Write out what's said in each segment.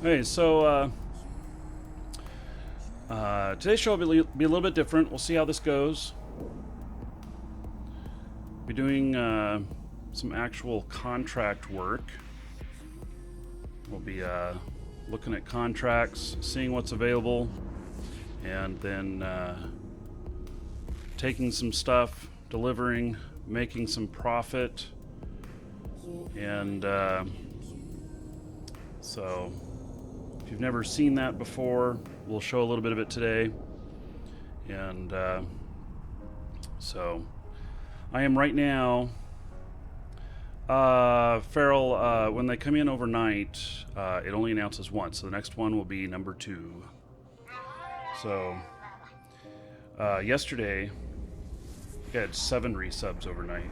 Hey, so today's show will be a little bit different. We'll see how this goes. Be doing some actual contract work. We'll be looking at contracts, seeing what's available, and then taking some stuff, delivering, making some profit, and so if you've never seen that before, we'll show a little bit of it today. And so I am right now. Farrell, when they come in overnight, it only announces once. So the next one will be number 2. So yesterday, we had 7 resubs overnight.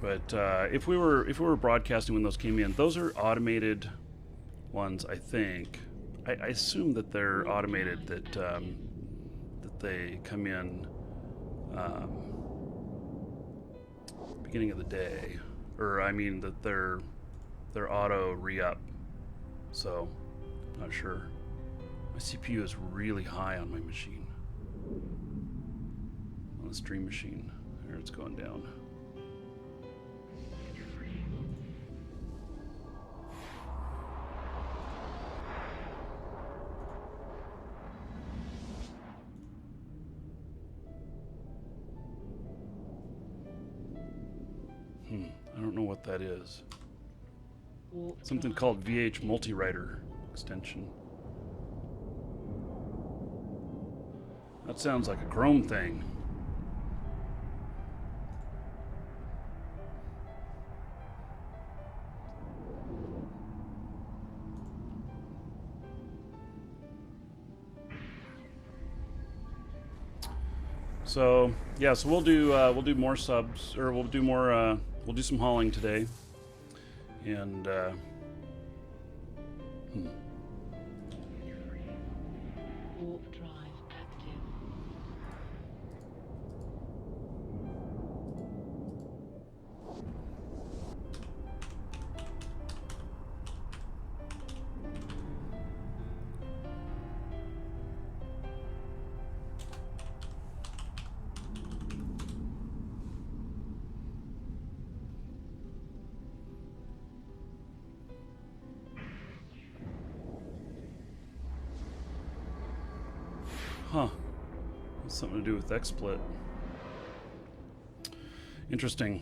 But if we were broadcasting when those came in, those are automated ones, I think. I assume that they're automated, that they come in beginning of the day, or I mean that they're auto re-up. So I'm not sure. My CPU is really high on my machine, on the stream machine. There, it's going down. I don't know what that is. Something called VH Multiwriter extension. That sounds like a Chrome thing. So yeah, so we'll do more subs, or we'll do more. We'll do some hauling today, and Warp drive active. It's something to do with XSplit. Interesting.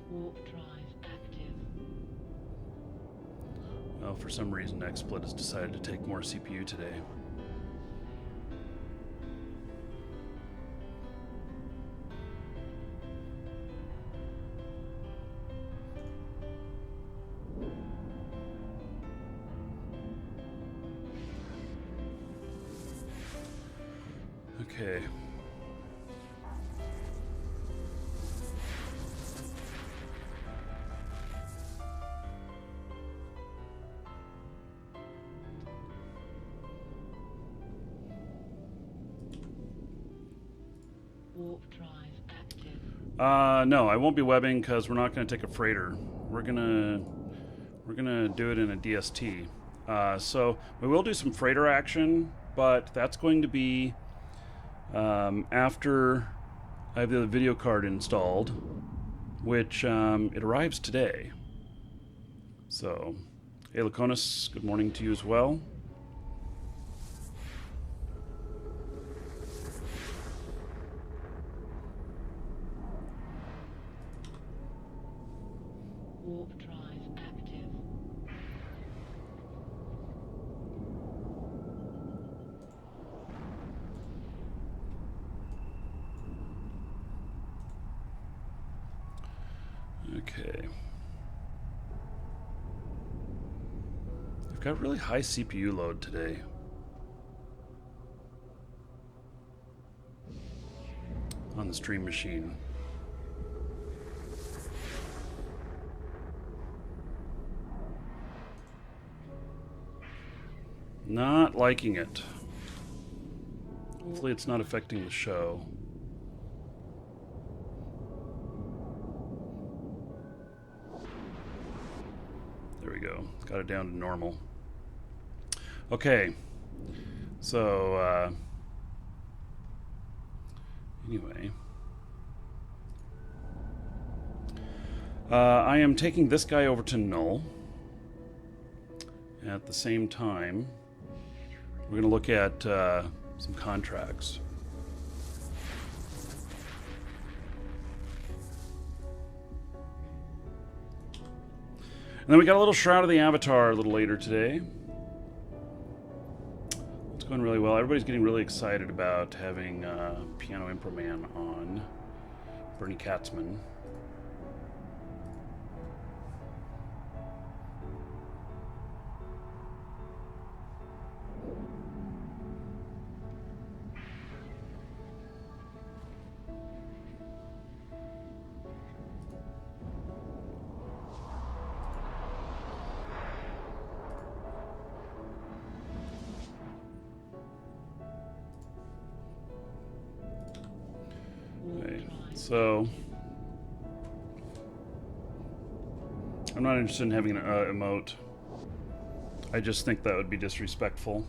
Warp drive active. Well, for some reason, XSplit has decided to take more CPU today. Okay. Warp drive active. No, I won't be webbing because we're not going to take a freighter. We're gonna do it in a DST. So we will do some freighter action, but that's going to be after I have the video card installed, which it arrives today. So, hey Laconis, good morning to you as well. Warp drive active. Okay. I've got really high CPU load today. On the stream machine. Not liking it. Hopefully it's not affecting the show. There we go. Got it down to normal. Okay. So, anyway. I am taking this guy over to null. At the same time, we're going to look at some contracts. And then we got a little Shroud of the Avatar a little later today. It's going really well. Everybody's getting really excited about having Piano Impro Man on. Bernie Katzman. So, I'm not interested in having an emote. I just think that would be disrespectful.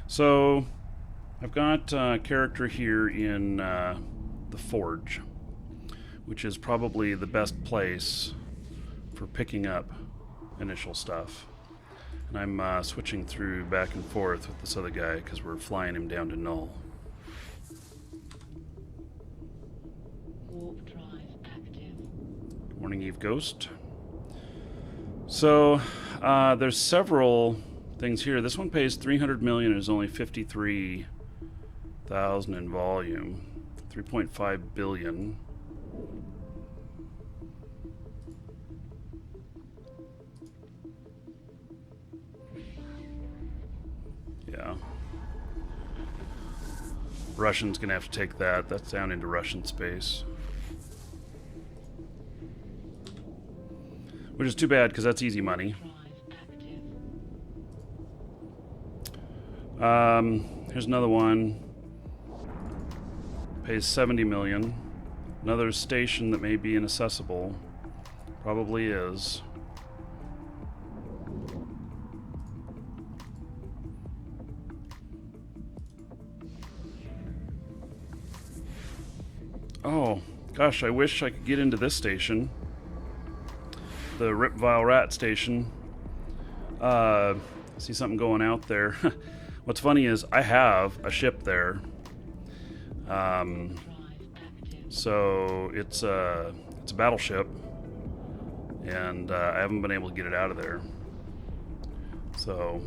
So, I've got a character here in the Forge, which is probably the best place for picking up initial stuff. And I'm switching through back and forth with this other guy because we're flying him down to null. Warp drive active. Morning Eve Ghost. So there's several things here. This one pays 300 million and is only 53,000 in volume. 3.5 billion. Yeah. Russian's gonna have to take that. That's down into Russian space. Which is too bad, because that's easy money. Here's another one. Pays 70 million. Another station that may be inaccessible. Probably is. Oh, gosh, I wish I could get into this station. The Rip Vile Rat station. See something going out there. What's funny is I have a ship there. So it's a battleship, and I haven't been able to get it out of there. So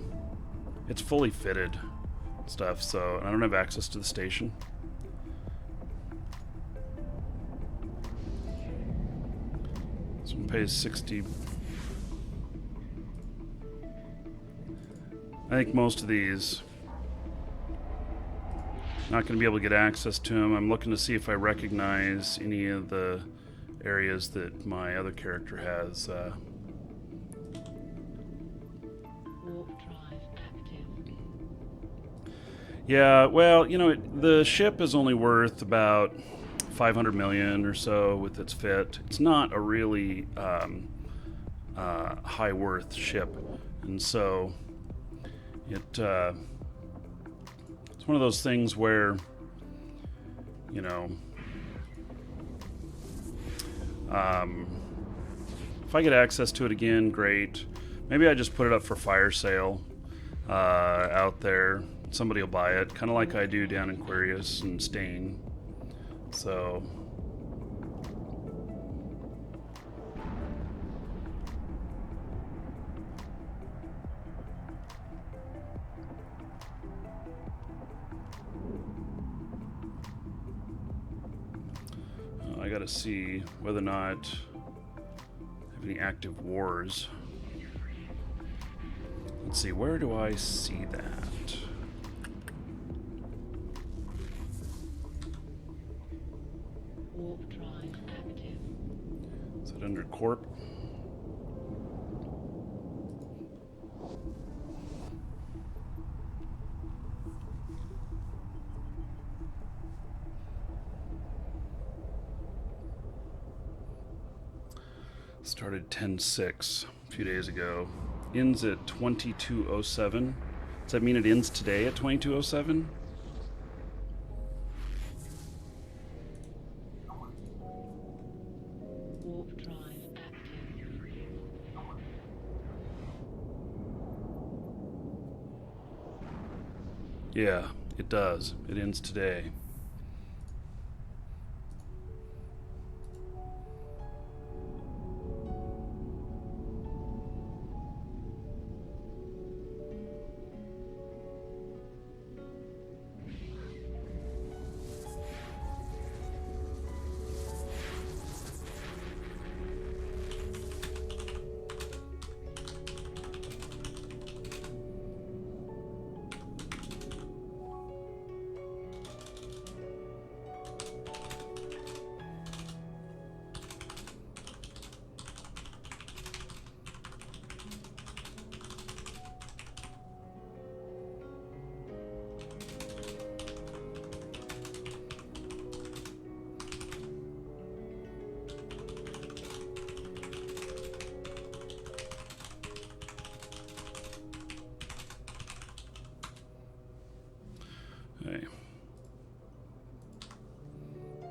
it's fully fitted stuff, so I don't have access to the station. This one pays 60. I think most of these, not going to be able to get access to them. I'm looking to see if I recognize any of the areas that my other character has. Warp drive active. Yeah, well, you know, the ship is only worth about 500 million or so with its fit. It's not a really high worth ship, and so it's one of those things where, you know, if I get access to it again, great. Maybe I just put it up for fire sale out there. Somebody will buy it, kind of like I do down in Aquarius and Stain. So I gotta see whether or not I have any active wars. Let's see, where do I see that? Warp drive active. Is it under Corp? Started 10:06 a few days ago. Ends at 22:07. Does that mean it ends today at 22:07? Warp drive active. Yeah, it does. It ends today. Okay.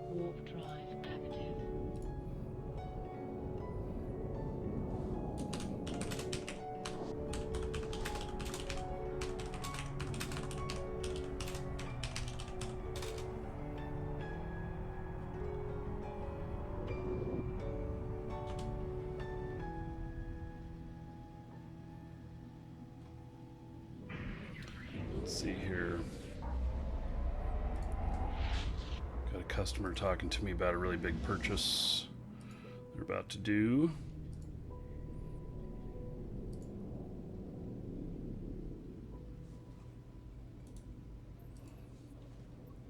Warp drive active. Let's see here. Got a customer talking to me about a really big purchase they're about to do.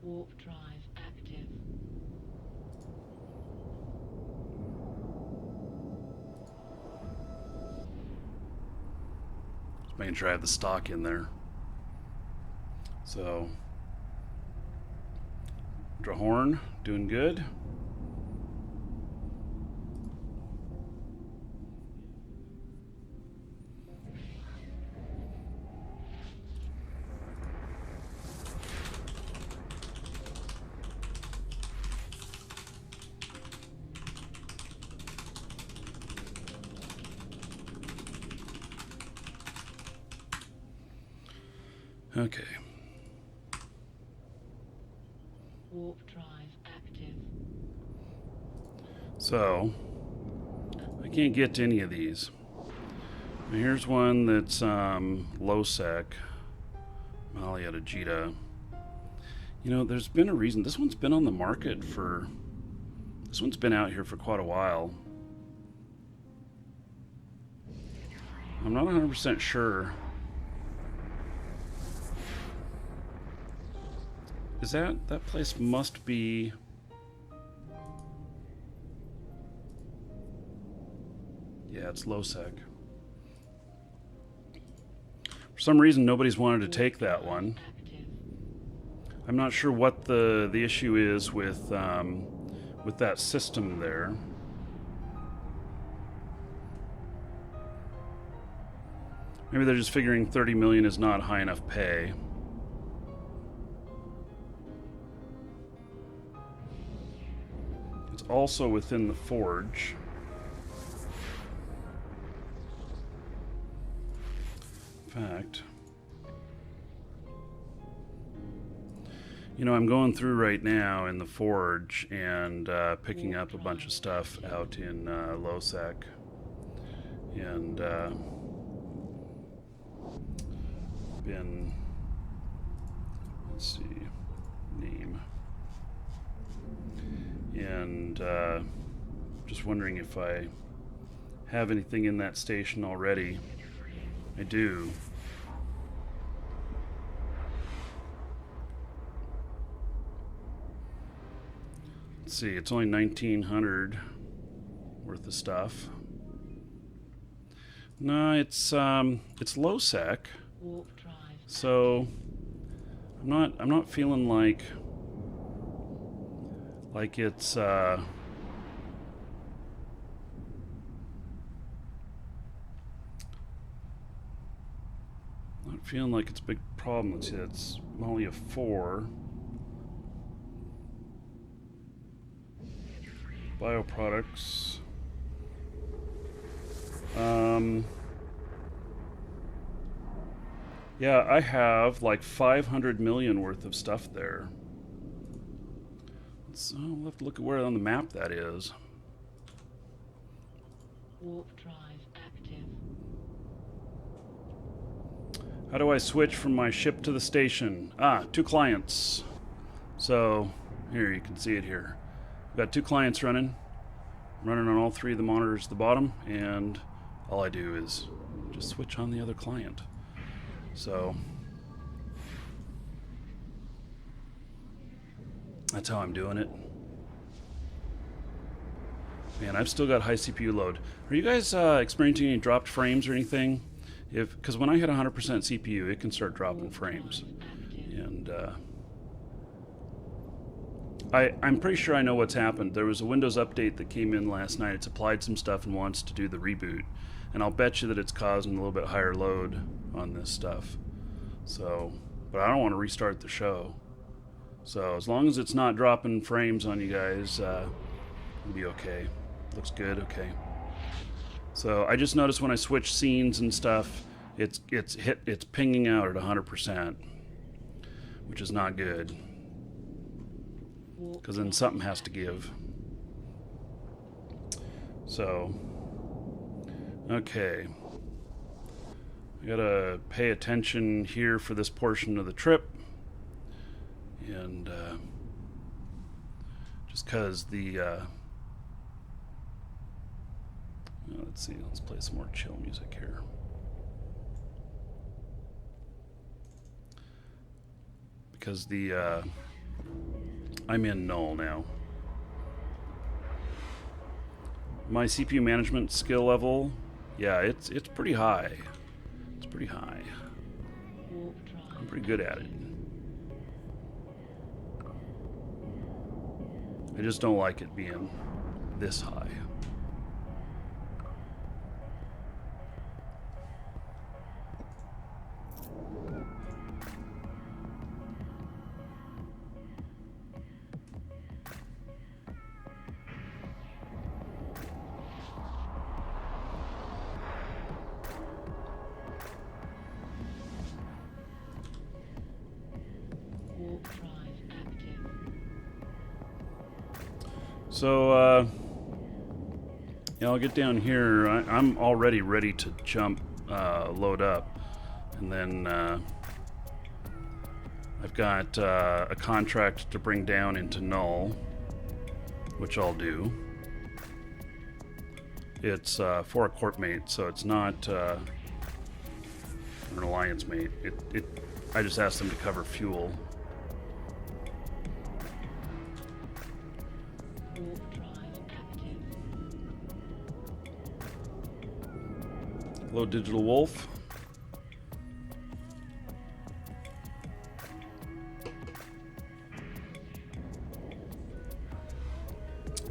Warp drive active. Just making sure I have the stock in there. So, Drahorn doing good. Okay. Warp drive active. So, I can't get to any of these. Now, here's one that's low sec. Malia Jita. You know, there's been a reason. This one's been on the market for... This one's been out here for quite a while. I'm not 100% sure. Is that place must be... Yeah, it's low sec. For some reason, nobody's wanted to take that one. Active. I'm not sure what the issue is with that system there. Maybe they're just figuring 30 million is not high enough pay. It's also within the forge. In fact, you know, I'm going through right now in the forge and picking up a bunch of stuff out in Losec. And been, let's see, name. And just wondering if I have anything in that station already. I do. Let's see, it's only 1900 worth of stuff. No, it's low sec. Warp drive. So I'm not feeling like it's Not feeling like it's a big problem. Let's see, that's only a 4. Bioproducts. Yeah, I have like 500 million worth of stuff there. So we'll have to look at where on the map that is. Warp drive active. How do I switch from my ship to the station? Ah, 2 clients. So here, you can see it here. I've got 2 clients running. I'm running on all 3 of the monitors at the bottom, and all I do is just switch on the other client. So that's how I'm doing it. Man, I've still got high CPU load. Are you guys experiencing any dropped frames or anything? Because when I hit 100% CPU, it can start dropping frames. And I'm pretty sure I know what's happened. There was a Windows update that came in last night. It's applied some stuff and wants to do the reboot. And I'll bet you that it's causing a little bit higher load on this stuff. So, but I don't want to restart the show. So as long as it's not dropping frames on you guys, it'll be okay. Looks good, okay. So I just noticed when I switch scenes and stuff, it's pinging out at 100%, which is not good. Because then something has to give. So, okay. I gotta pay attention here for this portion of the trip. And just because the... let's see, let's play some more chill music here. Because the... I'm in null now. My CPU management skill level, yeah, it's pretty high. It's pretty high. I'm pretty good at it. I just don't like it being this high. So, yeah, I'll get down here. I'm already ready to jump, load up. And then I've got a contract to bring down into null, which I'll do. It's for a corp mate, so it's not an alliance mate. I just asked them to cover fuel. Hello, Digital Wolf.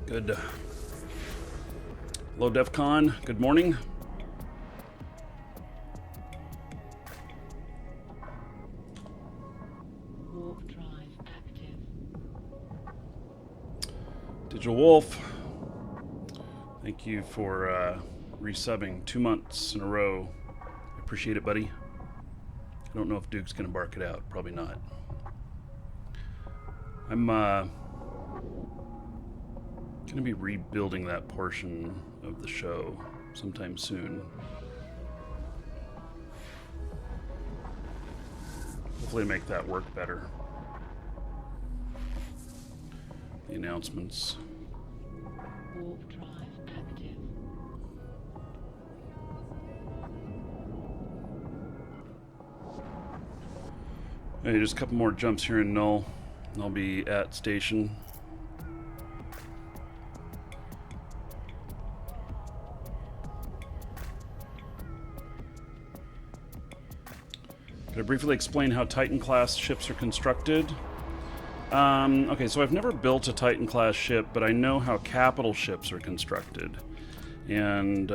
Good. Hello, DEFCON. Good morning. Warp drive active. Digital Wolf. Thank you for resubbing 2 months in a row. I appreciate it, buddy. I don't know if Duke's gonna bark it out. Probably not. I'm gonna be rebuilding that portion of the show sometime soon. Hopefully make that work better. The announcements. Warp drive active. Hey, just a couple more jumps here in null, and I'll be at station. Could I briefly explain how Titan-class ships are constructed? Okay, so I've never built a Titan-class ship, but I know how capital ships are constructed. And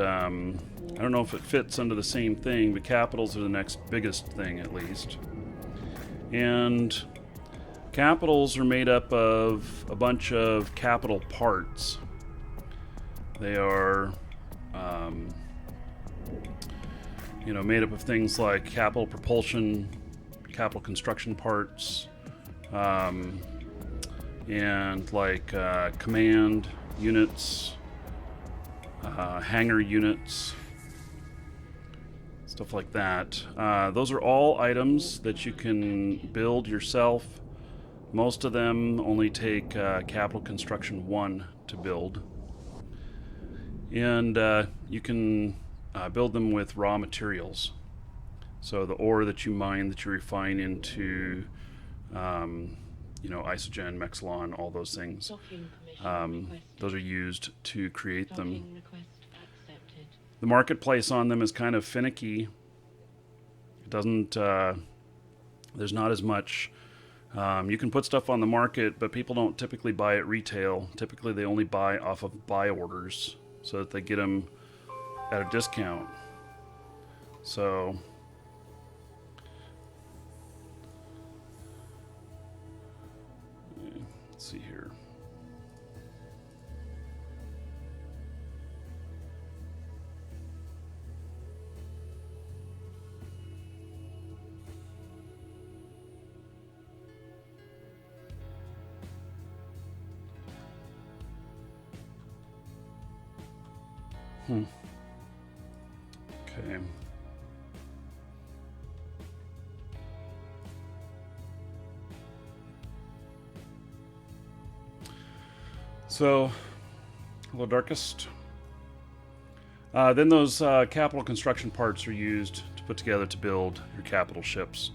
I don't know if it fits under the same thing, but capitals are the next biggest thing, at least. And capitals are made up of a bunch of capital parts. They are, made up of things like capital propulsion, capital construction parts, and like command units, hangar units, stuff like that. Those are all items that you can build yourself. Most of them only take capital construction 1 to build. And you can build them with raw materials. So the ore that you mine, that you refine into, isogen, Mexilon, all those things. Docking permission requested. Those are used to create them. Docking request accepted. The marketplace on them is kind of finicky. It doesn't, there's not as much. You can put stuff on the market, but people don't typically buy at retail. Typically, they only buy off of buy orders so that they get them at a discount. So, let's see here. Okay. So, hello, Darkest. Then those capital construction parts are used to put together to build your capital ships.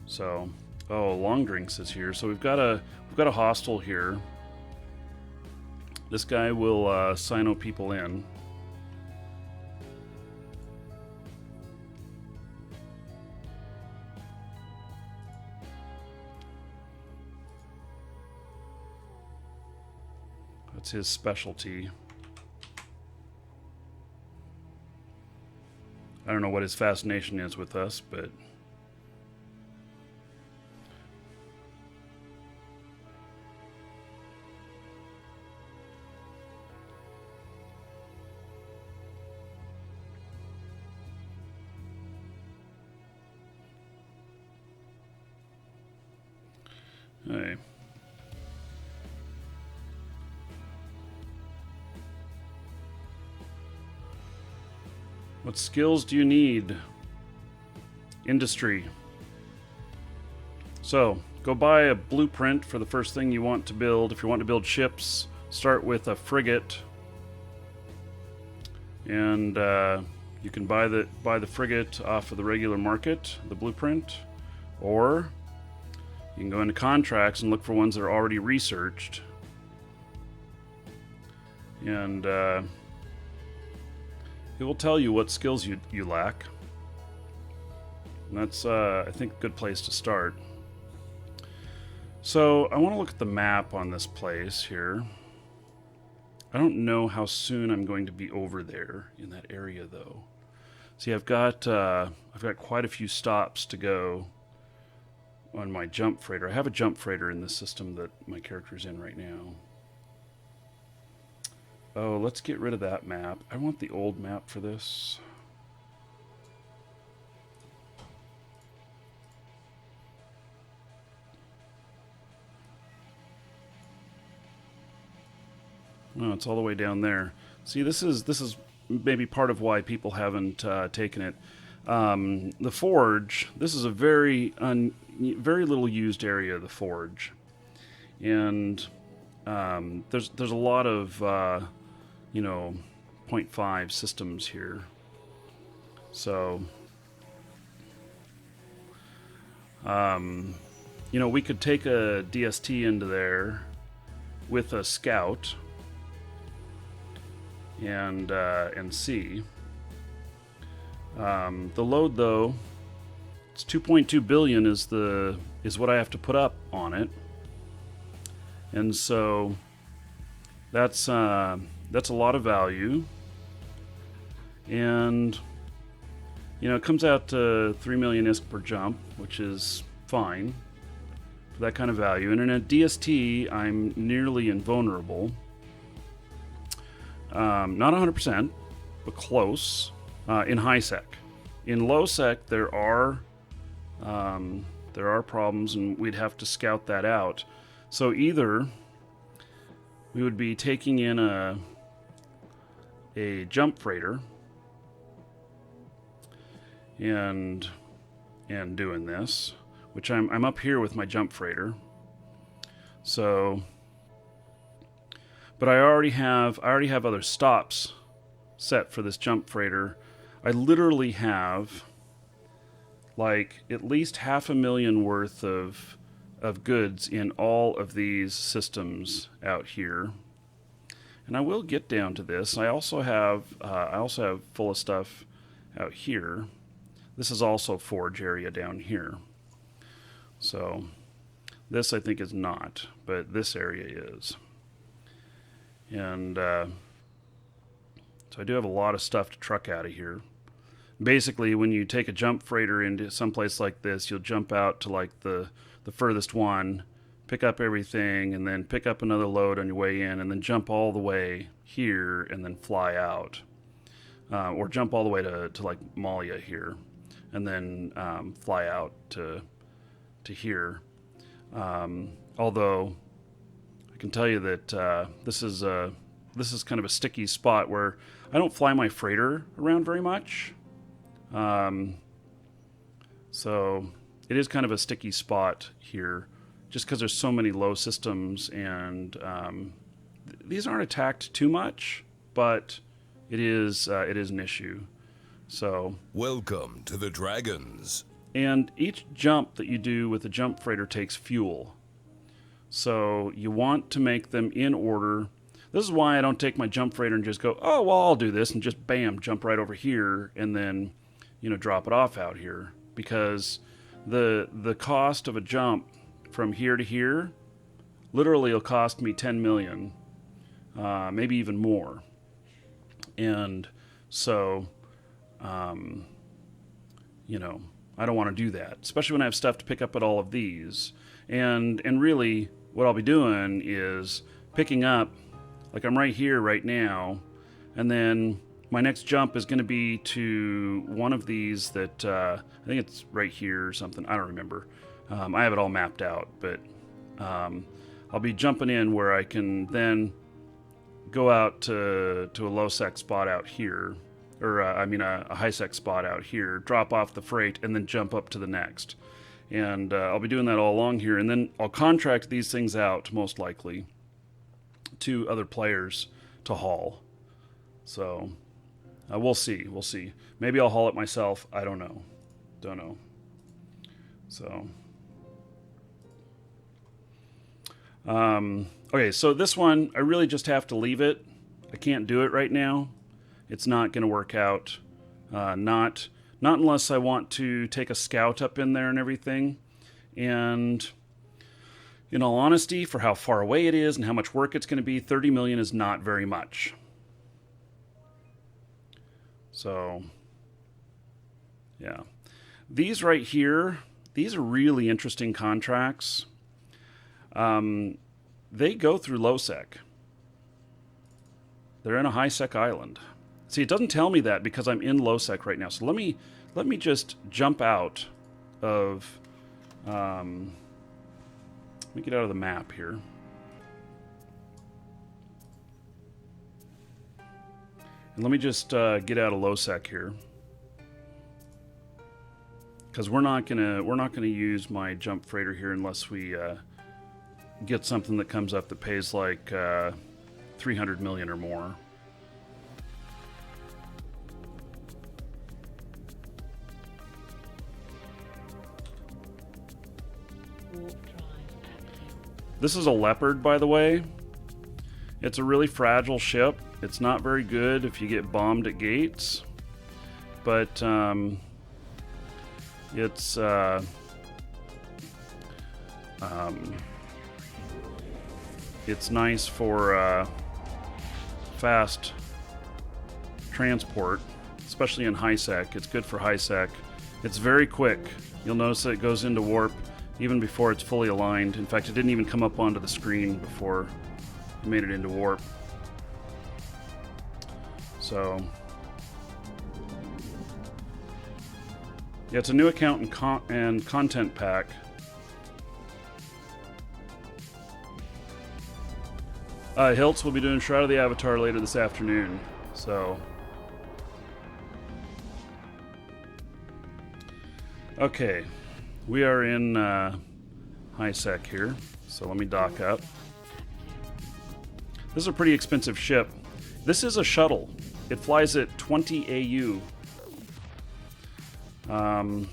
So, Long Drinks is here. So we've got a hostel here. This guy will sino people in. That's his specialty. I don't know what his fascination is with us, but hey. What skills do you need? Industry. So, go buy a blueprint for the first thing you want to build. If you want to build ships, start with a frigate. And you can buy the frigate off of the regular market, the blueprint. Or you can go into contracts and look for ones that are already researched. And it will tell you what skills you lack. And that's, I think, a good place to start. So, I want to look at the map on this place here. I don't know how soon I'm going to be over there in that area, though. See, I've got quite a few stops to go on my jump freighter. I have a jump freighter in the system that my character's in right now. Oh, let's get rid of that map. I want the old map for this. Oh, it's all the way down there. See, this is maybe part of why people haven't taken it. The forge. This is a very little used area of the forge, and there's a lot of 0.5 systems here. So, we could take a DST into there with a scout and see. The load, though, it's 2.2 billion is what I have to put up on it, and so that's a lot of value. And, it comes out to 3 million ISK per jump, which is fine for that kind of value. And in a DST, I'm nearly invulnerable. Not 100%, but close in high sec. In low sec, there are problems, and we'd have to scout that out. So either we would be taking in a jump freighter and doing this, which I'm up here with my jump freighter. So, but I already have other stops set for this jump freighter. I literally have like at least 500,000 worth of goods in all of these systems out here. And I will get down to this. I also have full of stuff out here. This is also forge area down here. So this I think is not, but this area is. And so I do have a lot of stuff to truck out of here. Basically, when you take a jump freighter into someplace like this, you'll jump out to like the furthest one, pick up everything, and then pick up another load on your way in, and then jump all the way here and then fly out. Or jump all the way to like Malia here, and then fly out to here. Although I can tell you that this is kind of a sticky spot where I don't fly my freighter around very much. So it is kind of a sticky spot here, just because there's so many low systems, and these aren't attacked too much, but it is an issue. So welcome to the Dragons. And each jump that you do with the jump freighter takes fuel. So you want to make them in order. This is why I don't take my jump freighter and just go, oh, well, I'll do this, and just bam, jump right over here, and then, drop it off out here. Because the cost of a jump from here to here literally will cost me 10 million, maybe even more. And so, I don't want to do that, especially when I have stuff to pick up at all of these. And really, what I'll be doing is picking up, like I'm right here right now, and then my next jump is going to be to one of these that, I think it's right here or something, I don't remember. I have it all mapped out, but I'll be jumping in where I can then go out to a low sec spot out here, or a high sec spot out here, drop off the freight, and then jump up to the next. And I'll be doing that all along here, and then I'll contract these things out, most likely, to other players to haul. So we'll see. Maybe I'll haul it myself. I don't know. So okay, so this one I really just have to leave it. I can't do it right now. It's not going to work out. Not unless I want to take a scout up in there and everything. And in all honesty, for how far away it is and how much work it's going to be, 30 million is not very much. So, yeah. These right here, these are really interesting contracts. They go through low sec. They're in a high sec island. See, it doesn't tell me that because I'm in low sec right now. So let me just jump out of. Let me get out of the map here. And let me just get out of low sec here, because we're not gonna use my jump freighter here unless we get something that comes up that pays like 300 million or more. Warp drive active. This is a Leopard, by the way. It's a really fragile ship. It's not very good if you get bombed at gates, but it's nice for fast transport. especially in high sec. It's good for high sec. It's very quick. You'll notice that it goes into warp even before it's fully aligned. In fact, it didn't even come up onto the screen before I made it into warp. So, yeah, it's a new account and content pack. Hiltz will be doing Shroud of the Avatar later this afternoon. So, okay, we are in high sec here. So let me dock up. This is a pretty expensive ship. This is a shuttle. It flies at 20 AU.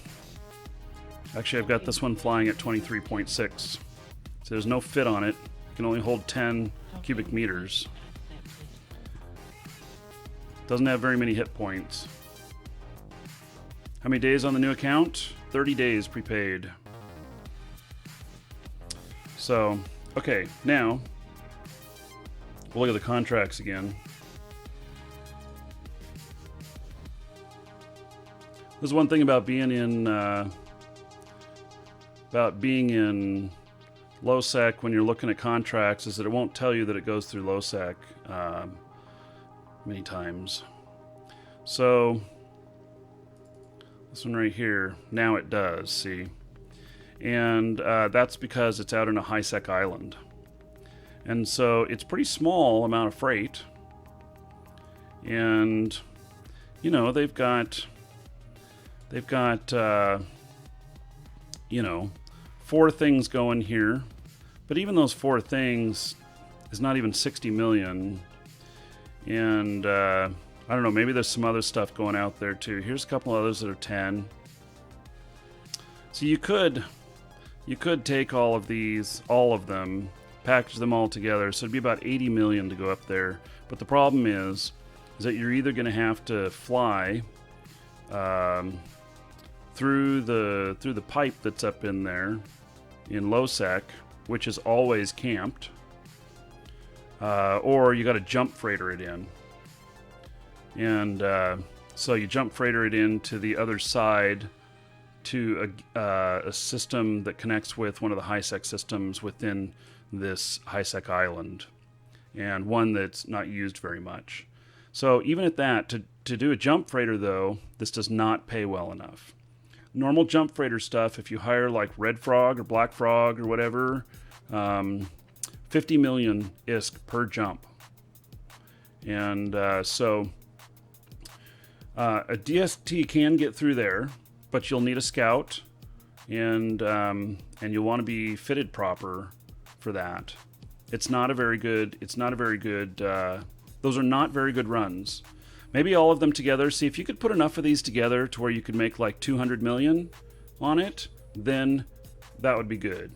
Actually, I've got this one flying at 23.6. So there's no fit on it. It can only hold 10 cubic meters. Doesn't have very many hit points. How many days on the new account? 30 days prepaid. So, okay, now we'll look at the contracts again. There's one thing about being in low sec when you're looking at contracts is that it won't tell you that it goes through low sec many times. So this one right here, now it does, see? And that's because it's out in a high sec island. And so it's pretty small amount of freight. And, you know, they've got 4 things going here. But even those 4 things is not even 60 million. And I don't know, maybe there's some other stuff going out there too. Here's a couple others that are 10. So you could take all of them, package them all together. So it'd be about 80 million to go up there. But the problem is that you're either going to have to fly through the pipe that's up in there in low sec, which is always camped, or you got to jump freighter it in. And so you jump freighter it into the other side to a system that connects with one of the high sec systems within this high sec island, and one that's not used very much. So even at that, to do a jump freighter though, this does not pay well enough. Normal jump freighter stuff, if you hire like Red Frog or Black Frog or whatever, 50 million ISK per jump. And so a DST can get through there, but you'll need a scout, and you'll want to be fitted proper for that. It's not a very good. Those are not very good runs. Maybe all of them together. See, if you could put enough of these together to where you could make like 200 million on it, then that would be good.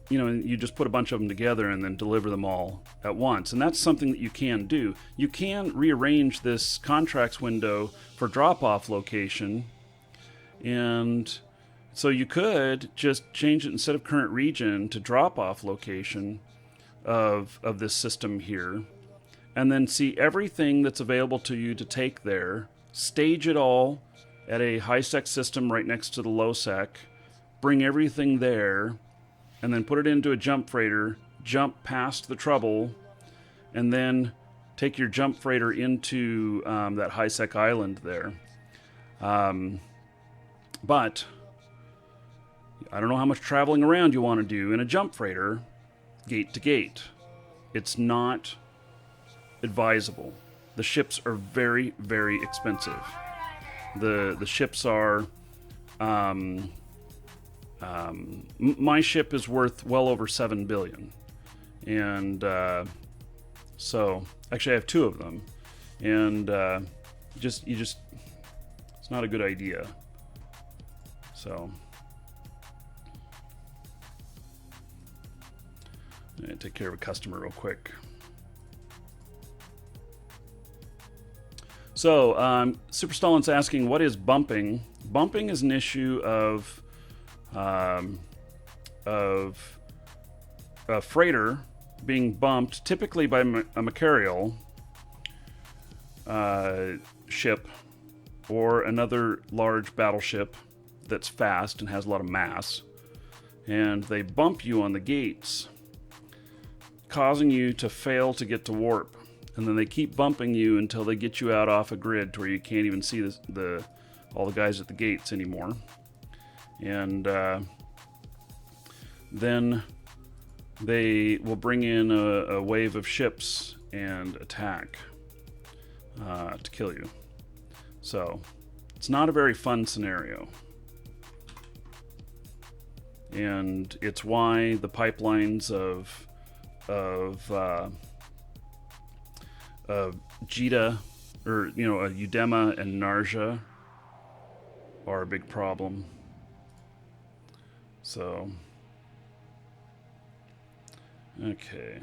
You just put a bunch of them together and then deliver them all at once. And that's something that you can do. You can rearrange this contracts window for drop-off location. And so you could just change it instead of current region to drop-off location of this system here. And then see everything that's available to you to take there. Stage it all at a high-sec system right next to the low-sec. Bring everything there. And then put it into a jump freighter, jump past the trouble, and then take your jump freighter into that high-sec island there. But I don't know how much traveling around you want to do in a jump freighter, gate to gate. It's not advisable. The ships are very, very expensive. The ships are... my ship is worth well over 7 billion. And so actually I have 2 of them. And it's not a good idea. So I'm gonna take care of a customer real quick. So Super Stalin's asking, what is bumping? Bumping is an issue of a freighter being bumped, typically by a Macarial ship or another large battleship that's fast and has a lot of mass, and they bump you on the gates, causing you to fail to get to warp. And then they keep bumping you until they get you out off a grid to where you can't even see all the guys at the gates anymore. And then they will bring in a wave of ships and attack to kill you. So it's not a very fun scenario. And it's why the pipelines of Jita, or Eudema and Narja are a big problem. So, okay,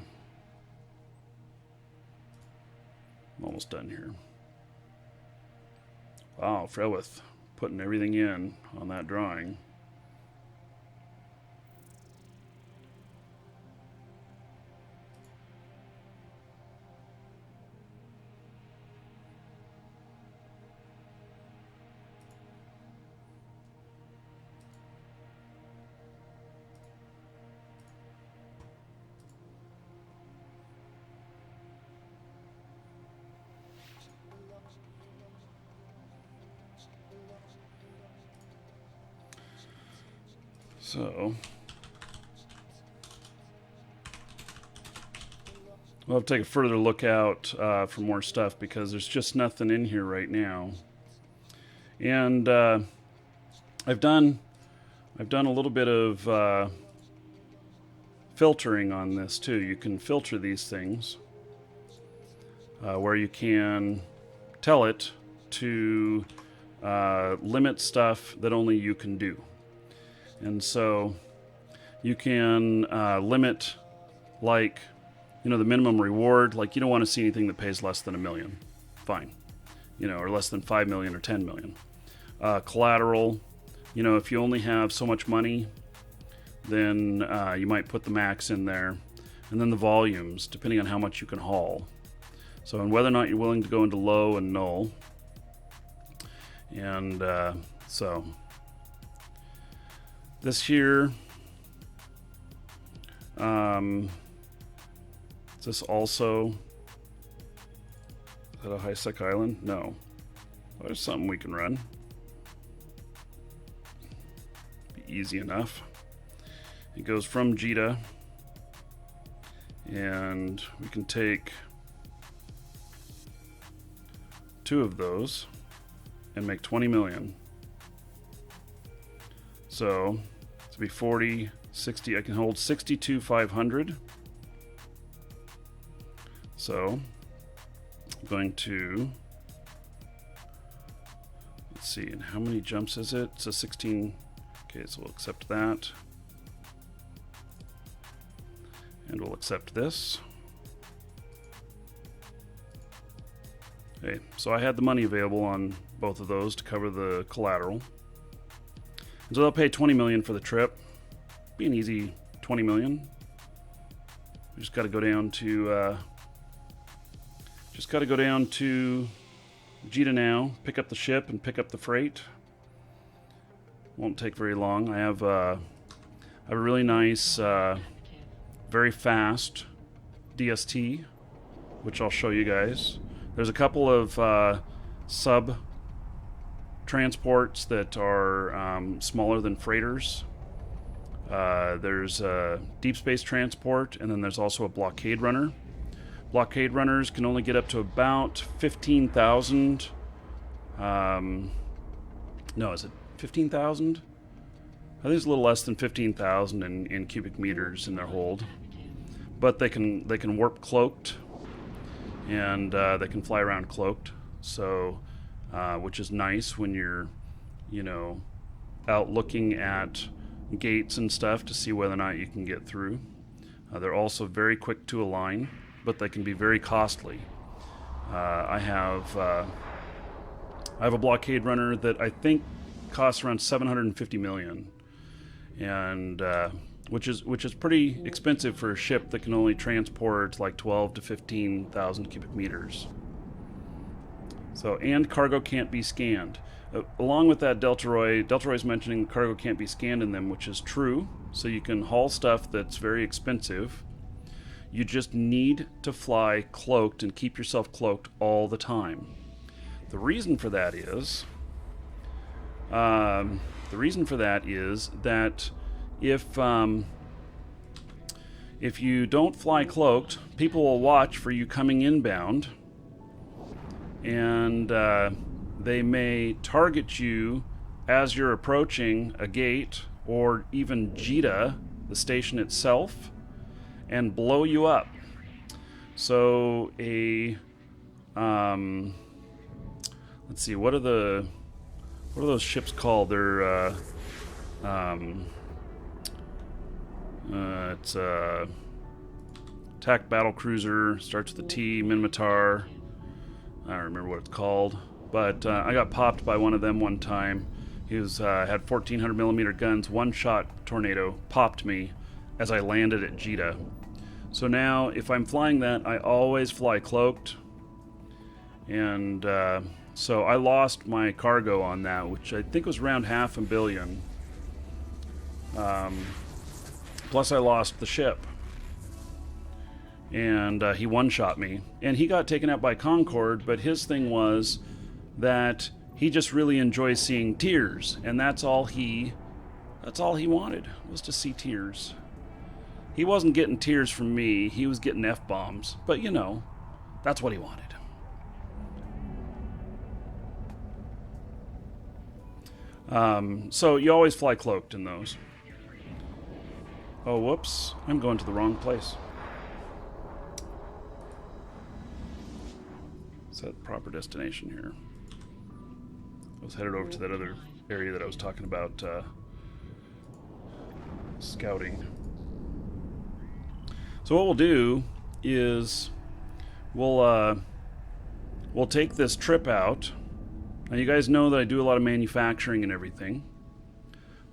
I'm almost done here. Wow, Frewith putting everything in on that drawing. So, we'll have to take a further look out for more stuff, because there's just nothing in here right now. And I've done a little bit of filtering on this too. You can filter these things where you can tell it to limit stuff that only you can do. And so you can limit, like, the minimum reward. Like, you don't want to see anything that pays less than $1 million. Fine. Or less than 5 million or 10 million. Collateral, if you only have so much money, then you might put the max in there. And then the volumes, depending on how much you can haul. So, and whether or not you're willing to go into low and null. And so this here, is this also, is that a high-sec island? No. There's something we can run. Be easy enough. It goes from Jita, and we can take 2 of those and make 20 million. So to be 40, 60, I can hold 62,500. So I'm going to, let's see, and how many jumps is it? It's a 16. Okay, so we'll accept that. And we'll accept this. Okay, so I had the money available on both of those to cover the collateral. And so they'll pay 20 million for the trip. Be an easy 20 million. We just got to go down to Jita now, pick up the ship and pick up the freight. Won't take very long. I have a really nice, very fast DST, which I'll show you guys. There's a couple of sub transports that are smaller than freighters. There's a deep space transport, and then there's also a blockade runner. Blockade runners can only get up to about 15,000. No, is it 15,000? I think it's a little less than 15,000 in cubic meters in their hold. But they can warp cloaked, and they can fly around cloaked. So, which is nice when you're, out looking at gates and stuff to see whether or not you can get through. They're also very quick to align, but they can be very costly. I have a blockade runner that I think costs around 750 million, and which is pretty expensive for a ship that can only transport like 12 to 15,000 cubic meters. So, and cargo can't be scanned. Along with that, Deltaroy's mentioning cargo can't be scanned in them, which is true. So you can haul stuff that's very expensive. You just need to fly cloaked and keep yourself cloaked all the time. The reason for that is that if you don't fly cloaked, people will watch for you coming inbound, and they may target you as you're approaching a gate or even JITA, the station itself, and blow you up. So let's see, what are those ships called? They're it's attack battle cruiser, starts with a T, Minmatar. I don't remember what it's called, but I got popped by one of them one time. He had 1,400 millimeter guns, one-shot tornado, popped me as I landed at JITA. So now, if I'm flying that, I always fly cloaked, and so I lost my cargo on that, which I think was around $500 million. Plus, I lost the ship, and he one-shot me, and he got taken out by Concorde. But his thing was that he just really enjoys seeing tears, and that's all he wanted, was to see tears. He wasn't getting tears from me, he was getting F-bombs, but you know, that's what he wanted. So you always fly cloaked in those. Oh, whoops, I'm going to the wrong place. Is that the proper destination here? I was headed over to that other area that I was talking about scouting. So what we'll do is we'll take this trip out. Now you guys know that I do a lot of manufacturing and everything.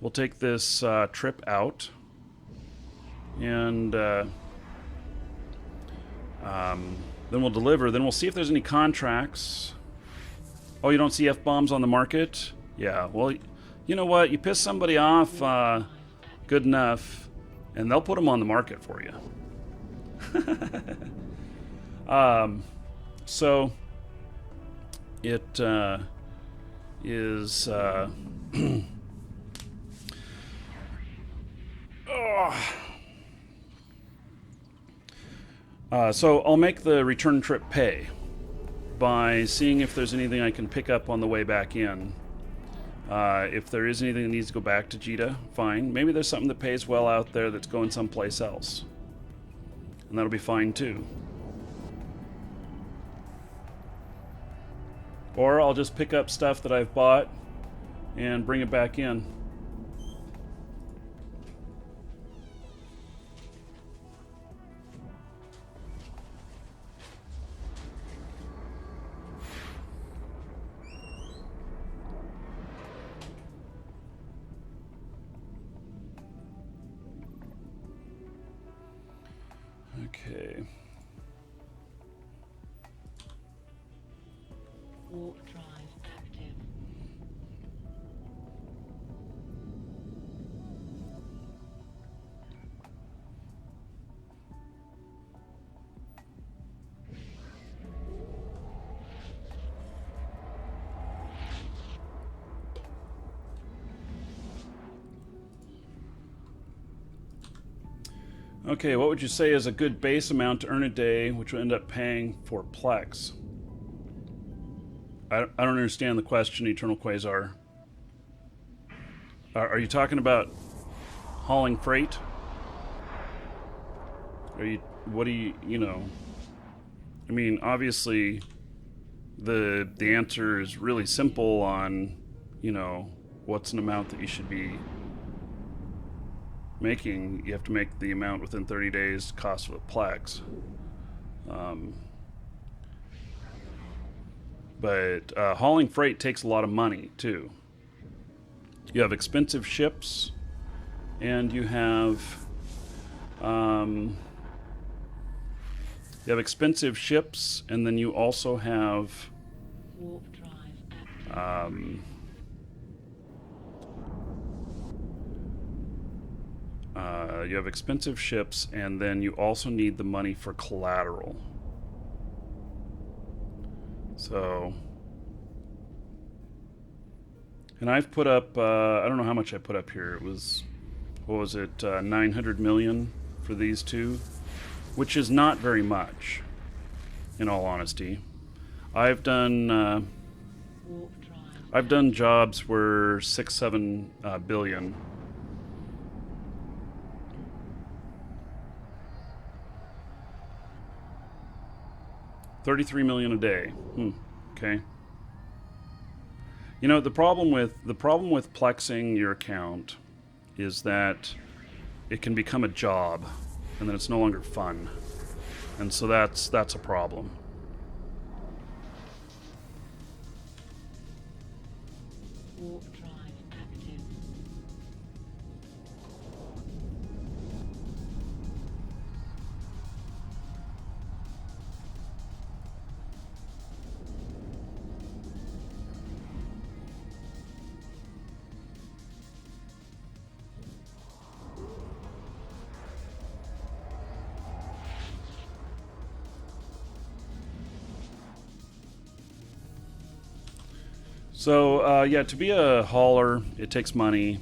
We'll take this trip out, and then we'll deliver. Then we'll see if there's any contracts. Oh, you don't see F-bombs on the market? Yeah, well, you know what? You piss somebody off good enough, and they'll put them on the market for you. So it is so I'll make the return trip pay by seeing if there's anything I can pick up on the way back in. If there is anything that needs to go back to JITA, fine. Maybe there's something that pays well out there that's going someplace else, and that'll be fine too. Or I'll just pick up stuff that I've bought and bring it back in. Okay. Warp drive active. Okay, what would you say is a good base amount to earn a day, which will end up paying for Plex? I don't understand the question, Eternal Quasar. Are you talking about hauling freight? You know? I mean, obviously, the answer is really simple on, you know, what's an amount that you should be making. You have to make the amount within 30 days cost of a Plex. But hauling freight takes a lot of money too. You have expensive ships, and you have You have expensive ships, and then you also have Warp drive active. you have expensive ships, and then you also need the money for collateral. So, and I've put up, I don't know how much I put up here. It was, what was it, 900 million for these two, which is not very much, in all honesty. I've done, Warp drive. I've done jobs where 6-7 billion. $33 million a day. Okay. You know, the problem with plexing your account is that it can become a job, and then it's no longer fun, and so that's a problem. Warp drive active. So yeah, to be a hauler, it takes money.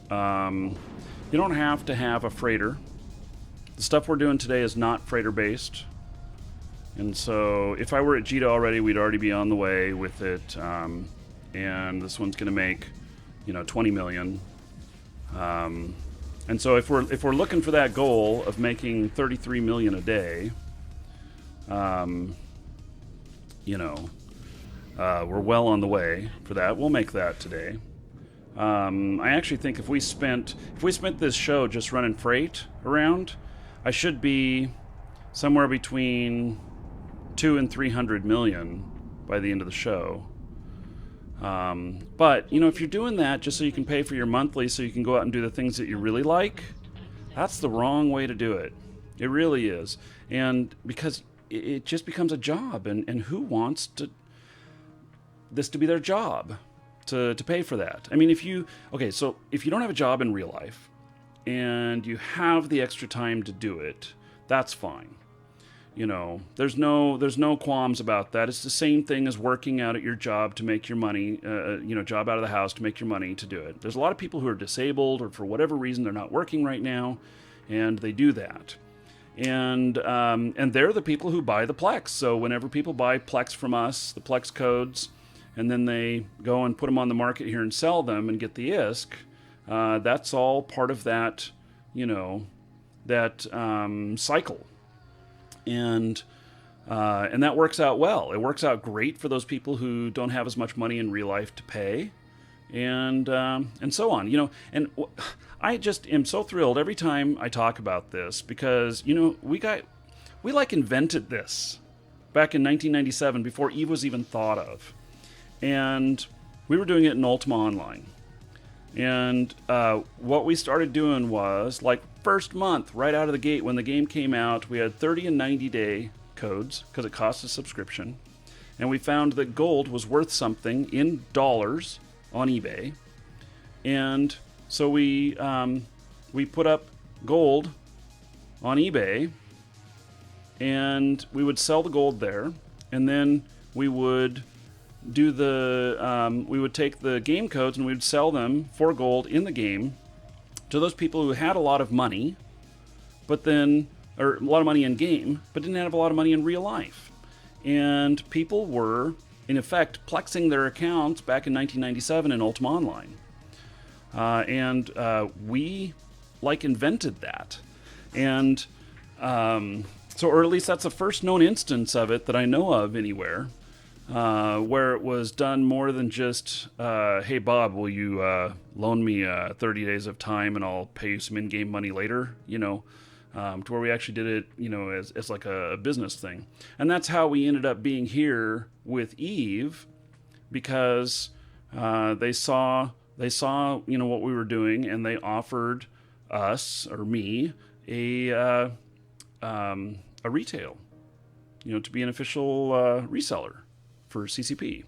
You don't have to have a freighter. The stuff we're doing today is not freighter based. And so if I were at JITA already, we'd already be on the way with it. And this one's going to make, 20 million. And so if we're looking for that goal of making 33 million a day, we're well on the way for that. We'll make that today. I actually think if we spent this show just running freight around, I should be somewhere between 200 and 300 million by the end of the show. But if you're doing that just so you can pay for your monthly, so you can go out and do the things that you really like, that's the wrong way to do it. It really is, and because it just becomes a job, and who wants this to be their job? To pay for that. I mean, if you don't have a job in real life and you have the extra time to do it, that's fine. There's no qualms about that. It's the same thing as working out at your job to make your money, job out of the house to make your money to do it. There's a lot of people who are disabled or for whatever reason they're not working right now, and they do that. And they're the people who buy the Plex. So whenever people buy Plex from us, the Plex codes, and then they go and put them on the market here and sell them and get the ISK, that's all part of that, cycle. And that works out well. It works out great for those people who don't have as much money in real life to pay, and so on. And I just am so thrilled every time I talk about this because we invented this back in 1997 before Eve was even thought of. And we were doing it in Ultima Online. And what we started doing was, first month, right out of the gate, when the game came out, we had 30 and 90-day codes, because it costs a subscription. And we found that gold was worth something in dollars on eBay. And so we put up gold on eBay, and we would sell the gold there, and then we would we would take the game codes and we would sell them for gold in the game to those people who had a lot of money, or a lot of money in game, but didn't have a lot of money in real life. And people were, in effect, plexing their accounts back in 1997 in Ultima Online. We invented that. And or at least that's the first known instance of it that I know of anywhere. Where it was done more than just, hey, Bob, will you loan me 30 days of time and I'll pay you some in-game money later, to where we actually did it, as like a business thing. And that's how we ended up being here with Eve, because they saw what we were doing, and they offered us, or me, a retail, to be an official reseller for CCP.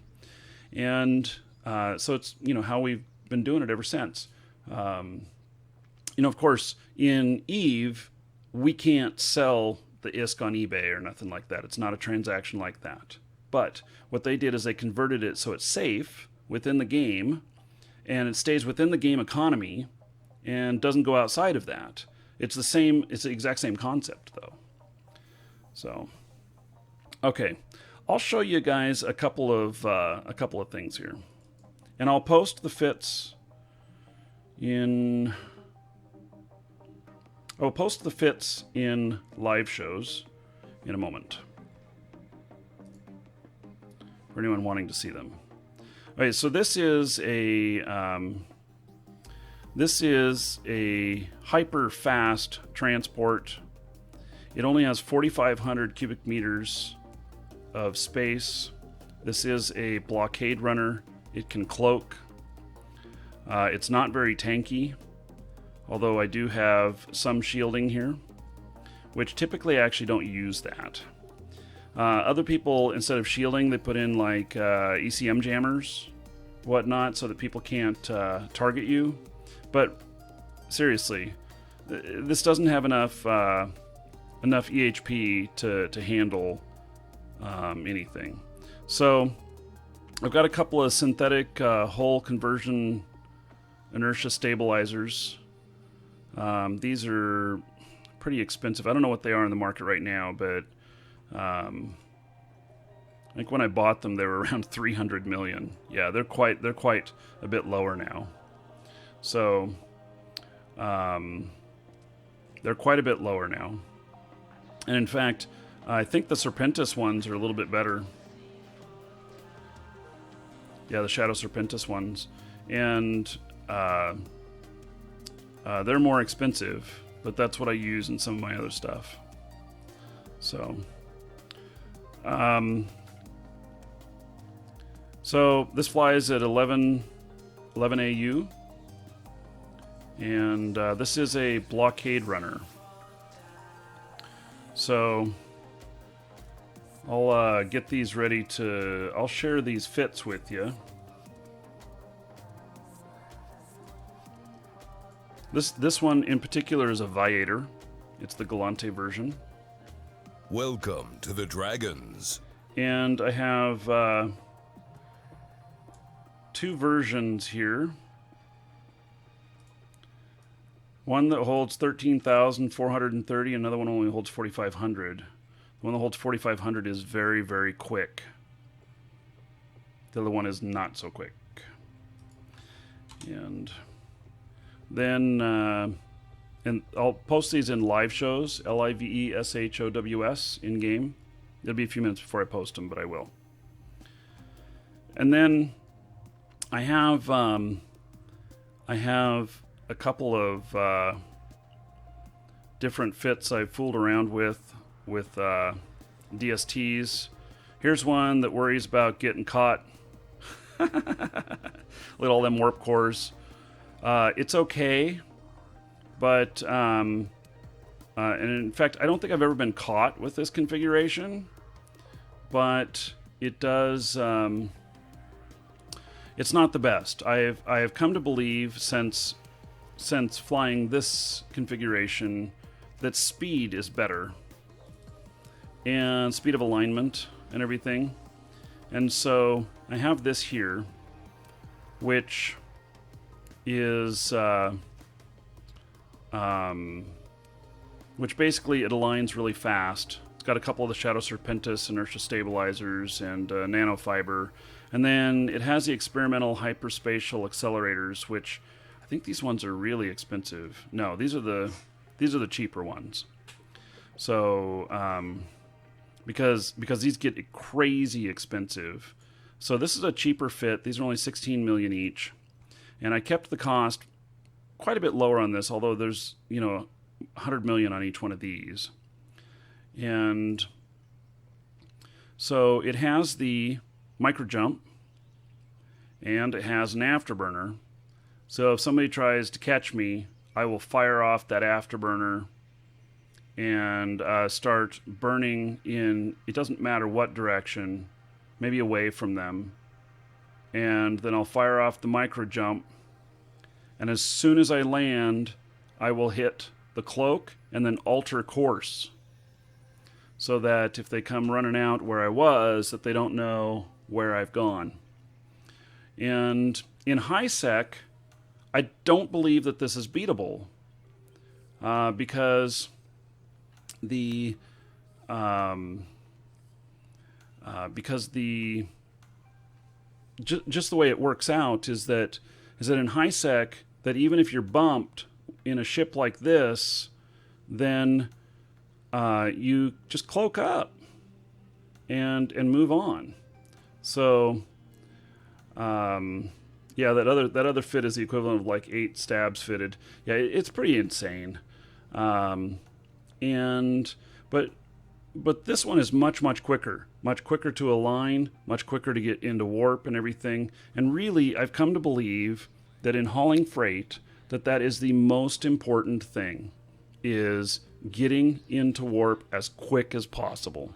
And so it's, how we've been doing it ever since. Of course, in Eve, we can't sell the ISK on eBay or nothing like that. It's not a transaction like that. But what they did is they converted it so it's safe within the game, and it stays within the game economy and doesn't go outside of that. It's the exact same concept, though. So, okay, I'll show you guys a couple of things here, and I'll post the fits in. I'll post the fits in live shows in a moment for anyone wanting to see them. Okay, so this is a hyper fast transport. It only has 4,500 cubic meters of space. This is a blockade runner. It can cloak. It's not very tanky, although I do have some shielding here, which typically I actually don't use that. Other people, instead of shielding, they put in like ECM jammers, whatnot, so that people can't target you. But seriously, this doesn't have enough EHP to handle anything. So I've got a couple of synthetic hull conversion inertia stabilizers. These are pretty expensive. I don't know what they are in the market right now, but I think when I bought them, they were around 300 million. Yeah, they're quite a bit lower now. So they're quite a bit lower now. And in fact, I think the Serpentis ones are a little bit better. Yeah, the Shadow Serpentis ones. And they're more expensive, but that's what I use in some of my other stuff. So, so this flies at 11 AU, and this is a blockade runner. So I'll get these ready I'll share these fits with you. This one in particular is a Viator. It's the Galante version. Welcome to the Dragons. And I have two versions here. One that holds 13,430, another one only holds 4,500. The one that holds 4,500 is very, very quick. The other one is not so quick. And then, and I'll post these in live shows, LIVESHOWS in game. It'll be a few minutes before I post them, but I will. And then I have a couple of different fits I've fooled around with DSTs. Here's one that worries about getting caught. Look at all them warp cores. It's okay, but and in fact, I don't think I've ever been caught with this configuration, but it does. It's not the best. I have come to believe since flying this configuration that speed is better, and speed of alignment and everything. And so I have this here, which is which basically it aligns really fast. It's got a couple of the Shadow Serpentis inertia stabilizers and nanofiber, and then it has the experimental hyperspatial accelerators, which I think these ones are really expensive. No, these are the cheaper ones. So because these get crazy expensive. So this is a cheaper fit. These are only 16 million each. And I kept the cost quite a bit lower on this, although there's, 100 million on each one of these. And so it has the micro jump, and it has an afterburner. So if somebody tries to catch me, I will fire off that afterburner and start burning in, it doesn't matter what direction, maybe away from them. And then I'll fire off the micro jump. And as soon as I land, I will hit the cloak and then alter course, so that if they come running out where I was, that they don't know where I've gone. And in high sec, I don't believe that this is beatable, because just the way it works out is that in high sec, that even if you're bumped in a ship like this, then you just cloak up and move on. So yeah, that other fit is the equivalent of like 8 stabs fitted. Yeah, it's pretty insane. But this one is much quicker to align, much quicker to get into warp and everything. And really, I've come to believe that in hauling freight, that is the most important thing, is getting into warp as quick as possible.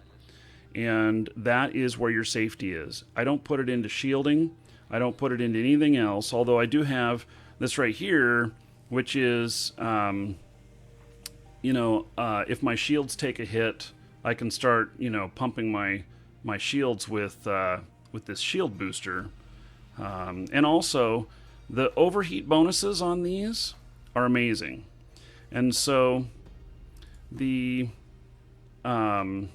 And that is where your safety is. I don't put it into shielding. I don't put it into anything else, although I do have this right here, which is, if my shields take a hit, I can start, pumping my shields with this shield booster. And also, the overheat bonuses on these are amazing. And so the 100%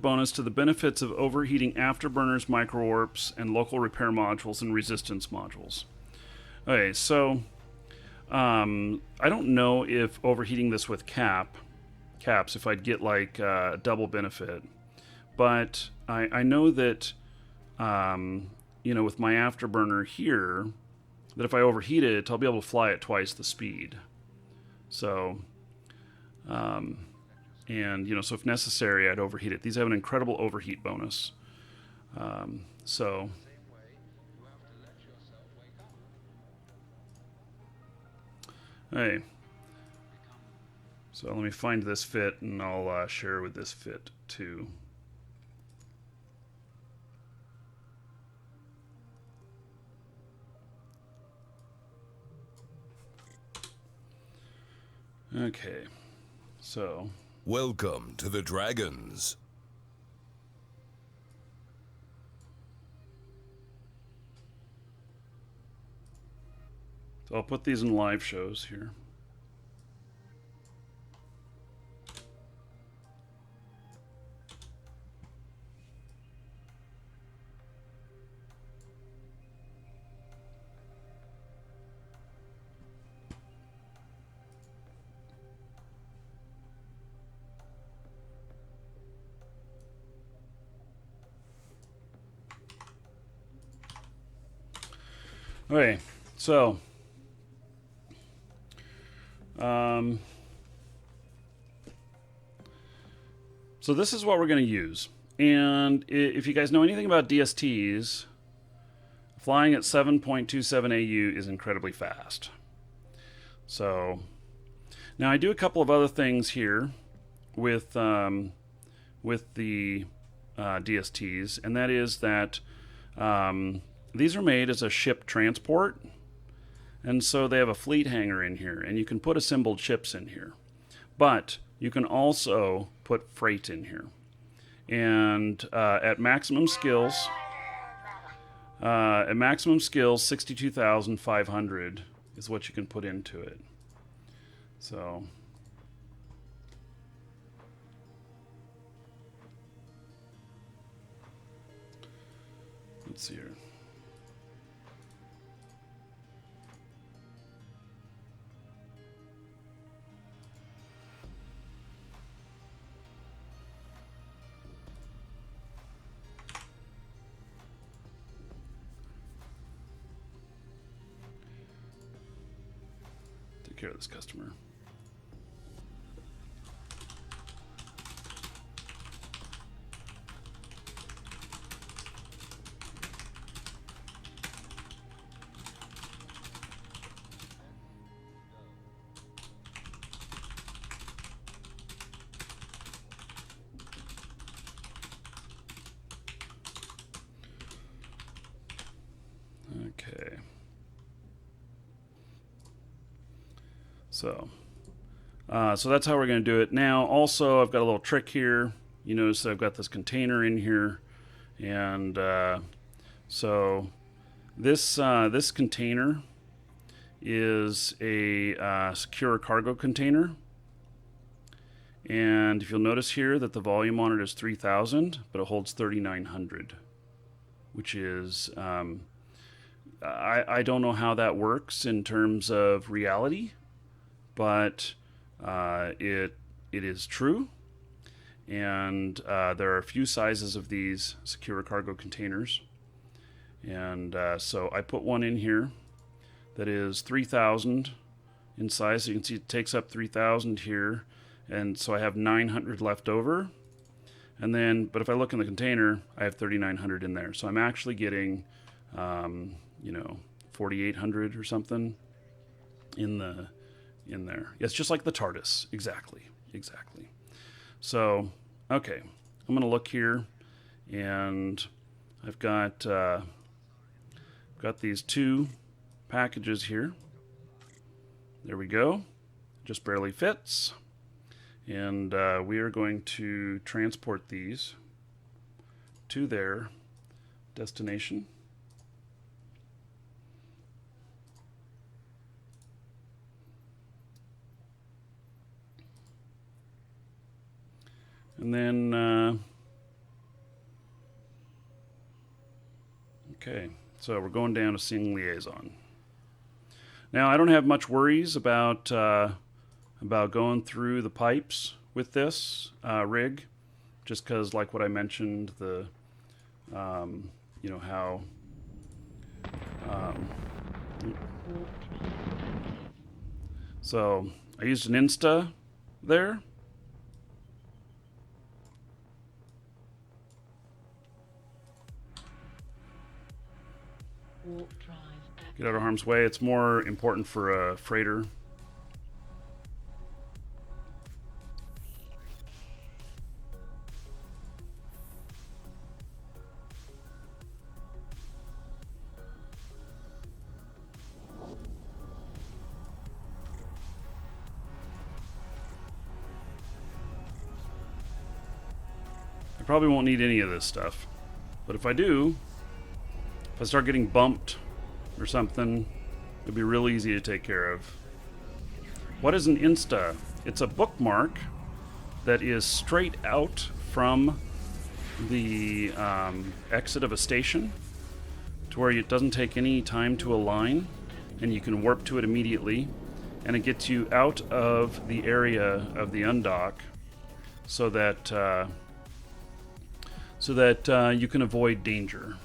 bonus to the benefits of overheating afterburners, microwarps, and local repair modules and resistance modules. Okay, so I don't know if overheating this with caps, if I'd get like a double benefit, but I know that with my afterburner here, that if I overheat it, I'll be able to fly at twice the speed. So, so if necessary, I'd overheat it. These have an incredible overheat bonus. Hey. So let me find this fit, and I'll share with this fit too. Okay, so. Welcome to the Dragons. So I'll put these in live shows here. Okay, so so this is what we're going to use. And if you guys know anything about DSTs, flying at 7.27 AU is incredibly fast. So now I do a couple of other things here with the DSTs, and that is that these are made as a ship transport, and so they have a fleet hangar in here, and you can put assembled ships in here. But you can also put freight in here. And at maximum skills, 62,500 is what you can put into it. So let's see here. Take care of this customer. So, so that's how we're going to do it. Now, also, I've got a little trick here. You notice I've got this container in here, and so this container is a secure cargo container. And if you'll notice here that the volume on it is 3,000, but it holds 3,900, which is, I don't know how that works in terms of reality, but it is true. And there are a few sizes of these secure cargo containers. And so I put one in here that is 3,000 in size. So you can see it takes up 3,000 here. And so I have 900 left over. And then, but if I look in the container, I have 3,900 in there. So I'm actually getting, 4,800 or something in there. It's just like the TARDIS. Exactly. So, okay, I'm going to look here, and I've got these two packages here. There we go. Just barely fits. And we are going to transport these to their destination. And then, okay, so we're going down to seeing liaison. Now, I don't have much worries about going through the pipes with this rig, just because, like what I mentioned, the how so I used an Insta there. Warp drive active. Get out of harm's way. It's more important for a freighter. I probably won't need any of this stuff, but if I do, if I start getting bumped or something, it'd be real easy to take care of. What is an Insta? It's a bookmark that is straight out from the exit of a station, to where it doesn't take any time to align, and you can warp to it immediately, and it gets you out of the area of the undock, so that you can avoid danger.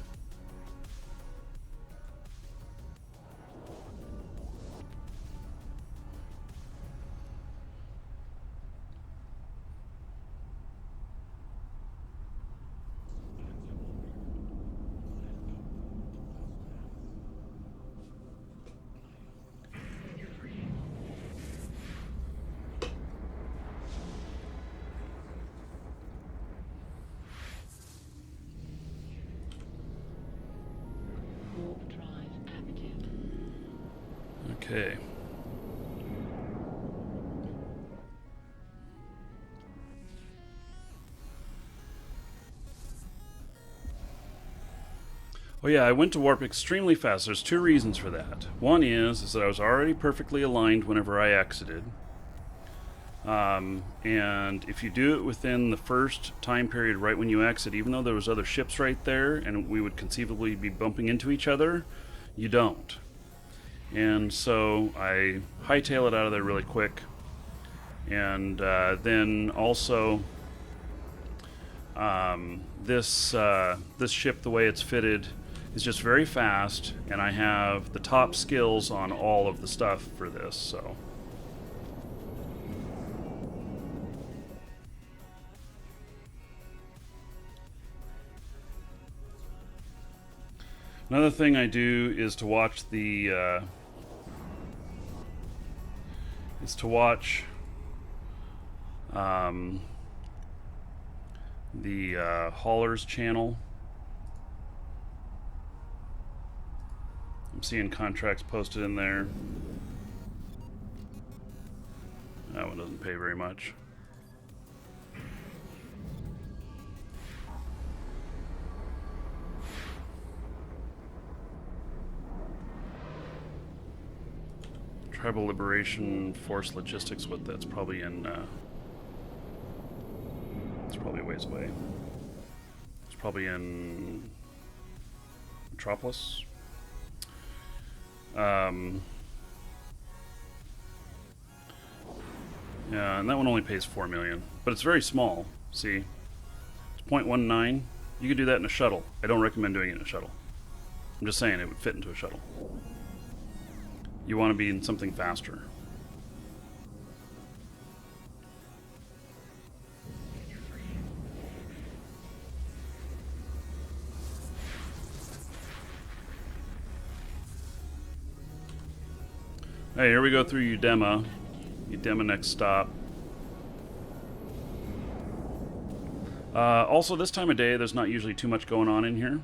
Warp drive active. Okay. Oh yeah, I went to warp extremely fast. There's two reasons for that. One is that I was already perfectly aligned whenever I exited. And if you do it within the first time period right when you exit, even though there was other ships right there and we would conceivably be bumping into each other, you don't. And so I hightail it out of there really quick. And then also this ship, the way it's fitted, is just very fast, and I have the top skills on all of the stuff for this, so. Another thing I do is to watch the haulers channel. I'm seeing contracts posted in there. one doesn't pay very much. Tribal Liberation Force Logistics, what that's probably in, it's probably a ways away. It's probably in Metropolis. Yeah, and that one only pays 4 million, but it's very small. See, it's 0.19. You could do that in a shuttle. I don't recommend doing it in a shuttle. I'm just saying it would fit into a shuttle. You want to be in something faster. Hey, here we go through Udema. Udema next stop. Also, this time of day, there's not usually too much going on in here.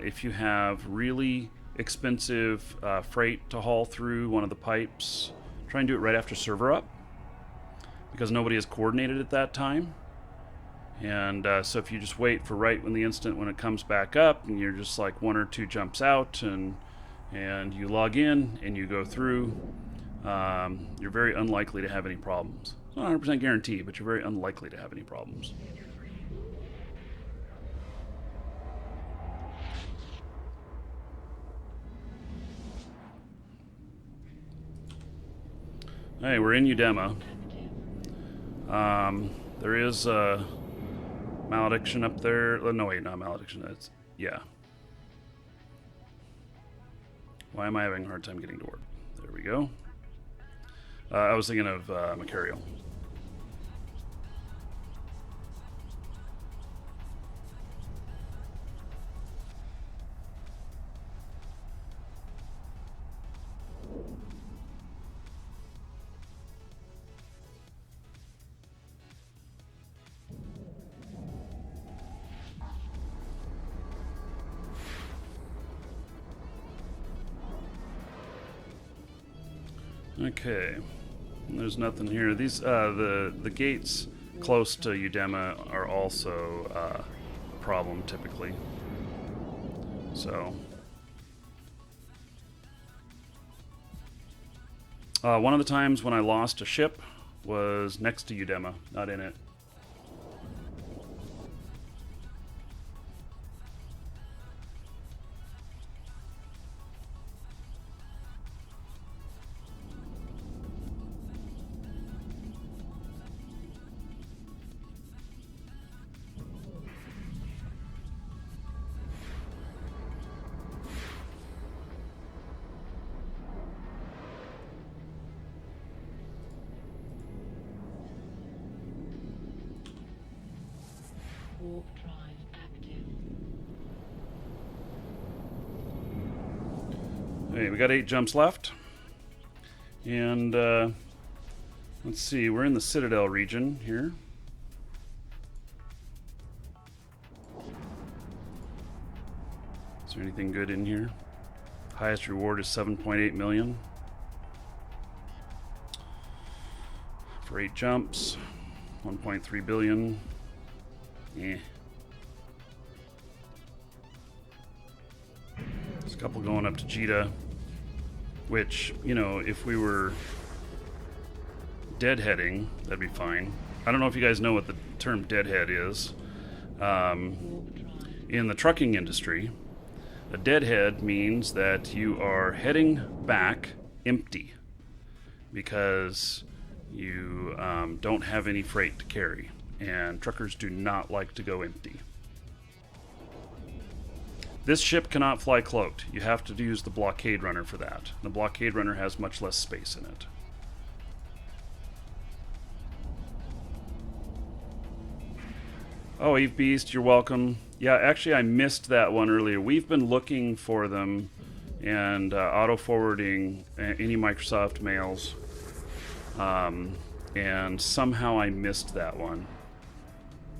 If you have really expensive freight to haul through one of the pipes, try and do it right after server up, because nobody has coordinated at that time. And so if you just wait for right when the instant when it comes back up, and you're just like 1 or 2 jumps out, and you log in and you go through, you're very unlikely to have any problems. It's not 100% guarantee, but you're very unlikely to have any problems. Hey, we're in Udema. There is Malediction up there. No, wait, not Malediction. That's, yeah. Why am I having a hard time getting to work? There we go. I was thinking of Macario. Okay, there's nothing here. These the gates close to Udema are also a problem typically. So one of the times when I lost a ship was next to Udema, not in it. Warp drive active. Hey, we got 8 jumps left. And let's see, we're in the Citadel region here. Is there anything good in here? Highest reward is 7.8 million. For 8 jumps, 1.3 billion. Yeah. There's a couple going up to Jita, which, you know, if we were deadheading, that'd be fine. I don't know if you guys know what the term deadhead is. In the trucking industry, a deadhead means that you are heading back empty because you don't have any freight to carry. And truckers do not like to go empty. This ship cannot fly cloaked. You have to use the blockade runner for that. The blockade runner has much less space in it. Oh, Eve Beast, you're welcome. Yeah, actually I missed that one earlier. We've been looking for them and auto-forwarding any Microsoft mails. And somehow I missed that one.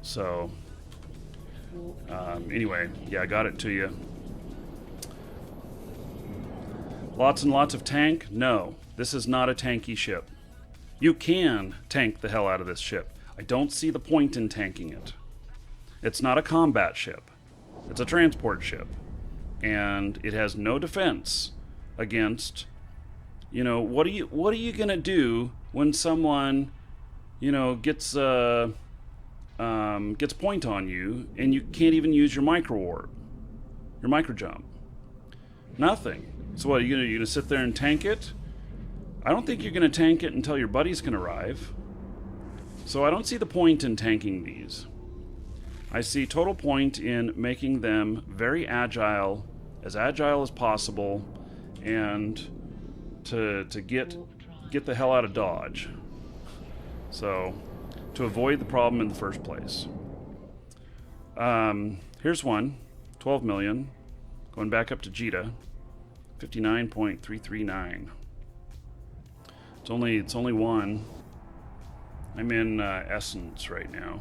So, anyway, yeah, I got it to you. Lots and lots of tank? No, this is not a tanky ship. You can tank the hell out of this ship. I don't see the point in tanking it. It's not a combat ship. It's a transport ship. And it has no defense against, what are you going to do when someone, gets point on you and you can't even use your micro warp, your micro jump? Nothing. So what, are you going to sit there and tank it? I don't think you're going to tank it until your buddies can arrive. So I don't see the point in tanking these. I see total point in making them very agile as possible, and to get the hell out of Dodge. So, to avoid the problem in the first place. Here's one, 12 million, going back up to JETA, 59.339. It's only one. I'm in Essence right now.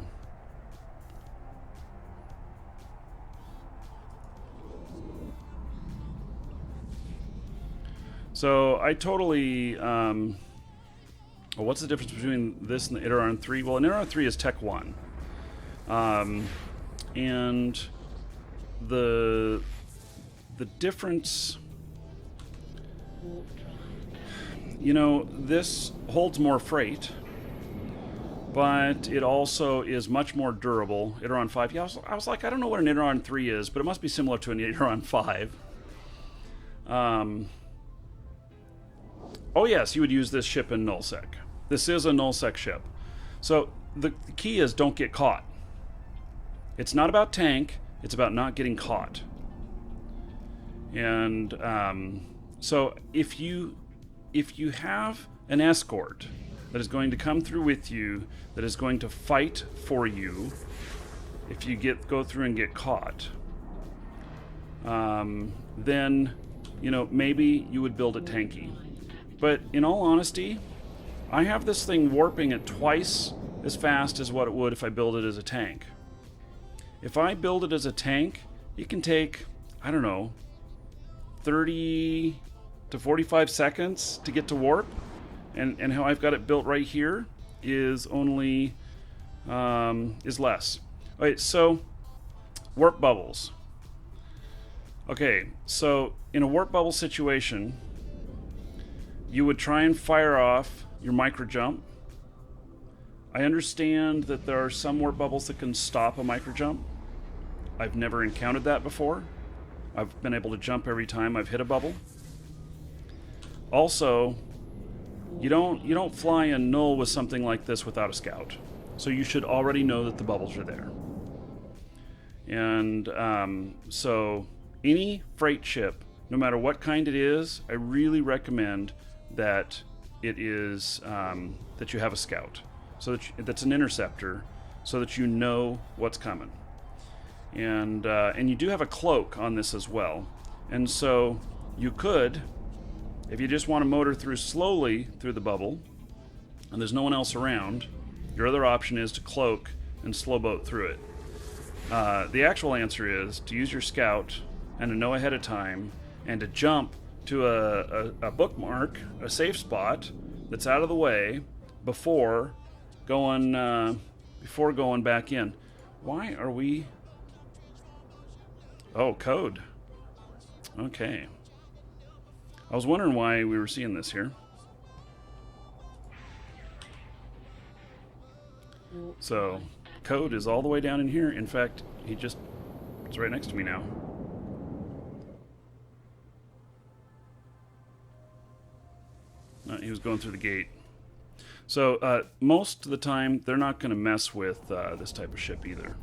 So I totally. What's the difference between this and the Iteron 3? Well, an Iteron 3 is Tech 1, and the difference. This holds more freight, but it also is much more durable. Iteron 5. Yeah, I was like, I don't know what an Iteron 3 is, but it must be similar to an Iteron 5. Oh yes, you would use this ship in nullsec. This is a nullsec ship. So the key is don't get caught. It's not about tank, it's about not getting caught. And so if you have an escort that is going to come through with you, that is going to fight for you, if you go through and get caught, then maybe you would build it tanky. But in all honesty, I have this thing warping at twice as fast as what it would if I build it as a tank. If I build it as a tank, it can take, 30 to 45 seconds to get to warp. And how I've got it built right here is only, is less. Alright, so, warp bubbles. Okay, so in a warp bubble situation, you would try and fire off your micro jump. I understand that there are some warp bubbles that can stop a micro jump. I've never encountered that before. I've been able to jump every time I've hit a bubble. Also, you don't fly in null with something like this without a scout. So you should already know that the bubbles are there. And so any freight ship, no matter what kind it is, I really recommend that it is that you have a scout, so that's an interceptor, so that you know what's coming. And you do have a cloak on this as well, and so you could, if you just want to motor through slowly through the bubble, and there's no one else around, your other option is to cloak and slow boat through it. The actual answer is to use your scout and to know ahead of time and to jump to a bookmark, a safe spot that's out of the way before going back in. Why are we? Oh, code. Okay. I was wondering why we were seeing this here. So, code is all the way down in here. In fact, it's right next to me now. He was going through the gate. So most of the time, they're not going to mess with this type of ship either.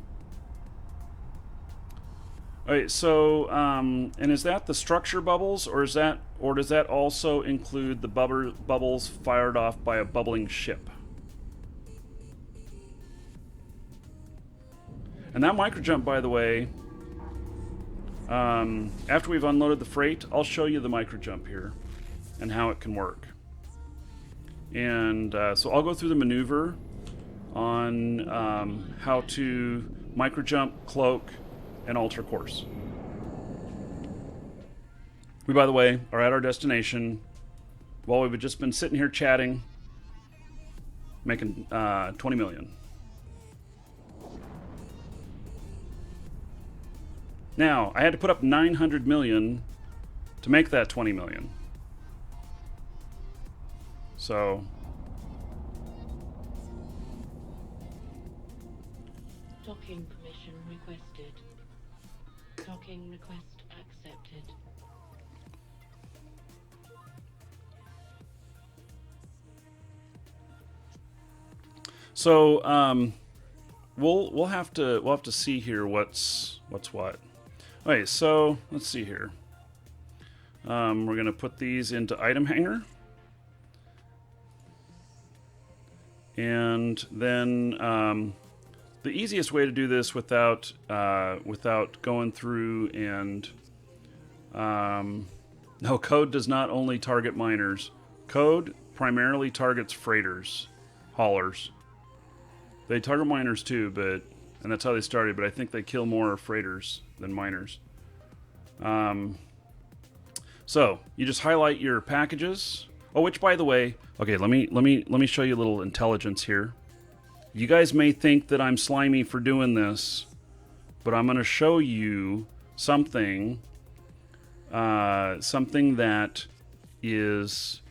All right. So, and is that the structure bubbles, or does that also include the bubbles fired off by a bubbling ship? And that microjump, by the way, after we've unloaded the freight, I'll show you the microjump here and how it can work. And so I'll go through the maneuver on how to microjump, cloak, and alter course. We, by the way, are at our destination. While we've just been sitting here chatting, making 20 million. Now, I had to put up 900 million to make that 20 million. So, Docking permission requested. Docking request accepted. we'll have to see here what's what. Okay, so let's see here. We're gonna put these into item hanger, and then the easiest way to do this without going through and no, code does not only target miners. Code primarily targets freighters, haulers. They target miners too, and that's how they started, but I think they kill more freighters than miners. So you just highlight your packages. Oh, which by the way, okay, let me show you a little intelligence here. You guys may think that I'm slimy for doing this, but I'm going to show you something that is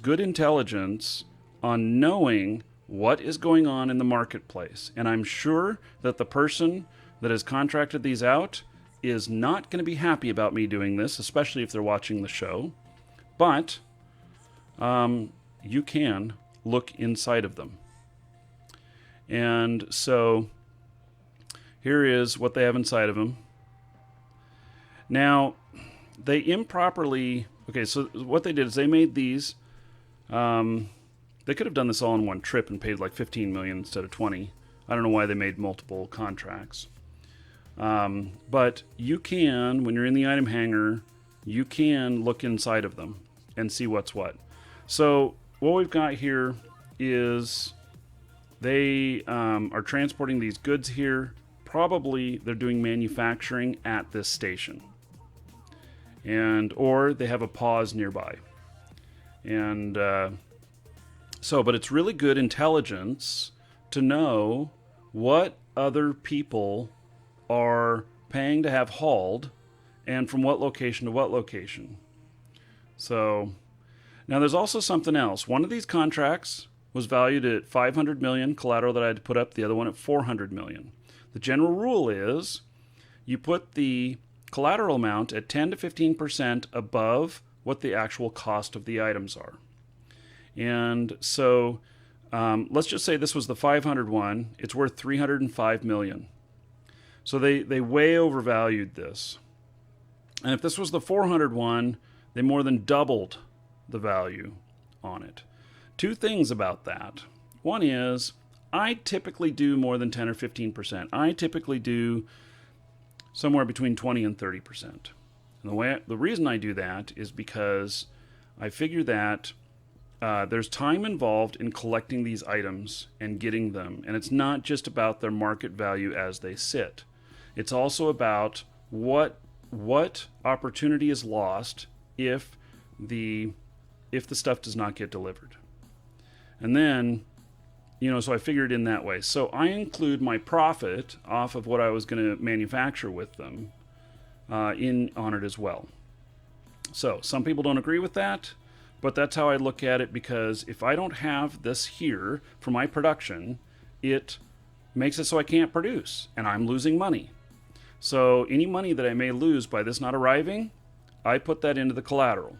good intelligence on knowing what is going on in the marketplace. And I'm sure that the person that has contracted these out is not going to be happy about me doing this, especially if they're watching the show. But you can look inside of them. And so here is what they have inside of them. Now, they improperly... Okay, so what they did is they made these... they could have done this all in one trip and paid like 15 million instead of 20. I don't know why they made multiple contracts. But you can, when you're in the item hanger, you can look inside of them and see what's what. So what we've got here is they are transporting these goods here. Probably they're doing manufacturing at this station. Or they have a pause nearby. And but it's really good intelligence to know what other people are paying to have hauled and from what location to what location. So now there's also something else. One of these contracts was valued at 500 million collateral that I had to put up, the other one at 400 million. The general rule is you put the collateral amount at 10 to 15% above what the actual cost of the items are. And so let's just say this was the 500 one. It's worth 305 million. So they way overvalued this. And if this was the 400 one, they more than doubled the value on it. Two things about that. One is I typically do more than 10 or 15%. I typically do somewhere between 20 and 30%. And the reason I do that is because I figure that there's time involved in collecting these items and getting them. And it's not just about their market value as they sit. It's also about what opportunity is lost if the stuff does not get delivered. And then, so I figured in that way. So I include my profit off of what I was going to manufacture with them on it as well. So some people don't agree with that, but that's how I look at it, because if I don't have this here for my production, it makes it so I can't produce, and I'm losing money. So any money that I may lose by this not arriving, I put that into the collateral.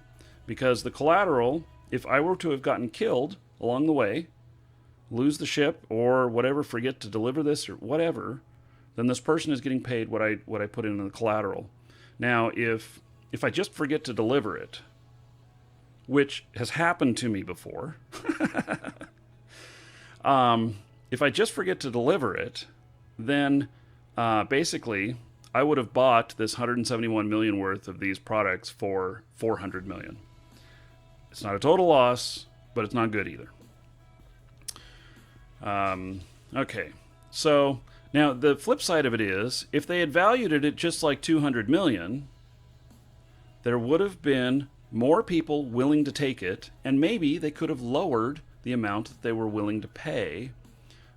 Because the collateral, if I were to have gotten killed along the way, lose the ship or whatever, forget to deliver this or whatever, then this person is getting paid what I put into the collateral. Now, if I just forget to deliver it, which has happened to me before, if I just forget to deliver it, then basically I would have bought this 171 million worth of these products for 400 million. It's not a total loss, but it's not good either. Okay, so now the flip side of it is, if they had valued it at just like 200 million, there would have been more people willing to take it, and maybe they could have lowered the amount that they were willing to pay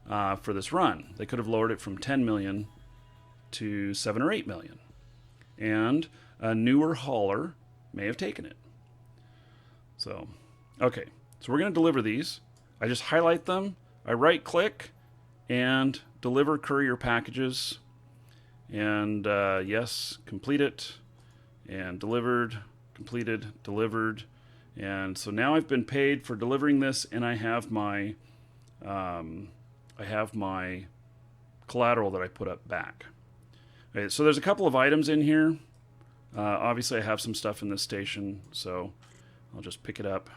for this run. They could have lowered it from 10 million to 7 or 8 million. And a newer hauler may have taken it. So, okay. So we're going to deliver these. I just highlight them. I right click and deliver courier packages. And yes, complete it. And delivered, completed, delivered. And so now I've been paid for delivering this, and I have my collateral that I put up back. Okay, so there's a couple of items in here. Obviously, I have some stuff in this station, so I'll just pick it up.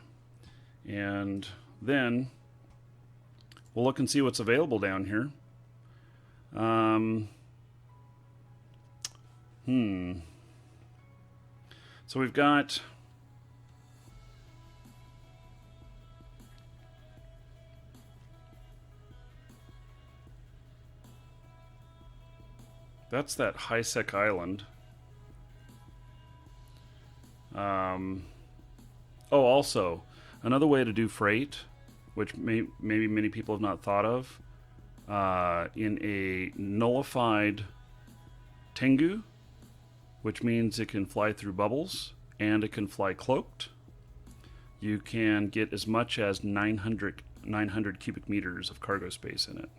And then we'll look and see what's available down here. So we've got... That's that high-sec island. Also, another way to do freight, which maybe many people have not thought of, in a nullified Tengu, which means it can fly through bubbles, and it can fly cloaked. You can get as much as 900 cubic meters of cargo space in it.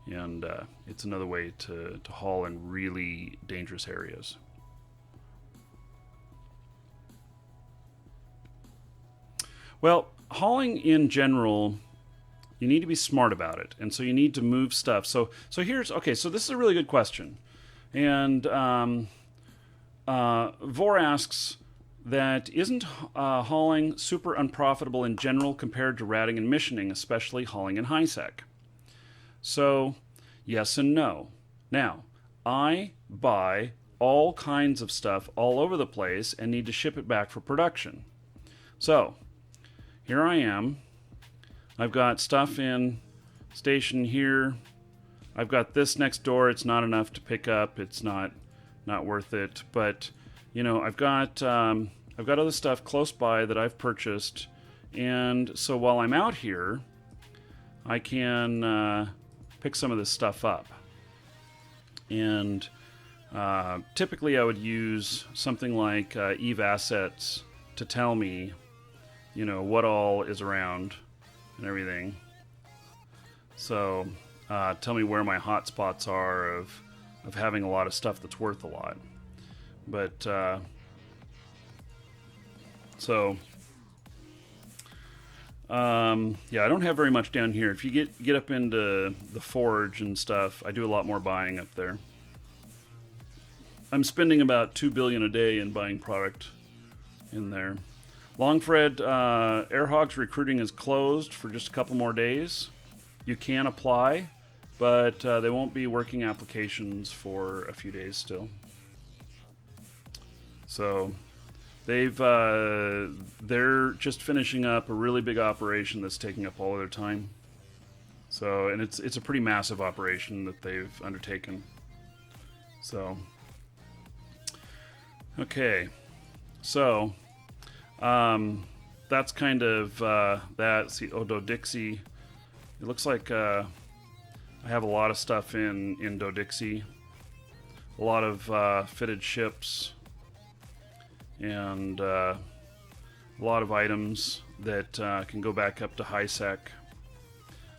And it's another way to haul in really dangerous areas. Well, hauling in general, you need to be smart about it. And so you need to move stuff. So here's, okay, so this is a really good question. And Vor asks that isn't hauling super unprofitable in general compared to ratting and missioning, especially hauling in high-sec? So, yes and no. Now, I buy all kinds of stuff all over the place and need to ship it back for production. So, here I am. I've got stuff in station here. I've got this next door. It's not enough to pick up. It's not worth it. But, you know, I've got other stuff close by that I've purchased. And so while I'm out here, I can... pick some of this stuff up. And typically I would use something like Eve Assets to tell me, you know, what all is around and everything. So tell me where my hot spots are of having a lot of stuff that's worth a lot. But yeah, I don't have very much down here. If you get up into the forge and stuff, I do a lot more buying up there. I'm spending about $2 billion a day in buying product in there. Longfred, Airhawk's recruiting is closed for just a couple more days. You can apply, but they won't be working applications for a few days still. So... they're just finishing up a really big operation that's taking up all of their time. So, and it's a pretty massive operation that they've undertaken. So, okay. So, that's kind of that. See, Dodixie. It looks like I have a lot of stuff in Dodixie. A lot of fitted ships. And a lot of items that can go back up to high-sec.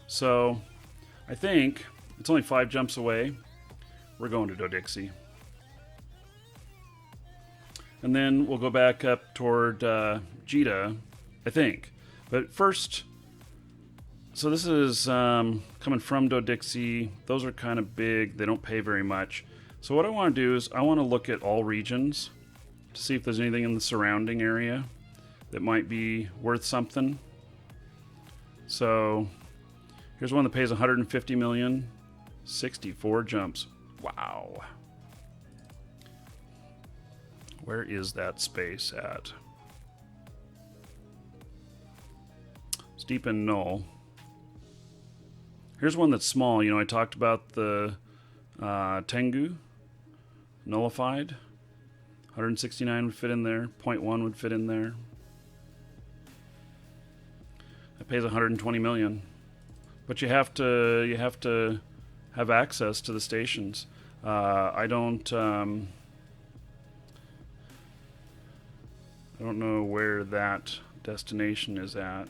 So, I think it's only 5 jumps away. We're going to Dodixie. And then we'll go back up toward Jita, I think. But first, so this is coming from Dodixie. Those are kind of big. They don't pay very much. So what I want to do is I want to look at all regions to see if there's anything in the surrounding area that might be worth something. So here's one that pays 150 million, 64 jumps. Wow. Where is that space at? It's deep in Null. Here's one that's small. You know, I talked about the Tengu, nullified. 169 would fit in there. 0.1 would fit in there. That pays 120 million, but you have to have access to the stations. I don't know where that destination is at.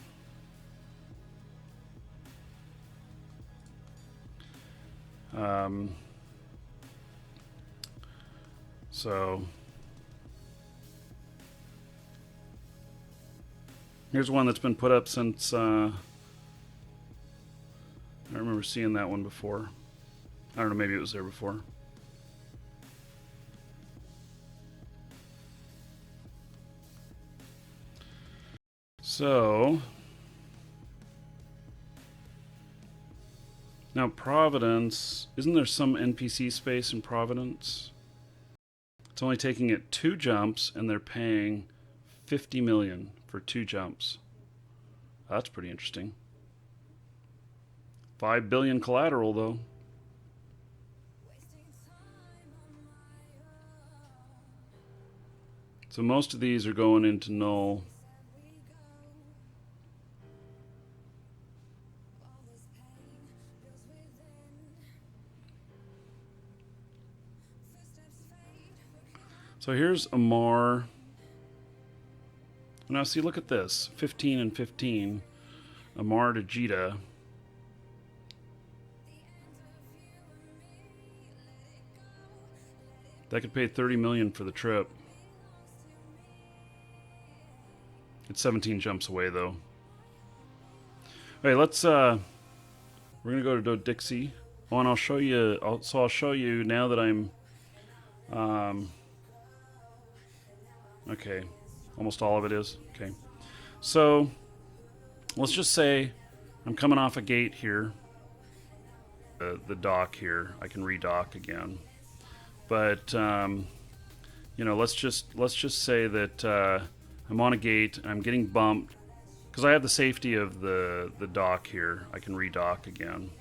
So here's one that's been put up since I remember seeing that one before. I don't know, maybe it was there before. So now Providence, isn't there some NPC space in Providence? It's only taking it 2 jumps and they're paying 50 million for 2 jumps. That's pretty interesting. 5 billion collateral though. So most of these are going into null. So here's Amar. Now see, look at this. 15 and 15. Amar to Jita. That could pay 30 million for the trip. It's 17 jumps away though. Okay, let's we're gonna go to Dodixie. Oh, and I'll show you. I'll show you now that I'm. Okay, almost all of it is. Okay, so let's just say I'm coming off a gate here. The dock here, I can redock again. But you know, let's just say that I'm on a gate. I'm getting bumped because I have the safety of the dock here. I can redock again.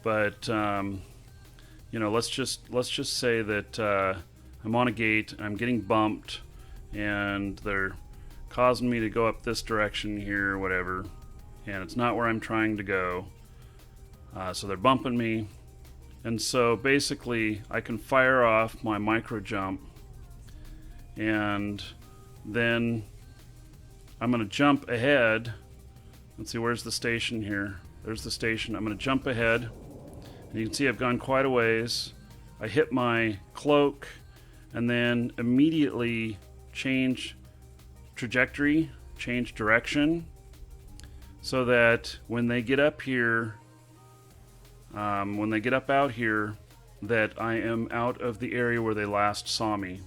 But you know, let's just say that I'm on a gate. I'm getting bumped, and they're causing me to go up this direction here, whatever. And it's not where I'm trying to go. So they're bumping me. And so basically I can fire off my micro jump, and then I'm going to jump ahead. Let's see, where's the station here? There's the station. I'm going to jump ahead. And you can see I've gone quite a ways. I hit my cloak and then immediately change trajectory, change direction, so that when they get up here, when they get up out here, that I am out of the area where they last saw me.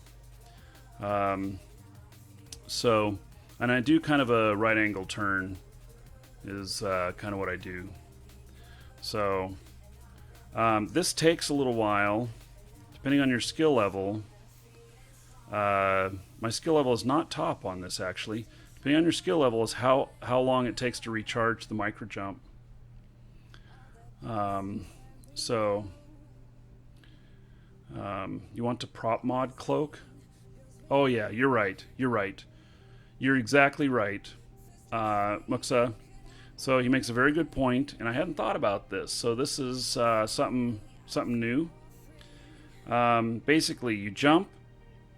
So, and I do kind of a right angle turn is kind of what I do. So this takes a little while, depending on your skill level. My skill level is not top on this actually. Depending on your skill level is how long it takes to recharge the micro jump. So you want to prop mod cloak? Oh yeah, you're right. You're exactly right, Muxa. So he makes a very good point, and I hadn't thought about this. So this is something new. Basically, you jump,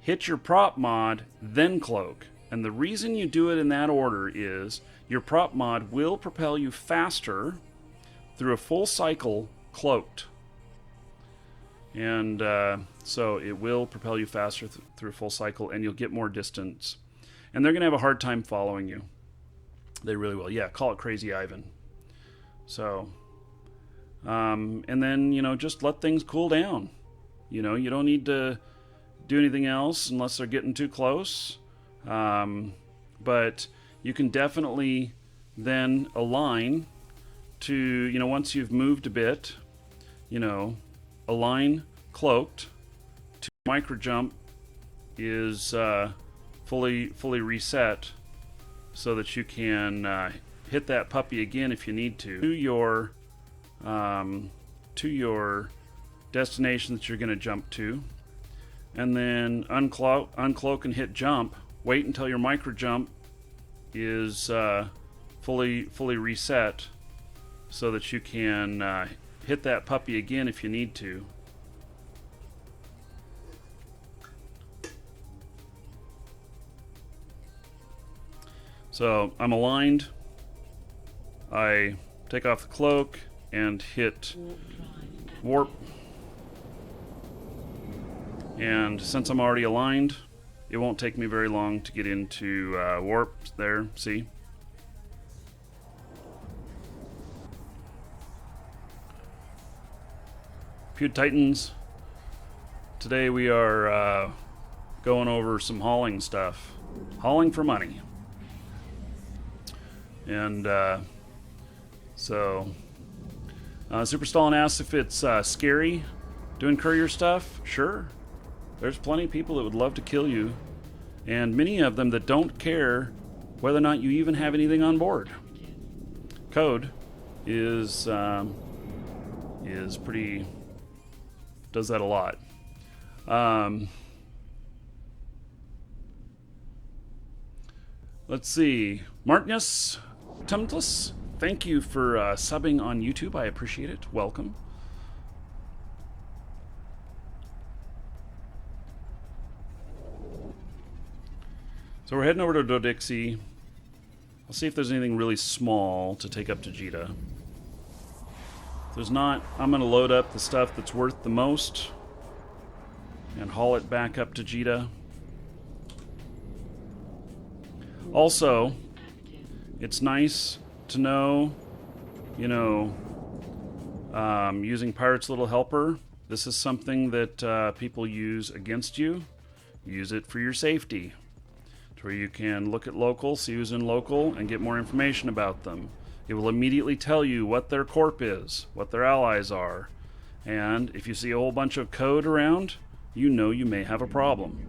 hit your prop mod, then cloak. And the reason you do it in that order is your prop mod will propel you faster through a full cycle cloaked. And so it will propel you faster through a full cycle, and you'll get more distance. And they're going to have a hard time following you. They really will. Yeah, call it Crazy Ivan. So, and then, you know, just let things cool down. You know, you don't need to do anything else unless they're getting too close. But you can definitely then align to, you know, once you've moved a bit, you know, align cloaked to micro jump is fully reset, so that you can hit that puppy again if you need to your destination that you're going to jump to, and then uncloak and hit jump. Wait until your micro jump is fully reset so that you can hit that puppy again if you need to. So I'm aligned. I take off the cloak and hit warp. And since I'm already aligned, it won't take me very long to get into warp. There, see? Pewd Titans. Today we are going over some hauling stuff. Hauling for money. And so Super Stalin asks if it's scary doing courier stuff. Sure. There's plenty of people that would love to kill you, and many of them that don't care whether or not you even have anything on board. Code is pretty, does that a lot. Let's see. Martinus Tumtless, thank you for subbing on YouTube. I appreciate it. Welcome. So we're heading over to Dodixie. I'll see if there's anything really small to take up to Jita. If there's not, I'm going to load up the stuff that's worth the most and haul it back up to Jita. Also, it's nice to know, you know, using Pirate's Little Helper, this is something that people use against you. Use it for your safety, to where you can look at local, see who's in local, and get more information about them. It will immediately tell you what their corp is, what their allies are, and if you see a whole bunch of code around, you know you may have a problem.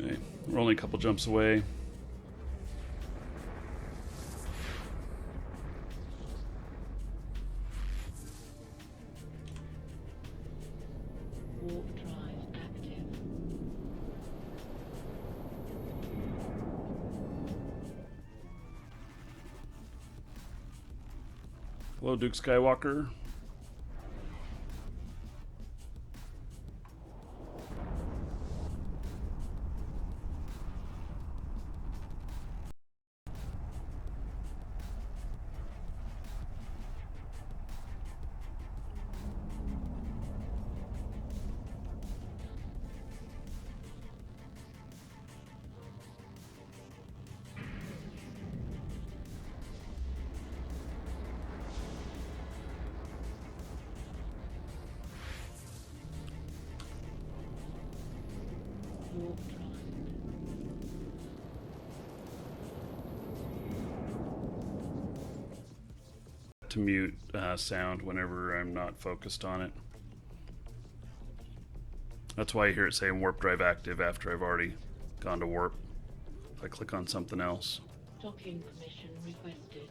Okay, we're only a couple jumps away. Warp drive active. Hello, Duke Skywalker. Warp drive. To mute sound whenever I'm not focused on it. That's why you hear it saying warp drive active after I've already gone to warp. If I click on something else. Docking permission requested.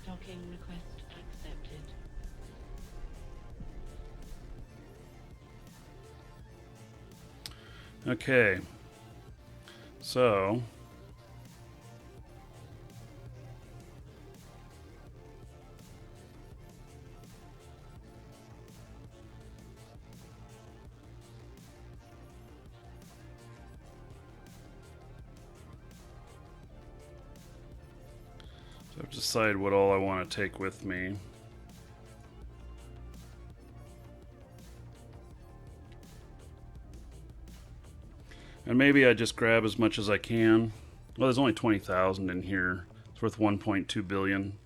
Docking request accepted. Okay. So I've decided what all I want to take with me. And maybe I just grab as much as I can. Well, there's only 20,000 in here. It's worth 1.2 billion.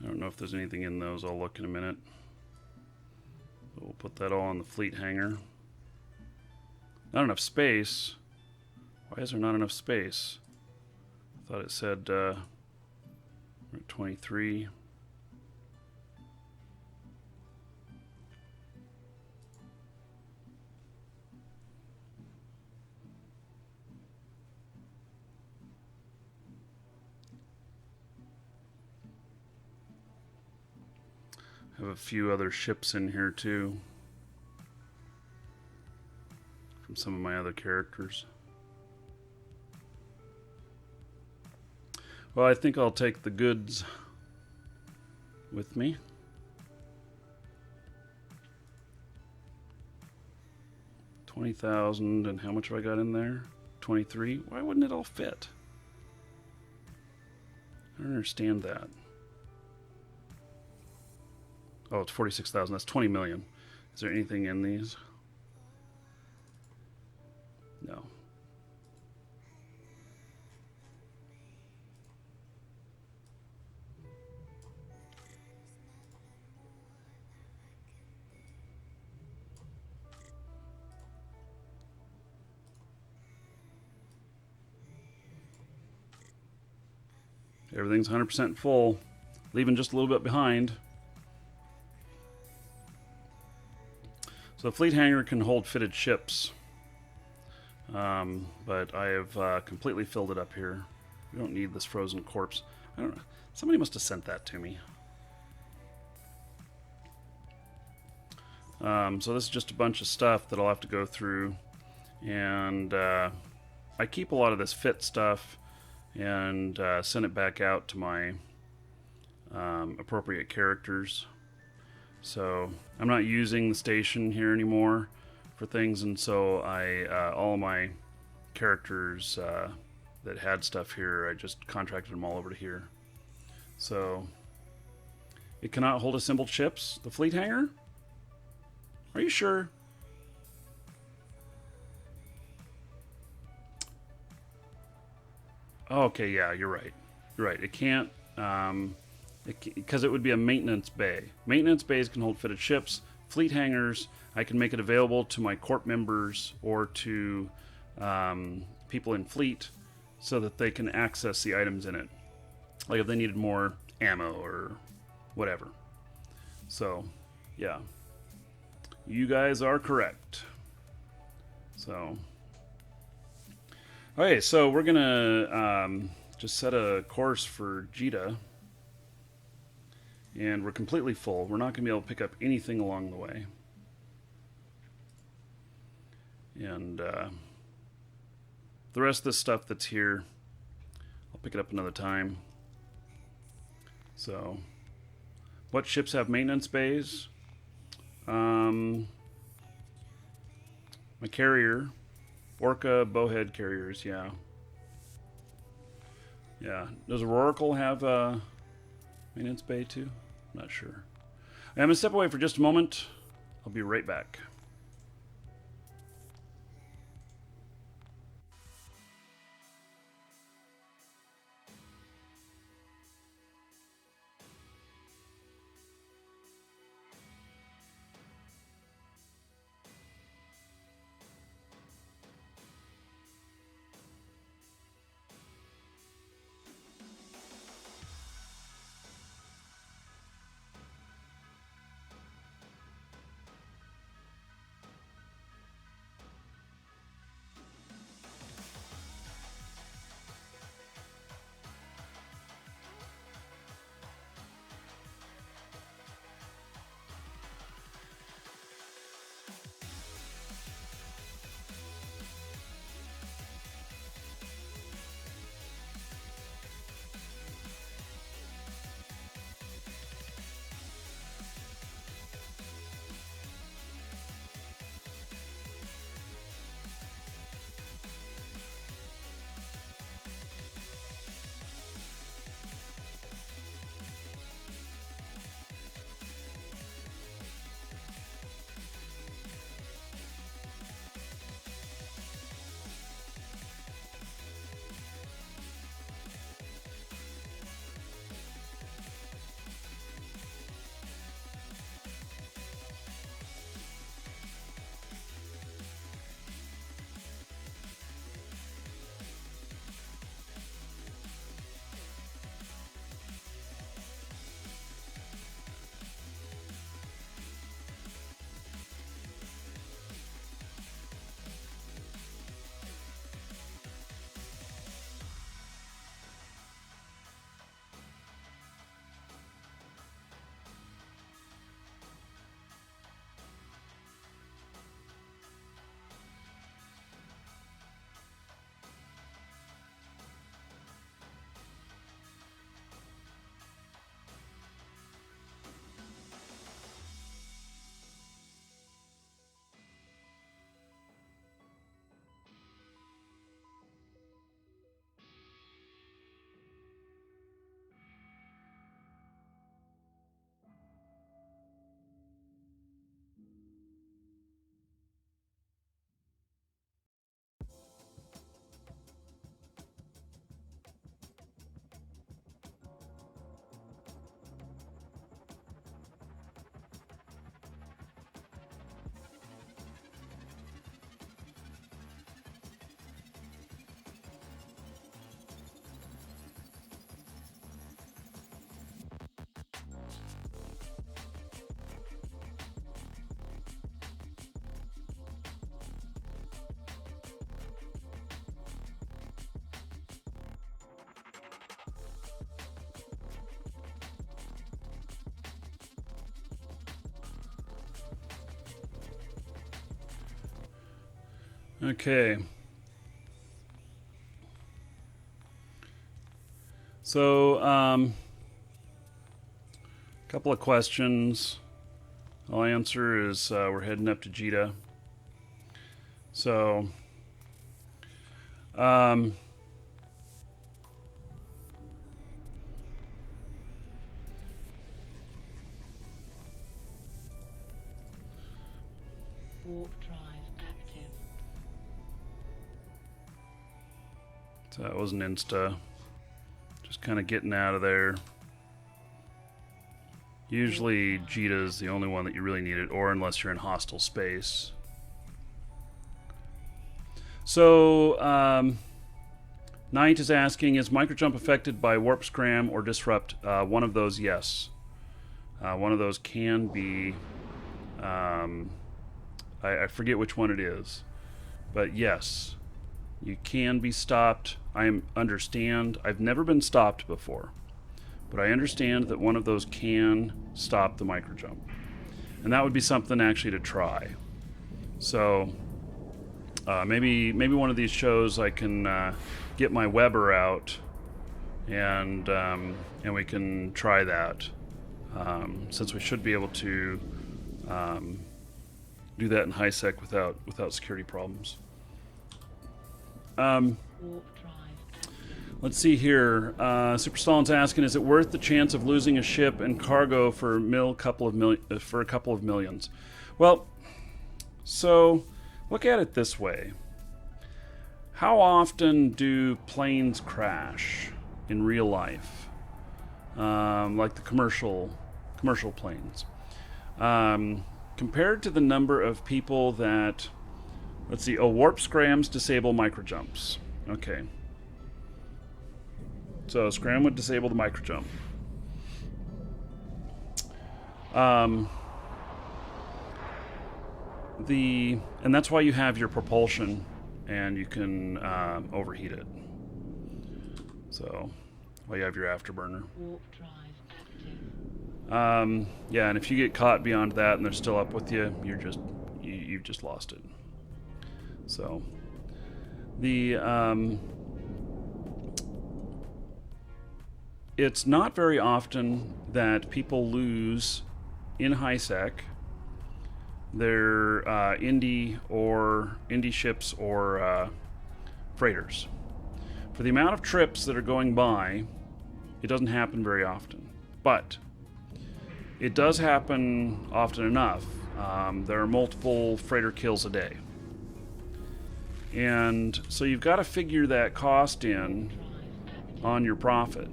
I don't know if there's anything in those. I'll look in a minute. But we'll put that all on the fleet hangar. Not enough space. Why is there not enough space? I thought it said we're at 23. Have a few other ships in here too from some of my other characters. Well, I think I'll take the goods with me. $20,000, and how much have I got in there? 23. Why wouldn't it all fit? I don't understand that. Oh, it's 46,000. That's 20 million. Is there anything in these? No. Everything's 100% full, leaving just a little bit behind. So the fleet hangar can hold fitted ships, but I have completely filled it up here. We don't need this frozen corpse. I don't know. Somebody must have sent that to me. So this is just a bunch of stuff that I'll have to go through, and I keep a lot of this fit stuff and send it back out to my appropriate characters. So I'm not using the station here anymore for things, and so I all of my characters that had stuff here, I just contracted them all over to here. So it cannot hold assembled ships. The fleet hangar? Are you sure? Oh, okay, yeah, you're right. You're right. It can't. Because it would be a maintenance bay. Maintenance bays can hold fitted ships. Fleet hangars, I can make it available to my corp members or to people in fleet so that they can access the items in it. Like if they needed more ammo or whatever. So, yeah. You guys are correct. So, okay, so we're going to just set a course for Jita. And we're completely full. We're not going to be able to pick up anything along the way. And the rest of the stuff that's here, I'll pick it up another time. So, what ships have maintenance bays? My carrier, Orca bowhead carriers, yeah. Yeah. Does Oracle have a maintenance bay too? I'm not sure. I'm going to step away for just a moment. I'll be right back. Okay. So, a couple of questions I'll answer as we're heading up to Jita. So, Warp drive active. so that was an insta. Just kind of getting out of there. Usually Jita is the only one that you really need it, or unless you're in hostile space. So, Knight is asking, is microjump affected by warp scram or disrupt? One of those, yes. One of those can be, I forget which one it is, but yes, you can be stopped. I understand. I've never been stopped before, but I understand that one of those can stop the microjump, and that would be something actually to try. So maybe one of these shows I can get my Weber out, and we can try that, since we should be able to do that in high sec without security problems. Warp drive active. Let's see here. Super Stalin's asking, is it worth the chance of losing a ship and cargo for a couple of millions? Well, so look at it this way. How often do planes crash in real life? Like the commercial planes. Compared to the number of people that, let's see, warp scrams disable microjumps. Okay. So scram would disable the microjump. And that's why you have your propulsion, and you can overheat it. So, well, you have your afterburner. Warp drive active. Yeah, and if you get caught beyond that and they're still up with you, you've just lost it. So, it's not very often that people lose in high sec their Indy ships or freighters. For the amount of trips that are going by, it doesn't happen very often. But it does happen often enough. There are multiple freighter kills a day. And so you've got to figure that cost in on your profit.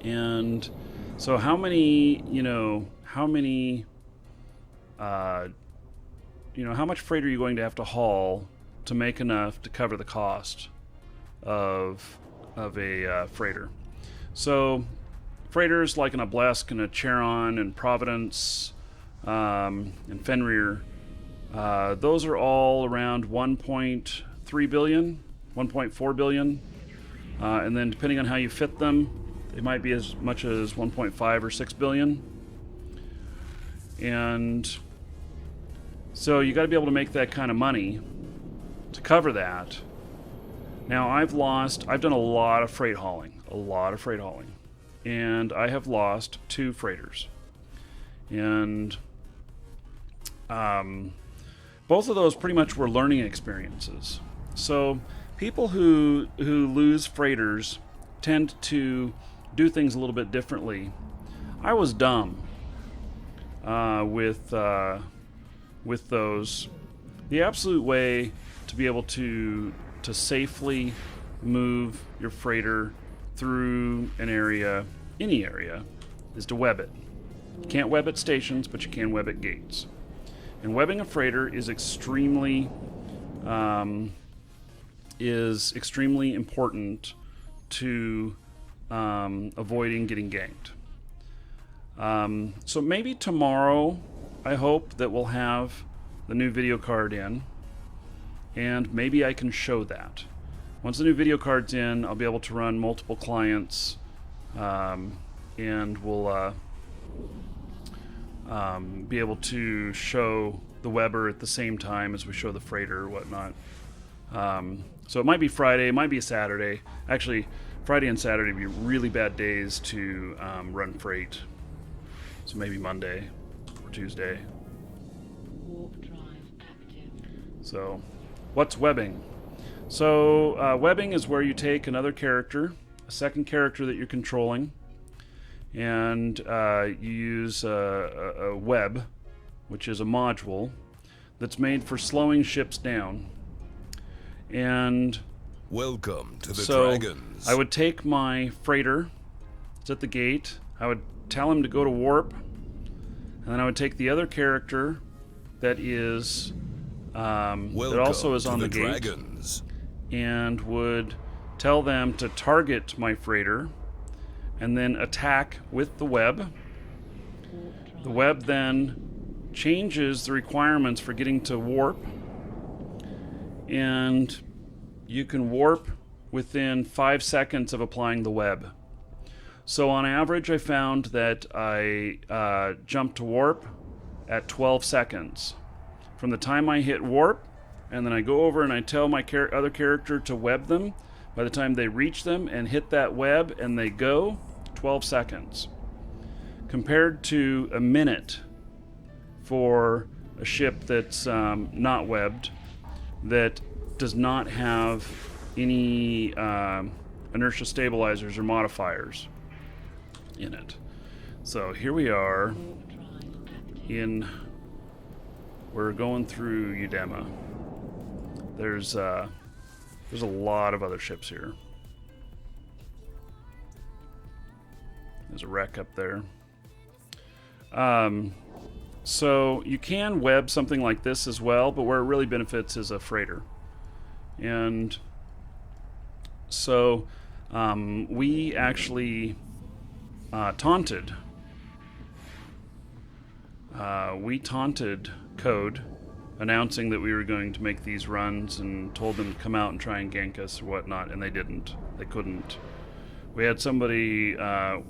And so how much freight are you going to have to haul to make enough to cover the cost of a freighter? So freighters like an Obelisk and a Charon and Providence and Fenrir, those are all around 1.3 billion, 1.4 billion, and then depending on how you fit them, they might be as much as 1.5 or 6 billion. And so you got to be able to make that kind of money to cover that. Now I've done a lot of freight hauling, and I have lost 2 freighters. And both of those pretty much were learning experiences. So people who lose freighters tend to do things a little bit differently. I was dumb with those. The absolute way to be able to safely move your freighter through an area, any area, is to web it. You can't web at stations, but you can web at gates. And webbing a freighter is extremely important to avoiding getting ganked. So maybe tomorrow, I hope that we'll have the new video card in, and maybe I can show that. Once the new video card's in, I'll be able to run multiple clients, and we'll be able to show the Weber at the same time as we show the freighter or whatnot. So it might be Friday, it might be a Saturday. Actually, Friday and Saturday would be really bad days to run freight. So maybe Monday or Tuesday. Warp drive active. So, what's webbing? So, webbing is where you take another character, a second character that you're controlling, and you use a web, which is a module that's made for slowing ships down. And Welcome to the so Dragons. I would take my freighter, it's at the gate, I would tell him to go to warp, and then I would take the other character that is that Welcome also is to on the the gate, Dragons. and would tell them to target my freighter and then attack with the web. Warp drive. The web then changes the requirements for getting to warp, and you can warp within 5 seconds of applying the web. So on average, I found that I jumped to warp at 12 seconds. From the time I hit warp, and then I go over and I tell my other character to web them, by the time they reach them and hit that web and they go, 12 seconds. Compared to a minute for a ship that's not webbed, that does not have any inertia stabilizers or modifiers in it. So here we are Warp drive active. we're going through Udema. There's a lot of other ships here. There's a wreck up there. So you can web something like this as well, but where it really benefits is a freighter. And so we actually taunted. We taunted Code, announcing that we were going to make these runs, and told them to come out and try and gank us or whatnot, and they didn't. They couldn't. We had somebody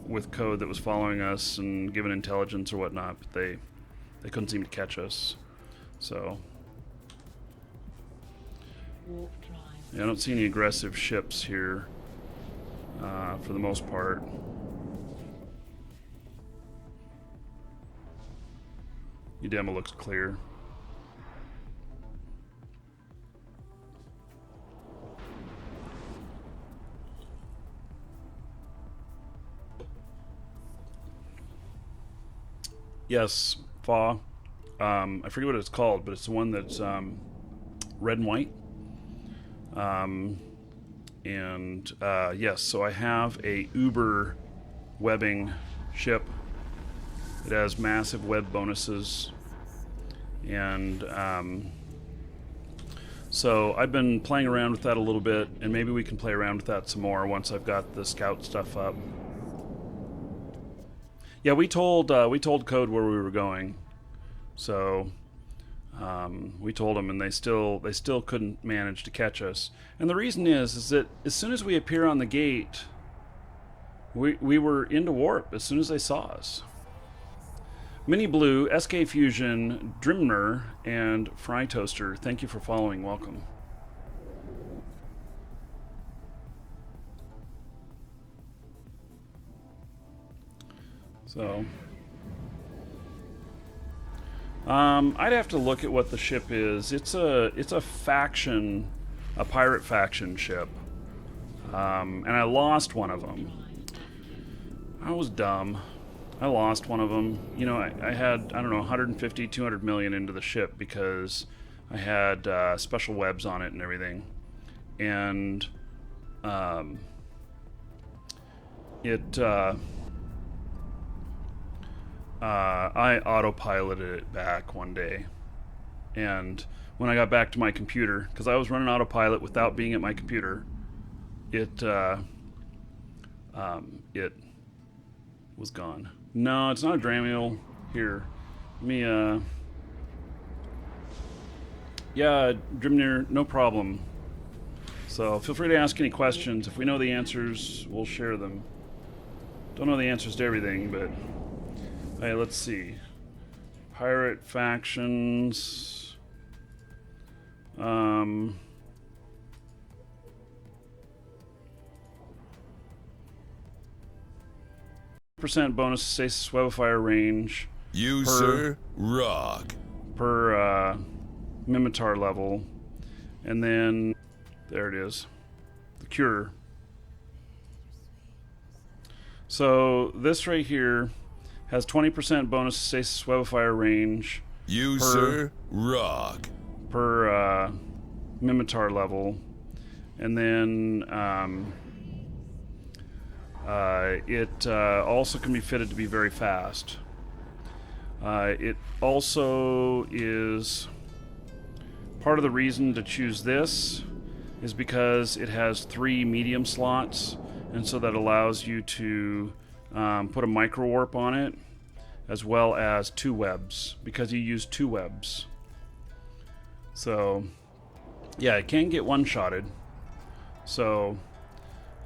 with Code that was following us and giving intelligence or whatnot, but they couldn't seem to catch us. So Warp drive. yeah, I don't see any aggressive ships here for the most part. Udema looks clear. Yes, Fa. I forget what it's called, but it's the one that's red and white. Yes, so I have a Uber webbing ship. It has massive web bonuses, and so I've been playing around with that a little bit, and maybe we can play around with that some more once I've got the scout stuff up. Yeah, we told Code where we were going, so we told them, and they still couldn't manage to catch us. And the reason is that as soon as we appear on the gate, we were into warp as soon as they saw us. Mini Blue, SK Fusion, Drimner, and Fry Toaster, thank you for following. Welcome. So, I'd have to look at what the ship is. It's a faction, a pirate faction ship, and I lost one of them. I was dumb. I lost one of them. You know, I had, I don't know, 150, 200 million into the ship because I had special webs on it and everything. And I autopiloted it back one day. And when I got back to my computer, because I was running autopilot without being at my computer, it was gone. No, it's not a Dramiel. Here, let me, yeah, Drimnir, no problem. So feel free to ask any questions. If we know the answers, we'll share them. Don't know the answers to everything, but hey, let's see. Pirate factions. Percent bonus to stasis web of fire range User rock. per Mimitar level, and then there it is, the cure. So this right here has 20% bonus to stasis web of fire range User rock. per Mimitar level, and then it also can be fitted to be very fast. It also is part of the reason to choose this is because it has 3 medium slots, and so that allows you to put a micro warp on it, as well as 2 webs, because you use 2 webs. So yeah, it can get one-shotted. So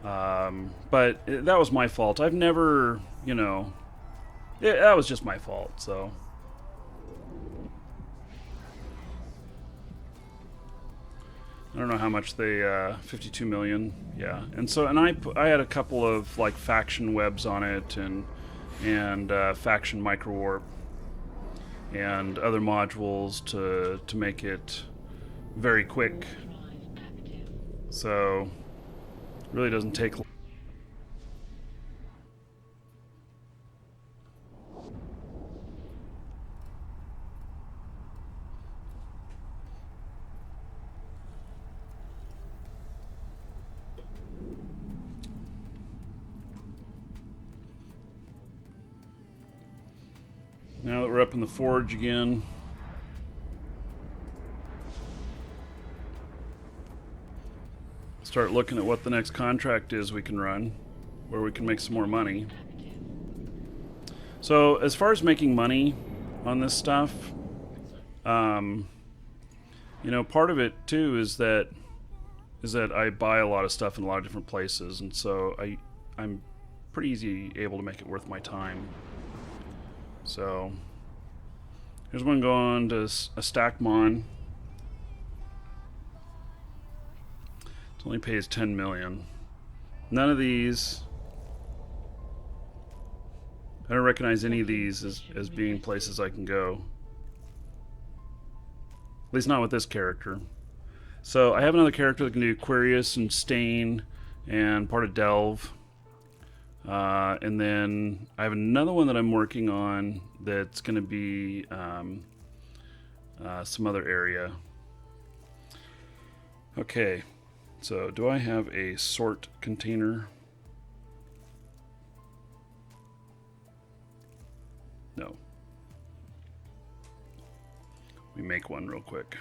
but that was my fault. I've never, that was just my fault. So I don't know how much they 52 million. Yeah. And so I had a couple of like faction webs on it and faction micro warp and other modules to make it very quick. Drive active. So really doesn't take. Now that we're up in the forge again, start looking at what the next contract is we can run, where we can make some more money. So as far as making money on this stuff, part of it too is that I buy a lot of stuff in a lot of different places, and so I'm pretty easy able to make it worth my time. So here's one going to a stack mon. It only pays 10 million. None of these, I don't recognize any of these as being places I can go. At least not with this character. So I have another character that can do Quirius and Stain and part of Delve. And then I have another one that I'm working on that's going to be some other area. Okay, so do I have a sort container? No. We make one real quick.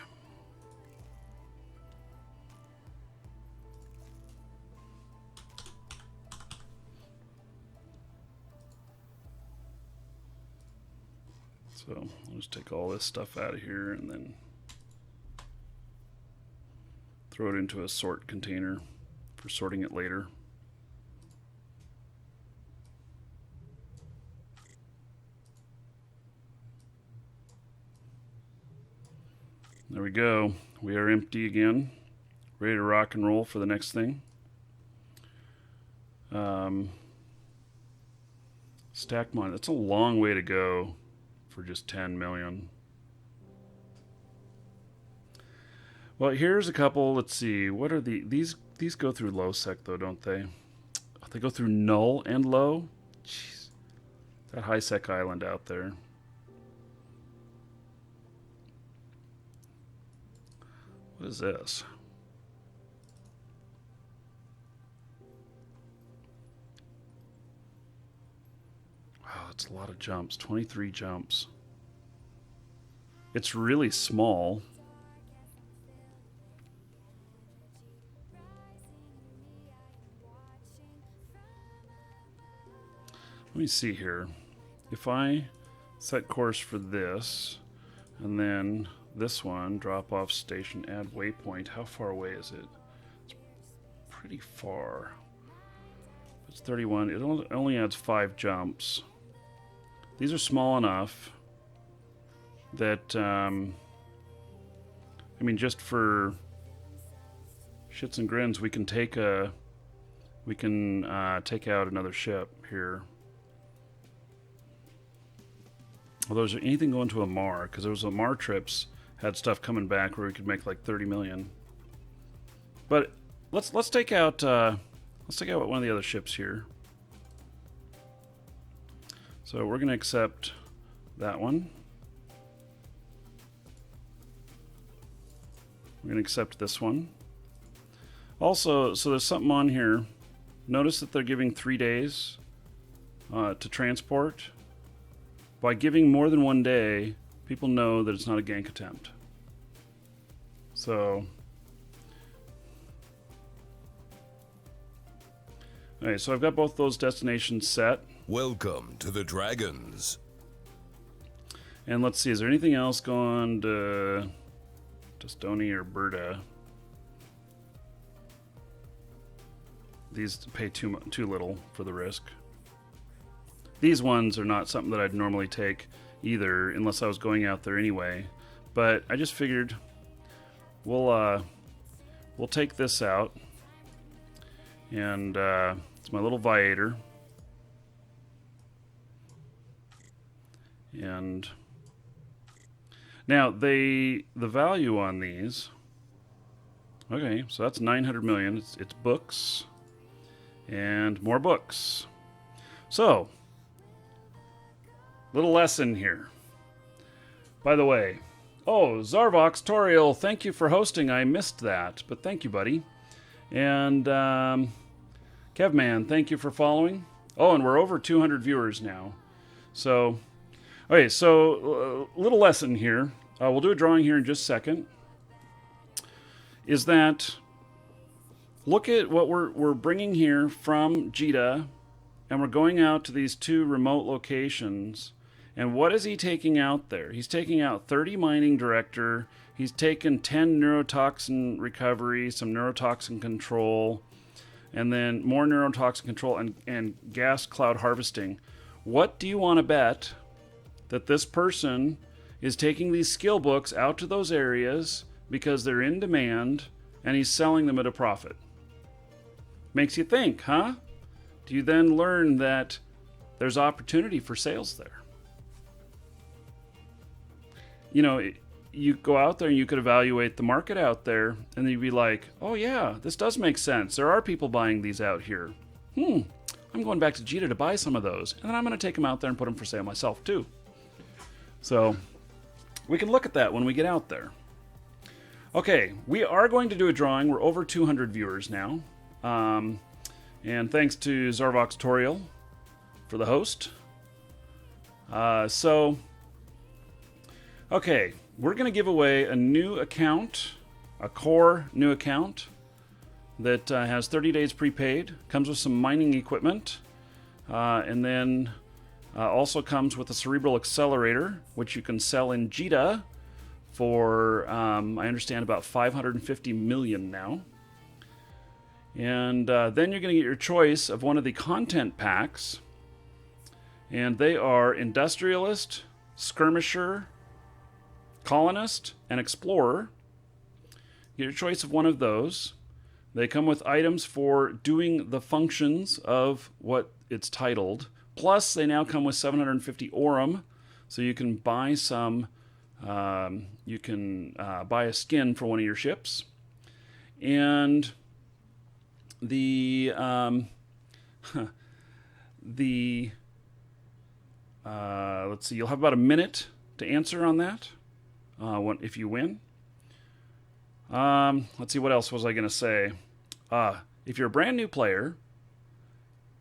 So I'll just take all this stuff out of here and then throw it into a sort container for sorting it later. There we go. We are empty again. Ready to rock and roll for the next thing. Stack mine. That's a long way to go for just 10 million. Well, here's a couple. Let's see. What are these go through low sec though, don't they? They go through null and low. Jeez. That high sec island out there. What is this? Wow, that's a lot of jumps. 23 jumps. It's really small. Let me see here. If I set course for this, and then this one, drop off station, add waypoint, how far away is it? It's pretty far. It's 31. It only adds 5 jumps. These are small enough that, I mean, just for shits and grins, we can take out another ship here. Although, is there anything going to Amar? Because there was Amar trips had stuff coming back where we could make like 30 million. But let's take out one of the other ships here. So we're gonna accept that one. We're gonna accept this one. Also, so there's something on here. Notice that they're giving 3 days to transport. By giving more than 1 day, people know that it's not a gank attempt. So, alright, so I've got both those destinations set. Welcome to the Dragons. And let's see, is there anything else going to Stony or Berta? These pay too little for the risk. These ones are not something that I'd normally take either, unless I was going out there anyway. But I just figured we'll take this out, and it's my little Viator, and now the value on these. Okay, so that's 900 million. It's books and more books. So, little lesson here. By the way, Zarvox Toriel, thank you for hosting. I missed that, but thank you, buddy. And Kevman, thank you for following. Oh, and we're over 200 viewers now. So, okay, so little lesson here. We'll do a drawing here in just a second. Is that look at what we're bringing here from Jita, and we're going out to these 2 remote locations. And what is he taking out there? He's taking out 30 mining director. He's taken 10 neurotoxin recovery, some neurotoxin control, and then more neurotoxin control and gas cloud harvesting. What do you want to bet that this person is taking these skill books out to those areas because they're in demand and he's selling them at a profit? Makes you think, huh? Do you then learn that there's opportunity for sales there? You know, you go out there and you could evaluate the market out there, and then you'd be like, oh yeah, this does make sense. There are people buying these out here. I'm going back to Jita to buy some of those, and then I'm going to take them out there and put them for sale myself too. So we can look at that when we get out there. Okay, we are going to do a drawing. We're over 200 viewers now. And thanks to Zarvox Toriel for the host. Okay, we're going to give away a new account, a core new account that has 30 days prepaid, comes with some mining equipment, and then also comes with a cerebral accelerator, which you can sell in Jita for, I understand, about 550 million now. And then you're going to get your choice of one of the content packs, and they are Industrialist, Skirmisher, Colonist, and Explorer. Get your choice of one of those. They come with items for doing the functions of what it's titled. Plus, they now come with 750 Aurum, so you can buy some. You can buy a skin for one of your ships, and let's see. You'll have about a minute to answer on that. If you win. Let's see, what else was I going to say? If you're a brand new player,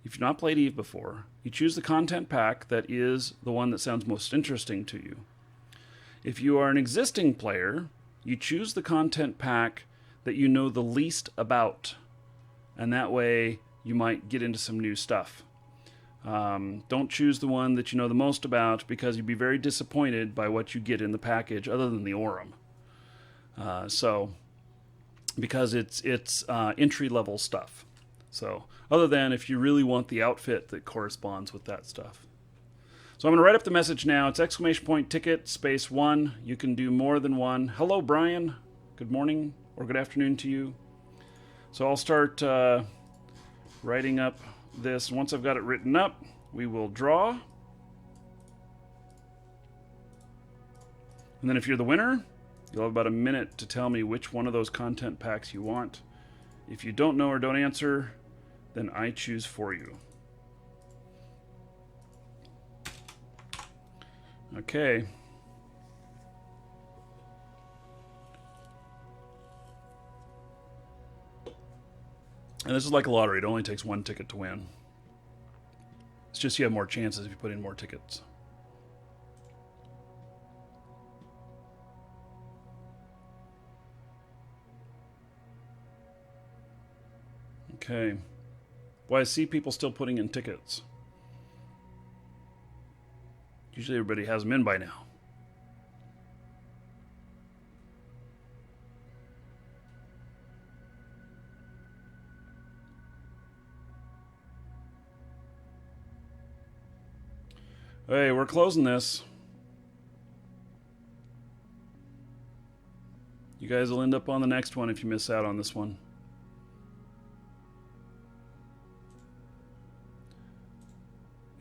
if you've not played EVE before, you choose the content pack that is the one that sounds most interesting to you. If you are an existing player, you choose the content pack that you know the least about, and that way you might get into some new stuff. Don't choose the one that you know the most about, because you'd be very disappointed by what you get in the package other than the Aurum. Because it's entry-level stuff. So, other than if you really want the outfit that corresponds with that stuff. So I'm going to write up the message now. It's exclamation point ticket space 1. You can do more than one. Hello, Brian. Good morning or good afternoon to you. So I'll start writing up this. Once I've got it written up, we will draw. And then if you're the winner, you'll have about a minute to tell me which one of those content packs you want. If you don't know or don't answer, then I choose for you. Okay. And this is like a lottery. It only takes one ticket to win. It's just you have more chances if you put in more tickets. Okay. Well, I see people still putting in tickets. Usually everybody has them in by now. Hey, we're closing this. You guys will end up on the next one if you miss out on this one.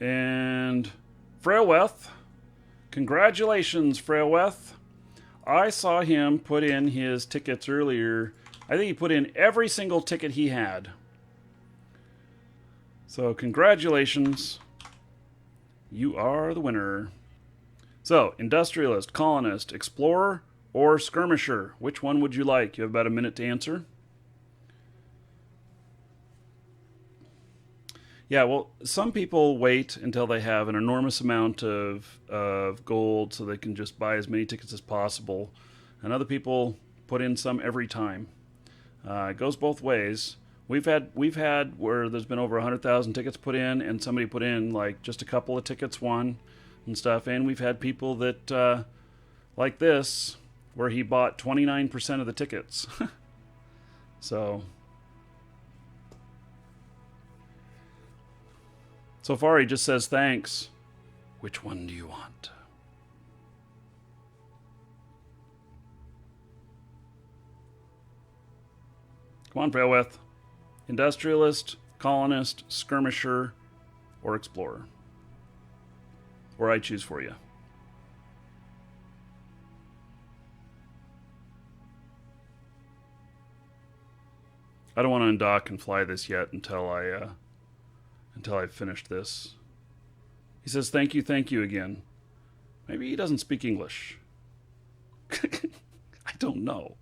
And Frailweth, congratulations, Frailweth. I saw him put in his tickets earlier. I think he put in every single ticket he had. So congratulations. You are the winner. So, industrialist, colonist, explorer, or skirmisher? Which one would you like? You have about a minute to answer. Yeah, well, some people wait until they have an enormous amount of gold so they can just buy as many tickets as possible. And other people put in some every time. It goes both ways. We've had where there's been over 100,000 tickets put in, and somebody put in like just a couple of tickets won and stuff. And we've had people that, like this, where he bought 29% of the tickets. So far he just says thanks. Which one do you want? Come on, Frailweth. Industrialist, colonist, skirmisher, or explorer. Or I choose for you. I don't want to undock and fly this yet until I've finished this. He says thank you again. Maybe he doesn't speak English. I don't know.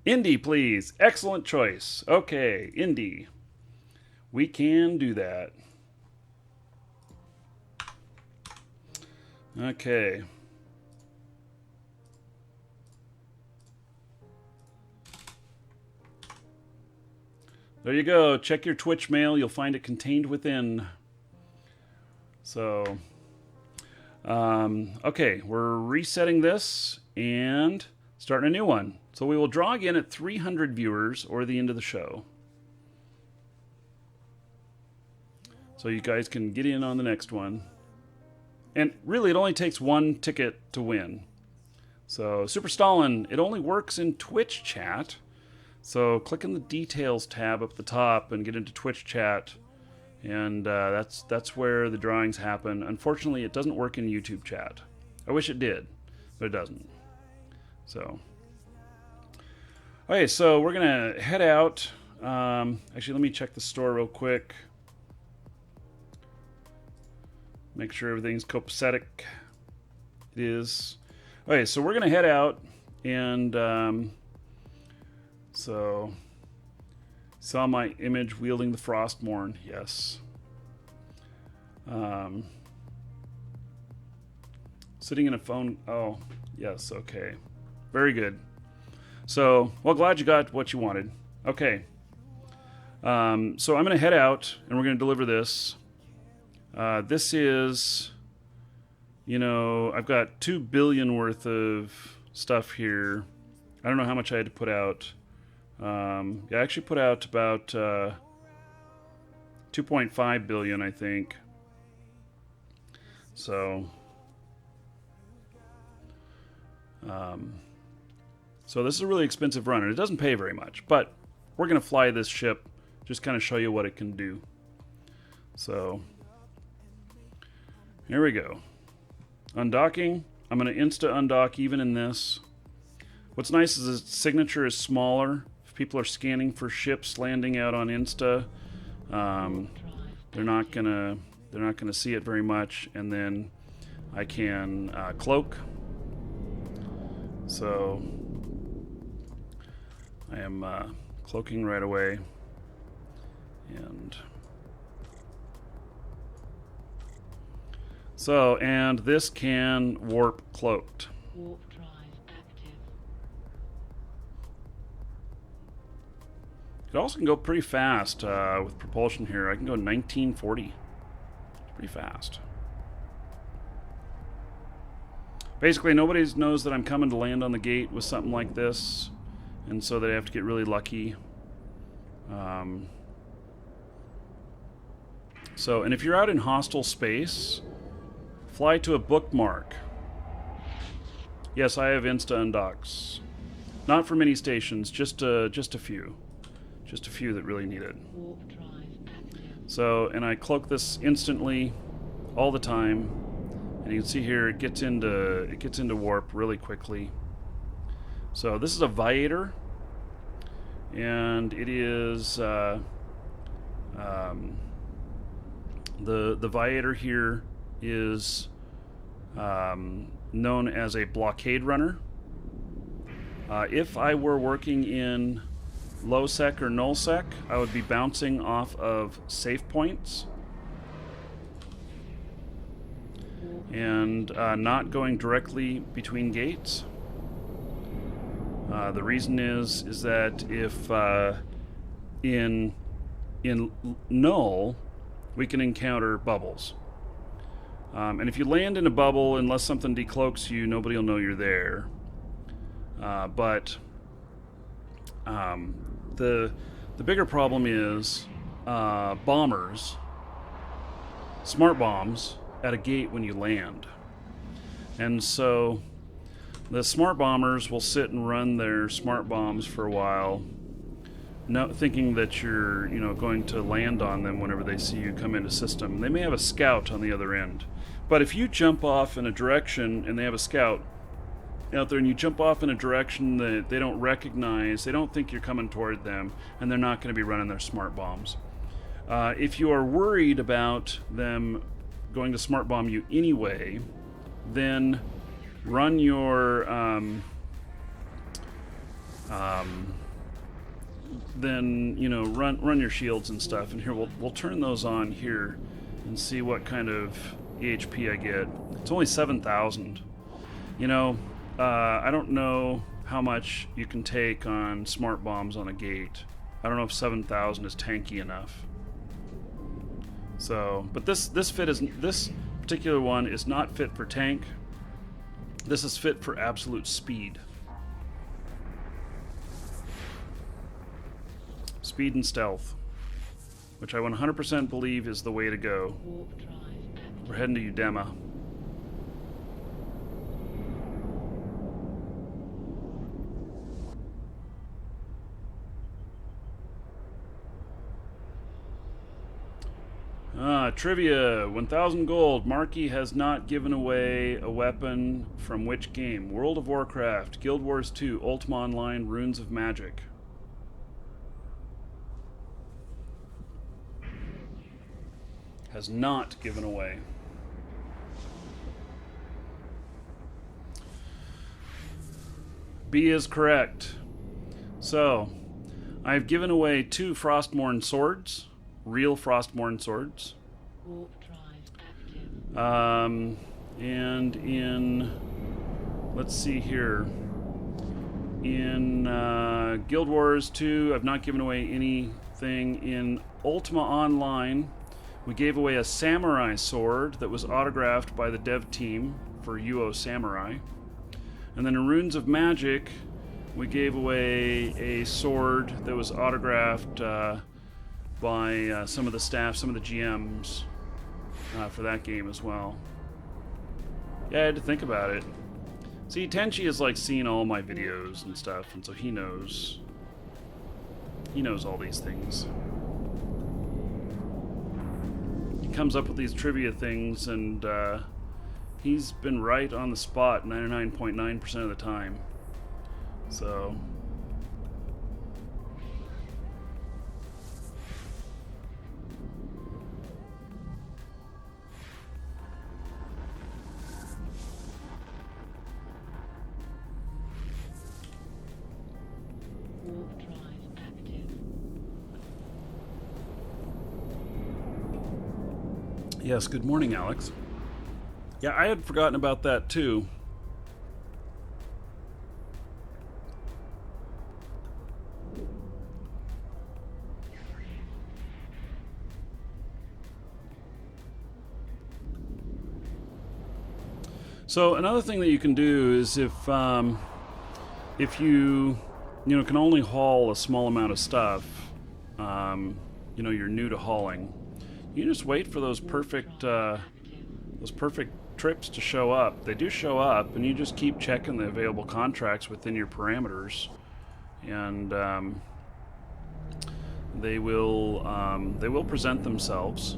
Indy, please. Excellent choice. Okay, Indy. We can do that. Okay. There you go. Check your Twitch mail. You'll find it contained within. So, okay, we're resetting this and starting a new one. So we will draw again at 300 viewers or the end of the show. So you guys can get in on the next one. And really, it only takes one ticket to win. So, Super Stalin, it only works in Twitch chat. So click on the details tab up the top and get into Twitch chat. And that's where the drawings happen. Unfortunately, it doesn't work in YouTube chat. I wish it did, but it doesn't. So, okay, so we're going to head out. Actually, let me check the store real quick. Make sure everything's copacetic. It is. Okay, so we're going to head out and so saw my image wielding the Frostmourne. Yes. Sitting in a phone. Oh, yes. Okay. Very good. So, well, glad you got what you wanted. Okay. So I'm going to head out and we're going to deliver this. This is, you know, I've got 2 billion worth of stuff here. I don't know how much I had to put out. I actually put out about 2.5 billion, I think. So, so this is a really expensive run, and it doesn't pay very much. But we're going to fly this ship, just kind of show you what it can do. So, here we go. Undocking. I'm going to insta-undock even in this. What's nice is its signature is smaller. If people are scanning for ships landing out on Insta, they're not gonna see it very much. And then I can cloak. So I am cloaking right away, and so, and this can warp cloaked. Warp drive active. It also can go pretty fast with propulsion here. I can go 1940. It's pretty fast. Basically, nobody knows that I'm coming to land on the gate with something like this, and so they have to get really lucky. So, and if you're out in hostile space, fly to a bookmark. Yes, I have insta-undocks. Not for many stations, just a few. Just a few that really need it. Warp drive active. So, and I cloak this instantly, all the time, and you can see here it gets into warp really quickly. So this is a Viator, and it is the Viator here is known as a blockade runner. If I were working in low sec or null sec, I would be bouncing off of safe points and not going directly between gates. The reason is that if in null we can encounter bubbles, and if you land in a bubble, unless something decloaks you, nobody will know you're there. But the bigger problem is bombers, smart bombs at a gate when you land. And so the smart bombers will sit and run their smart bombs for a while, thinking that you're going to land on them whenever they see you come into system. They may have a scout on the other end. But if you jump off in a direction and they have a scout out there, and you jump off in a direction that they don't recognize, they don't think you're coming toward them, and they're not going to be running their smart bombs. If you are worried about them going to smart bomb you anyway, then run your run your shields and stuff. And here we'll turn those on here and see what kind of EHP I get. It's only 7,000. I don't know how much you can take on smart bombs on a gate. I don't know if 7,000 is tanky enough. So, but this particular one is not fit for tank. This is fit for absolute speed. Speed and stealth, which I 100% believe is the way to go. Warp drive active. We're heading to Udema. Trivia, 1,000 gold. Marky has not given away a weapon from which game? World of Warcraft, Guild Wars 2, Ultima Online, Runes of Magic. Has not given away. B is correct. So, I've given away 2 Frostmourne swords. Real Frostmourne swords. Warp drive active. And in, let's see here, in Guild Wars 2, I've not given away anything. In Ultima Online, we gave away a samurai sword that was autographed by the dev team for UO Samurai. And then in Runes of Magic, we gave away a sword that was autographed by some of the staff, some of the GMs for that game as well. Yeah, I had to think about it. See, Tenchi has like seen all my videos and stuff, and so he knows all these things. He comes up with these trivia things, and he's been right on the spot 99.9% of the time. So Warp drive active. yes, good morning, Alex. Yeah, I had forgotten about that too. So another thing that you can do is if you can only haul a small amount of stuff, you're new to hauling, you just wait for those perfect trips to show up. They do show up, and you just keep checking the available contracts within your parameters, and they will present themselves.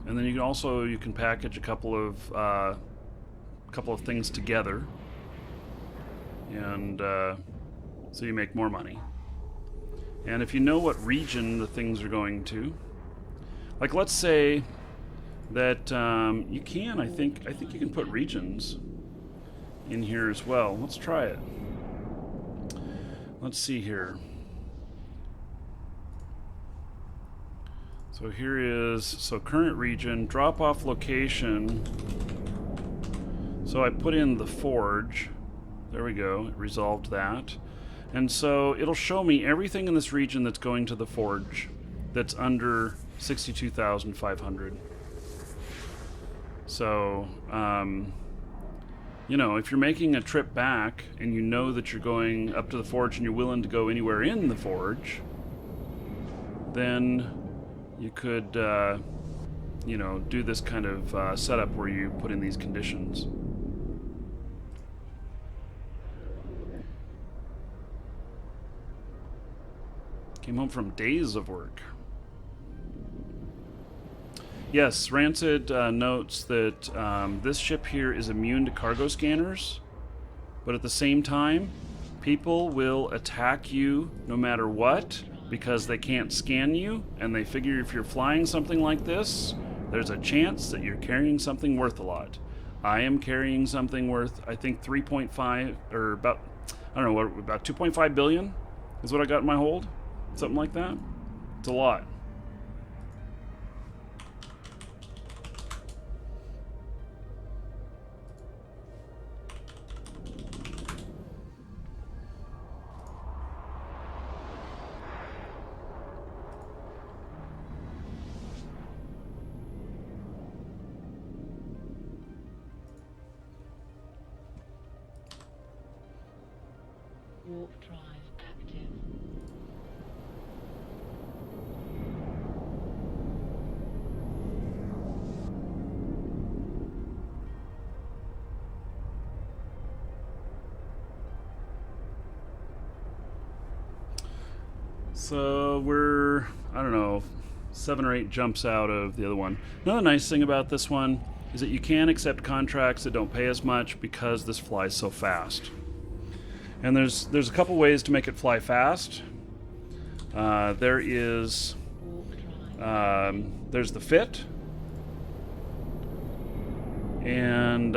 And then you can package a couple of things together, and so you make more money. And if you know what region the things are going to, like let's say that you can, I think you can put regions in here as well. Let's try it. Let's see here. So here is, current region, drop off location. So I put in the forge. There we go, it resolved that. And so it'll show me everything in this region that's going to the forge that's under 62,500. So, if you're making a trip back and you know that you're going up to the forge and you're willing to go anywhere in the forge, then you could, do this kind of setup where you put in these conditions. Came home from days of work. Yes, Rancid notes that this ship here is immune to cargo scanners, but at the same time, people will attack you no matter what, because they can't scan you, and they figure if you're flying something like this, there's a chance that you're carrying something worth a lot. I am carrying something worth, I think, 3.5, or about 2.5 billion is what I got in my hold. Something like that. It's a lot. Warp drive active. So we're, 7 or 8 jumps out of the other one. Another nice thing about this one is that you can accept contracts that don't pay as much because this flies so fast. And there's a couple ways to make it fly fast. There is there's the fit, and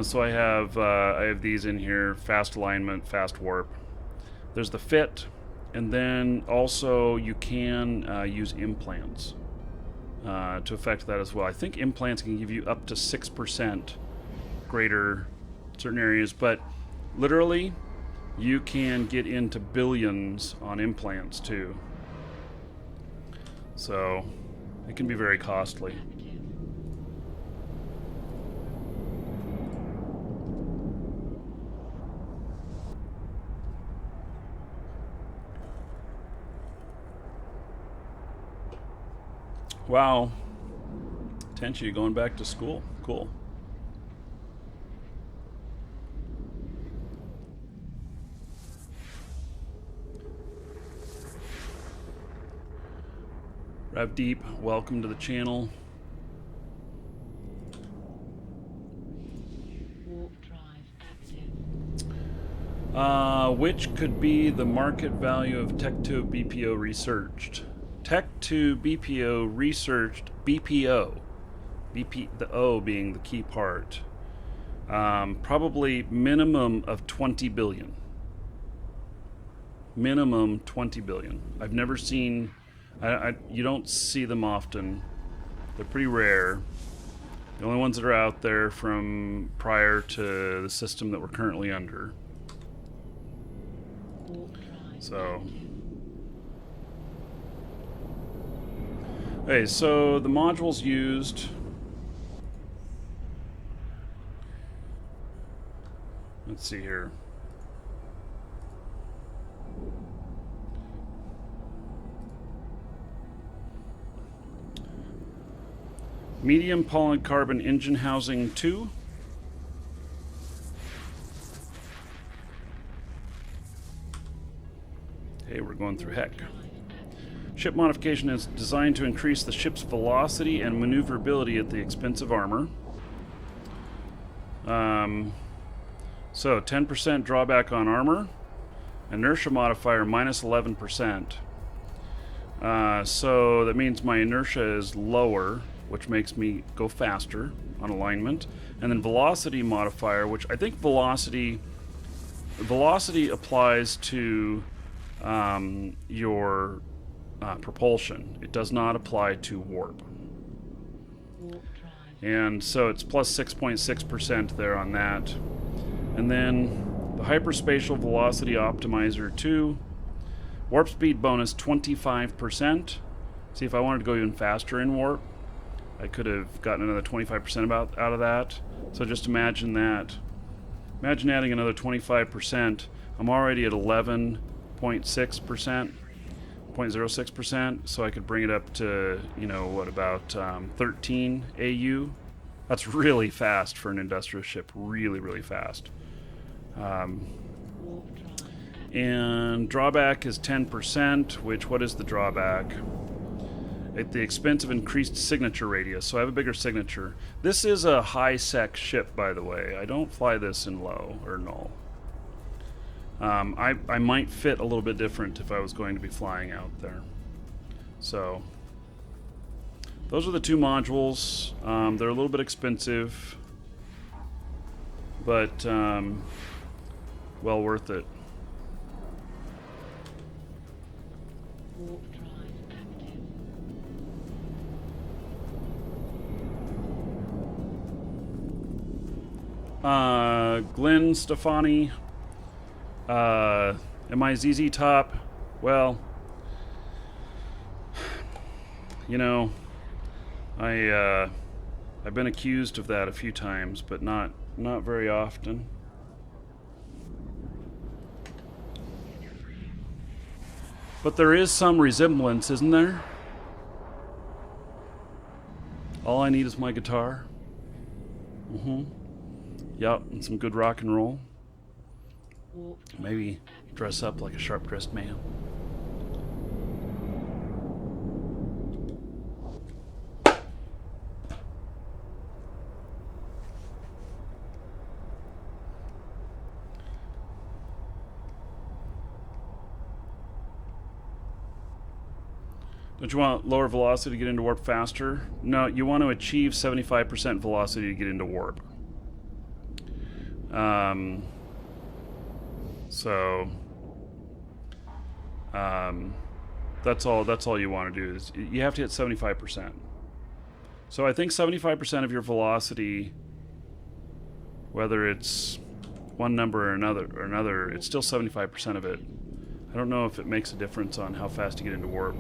so I have these in here: fast alignment, fast warp. There's the fit, and then also you can use implants to affect that as well. I think implants can give you up to 6% greater certain areas, but literally you can get into billions on implants too. So it can be very costly. Wow. Tenchi, you going back to school? Cool. Ravdeep, welcome to the channel. Warp drive active. Which could be the market value of Tech2 BPO researched? Tech2 BPO researched BPO. The O being the key part. Probably minimum of 20 billion. Minimum 20 billion. I've never seen, you don't see them often. They're pretty rare. The only ones that are out there from prior to the system that we're currently under. Warp drive So, active. okay, so the modules used. Let's see here. Medium polycarbon engine housing 2. Hey, we're going through heck. Drive active. Ship modification is designed to increase the ship's velocity and maneuverability at the expense of armor. So 10% drawback on armor. Inertia modifier minus 11%. So that means my inertia is lower, which makes me go faster on alignment. And then velocity modifier, which I think velocity applies to your propulsion. It does not apply to warp. Warp drive. And so it's plus 6.6% there on that. And then the hyperspatial velocity optimizer 2. Warp speed bonus 25%. See, if I wanted to go even faster in warp, I could have gotten another 25% out of that. So just imagine that. Imagine adding another 25%. I'm already at 11.6%, 0.06%, so I could bring it up to, you know, what about 13 AU? That's really fast for an industrial ship. Really, really fast. Warp drive active. And drawback is 10%, which, what is the drawback? At the expense of increased signature radius, so I have a bigger signature. This is a high-sec ship, by the way. I don't fly this in low or null. I might fit a little bit different if I was going to be flying out there. So, those are the two modules. They're a little bit expensive, but well worth it. Warp drive active. Glenn Stefani, MIZZ top. Well, you know, I've been accused of that a few times, but not very often. But there is some resemblance, isn't there? All I need is my guitar. Yep, and some good rock and roll. Warp drive Maybe active. dress up like a sharp-dressed man. Don't you want lower velocity to get into warp faster? No, you want to achieve 75% velocity to get into warp. That's all you want to do is you have to hit 75%. So I think 75% of your velocity, whether it's one number or another, it's still 75% of it. I don't know if it makes a difference on how fast you get into warp.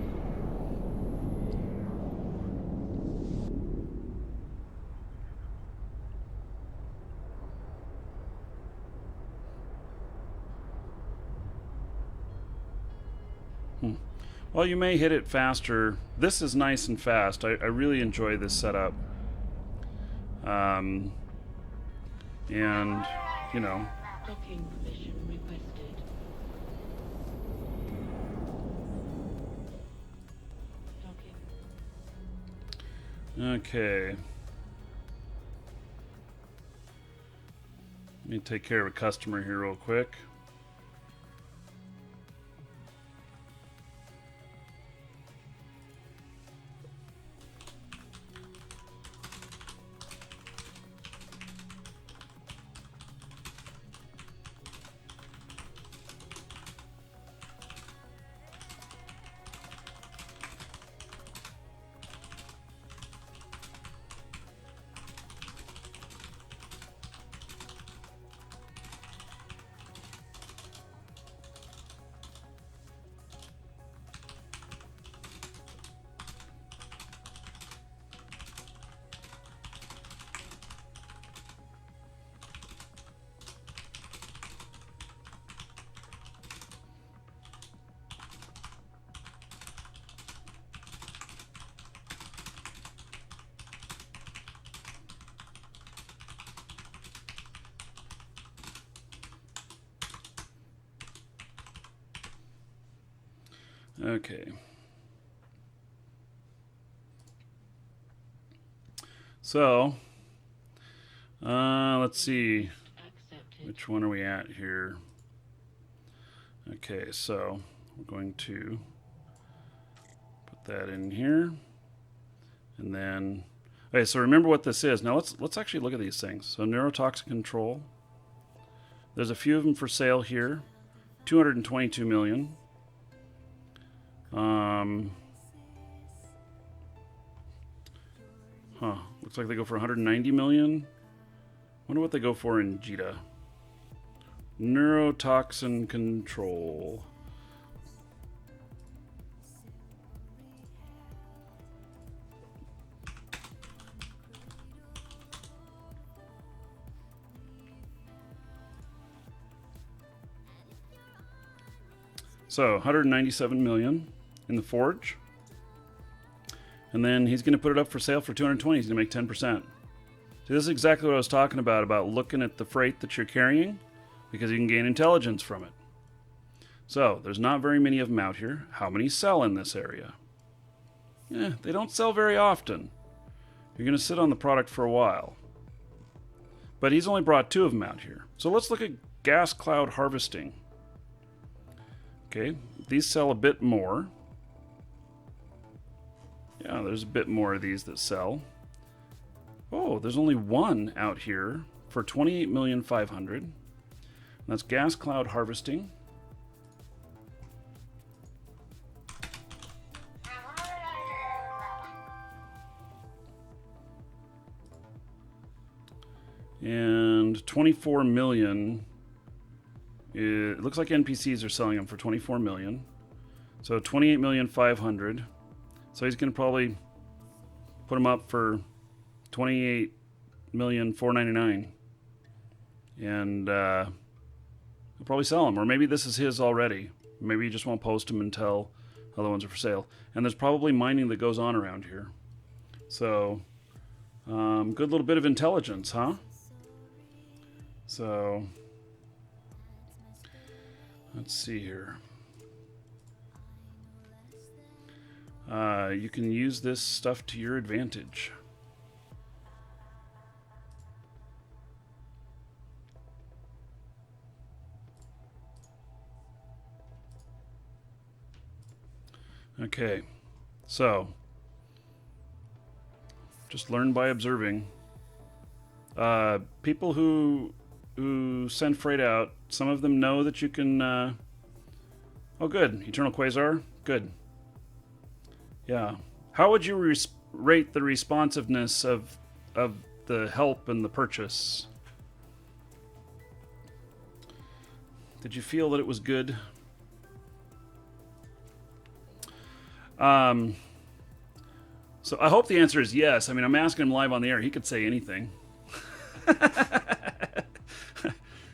Well, you may hit it faster. This is nice and fast. I really enjoy this setup. And, you know, Docking permission requested. Docking. okay. Let me take care of a customer here real quick. Okay. So, let's see. Accepted. Which one are we at here? Okay, so we're going to put that in here. And then, okay, so remember what this is. Now let's actually look at these things. So neurotoxin control. There's a few of them for sale here. 222 million. Looks like they go for 190 million. Wonder what they go for in JITA. Neurotoxin control. So 197 million in the forge. And then he's going to put it up for sale for 220. He's going to make 10%. See, this is exactly what I was talking about looking at the freight that you're carrying, because you can gain intelligence from it. So there's not very many of them out here. How many sell in this area? They don't sell very often. You're going to sit on the product for a while. But he's only brought 2 of them out here. So let's look at gas cloud harvesting. Okay, these sell a bit more. Yeah, there's a bit more of these that sell. Oh, there's only 1 out here for 28,500,000. That's gas cloud harvesting. And 24 million. It looks like NPCs are selling them for 24 million. So 28,500,000. So he's going to probably put them up for 28,499,000. And he'll probably sell them. Or maybe this is his already. Maybe he just won't post them until other ones are for sale. And there's probably mining that goes on around here. So, good little bit of intelligence, huh? So, let's see here. You can use this stuff to your advantage. Okay, so just learn by observing. People who send freight out, some of them know that you can. Oh, good, Eternal Quasar, good. Yeah. How would you rate the responsiveness of the help and the purchase? Did you feel that it was good? So I hope the answer is yes. I mean, I'm asking him live on the air. He could say anything.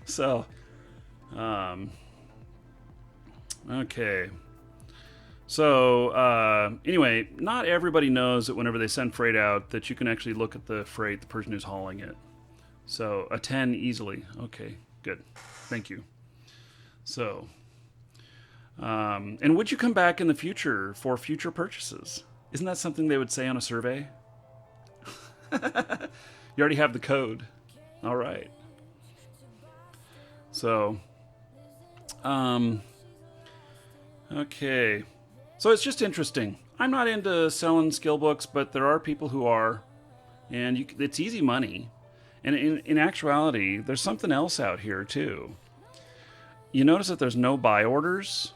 So, okay. So anyway, not everybody knows that whenever they send freight out that you can actually look at the freight, the person who's hauling it. So a 10 easily. Okay, good. Thank you. So, and would you come back in the future for future purchases? Isn't that something they would say on a survey? You already have the code. All right. So, okay. So it's just interesting. I'm not into selling skill books, but there are people who are, and it's easy money. And in actuality, there's something else out here too. You notice that there's no buy orders.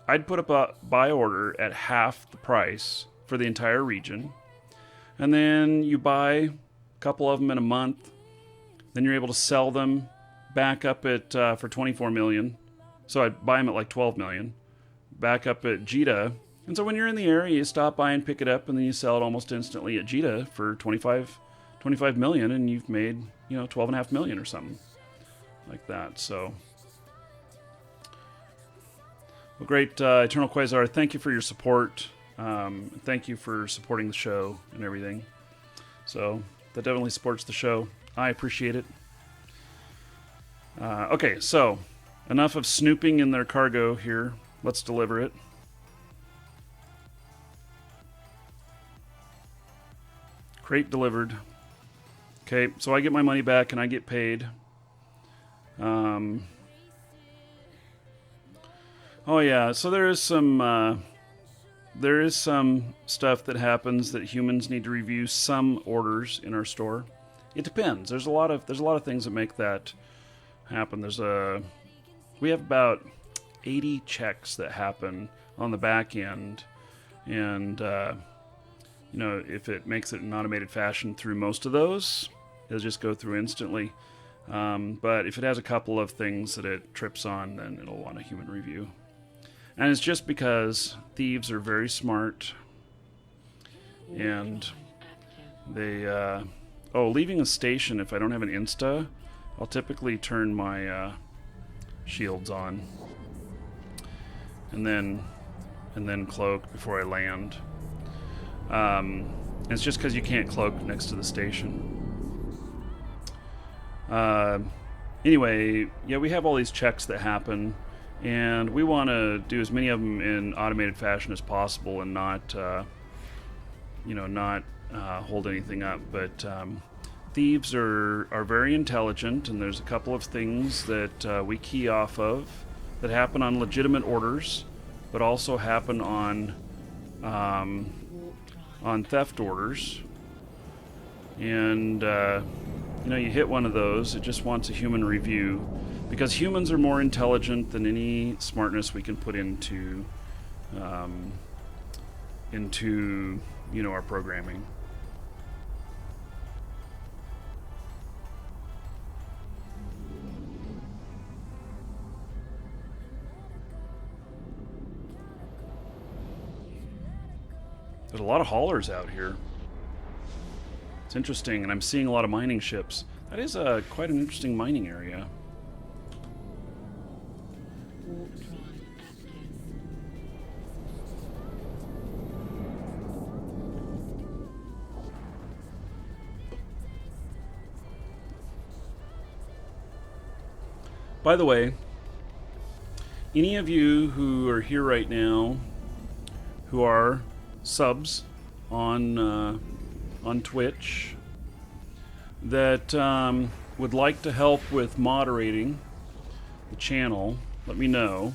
I'd put up a buy order at half the price for the entire region. And then you buy a couple of them in a month. Then you're able to sell them back up at for 24 million. So I'd buy them at like 12 million. Back up at Jita. And so when you're in the area, you stop by and pick it up, and then you sell it almost instantly at Jita for 25 million, and you've made, 12.5 million or something like that. So, well, great, Eternal Quasar. Thank you for your support. Thank you for supporting the show and everything. So that definitely supports the show. I appreciate it. Okay, so enough of snooping in their cargo here. Let's deliver it. Crate delivered. Okay, so I get my money back and I get paid. Oh yeah, so there is some stuff that happens that humans need to review some orders in our store. It depends. There's a lot of things that make that happen. We have about 80 checks that happen on the back end, and if it makes it in automated fashion through most of those, it'll just go through instantly. But if it has a couple of things that it trips on, then it'll want a human review. And it's just because thieves are very smart, and they leaving a station, if I don't have an insta, I'll typically turn my shields on and then cloak before I land. It's just because you can't cloak next to the station. Anyway, yeah, we have all these checks that happen, and we want to do as many of them in automated fashion as possible and not hold anything up. But thieves are very intelligent, and there's a couple of things that we key off of that happen on legitimate orders, but also happen on theft orders. And you hit one of those, it just wants a human review, because humans are more intelligent than any smartness we can put into our programming. There's a lot of haulers out here. It's interesting, and I'm seeing a lot of mining ships. That is quite an interesting mining area. Warp drive active. By the way, any of you who are here right now who are subs on Twitch that would like to help with moderating the channel, let me know.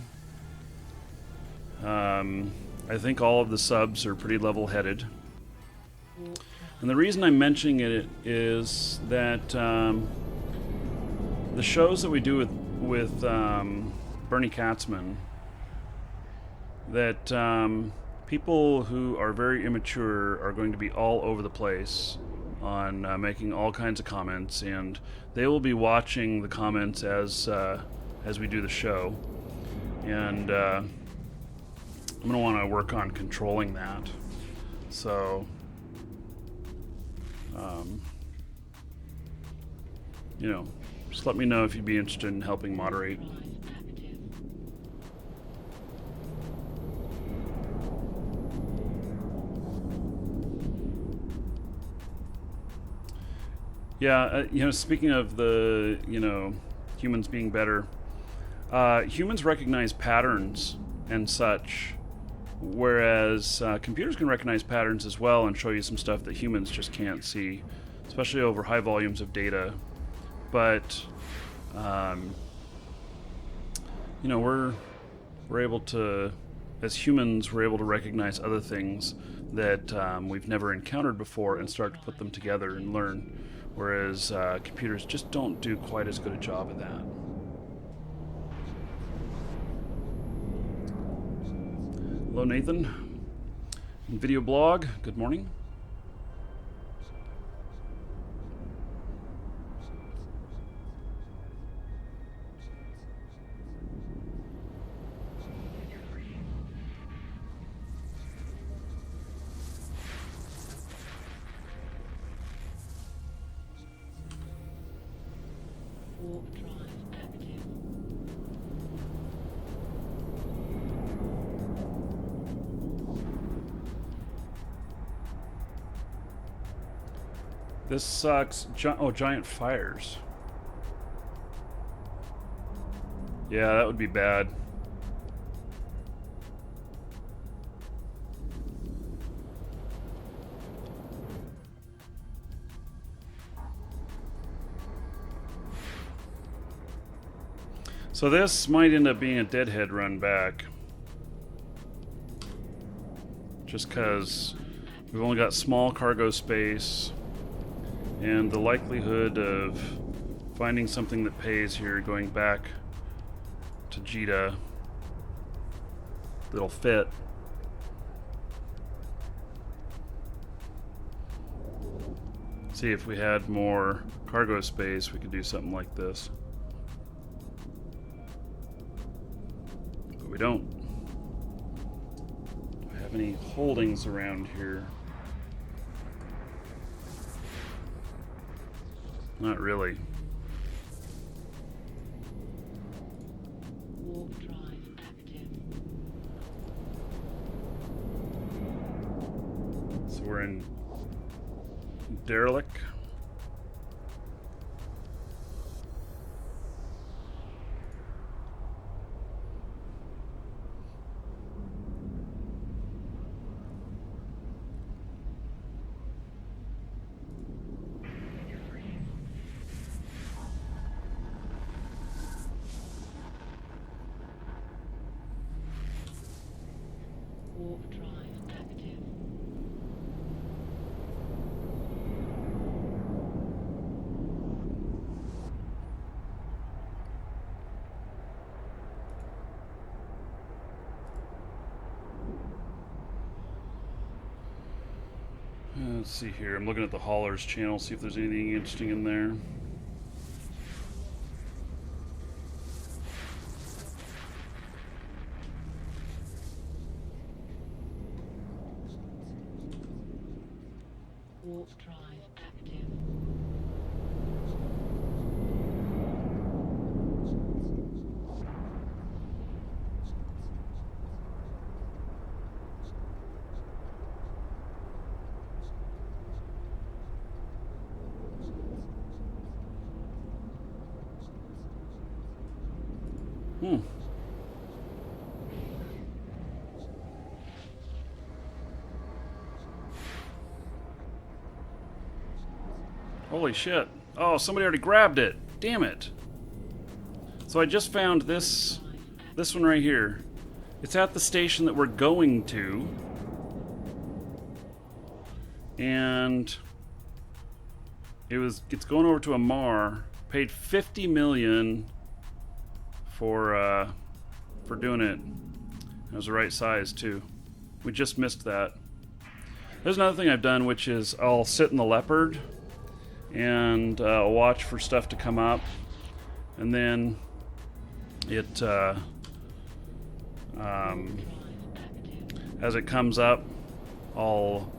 I think all of the subs are pretty level-headed. And the reason I'm mentioning it is that the shows that we do with Bernie Katzman, that people who are very immature are going to be all over the place on making all kinds of comments, and they will be watching the comments as we do the show. And I'm going to want to work on controlling that. So, just let me know if you'd be interested in helping moderate. Drive active. Yeah, speaking of the, humans being better, humans recognize patterns and such, whereas computers can recognize patterns as well and show you some stuff that humans just can't see, especially over high volumes of data. But, we're able to, as humans, we're able to recognize other things that we've never encountered before and start to put them together and learn. Whereas computers just don't do quite as good a job of that. Hello, Nathan. Video blog, good morning. Warp drive active. This sucks. Giant fires. Yeah, that would be bad. So this might end up being a deadhead run back. Just because we've only got small cargo space, and the likelihood of finding something that pays here going back to Jita that'll fit. See, if we had more cargo space, we could do something like this. But we don't. Do we have any holdings around here? Not really. Warp drive active. So we're in Derelict. Warp drive active. Let's see here. I'm looking at the Haulers channel, see if there's anything interesting in there. Warp drive active. Hmm. Holy shit. Oh, somebody already grabbed it. Damn it. So I just found this one right here. It's at the station that we're going to. And it's going over to Amar. Paid 50 million for doing it. It was the right size too. We just missed that. There's another thing I've done, which is I'll sit in the Leopard and watch for stuff to come up, and then it as it comes up, I'll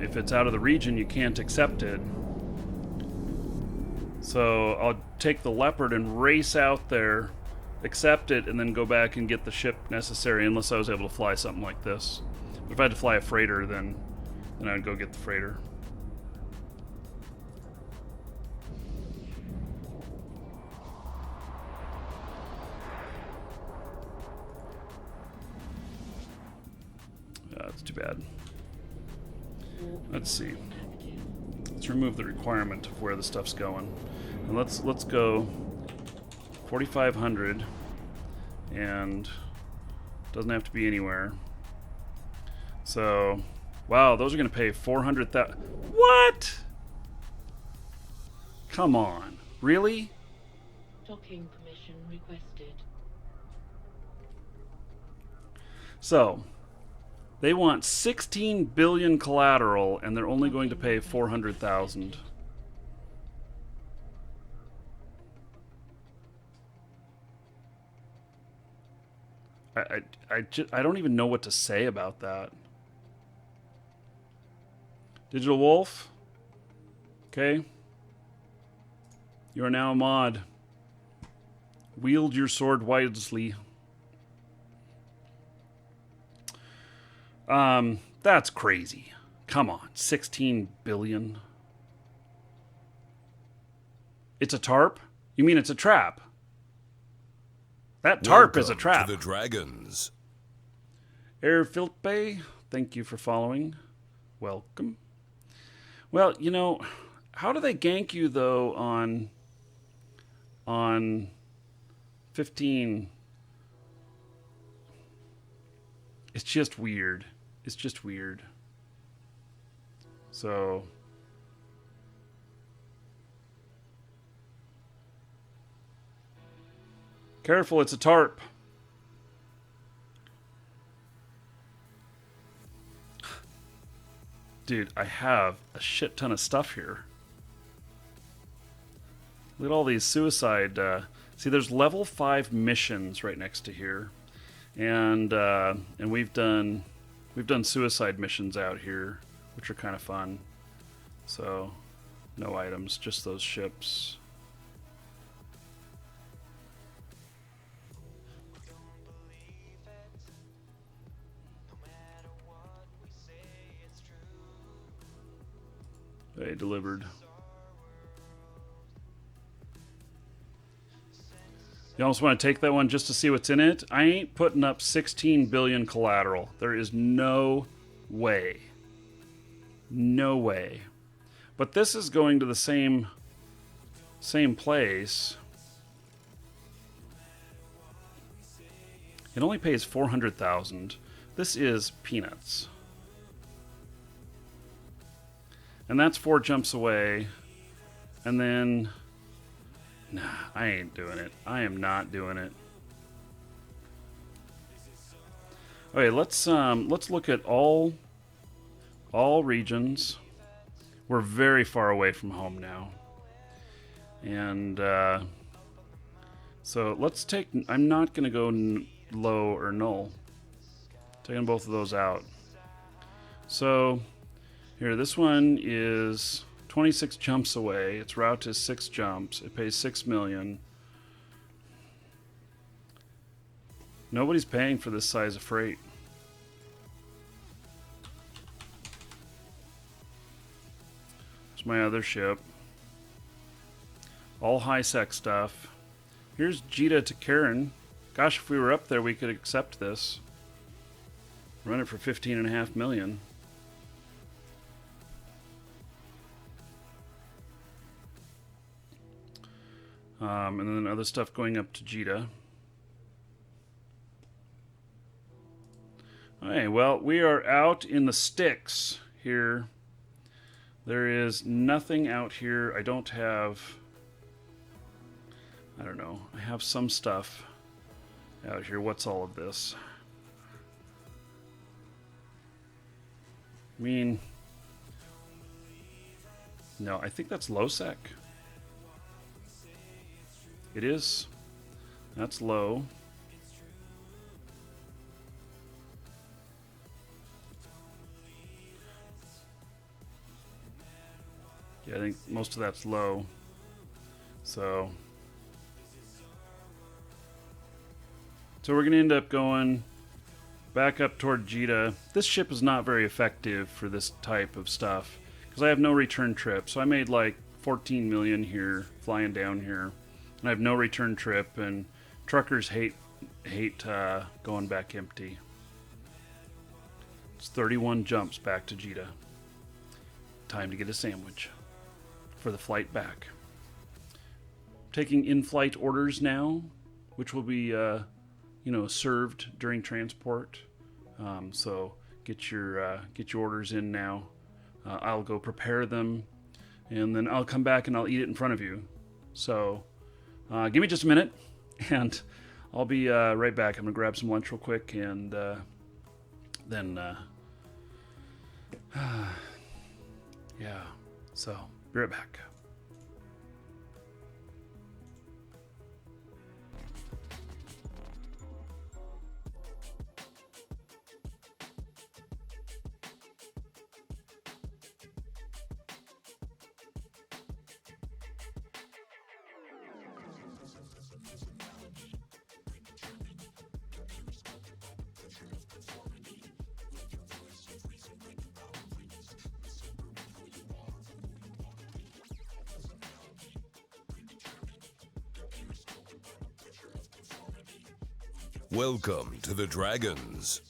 if it's out of the region, you can't accept it. So I'll take the Leopard and race out there, accept it, and then go back and get the ship necessary, unless I was able to fly something like this. But if I had to fly a freighter, then I'd go get the freighter. too bad. Warp Let's see. active. Let's remove the requirement of where the stuff's going. And let's go 4,500, and doesn't have to be anywhere. So, wow, those are going to pay 400,000. What? Come on. Really? Docking permission requested. So, they want 16 billion collateral, and they're only going to pay 400,000. I don't even know what to say about that. Digital Wolf. Okay. You are now a mod. Wield your sword wisely. That's crazy. Come on, 16 billion. It's a tarp? You mean it's a trap? That tarp is a Welcome trap. to the Dragons. Air Philpe, thank you for following. Welcome. Well, you know, how do they gank you though on 15? It's just weird. It's just weird. So careful, it's a tarp. Dude, I have a shit ton of stuff here. Look at all these suicide. See, there's level 5 missions right next to here, and we've done suicide missions out here, which are kind of fun. So, no items, just those ships. They delivered. You almost want to take that one just to see what's in it? I ain't putting up 16 billion collateral. There is no way. No way. But this is going to the same place. It only pays 400,000. This is peanuts. And that's 4 jumps away. And then, nah, I ain't doing it. I am not doing it. Okay, let's look at all regions. We're very far away from home now. And so let's take, I'm not going to go low or null. Taking both of those out. So here, this one is 26 jumps away. Its route is 6 jumps. It pays 6 million. Nobody's paying for this size of freight. There's my other ship. All high-sec stuff. Here's Jita to Karen. Gosh, if we were up there, we could accept this. Run it for 15.5 million. And then other stuff going up to Jita. Okay, well, we are out in the sticks here. There is nothing out here. I don't know. I have some stuff out here. What's all of this? I mean, no, I think that's low sec. It is. That's low. Yeah, I think most of that's low. So we're going to end up going back up toward Jita. This ship is not very effective for this type of stuff because I have no return trip. So I made like 14 million here flying down here. And I have no return trip, and truckers hate going back empty. It's 31 jumps back to Jita. Time to get a sandwich for the flight back. Taking in-flight orders now, which will be, served during transport. So get your orders in now. I'll go prepare them, and then I'll come back and I'll eat it in front of you. So give me just a minute, and I'll be right back. I'm gonna grab some lunch real quick, and then yeah. So be right back. Welcome to the Dragons.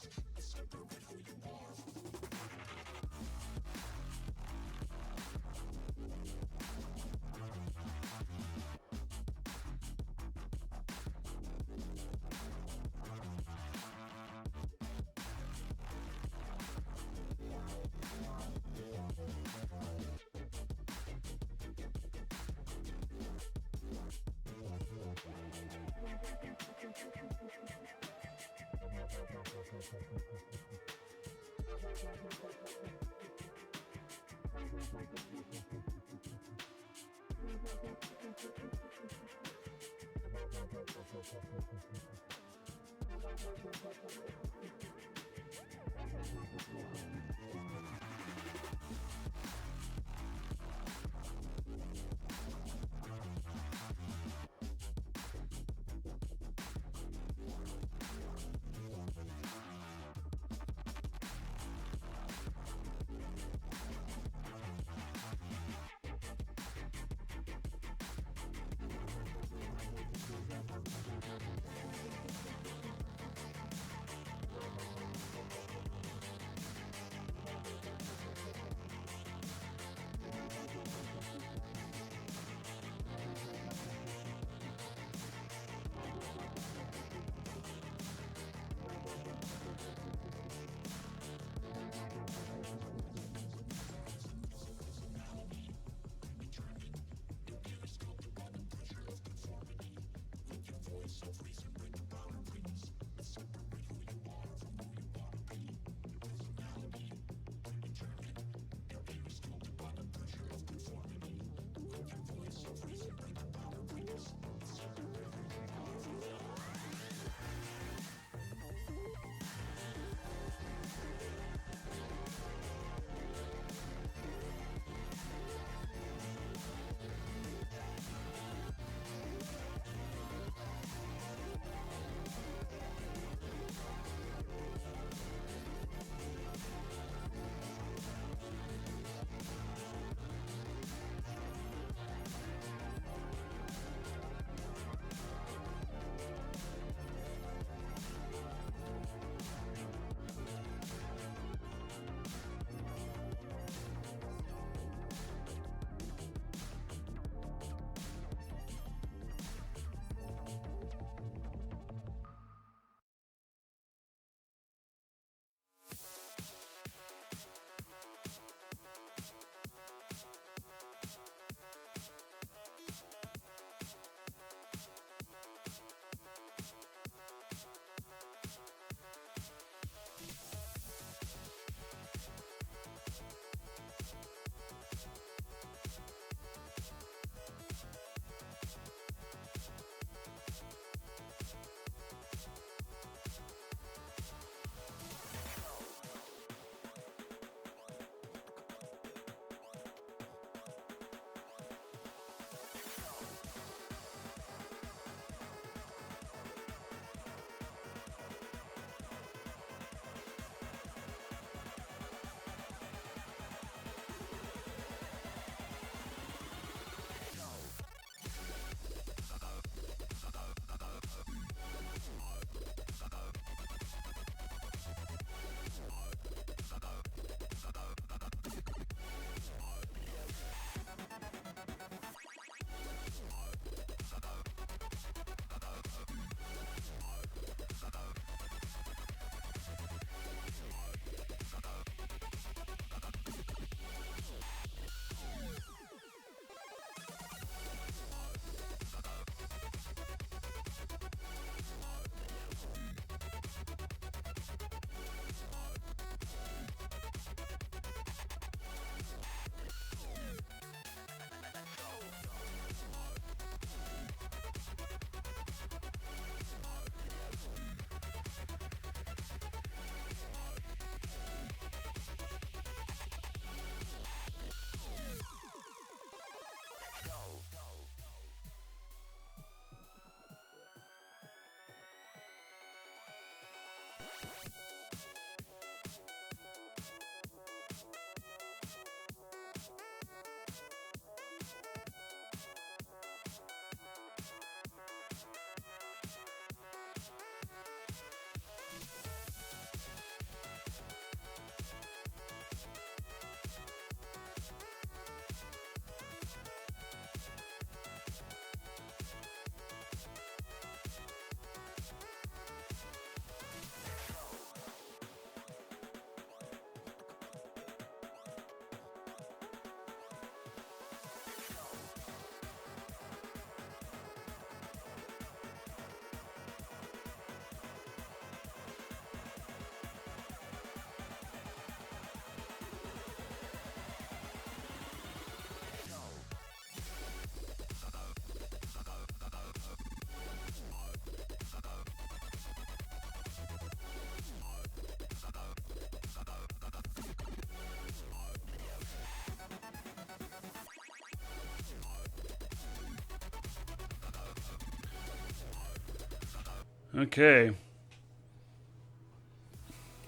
Okay.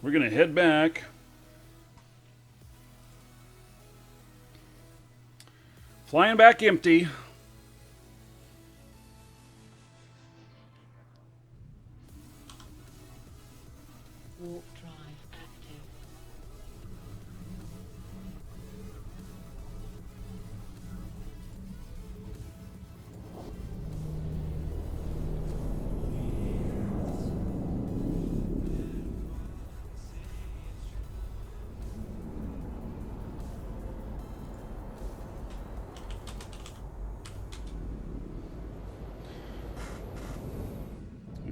We're going to head back. Flying back empty. Warp drive active.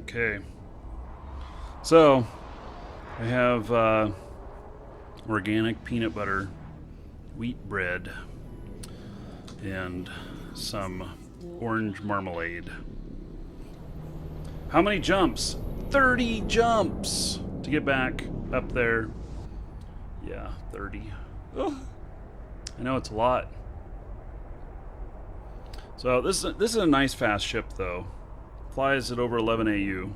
Okay. So, I have organic peanut butter, wheat bread, and some orange marmalade. How many jumps? 30 jumps to get back up there. Yeah, 30. Ugh. I know it's a lot. So this is a nice fast ship though. Flies at over 11 AU.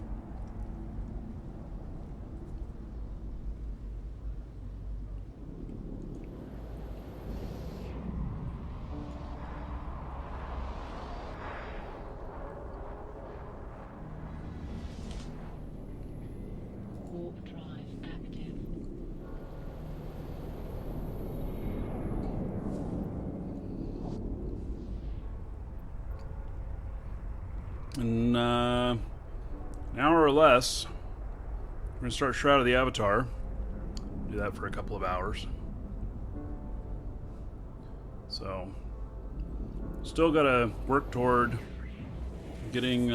Warp drive active. In an hour or less, we're going to start Shroud of the Avatar. Do that for a couple of hours. So, still got to work toward getting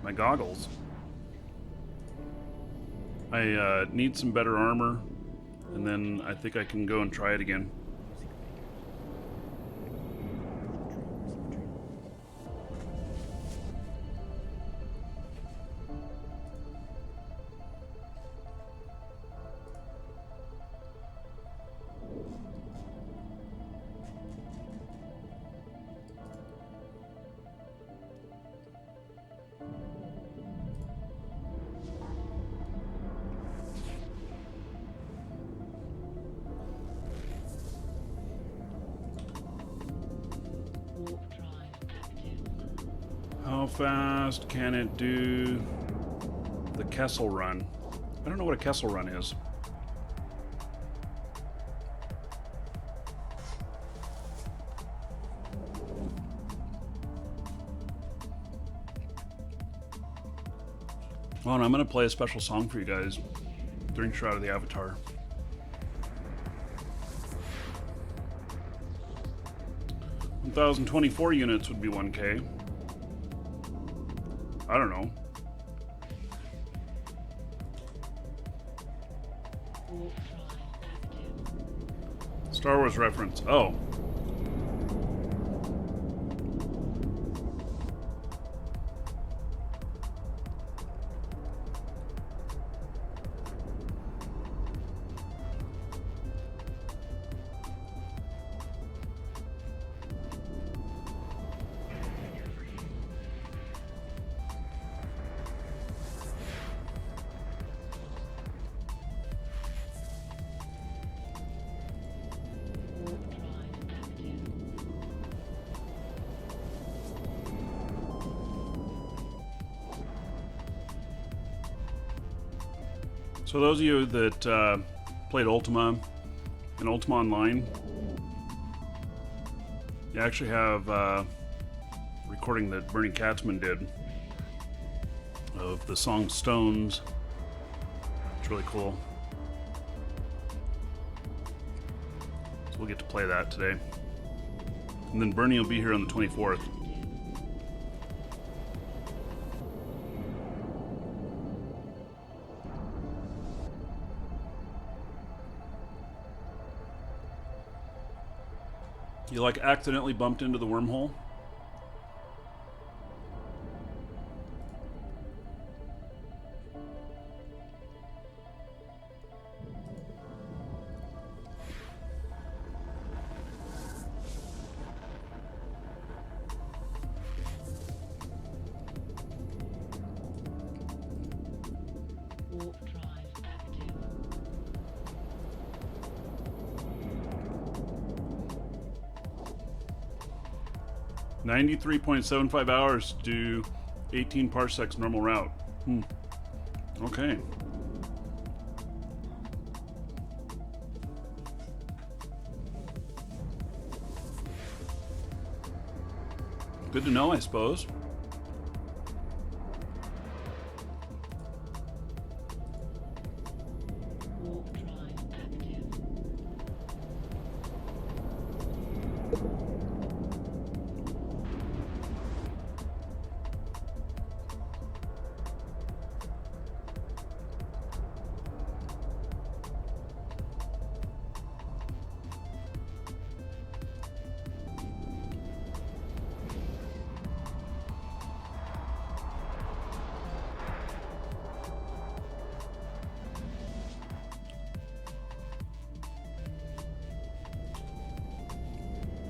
my goggles. I need some better armor, and then I think I can go and try it again. Warp drive active. How fast can it do the Kessel Run? I don't know what a Kessel Run is. Oh, and I'm going to play a special song for you guys during Shroud of the Avatar. $1,024 units would be 1K. I don't know. Warp drive active. Star Wars reference. Oh. Warp drive active. So those of you that played Ultima and Ultima Online, you actually have a recording that Bernie Katzman did of the song Stones. It's really cool. So we'll get to play that today. And then Bernie will be here on the 24th. You like accidentally bumped into the wormhole? 93.75 hours to do 18 parsecs normal route. Okay. Good to know, I suppose. Warp drive active.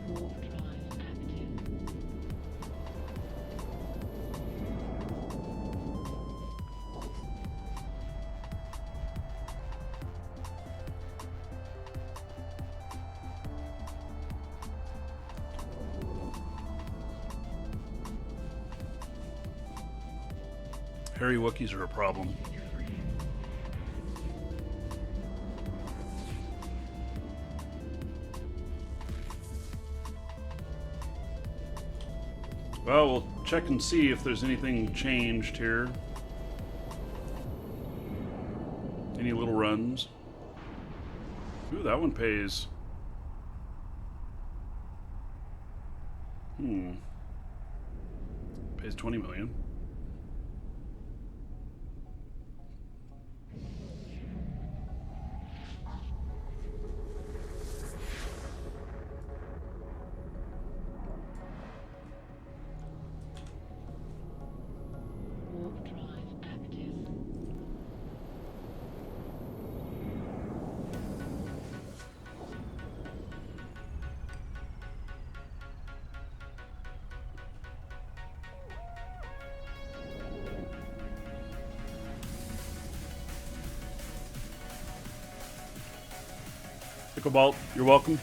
Warp drive active. Hairy Wookiees are a problem. Well, we'll check and see if there's anything changed here. Any little runs. Ooh, that one pays. Pays 20 million. Warp drive active. Pickleball, you're welcome.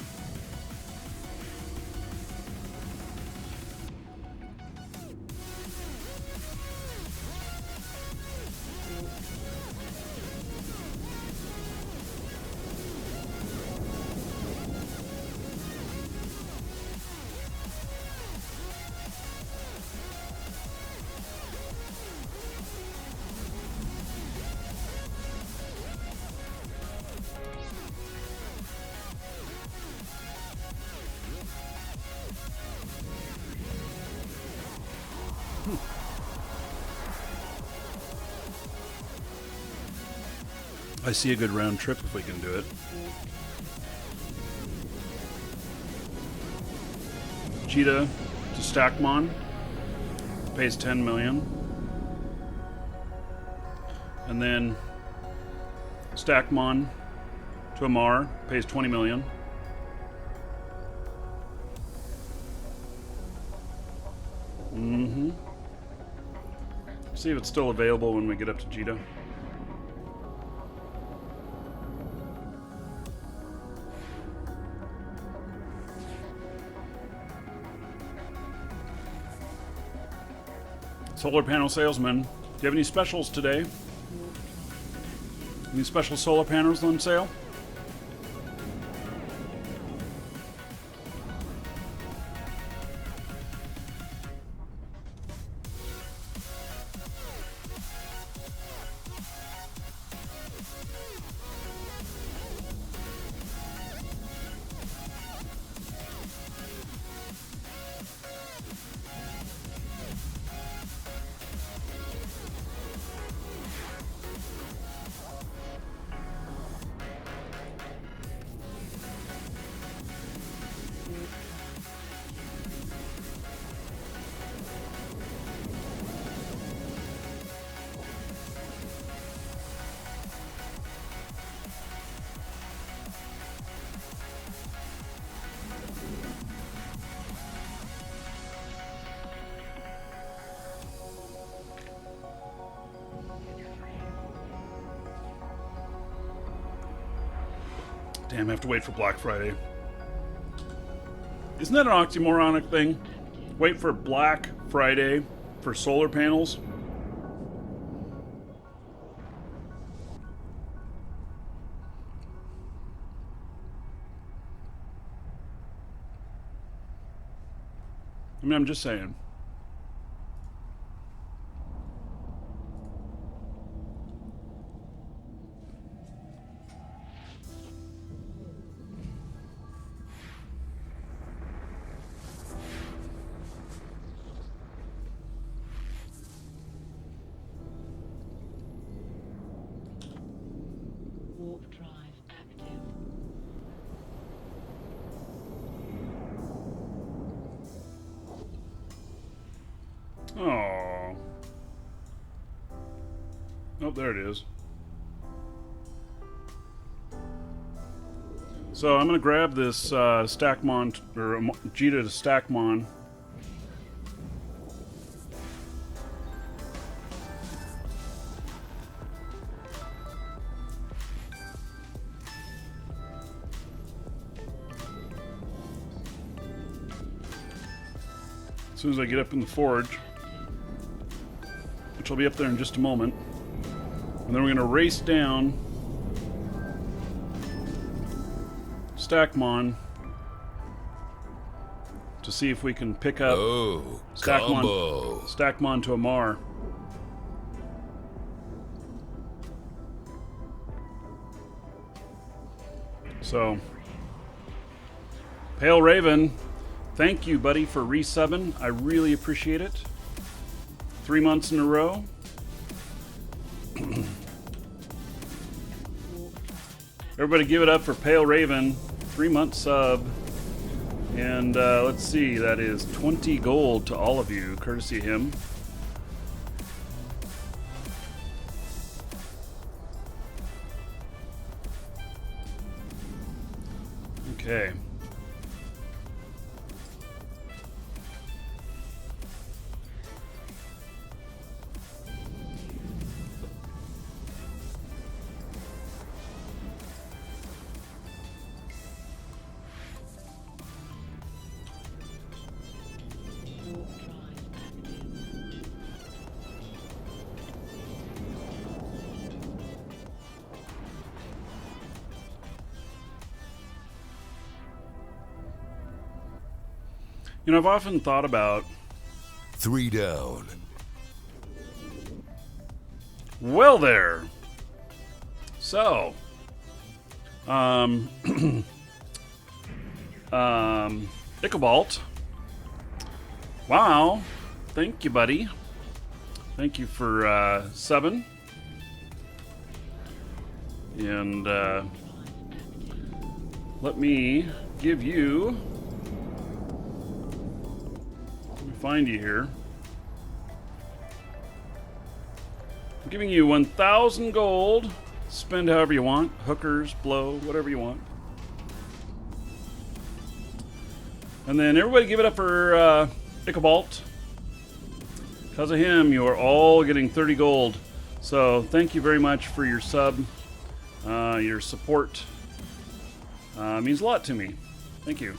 I see a good round trip if we can do it. Cheetah to Stackmon pays 10 million. And then Stackmon to Amar pays 20 million. See if it's still available when we get up to Jita. Solar panel salesman, do you have any specials today? Any special solar panels on sale? Damn, I have to wait for Black Friday. Isn't that an oxymoronic thing? Wait for Black Friday for solar panels. I mean, I'm just saying. Warp drive active. Oh. Oh, there it is. So I'm gonna grab this Stackmon or Jita to Stackmon. As soon as I get up in the forge, which I'll be up there in just a moment. And then we're going to race down Stackmon to see if we can pick up Oh, combo. Stackmon to Amar. So, Pale Raven, thank you, buddy, for resubbing. I really appreciate it. 3 months in a row. Everybody give it up for Pale Raven. 3-month sub. And let's see, that is 20 gold to all of you, courtesy of him. Okay. Warp drive active. You know, I've often thought about, 3 down. well there. So, Ichabalt. Wow. Thank you, buddy. Thank you for subbing. And let me give you. Let me find you here. I'm giving you 1,000 gold. Spend however you want. Hookers, blow, whatever you want. And then everybody give it up for Ichabalt. Because of him, you are all getting 30 gold. So thank you very much for your sub. Your support means a lot to me. Thank you.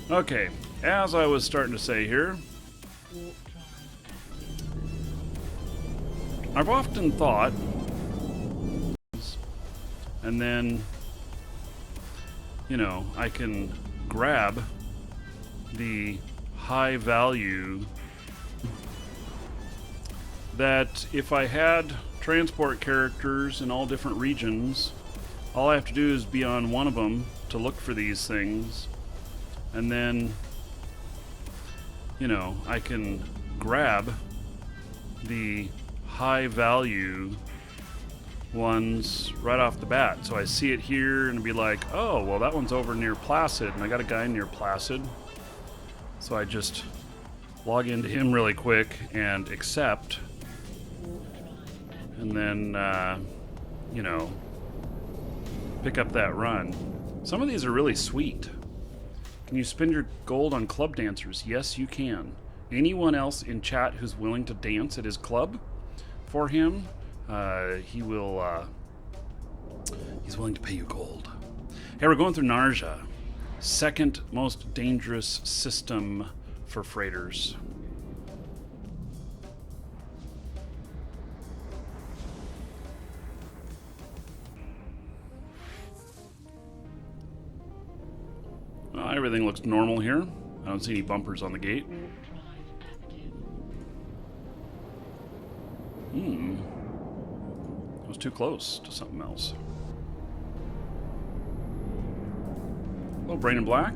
Okay, as I was starting to say here, Warp drive active. I've often thought, and then, you know, I can grab the high value that if I had transport characters in all different regions, all I have to do is be on one of them to look for these things, and then, you know, I can grab the high value ones right off the bat. So I see it here and be like, oh, well, that one's over near Placid, and I got a guy near Placid. So I just log into him really quick and accept, Warp drive active. and then, you know, pick up that run. Some of these are really sweet. Can you spend your gold on club dancers? Yes, you can. Anyone else in chat who's willing to dance at his club for him, he will, he's willing to pay you gold. Hey, we're going through Narja. second most dangerous system for freighters. Everything looks normal here. I don't see any bumpers on the gate. Warp drive active. It was too close to something else. Hello, Brain and Black.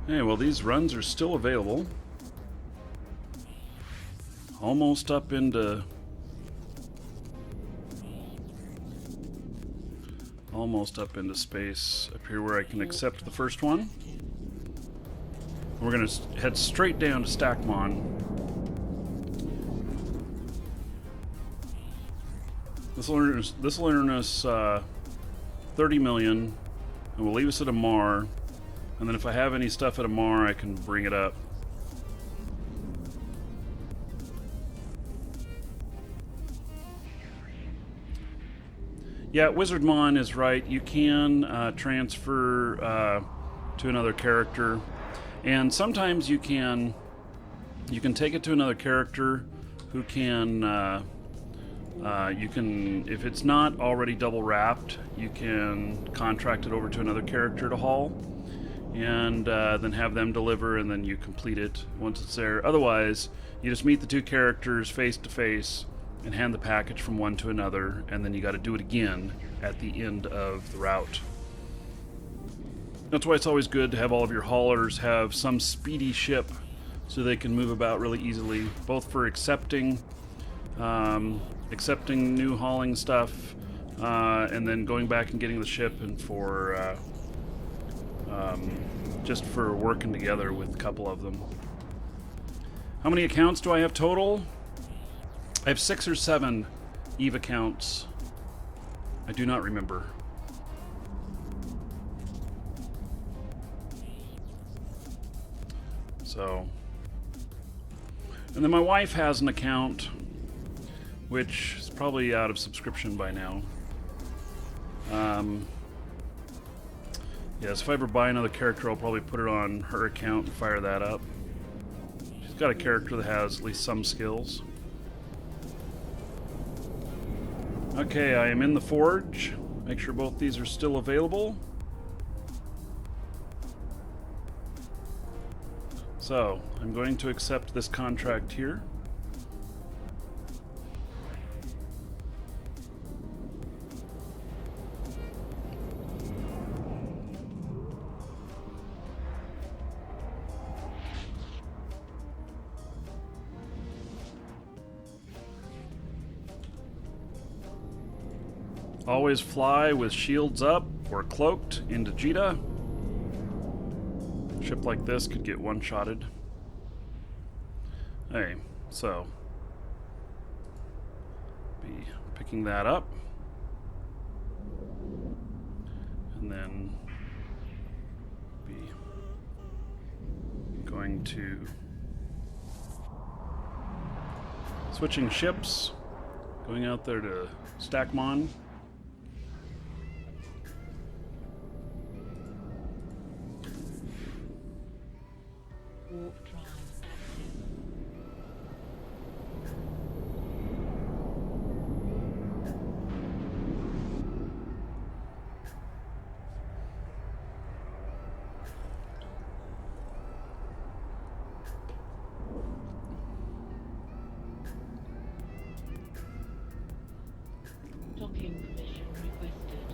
Hey, well, these runs are still available. Almost up into space up here where I can accept the first one. We're gonna head straight down to Stackmon. This will earn us 30 million, and will leave us at Amarr. And then if I have any stuff at Amarr, I can bring it up. Yeah, Wizardmon is right. You can transfer to another character, and sometimes you can take it to another character who can you can, if it's not already double wrapped, you can contract it over to another character to haul, and then have them deliver, and then you complete it once it's there. Otherwise, you just meet the two characters face to face and hand the package from one to another, and then you got to do it again at the end of the route. That's why it's always good to have all of your haulers have some speedy ship so they can move about really easily, both for accepting new hauling stuff, and then going back and getting the ship, and for just for working together with a couple of them. How many accounts do I have total? I have 6 or 7 EVE accounts. I do not remember. So, and then my wife has an account, which is probably out of subscription by now. Yes, if I ever buy another character, I'll probably put it on her account and fire that up. She's got a character that has at least some skills. Okay, I am in the forge. Make sure both these are still available. So, I'm going to accept this contract here. Always fly with shields up or cloaked into Jita. A ship like this could get one-shotted. Hey, so be picking that up, and then be going to switching ships, going out there to Stackmon. Warp drive active. Docking permission requested.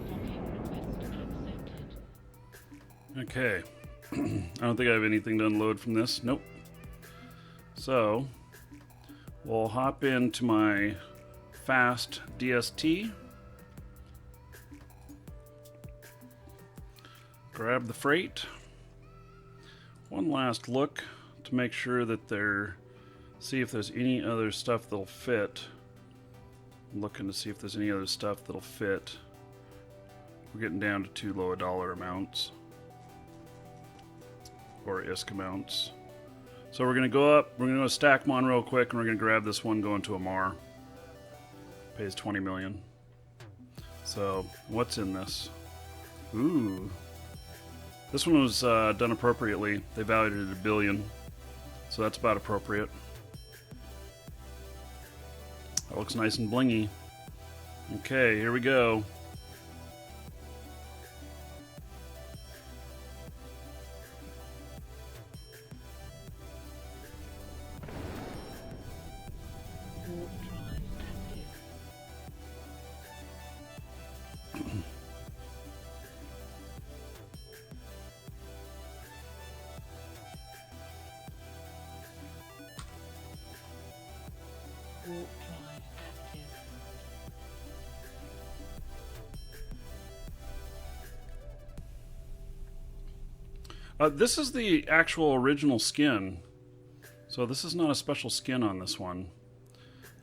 Docking request accepted. Okay. I don't think I have anything to unload from this. Nope. So, we'll hop into my fast DST. Grab the freight. One last look to make sure that see if there's any other stuff that'll fit. I'm looking to see if there's any other stuff that'll fit We're getting down to too low a dollar amounts. Or ISK amounts. So we're going to go up. We're going to go to Stackmon real quick, and we're going to grab this one going to Amar. Pays 20 million. So what's in this? Ooh. This one was done appropriately. They valued it at $1 billion. So that's about appropriate. That looks nice and blingy. Okay, here we go. Warp drive active. Warp drive active. This is the actual original skin. So this is not a special skin on this one.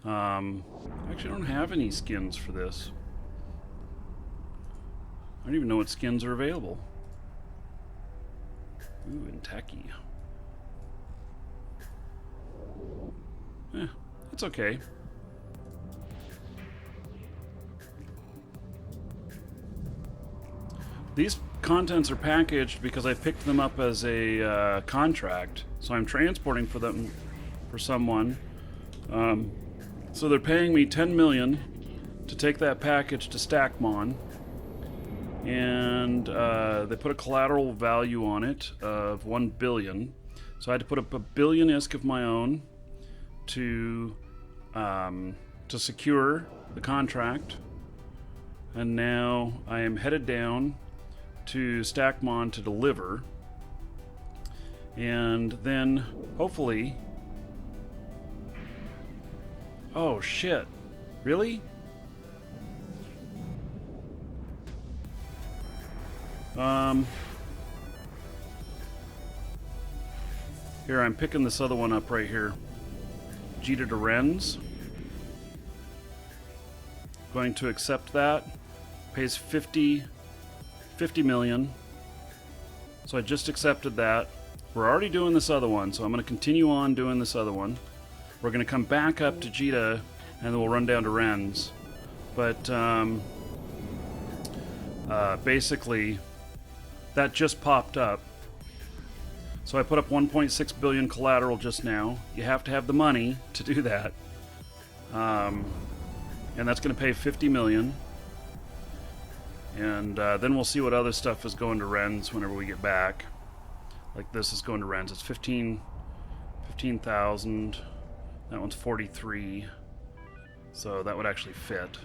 I actually don't have any skins for this. I don't even know what skins are available. Ooh, and tacky. It's okay. These contents are packaged because I picked them up as a contract. So I'm transporting for them for someone. So they're paying me 10 million to take that package to Stackmon. And they put a collateral value on it of 1 billion. So I had to put up $1 billion ISK of my own to secure the contract. And now I am headed down to Stackmon to deliver. And then hopefully... Oh shit. Really? Here, I'm picking this other one up right here. Jita to Renz. Going to accept that. Pays 50 million. So I just accepted that. We're already doing this other one, so I'm going to continue on doing this other one. We're going to come back up to Jita, and then we'll run down to Renz. But basically, that just popped up. So I put up 1.6 billion collateral just now. You have to have the money to do that. And that's going to pay 50 million. And then we'll see what other stuff is going to Renz whenever we get back. Like this is going to Renz. It's 15,000. That one's 43. So that would actually fit.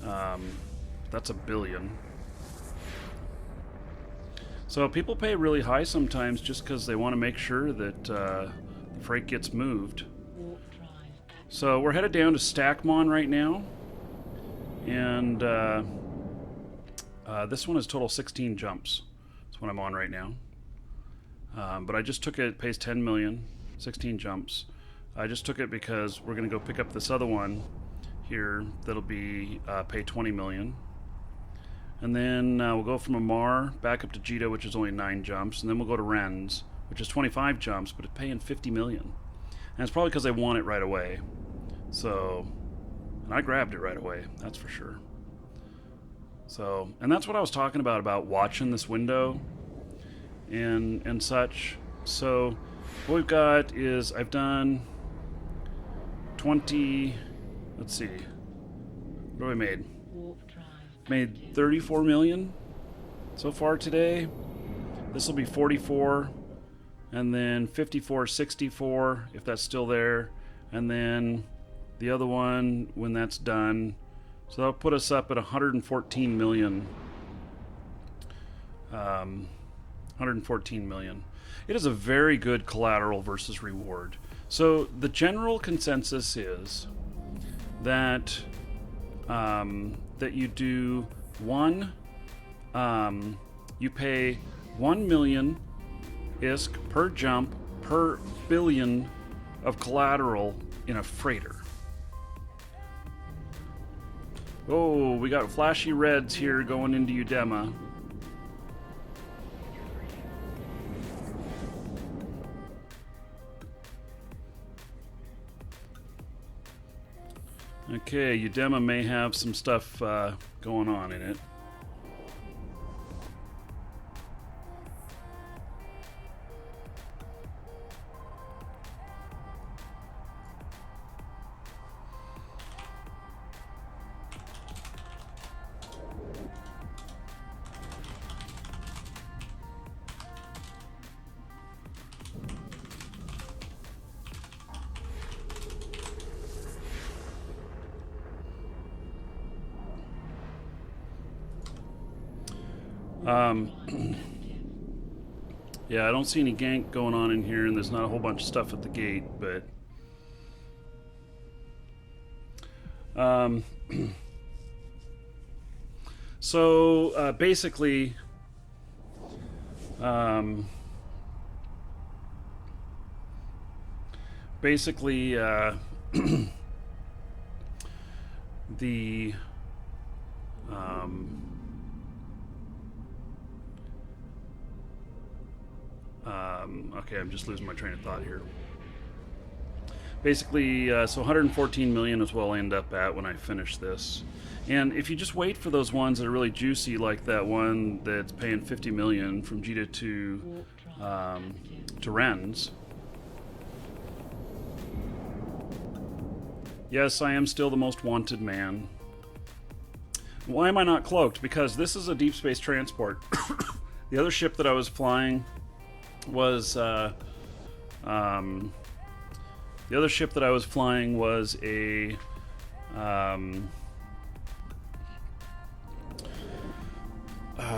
That's $1 billion. So people pay really high sometimes just because they want to make sure that the freight gets moved. Warp drive active. So we're headed down to Stackmon right now. And this one is total 16 jumps. That's what I'm on right now. But I just took it. It pays 10 million, 16 jumps. I just took it because we're going to go pick up this other one here that'll be pay 20 million. And then we'll go from Amar back up to Jita, which is only 9 jumps. And then we'll go to Renz, which is 25 jumps, but it's paying 50 million. And it's probably because they want it right away. So, and I grabbed it right away, that's for sure. So, and that's what I was talking about watching this window and such. So, what we've got is I've done 20, let's see, what have I made? Warp drive Made active. 34 million so far today. This will be 44, and then 54, 64 if that's still there, and then the other one when that's done. So that'll put us up at 114 million. 114 million. It is a very good collateral versus reward. So the general consensus is that that you do one, you pay 1 million ISK per jump per billion of collateral in a freighter. Oh, we got flashy reds here going into Udema. Okay, Udema may have some stuff going on in it. Yeah, I don't see any gank going on in here, and there's not a whole bunch of stuff at the gate, but so basically the okay, I'm just losing my train of thought here. Basically, so 114 million is what I'll end up at when I finish this. And if you just wait for those ones that are really juicy, like that one that's paying 50 million from Jita to Rennes. Yes, I am still the most wanted man. Why am I not cloaked? Because this is a deep space transport. The other ship that I was flying was a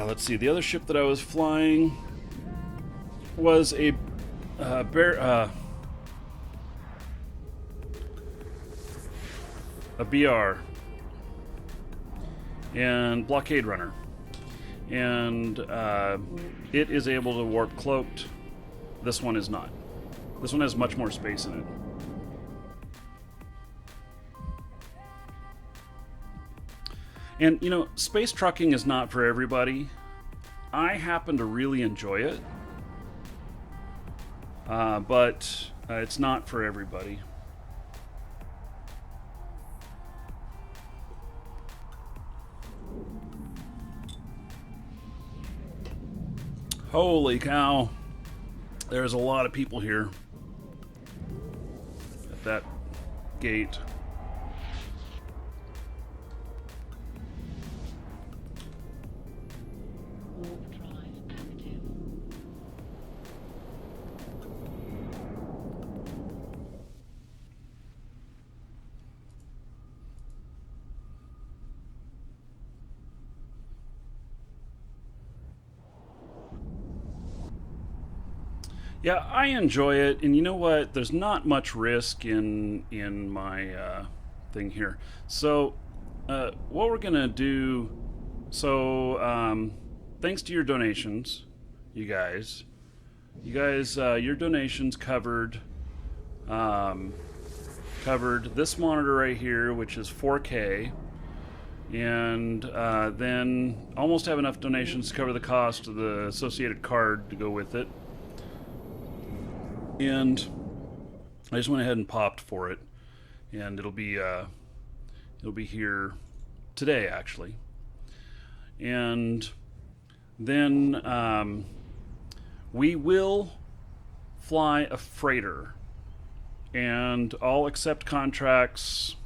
let's see, the other ship that I was flying was a BR and blockade runner, and it is able to warp cloaked. This one is not. This one has much more space in it. And, you know, space trucking is not for everybody. I happen to really enjoy it. But it's not for everybody. Holy cow. There's a lot of people here at that gate. Warp drive active. Yeah, I enjoy it, and you know what? There's not much risk in my thing here. So, what we're gonna do? So, thanks to your donations, you guys, your donations covered this monitor right here, which is 4K, and then almost have enough donations to cover the cost of the associated card to go with it. And I just went ahead and popped for it, and it'll be here today, actually. And then we will fly a freighter, and I'll accept contracts.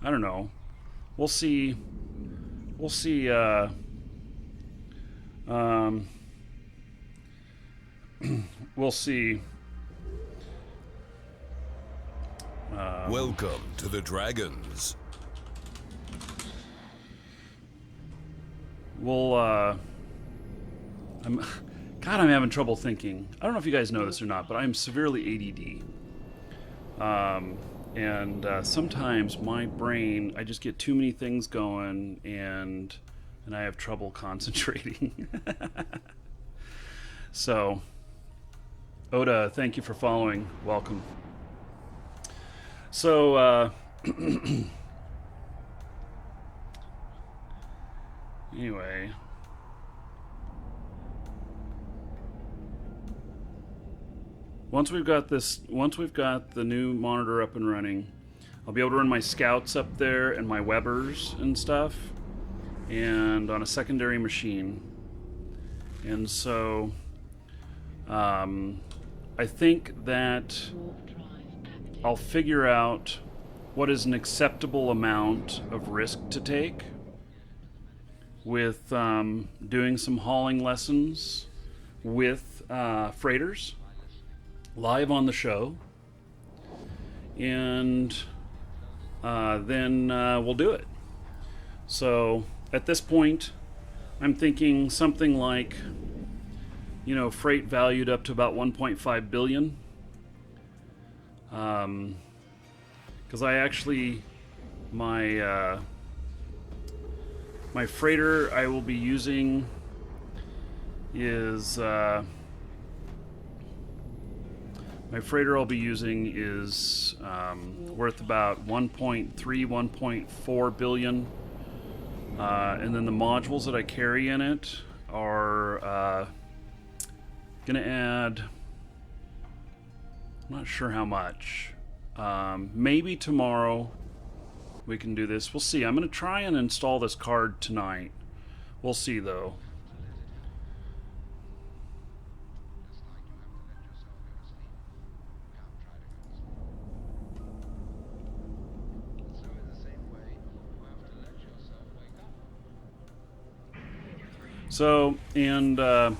I don't know. We'll see. We'll see. We'll see. Welcome to the Dragons. We'll, I'm having trouble thinking. I don't know if you guys know this or not, but I'm severely ADD. And sometimes my brain, I just get too many things going, and I have trouble concentrating. So, Oda, thank you for following. Welcome. So, Anyway. Once we've got the new monitor up and running, I'll be able to run my scouts up there and my Webers and stuff, and on a secondary machine. And so, I think that Warp drive active. I'll figure out what is an acceptable amount of risk to take with doing some hauling lessons with freighters live on the show, and then we'll do it. So at this point, I'm thinking something like, freight valued up to about 1.5 billion. Because I actually, my freighter I will be using is worth about 1.4 billion, and then the modules that I carry in it are gonna add, I'm not sure how much. Maybe tomorrow we can do this. We'll see. I'm gonna try and install this card tonight. We'll see though. So, and but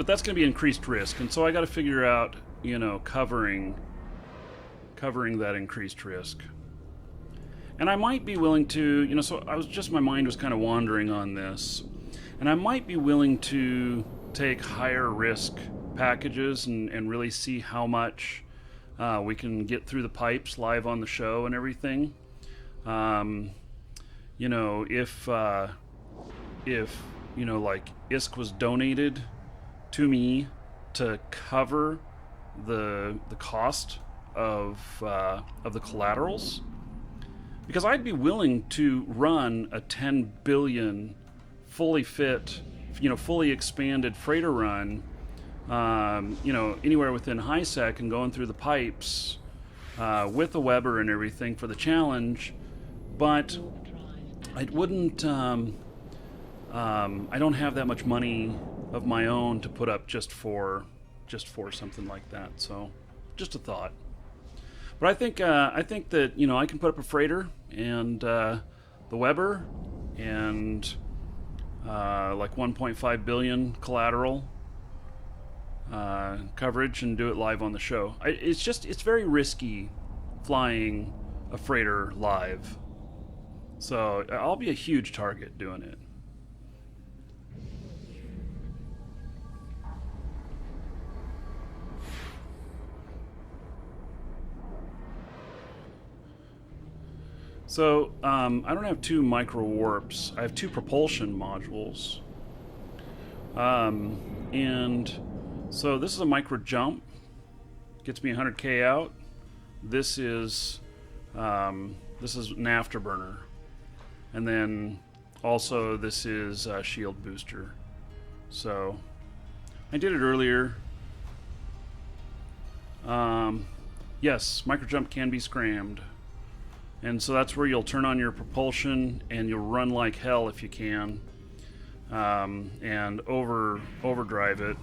that's going to be increased risk, and so I got to figure out, covering that increased risk. And I might be willing to, so my mind was kind of wandering on this, and I might be willing to take higher risk packages and really see how much we can get through the pipes live on the show and everything. If like ISK was donated to me to cover the cost of the collaterals, because I'd be willing to run a 10 billion fully fit, fully expanded freighter run, anywhere within HiSec and going through the pipes with a Weber and everything for the challenge, but Warp drive I wouldn't. I don't have that much money of my own to put up just for something like that. So, just a thought. But I think that I can put up a freighter and the Weber and like 1.5 billion collateral coverage and do it live on the show. It's very risky flying a freighter live. So I'll be a huge target doing it. So I don't have two micro warps. I have two propulsion modules. And so this is a micro jump. Gets me 100k out. This is an afterburner. And then also this is a shield booster. So I did it earlier. Yes, micro jump can be scrammed. And so that's where you'll turn on your propulsion and you'll run like hell if you can, and overdrive it.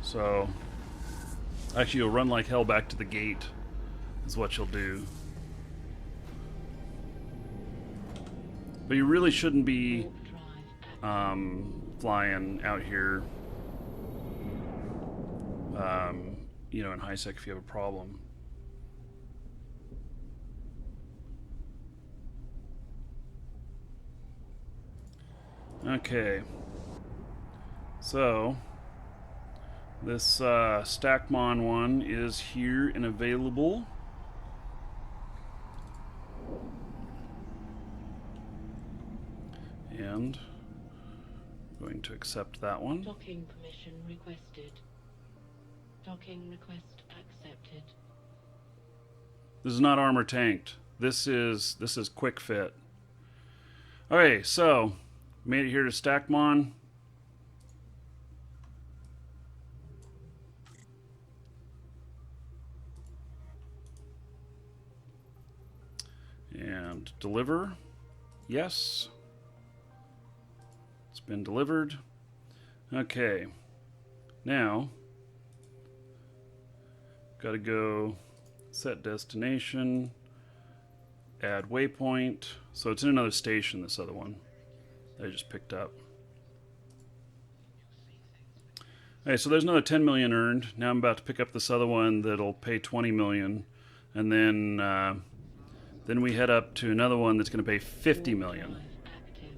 So actually you'll run like hell back to the gate is what you'll do. But you really shouldn't be warp drive flying out here in HiSec if you have a problem. Okay, so this Stackmon one is here and available. And I'm going to accept that one. docking permission requested. Docking request accepted. This is not armor tanked. This is quick fit. Okay, so made it here to Stackmon. And deliver. Yes. It's been delivered. Okay. Now, got to go set destination, add waypoint. So it's in another station, this other one that I just picked up. Okay, so there's another 10 million earned. Now I'm about to pick up this other one that'll pay 20 million. And then we head up to another one that's going to pay 50 million. Active.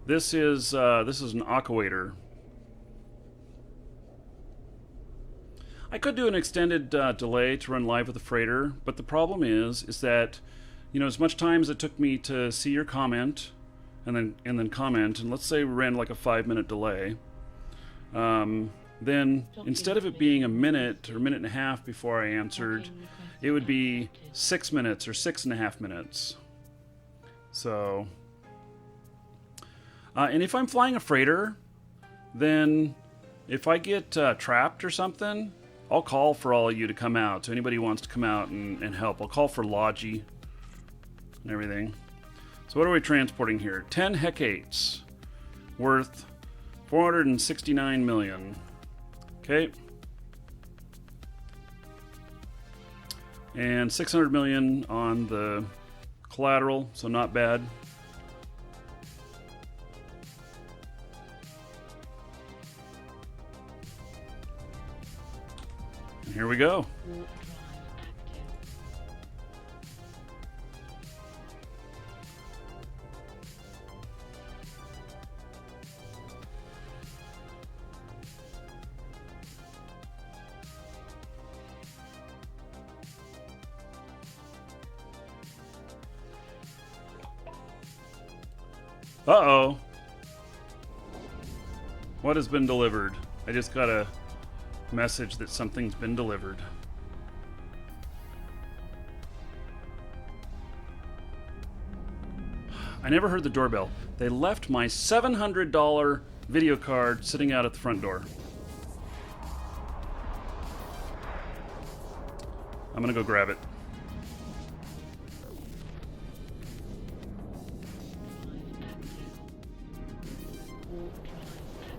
This is an aquator. I could do an extended delay to run live with the freighter, but the problem is that, you know, as much time as it took me to see your comment and then comment, and let's say we ran like a 5-minute delay, then instead of it being a minute or a minute and a half before I answered, it would be 6 minutes or 6.5 minutes. So, and if I'm flying a freighter, then if I get trapped or something, I'll call for all of you to come out. So anybody who wants to come out and help, I'll call for Logi and everything. So what are we transporting here? 10 hecates worth 469 million. Okay. And 600 million on the collateral, so not bad. And here we go. Warp drive active. Uh-oh. What has been delivered? I just got a message that something's been delivered. I never heard the doorbell. They left my $700 video card sitting out at the front door. I'm gonna go grab it. Warp drive active.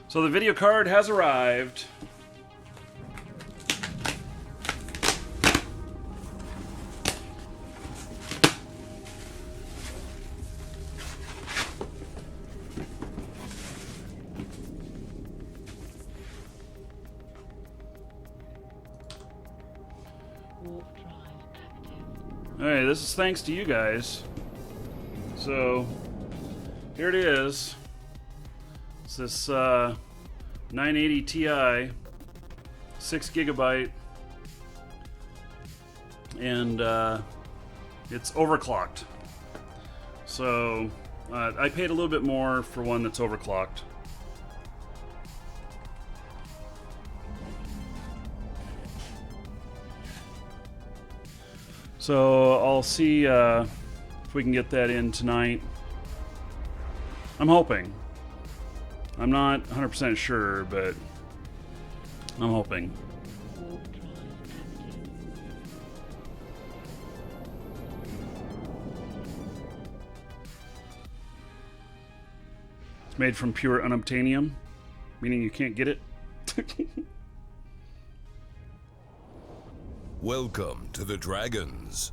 So the video card has arrived. Warp drive active. Alright, this is thanks to you guys. So, here it is. It's this 980 Ti, 6 gigabyte, and it's overclocked. So, I paid a little bit more for one that's overclocked. So I'll see if we can get that in tonight. I'm hoping. I'm not 100% sure, but I'm hoping. Warp drive active. It's made from pure unobtainium, meaning you can't get it. Welcome to the Dragons.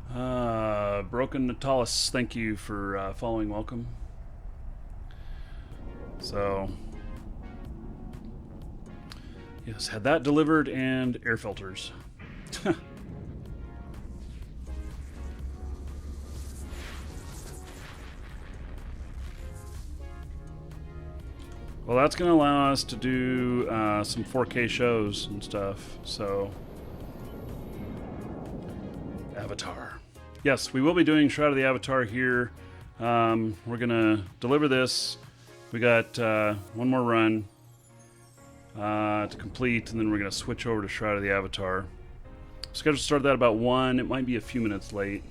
Broken Natalis, thank you for following. Welcome. So, Yes, had that delivered and air filters. Well, that's going to allow us to do some 4K shows and stuff. So, Avatar. Yes, we will be doing Shroud of the Avatar here. We're going to deliver this. We got one more run to complete, and then we're going to switch over to Shroud of the Avatar. Scheduled to start that about 1. It might be a few minutes late.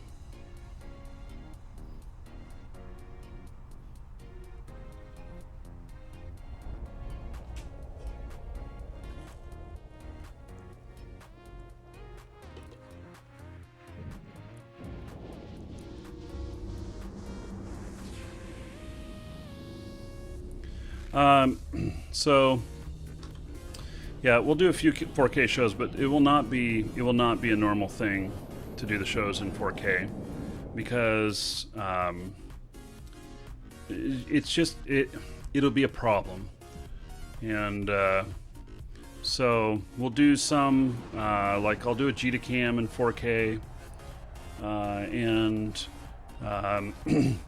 So yeah, we'll do a few 4K shows, but it will not be a normal thing to do the shows in 4K because it'll be a problem, and so we'll do some like I'll do a Gtacam in 4K, and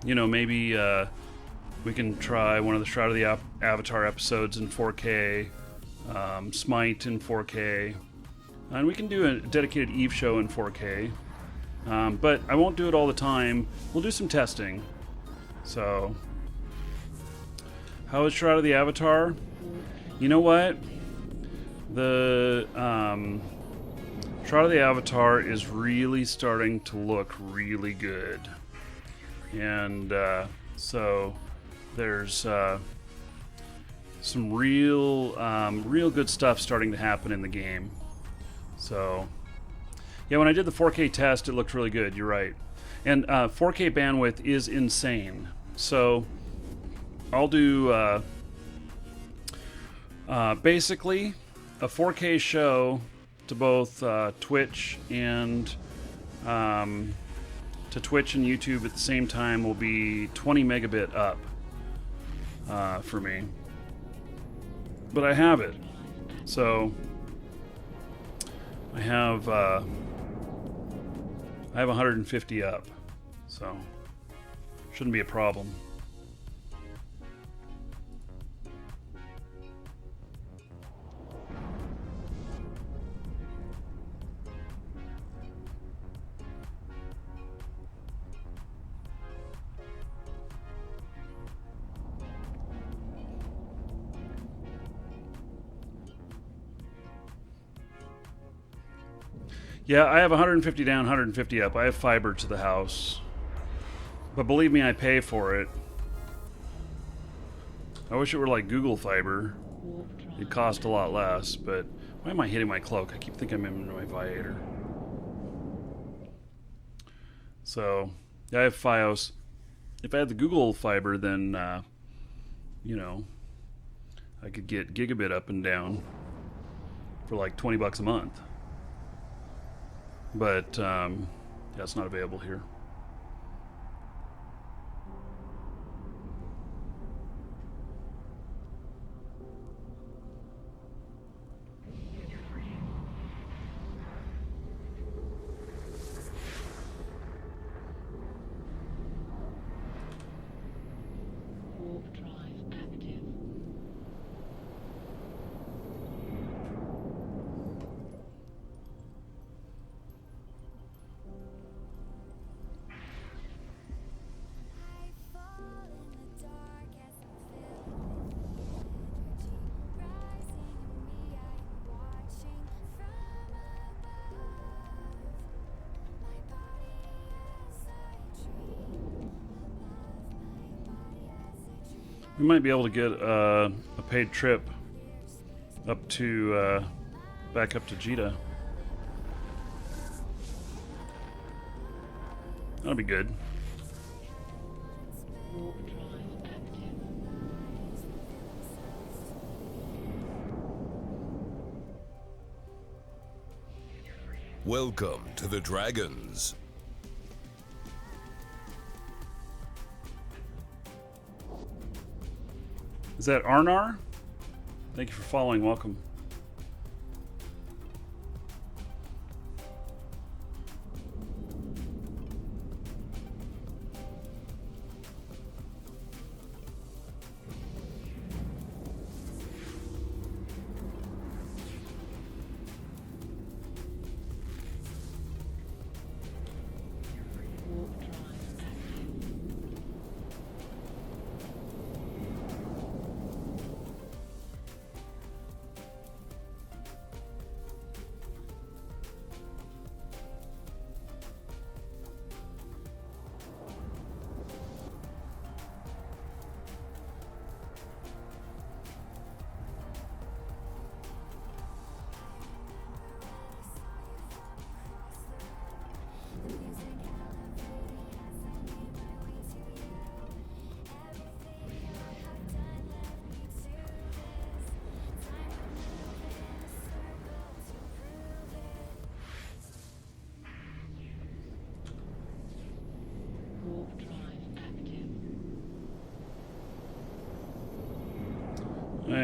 you know, maybe we can try one of the Shroud of the Avatar episodes in 4K, Smite in 4K, and we can do a dedicated Eve show in 4K, but I won't do it all the time. We'll do some testing. So, how is Shroud of the Avatar? You know what? The Shroud of the Avatar is really starting to look really good, and so there's some real good stuff starting to happen in the game. So yeah, when I did the 4K test, it looked really good. You're right, and 4K bandwidth is insane. So I'll do basically a 4K show to both Twitch and to Twitch and YouTube at the same time will be 20 megabit up for me. But I have it. So I have 150 up. So shouldn't be a problem. Yeah, I have 150 down, 150 up. I have fiber to the house. But believe me, I pay for it. I wish it were like Google Fiber. It'd cost a lot less, but why am I hitting my cloak? I keep thinking I'm in my Viator. So, yeah, I have Fios. If I had the Google Fiber, then, you know, I could get gigabit up and down for like 20 bucks a month. But that's not available here. Warp drive active. We might be able to get a paid trip up to back up to Jita. That'll be good. Warp drive active. Welcome to the Dragons. Is that Arnar? Thank you for following. Welcome.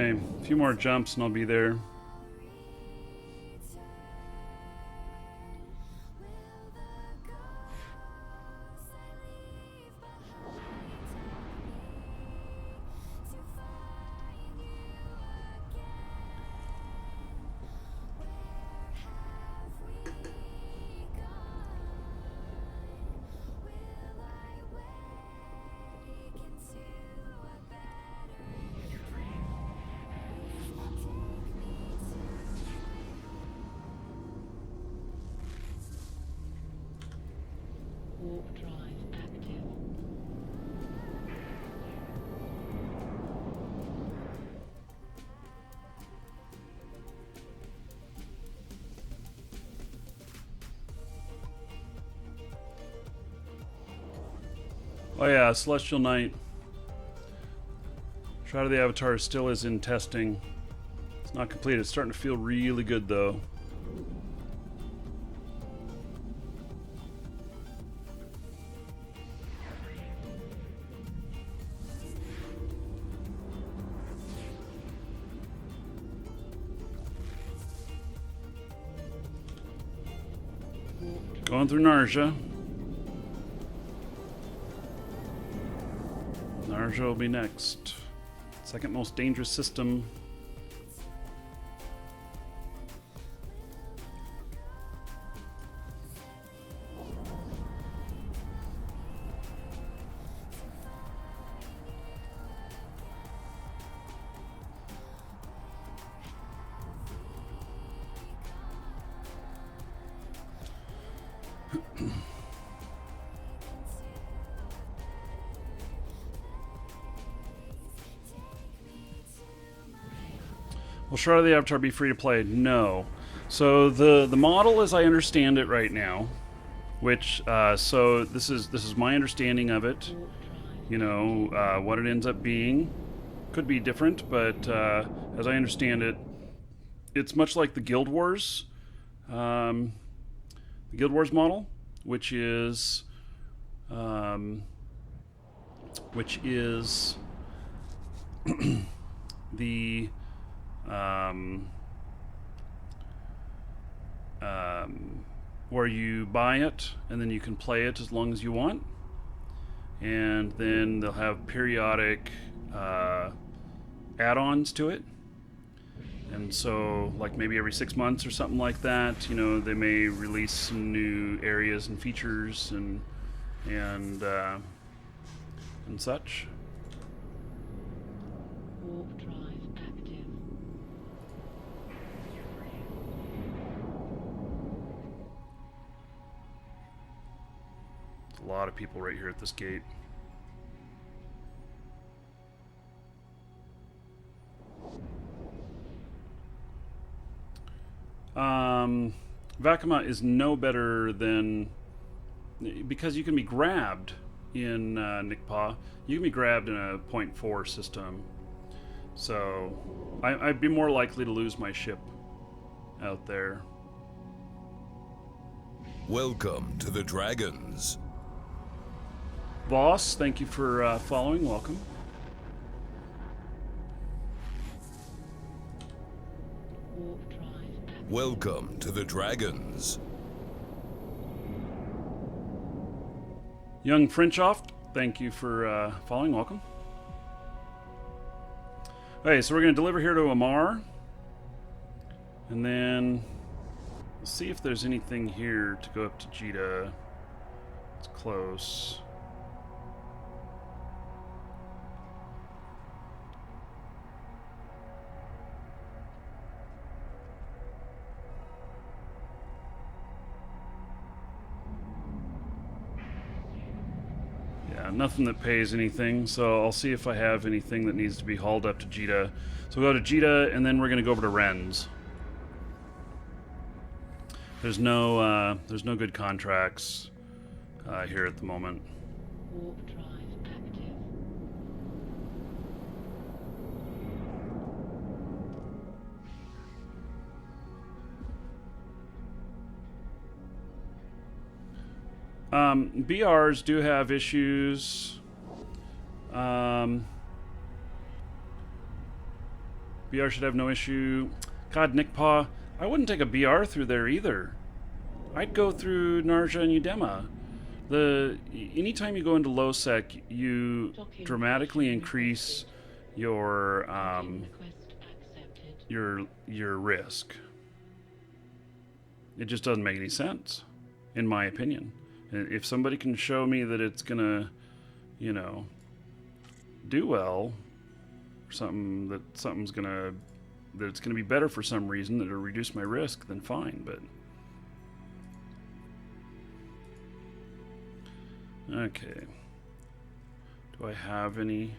Okay, a few more jumps and I'll be there. Warp drive active. Oh yeah, Celestial Knight. Shroud of the Avatar still is in testing. It's not complete. It's starting to feel really good though. Going through Narja. Narja will be next. Second most dangerous system. Will Shroud of the Avatar be free to play? No. So the model, as I understand it right now, which so this is my understanding of it. Warp drive. You know what it ends up being could be different, but as I understand it, it's much like the Guild Wars model, which is the where you buy it and then you can play it as long as you want, and then they'll have periodic add-ons to it. And so, like maybe every 6 months or something like that, you know, they may release some new areas and features and such. Warp drive active. A lot of people right here at this gate. Vakama is no better than, because you can be grabbed in Nikpa. You can be grabbed in a 0.4 system. So I'd be more likely to lose my ship out there. Welcome to the Dragons. Voss, thank you for following. Welcome. Warp drive active. Welcome to the Dragons. Young Frenchoft, thank you for following. Welcome. Okay, so we're going to deliver here to Amar. And then we'll see if there's anything here to go up to Jita. It's close. Yeah, nothing that pays anything, so I'll see if I have anything that needs to be hauled up to Jita. So we'll go to Jita, and then we're going to go over to Ren's. There's no good contracts here at the moment. Warp drive active. BRs do have issues. BR should have no issue. God, Nick Paw, I wouldn't take a BR through there either. I'd go through Narja and Udema. Anytime you go into low sec, you dramatically increase your Request accepted. your risk. It just doesn't make any sense, in my opinion. And if somebody can show me that it's gonna, you know, do well, or something that it's gonna be better for some reason that'll reduce my risk, then fine. But okay, do I have any?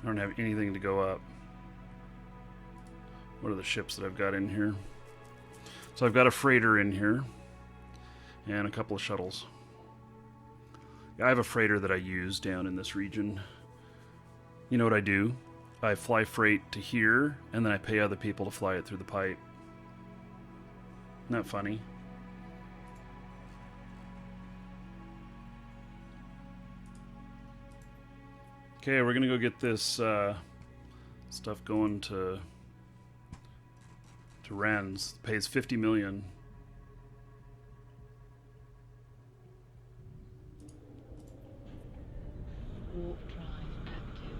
I don't have anything to go up. What are the ships that I've got in here? So I've got a freighter in here and a couple of shuttles. Yeah, I have a freighter that I use down in this region. You know what I do? I fly freight to here and then I pay other people to fly it through the pipe. Isn't that funny? Okay, we're gonna go get this stuff going to Rennes. Pays 50 million. Warp drive active.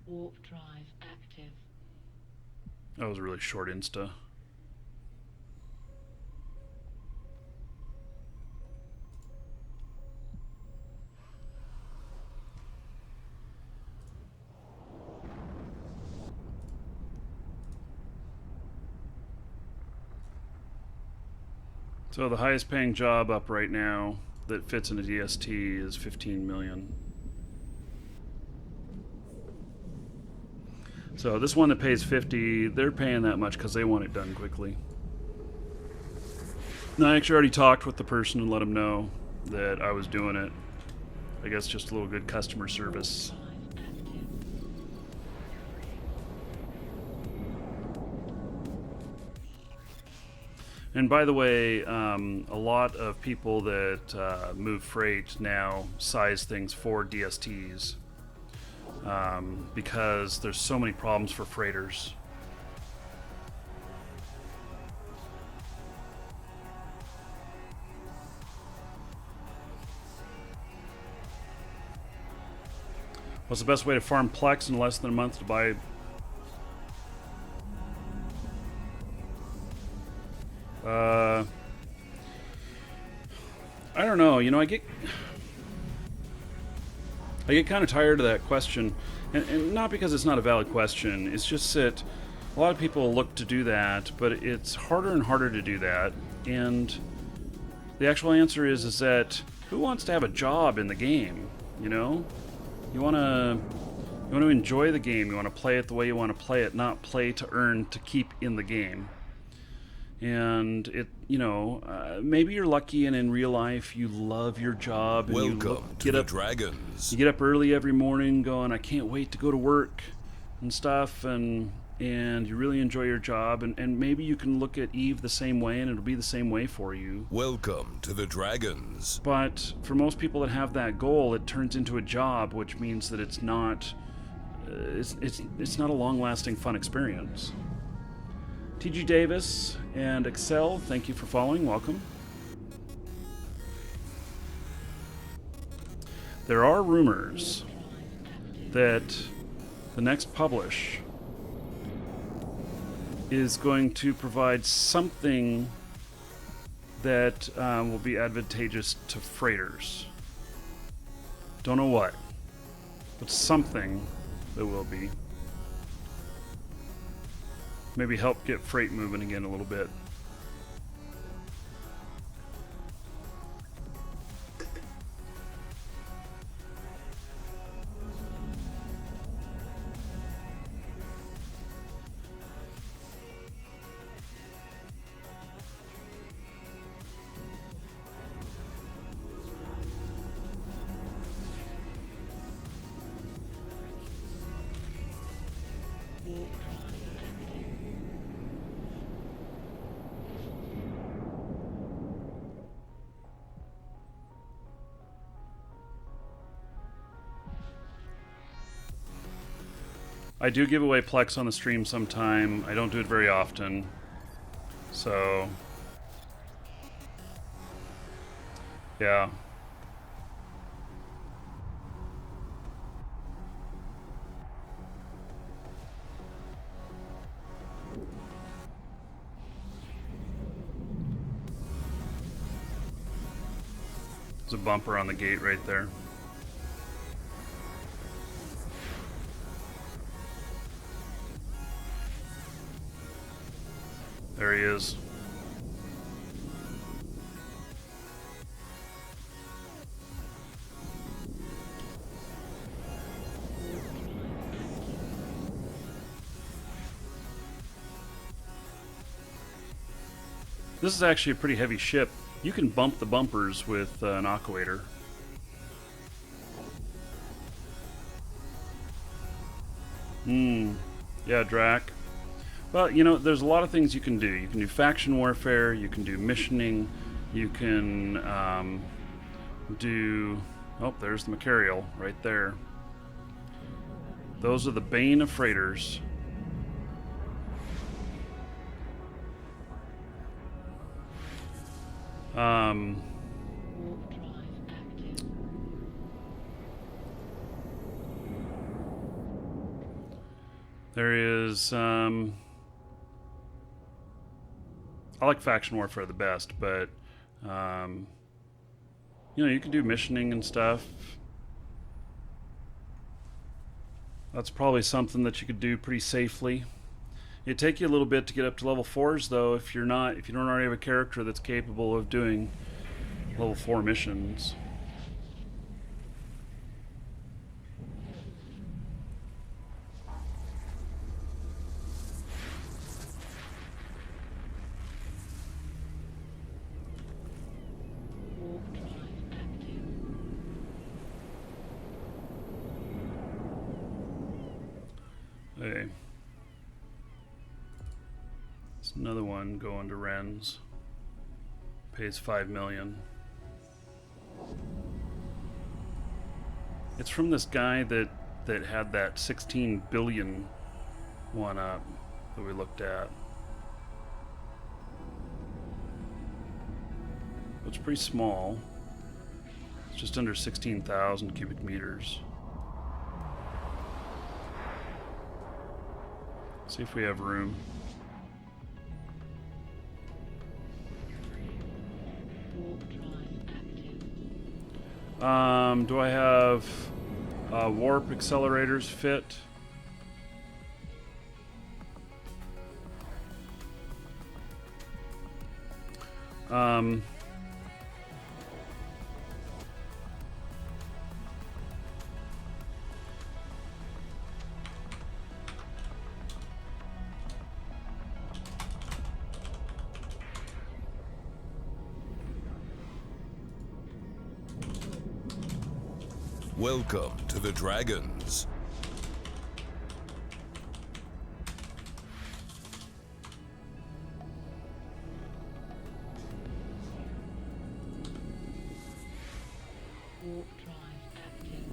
Warp drive active. That was a really short insta. So the highest paying job up right now that fits in a DST is 15 million. So this one that pays 50, they're paying that much because they want it done quickly. And I actually already talked with the person and let them know that I was doing it. I guess just a little good customer service. Drive active. And by the way, a lot of people that move freight now size things for DSTs because there's so many problems for freighters. What's the best way to farm Plex in less than a month to buy? I don't know. You know, I get kind of tired of that question, and not because it's not a valid question. It's just that a lot of people look to do that, but it's harder and harder to do that. And the actual answer is that who wants to have a job in the game? You know, you want to enjoy the game. You want to play it the way you want to play it, not play to earn to keep in the game. And it, you know, maybe you're lucky and in real life you love your job and Welcome to the Dragons. you get up early every morning going, I can't wait to go to work and stuff, and you really enjoy your job, and maybe you can look at Eve the same way and it'll be the same way for you. Welcome to the Dragons. But for most people that have that goal, it turns into a job, which means that it's not it's not a long-lasting fun experience. TG Davis and Excel, thank you for following. Welcome. There are rumors that the next publish is going to provide something that will be advantageous to freighters. Don't know what, but something that will be. Maybe help get freight moving again a little bit. Warp drive active. I do give away Plex on the stream sometime. I don't do it very often. So, yeah. There's a bumper on the gate right there. There he is. This is actually a pretty heavy ship. You can bump the bumpers with an aquator. Yeah, Drac. Well, you know, there's a lot of things you can do. You can do faction warfare, you can do missioning, you can do... Oh, there's the Macarial right there. Those are the bane of freighters. Warp drive active. There is... I like faction warfare the best, but you know, you can do missioning and stuff. That's probably something that you could do pretty safely. It'd take you a little bit to get up to level 4s though, if you don't already have a character that's capable of doing level 4 missions. Warp drive active. Hey. There's another one going to Ren's. Pays 5 million. It's from this guy that had that 16 billion one up that we looked at. It's pretty small. It's just under 16,000 cubic meters. See if we have room. Warp drive active. Do I have warp accelerators fit? Welcome to the Dragons. Warp drive active.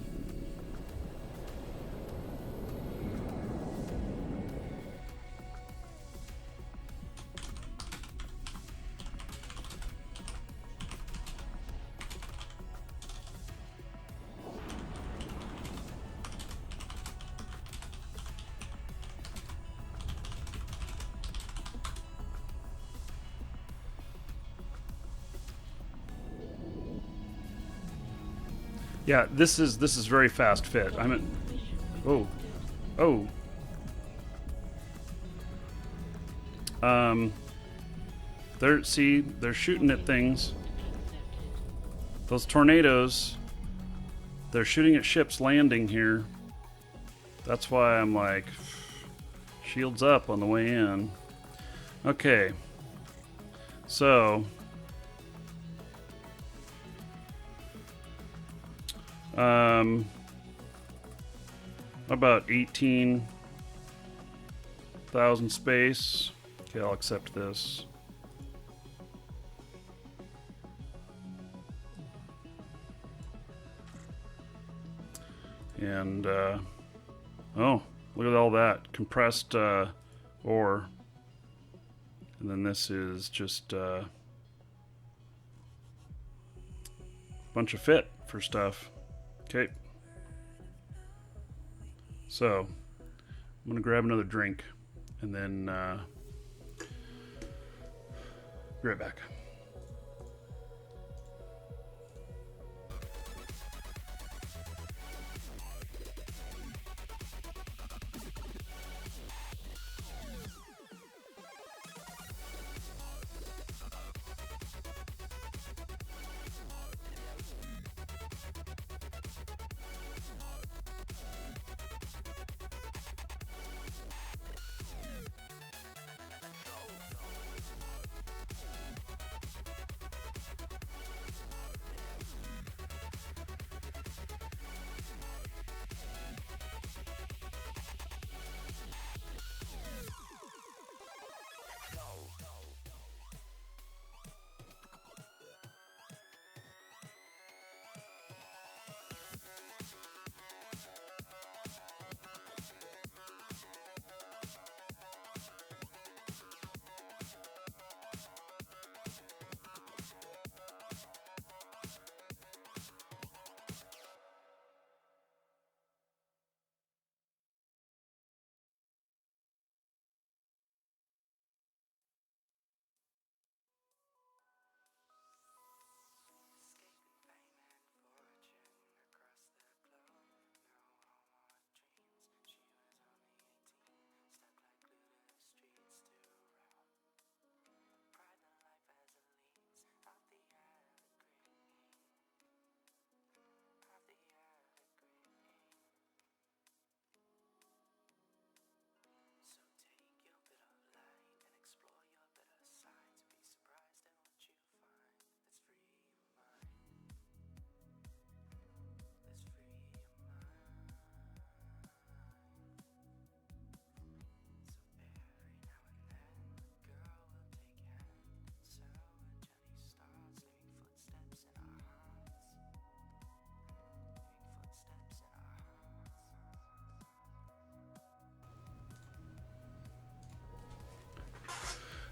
Yeah, this is very fast fit. I'm at... Oh. Oh. They're shooting at things. Those tornadoes, they're shooting at ships landing here. That's why I'm like, shields up on the way in. Okay. So, about 18,000 space. Okay, I'll accept this. And, oh, Look at all that compressed ore. And then this is just a bunch of fit for stuff. Okay. So, I'm going to grab another drink and then be right back.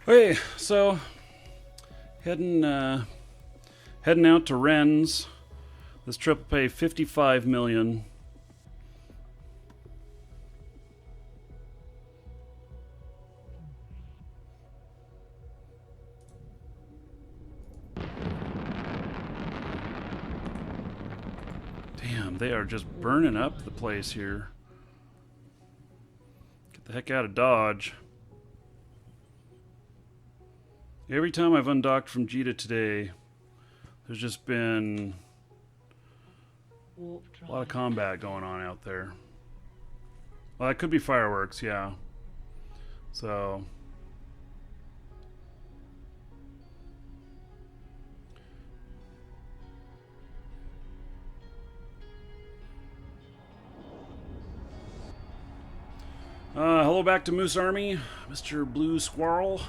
Okay, so heading out to Rennes. This trip will pay $55 million. Damn, they are just burning up the place here. Get the heck out of Dodge. Every time I've undocked from Jita today, there's just been Warp a lot of drive. combat going on out there. Well, that could be fireworks, yeah. So, hello back to Moose Army, Mr. Blue Squirrel.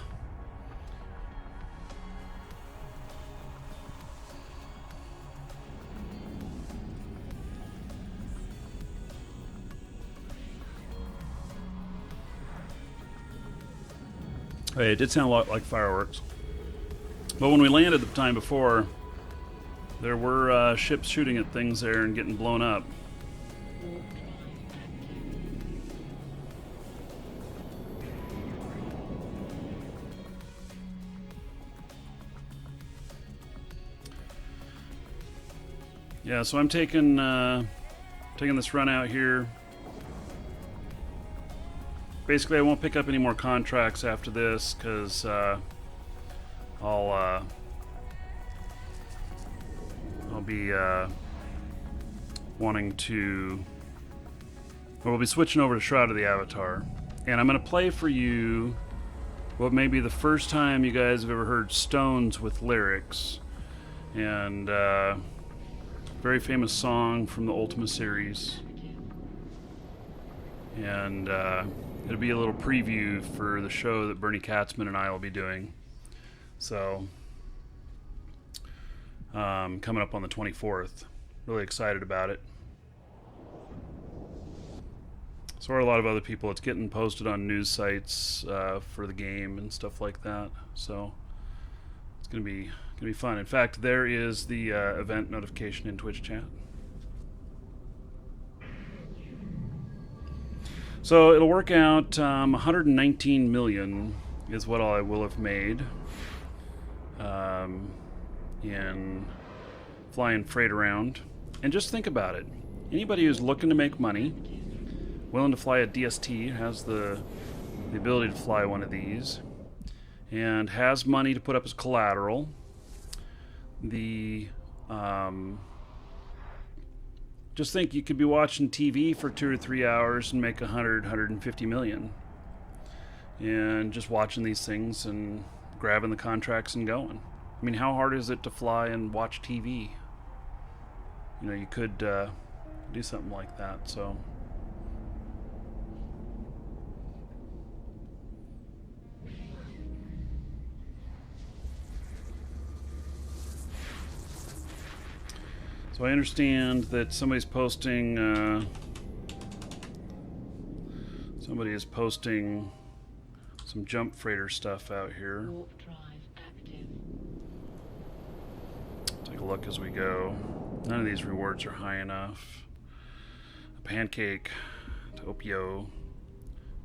Hey, it did sound a lot like fireworks. But when we landed the time before, there were ships shooting at things there and getting blown up. Warp drive active. Yeah, so I'm taking this run out here. Basically, I won't pick up any more contracts after this because I'll be wanting to. We'll be switching over to Shroud of the Avatar, and I'm going to play for you what may be the first time you guys have ever heard Stones with lyrics, and very famous song from the Ultima series, and it'll be a little preview for the show that Bernie Katzman and I will be doing. So, coming up on the 24th. Really excited about it. So are a lot of other people. It's getting posted on news sites for the game and stuff like that. So it's gonna be fun. In fact, there is the event notification in Twitch chat. So it'll work out 119 million is what I will have made in flying freight around. And just think about it. Anybody who's looking to make money, willing to fly a DST, has the ability to fly one of these, and has money to put up as collateral, just think you could be watching TV for 2 or 3 hours and make 150 million. And just watching these things and grabbing the contracts and going. I mean, how hard is it to fly and watch TV? You know, you could do something like that, so. So I understand that somebody is posting some jump freighter stuff out here. Warp drive active. Take a look as we go. None of these rewards are high enough. A pancake to Opio,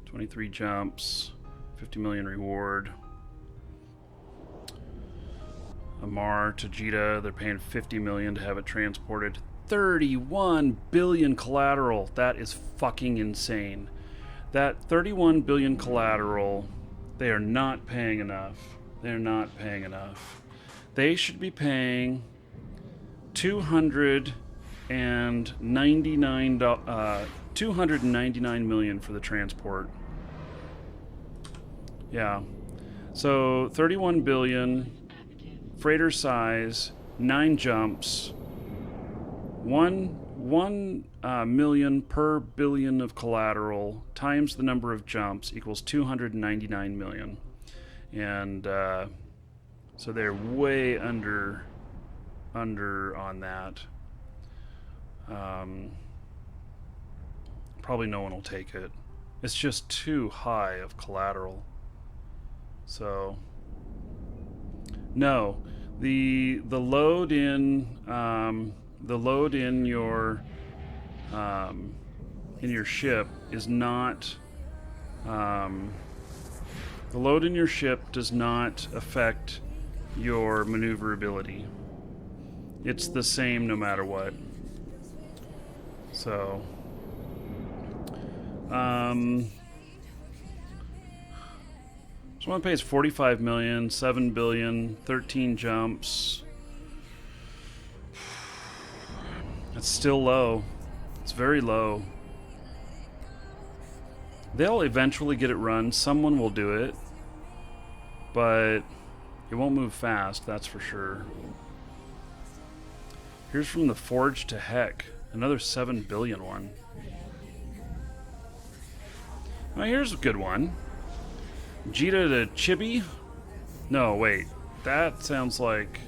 23 jumps, 50 million reward. Amar to Jita, they're paying 50 million to have it transported. 31 billion collateral. That is fucking insane. That 31 billion collateral, they are not paying enough. They're not paying enough. They should be paying $299 million for the transport. Yeah. So 31 billion, freighter size, 9 jumps, 1 million per billion of collateral times the number of jumps equals 299 million. And so they're way under on that. Probably no one will take it. It's just too high of collateral. So no, the load in your ship is not the load in your ship does not affect your maneuverability. It's the same no matter what. So so one pays 45 million, 7 billion, 13 jumps. It's still low. It's very low. They'll eventually get it run. Someone will do it. But it won't move fast, that's for sure. Here's from the Forge to Heck. Another 7 billion one. Now here's a good one. Jita to Chibi? No, wait. That sounds like...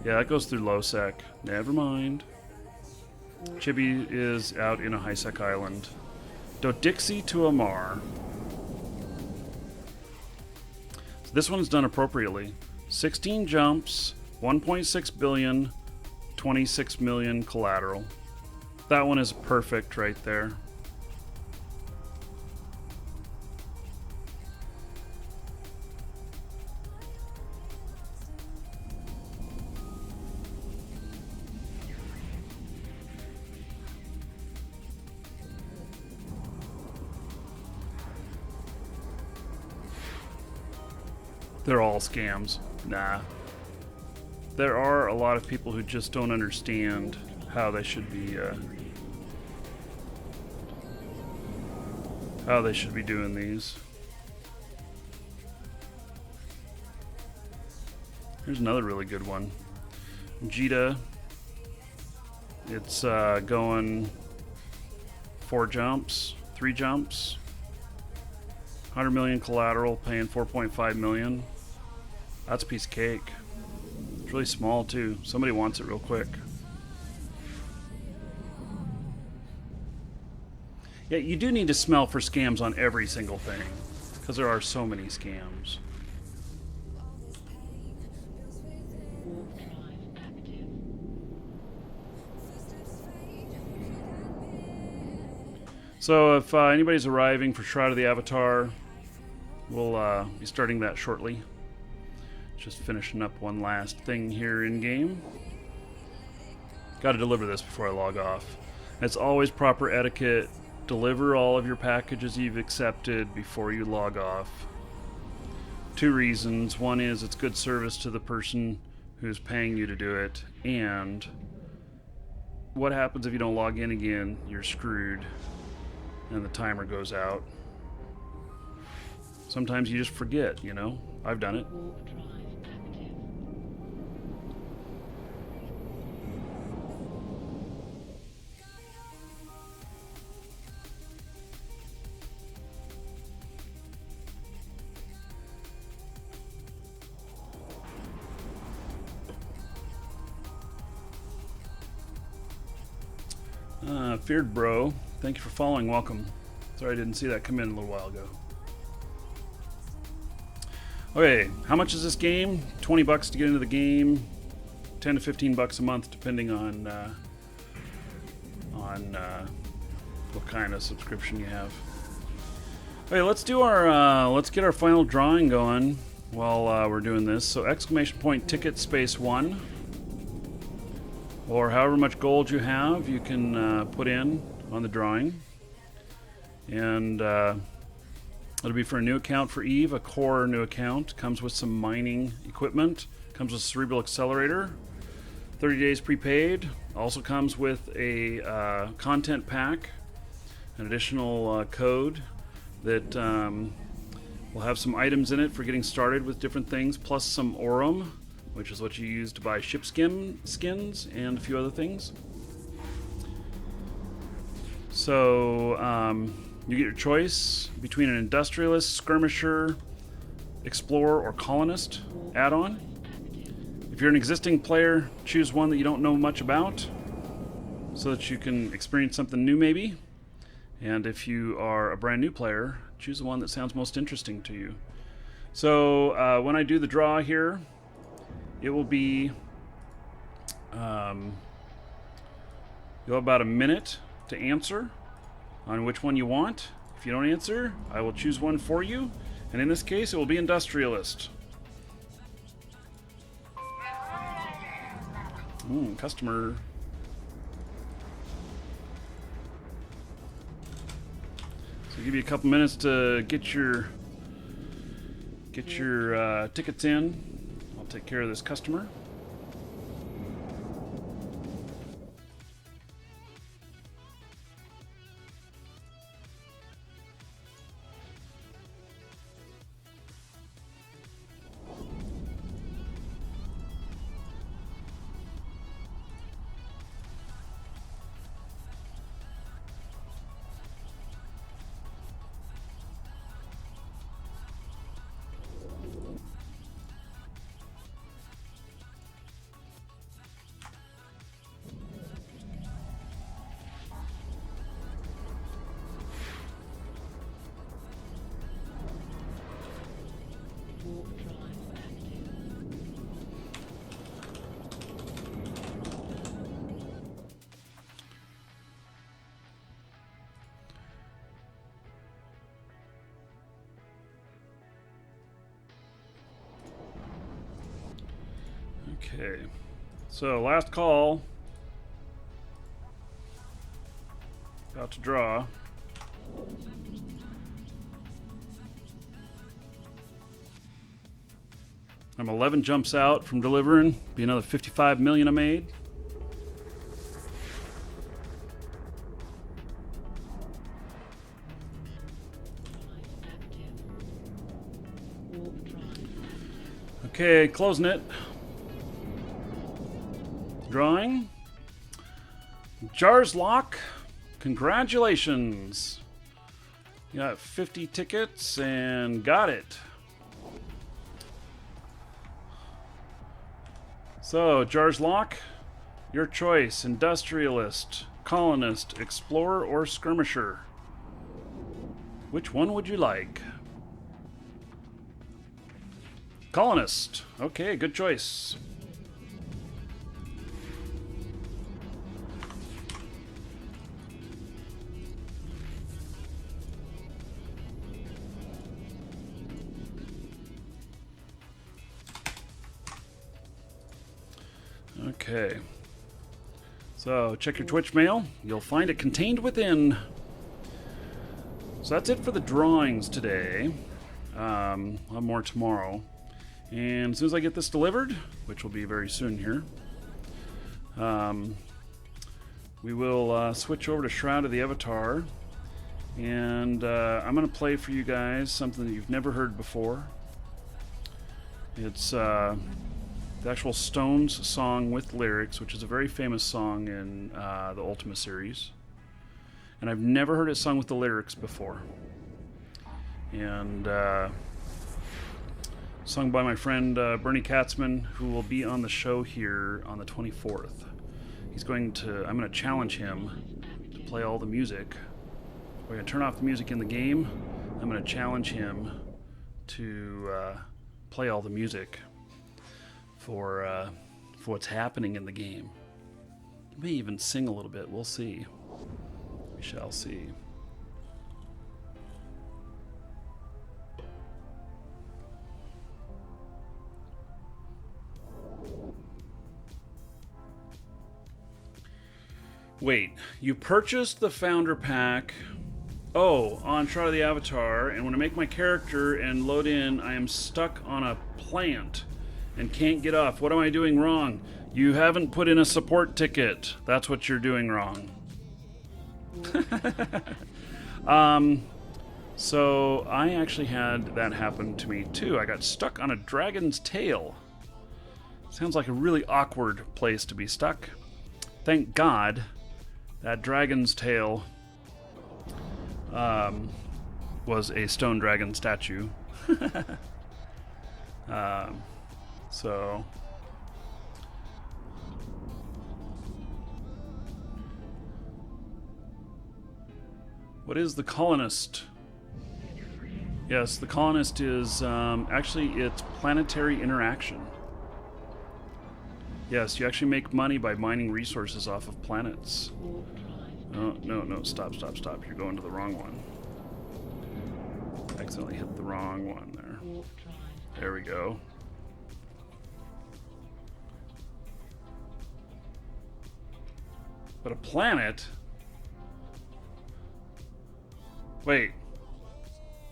Yeah, that goes through low sec. Never mind. Chibi is out in a high sec island. Dodixie to Amar. So this one's done appropriately. 16 jumps, 1.6 billion, 26 million collateral. That one is perfect right there. They're all scams. Nah. There are a lot of people who just don't understand how they should be doing these. Here's another really good one. Jita. It's going 4 jumps, 3 jumps, 100 million collateral, paying 4.5 million. That's a piece of cake. It's really small too. Somebody wants it real quick. Yeah, you do need to smell for scams on every single thing, because there are so many scams. Warp drive active. So if anybody's arriving for Shroud of the Avatar, we'll be starting that shortly. Just finishing up one last thing here in game. Got to deliver this before I log off. It's always proper etiquette. Deliver all of your packages you've accepted before you log off. 2 reasons. One is it's good service to the person who's paying you to do it, and what happens if you don't log in again? You're screwed and the timer goes out. Sometimes you just forget, you know? I've done it. Warp drive active. Feared Bro, thank you for following. Welcome. Sorry I didn't see that come in a little while ago. Okay, how much is this game? 20 bucks to get into the game. 10 to 15 bucks a month, depending on what kind of subscription you have. Okay, let's do our let's get our final drawing going while we're doing this. So exclamation point ticket space 1, or however much gold you have, you can put in on the drawing, and it'll be for a new account for Eve, a core new account. Comes with some mining equipment. Comes with Cerebral Accelerator. 30 days prepaid. Also comes with a content pack, an additional code that will have some items in it for getting started with different things, plus some Aurum, which is what you use to buy ship skins and a few other things. So you get your choice between an Industrialist, Skirmisher, Explorer, or Colonist add-on. If you're an existing player, choose one that you don't know much about so that you can experience something new maybe. And if you are a brand new player, choose the one that sounds most interesting to you. So when I do the draw here, it will be you'll have about a minute to answer on which one you want. If you don't answer, I will choose one for you, and in this case it will be Industrialist. Customer. So give you a couple minutes to get your tickets in. I'll take care of this customer. Warp drive active. Okay, so last call. About to draw. I'm 11 jumps out from delivering. Be another 55 million I made. Drive active. Warp drive. Okay, closing it. Drawing. Jars Lock. Congratulations. You got 50 tickets and got it. So, Jars Lock, your choice: Industrialist, Colonist, Explorer, or Skirmisher. Which one would you like? Colonist. Okay, good choice. Okay. So, check your Twitch mail. You'll find it contained within. So that's it for the drawings today. I'll have more tomorrow. And as soon as I get this delivered, which will be very soon here, we will switch over to Shroud of the Avatar. And I'm going to play for you guys something that you've never heard before. It's the actual Stones song with lyrics, which is a very famous song in the Ultima series. And I've never heard it sung with the lyrics before. And sung by my friend Bernie Katzman, who will be on the show here on the 24th. I'm going to challenge him to play all the music. We're going to turn off the music in the game. I'm going to challenge him to play all the music for what's happening in the game. He may even sing a little bit. We'll see. We shall see. Wait, you purchased the Founder Pack, on Shroud of the Avatar, and when I make my character and load in, I am stuck on a plant and can't get off. What am I doing wrong? You haven't put in a support ticket. That's what you're doing wrong. So I actually had that happen to me too. I got stuck on a dragon's tail. Sounds like a really awkward place to be stuck. Thank God that dragon's tail was a stone dragon statue. So what is the colonist? Yes, the colonist is actually it's planetary interaction. Yes, you actually make money by mining resources off of planets. Oh, no, stop. You're going to the wrong one. Accidentally hit the wrong one there. There we go. But a planet? Wait.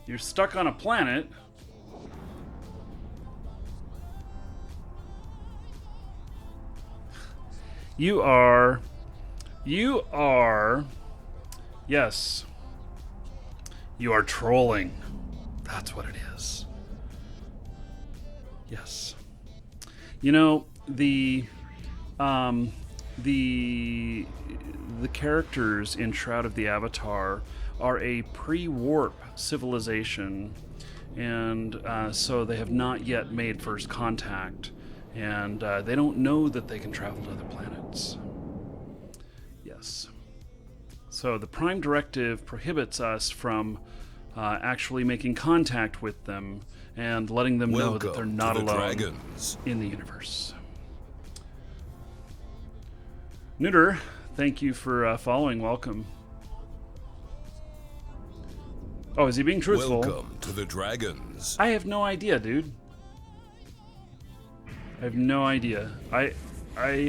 You're stuck on a planet? You are, yes, you are trolling. That's what it is. Yes. You know, the characters in Shroud of the Avatar are a pre-warp civilization, and so they have not yet made first contact. And they don't know that they can travel to other planets. Yes. So the Prime Directive prohibits us from actually making contact with them and letting them know that they're not alone in the universe. Neuter, thank you for following. Welcome. Oh, is he being truthful? Welcome to the Dragons. I have no idea, dude. I have no idea. I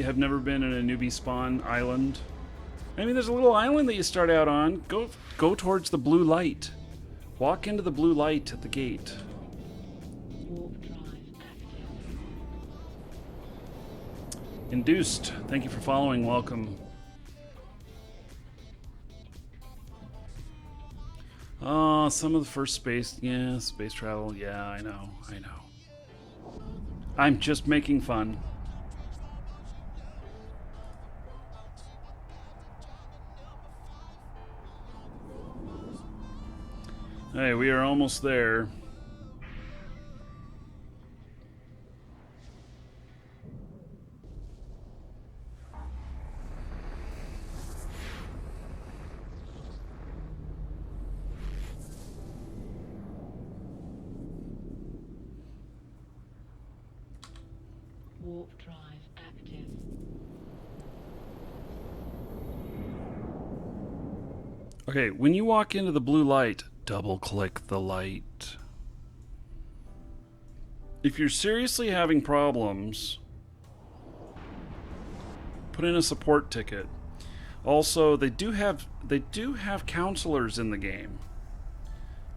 have never been in a newbie spawn island. I mean, there's a little island that you start out on. Go towards the blue light. Walk into the blue light at the gate. Induced, thank you for following. Welcome. Oh, some of the first space travel. Yeah, I know. I'm just making fun. Hey, we are almost there. Warp drive active. Okay, when you walk into the blue light, double click the light. If you're seriously having problems, put in a support ticket. Also, they do have counselors in the game.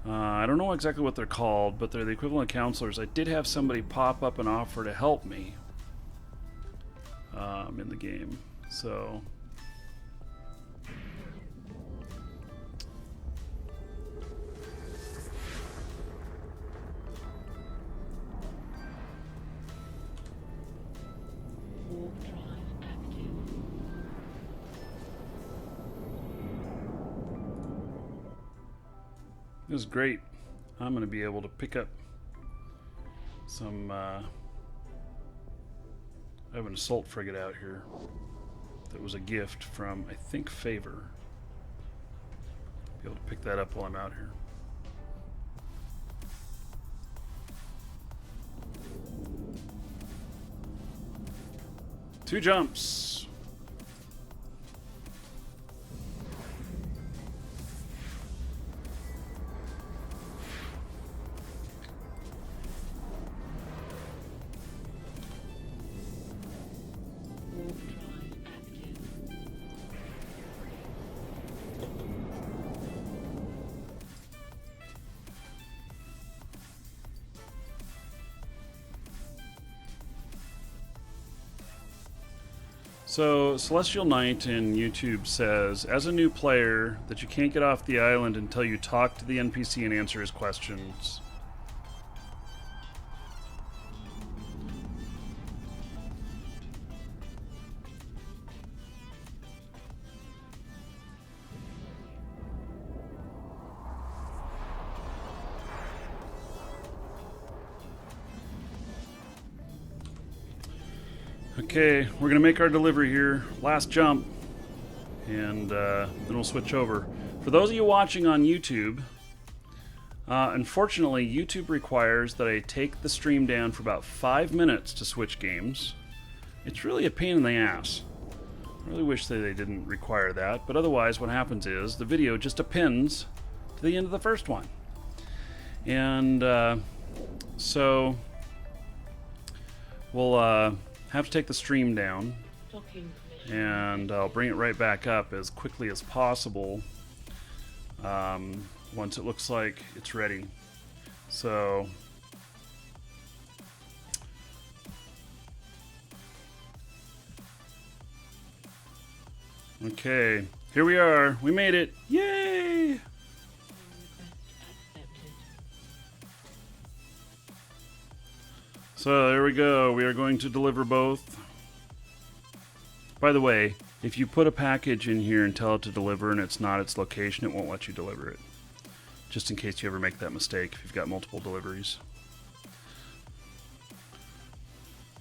I don't know exactly what they're called, but they're the equivalent of counselors. I did have somebody pop up and offer to help me in the game. So Warp drive active. this is great. I'm going to be able to pick up some. I have an assault frigate out here that was a gift from, I think, Favor. Be able to pick that up while I'm out here. Two jumps. Warp drive active. So, Celestial Knight in YouTube says, as a new player, that you can't get off the island until you talk to the NPC and answer his questions. Okay, we're going to make our delivery here. Last jump. And then we'll switch over. For those of you watching on YouTube, unfortunately, YouTube requires that I take the stream down for about 5 minutes to switch games. It's really a pain in the ass. I really wish that they didn't require that, but otherwise what happens is the video just appends to the end of the first one. And so we'll have to take the stream down, Docking permission. and I'll bring it right back up as quickly as possible once it looks like it's ready. So okay, here we are. We made it. Yay! Request accepted. So there we go. We are going to deliver both. By the way, if you put a package in here and tell it to deliver and it's not its location, it won't let you deliver it. Just in case you ever make that mistake if you've got multiple deliveries.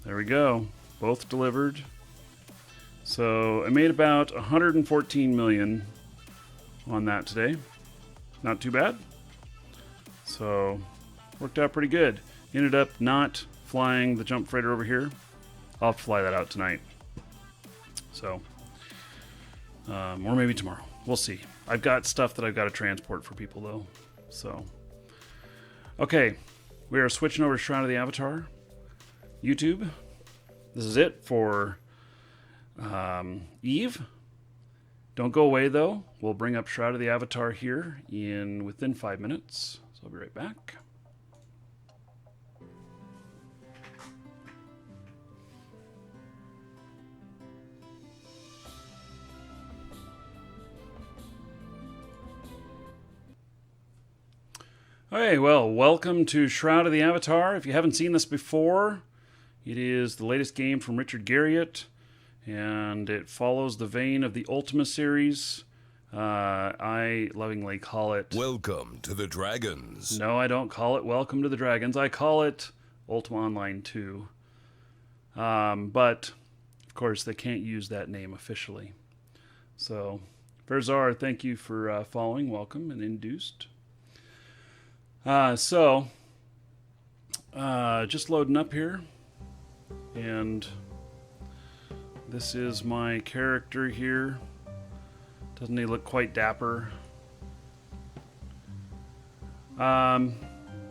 There we go. Both delivered. So I made about 114 million on that today. Not too bad. So worked out pretty good. Ended up not flying the jump freighter over here. I'll have to fly that out tonight. So, or maybe tomorrow. We'll see. I've got stuff that I've got to transport for people though. So, okay, we are switching over to Shroud of the Avatar. YouTube. This is it for Eve. Don't go away though. We'll bring up Shroud of the Avatar here within 5 minutes. So I'll be right back. Okay, well, welcome to Shroud of the Avatar. If you haven't seen this before, it is the latest game from Richard Garriott, and it follows the vein of the Ultima series. I lovingly call it... Welcome to the Dragons. No, I don't call it Welcome to the Dragons. I call it Ultima Online 2. But, of course, they can't use that name officially. So, Verzar, thank you for following. Welcome and induced. Just loading up here. And this is my character here. Doesn't he look quite dapper?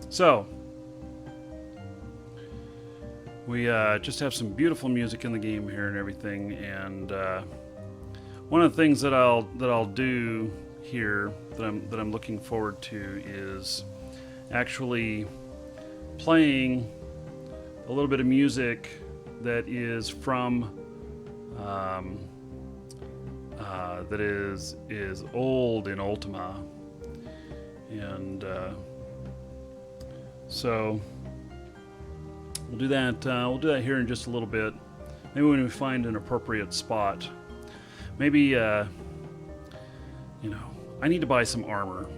So we just have some beautiful music in the game here and everything, and one of the things that I'll do here that I'm looking forward to is actually playing a little bit of music that is from that is old in Ultima, and so we'll do that. We'll do that here in just a little bit. Maybe when we find an appropriate spot. Maybe you know, I need to buy some armor,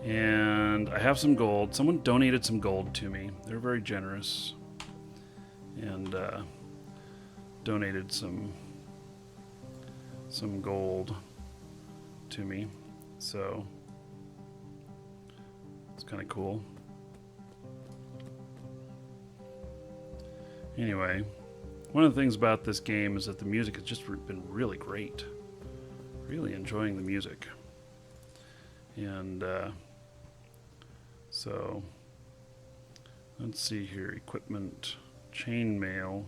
and I have some gold. Someone donated some gold to me. They're very generous, and donated some gold to me. So it's kind of cool. Anyway, one of the things about this game is that the music has just been really great. Really enjoying the music. And so let's see here. Equipment, chainmail.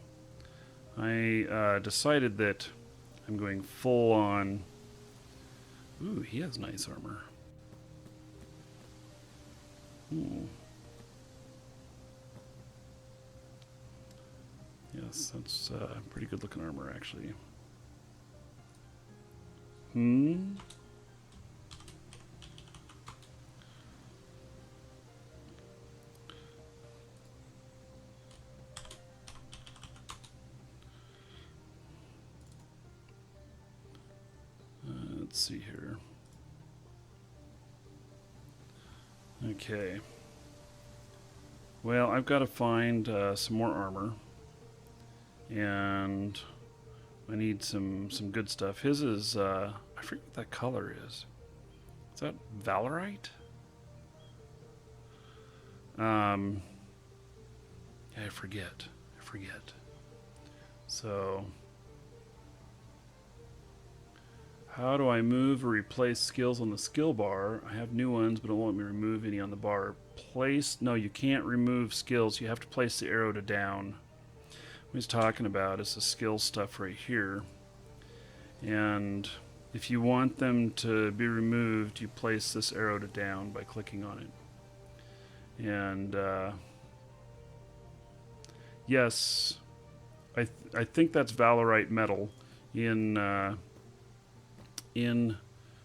I decided that I'm going full on. Ooh, he has nice armor. Ooh. Yes, that's pretty good looking armor, actually. Let's see here. Okay. Well, I've got to find some more armor. And I need some good stuff. His is, I forget what that color is. Is that Valerite? Yeah, I forget. So, how do I move or replace skills on the skill bar? I have new ones, but it won't let me remove any on the bar. No, you can't remove skills. You have to place the arrow to down. What he's talking about is the skill stuff right here, and if you want them to be removed, you place this arrow to down by clicking on it. And yes, I think that's Valerite metal in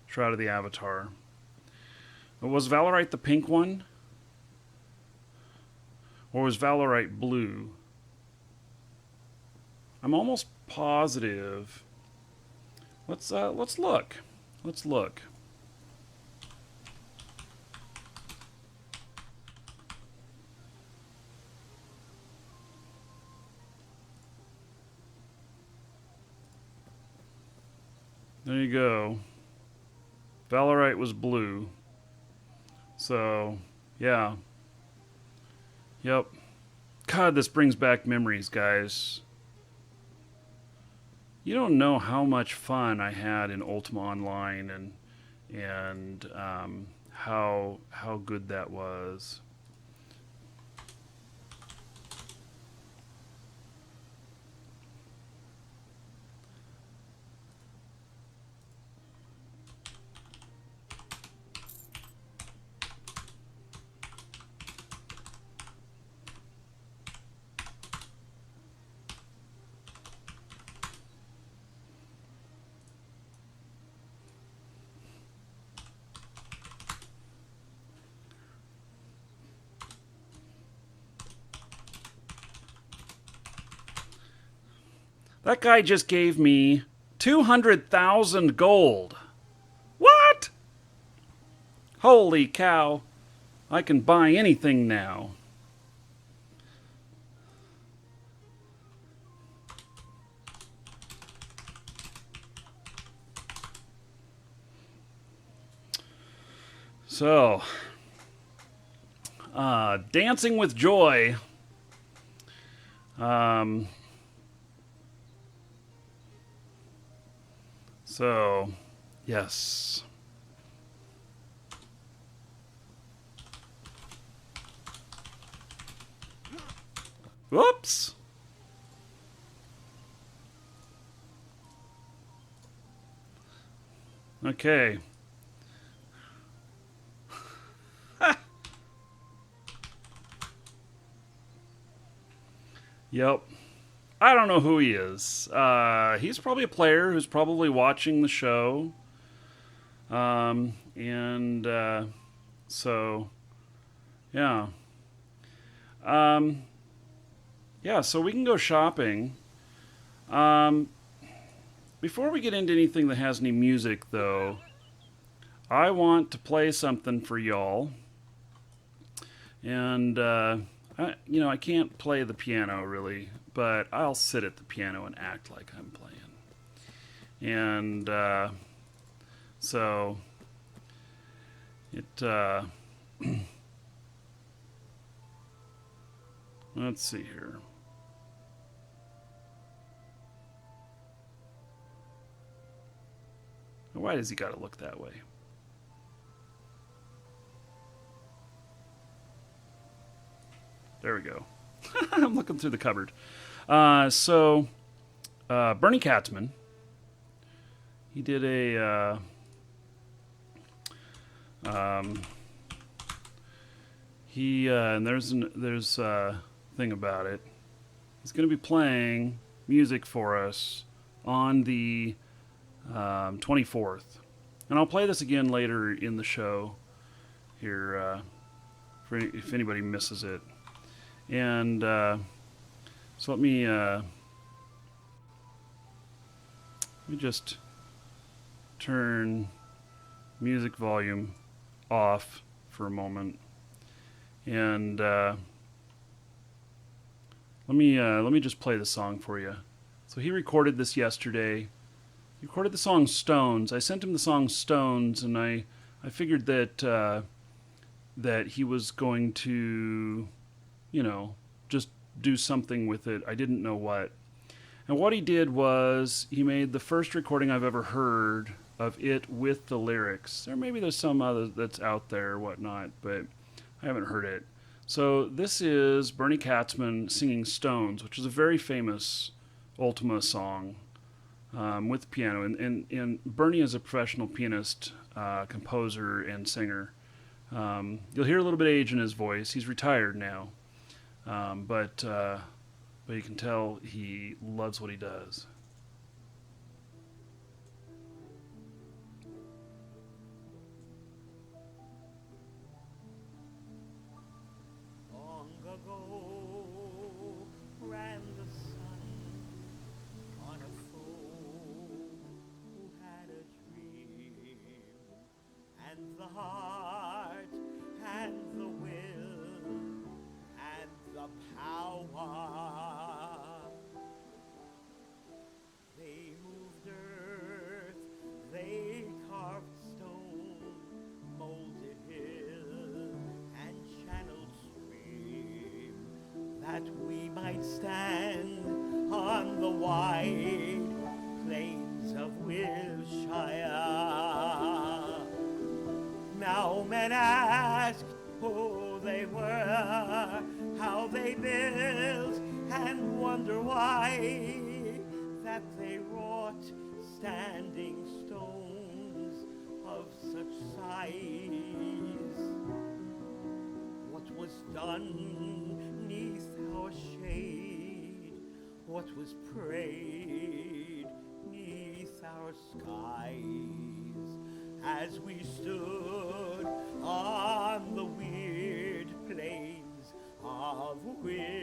Shroud of the Avatar. Was Valerite the pink one, or was Valerite blue? I'm almost positive. Let's look. Let's look. There you go. Valerite was blue. So, yeah. Yep. God, this brings back memories, guys. You don't know how much fun I had in Ultima Online, and how good that was. That guy just gave me 200,000 gold. What? Holy cow. I can buy anything now. So, Dancing with Joy Um, so, yes. Whoops. Okay. Yep. I don't know who he is. He's probably a player who's probably watching the show. And so, yeah. Um, yeah, so we can go shopping. Um, Before we get into anything that has any music, though, I want to play something for y'all. And, I can't play the piano really, but I'll sit at the piano and act like I'm playing. And so it, let's see here. Why does he got to look that way? There we go. I'm looking through the cupboard. So Bernie Katzman, he did a and there's a thing about it. He's going to be playing music for us on the 24th, and I'll play this again later in the show here if anybody misses it. And so let me just turn music volume off for a moment, and let me just play the song for you. So he recorded this yesterday. He recorded the song Stones. I sent him the song Stones, and I figured that that he was going to, just do something with it. I didn't know what. And what he did was he made the first recording I've ever heard of it with the lyrics. Or maybe there's some other that's out there or whatnot, but I haven't heard it. So this is Bernie Katzman singing Stones, which is a very famous Ultima song with piano. And Bernie is a professional pianist, composer, and singer. You'll hear a little bit of age in his voice. He's retired now. But you can tell he loves what he does. Long ago ran the sun on a foe who had a dream, and the heart and the will and the power. They moved earth, they carved stone, molded hill and channeled stream, that we might stand on the wide plains of Wilshire. Now men ask who they were, how they built, and wonder why that they wrought standing stones of such size. What was done neath our shade, what was prayed neath our skies, as we stood on the weird plains of Wilshire.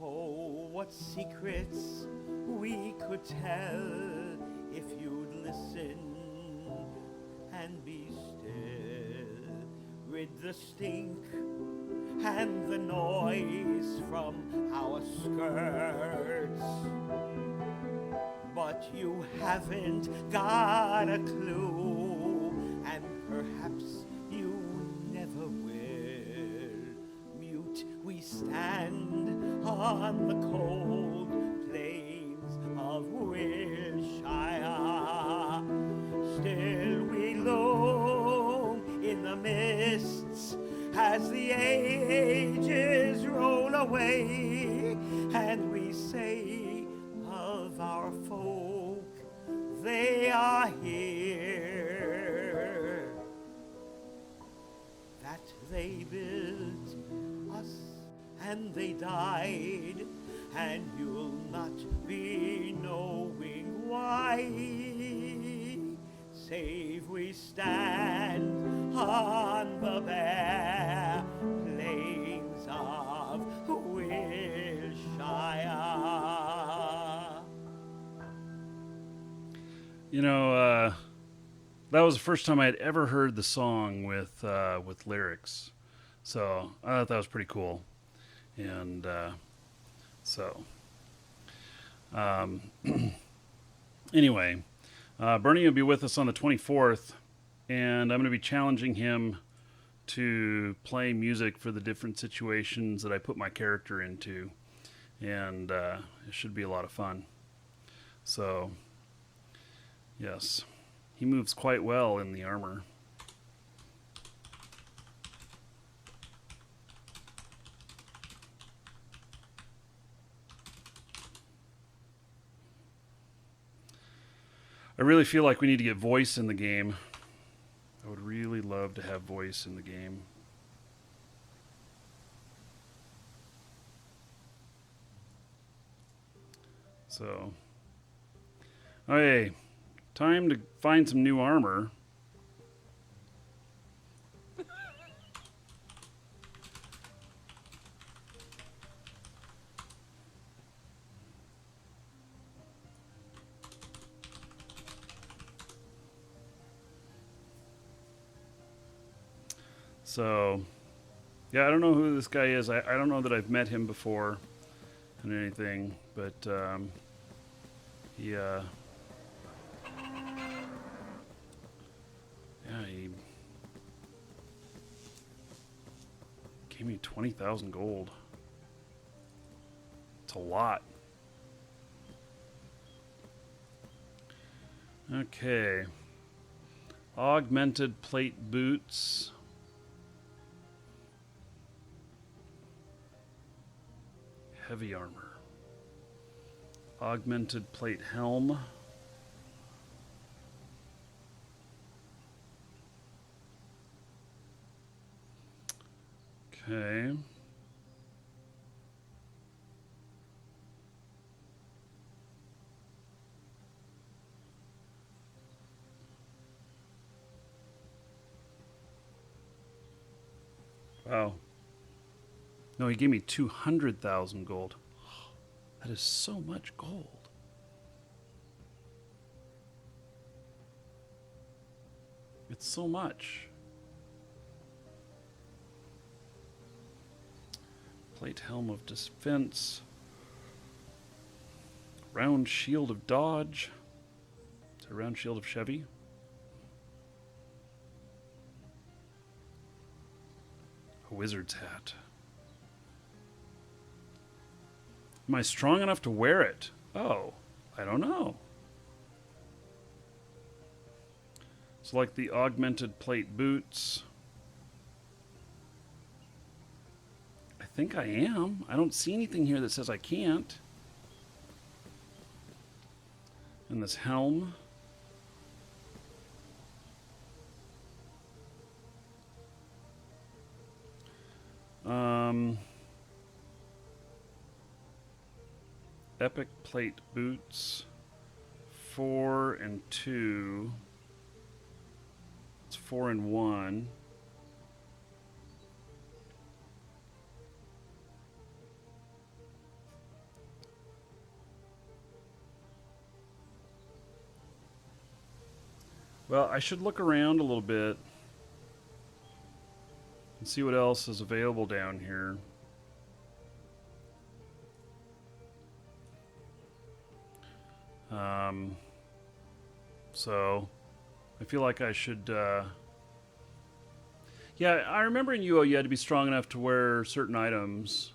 Oh, what secrets we could tell if you'd listen and be still. Rid the stink and the noise from our skirts. But but you haven't got a clue, and perhaps you never will. Mute we stand on the cold plains of Wilshire. Still we loom in the mists as the ages roll away, and we say of our folk, they are here, that they built us and they died, and you'll not be knowing why, save we stand on the bare plains of Wilshire. You know, that was the first time I'd ever heard the song with lyrics, so I thought that was pretty cool. And anyway, Bernie will be with us on the 24th, and I'm going to be challenging him to play music for the different situations that I put my character into, and it should be a lot of fun. So, yes, he moves quite well in the armor. I really feel like we need to get voice in the game. I would really love to have voice in the game. So, okay, time to find some new armor. So, yeah, I don't know who this guy is. I don't know that I've met him before and anything, but he gave me 20,000 gold. It's a lot. Okay. Augmented plate boots. Heavy armor. Augmented plate helm. Okay. Wow. No, he gave me 200,000 gold. That is so much gold. It's so much. Plate helm of defense. Round shield of dodge. Is it a round shield of Chevy? A wizard's hat. Am I strong enough to wear it? Oh, I don't know. It's like the augmented plate boots. I think I am. I don't see anything here that says I can't. And this helm. Epic plate boots. 4 and 2. It's 4 and 1. Well, I should look around a little bit and see what else is available down here. So I feel like I should. Yeah, I remember in UO you had to be strong enough to wear certain items.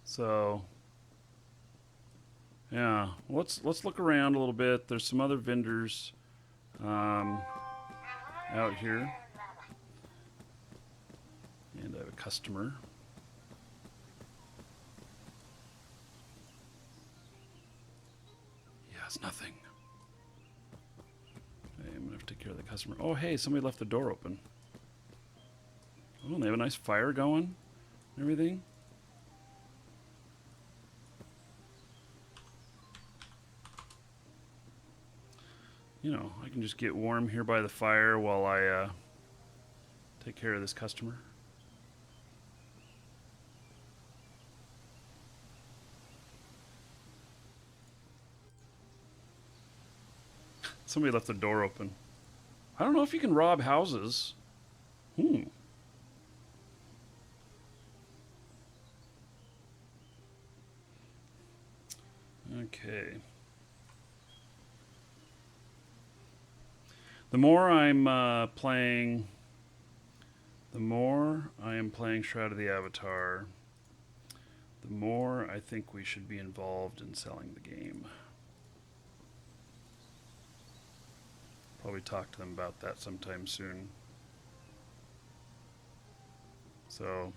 So yeah, let's look around a little bit. There's some other vendors out here, and I have a customer. Yeah, it's nothing. Okay, I'm gonna have to take care of the customer. Oh, hey, somebody left the door open. Oh, and they have a nice fire going and everything. You know, I can just get warm here by the fire while I take care of this customer. Somebody left the door open. I don't know if you can rob houses. Okay. The more I'm playing Shroud of the Avatar, the more I think we should be involved in selling the game. Probably talk to them about that sometime soon. So,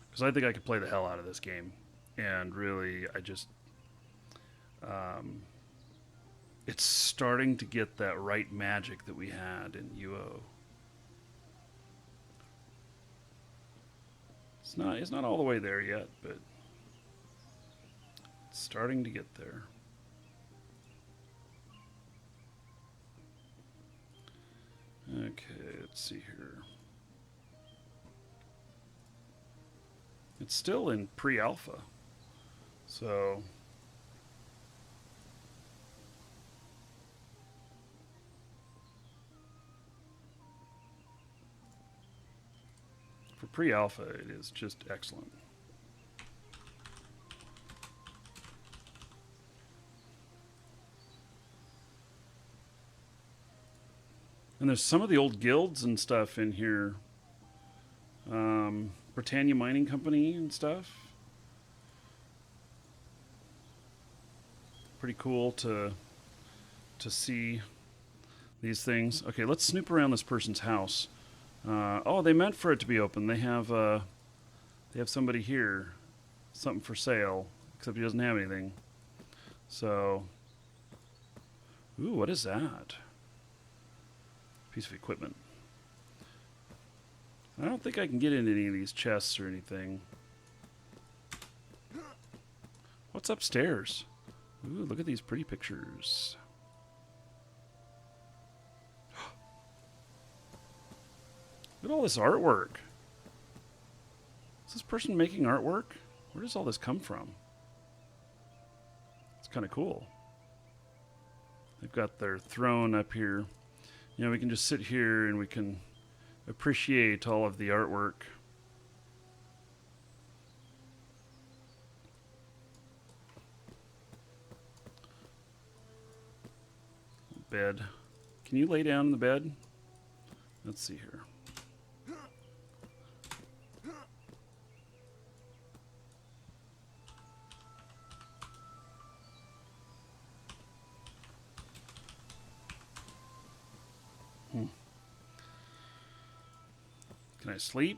because I think I could play the hell out of this game, and really, I just, it's starting to get that right magic that we had in UO. It's not all the way there yet, but it's starting to get there. Okay, let's see here. It's still in pre-alpha, so for pre-alpha it is just excellent. And there's some of the old guilds and stuff in here. Britannia Mining Company and stuff. Pretty cool to see these things. Okay, let's snoop around this person's house. Oh, they meant for it to be open. They have somebody here, something for sale, except he doesn't have anything. So, ooh, what is that? Piece of equipment. I don't think I can get into any of these chests or anything. What's upstairs? Ooh, look at these pretty pictures. Look at all this artwork. Is this person making artwork? Where does all this come from? It's kind of cool. They've got their throne up here. You know, we can just sit here and we can appreciate all of the artwork. Bed. Can you lay down in the bed? Let's see here. Can I sleep?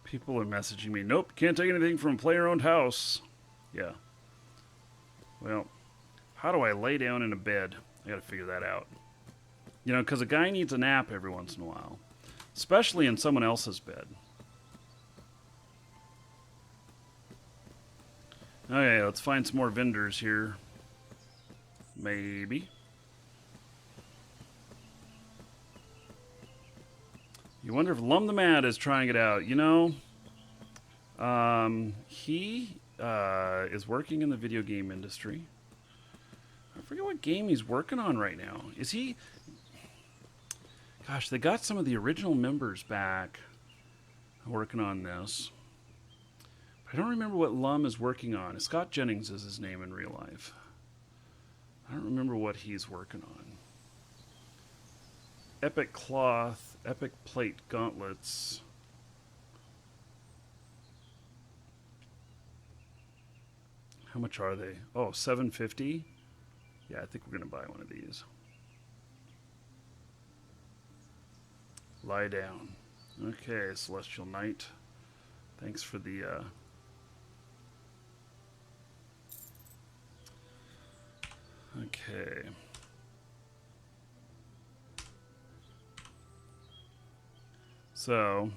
People are messaging me, nope, can't take anything from player-owned house. Yeah. Well, how do I lay down in a bed? I gotta figure that out. You know, because a guy needs a nap every once in a while. Especially in someone else's bed. Okay, let's find some more vendors here. Maybe. You wonder if Lum the Mad is trying it out. You know, he is working in the video game industry. I forget what game he's working on right now. Is he... Gosh, they got some of the original members back working on this. I don't remember what Lum is working on. Scott Jennings is his name in real life. I don't remember what he's working on. Epic cloth, epic plate gauntlets. How much are they? Oh, $750? Yeah, I think we're going to buy one of these. Lie down. Okay, Celestial Knight. Thanks for the... Okay. So,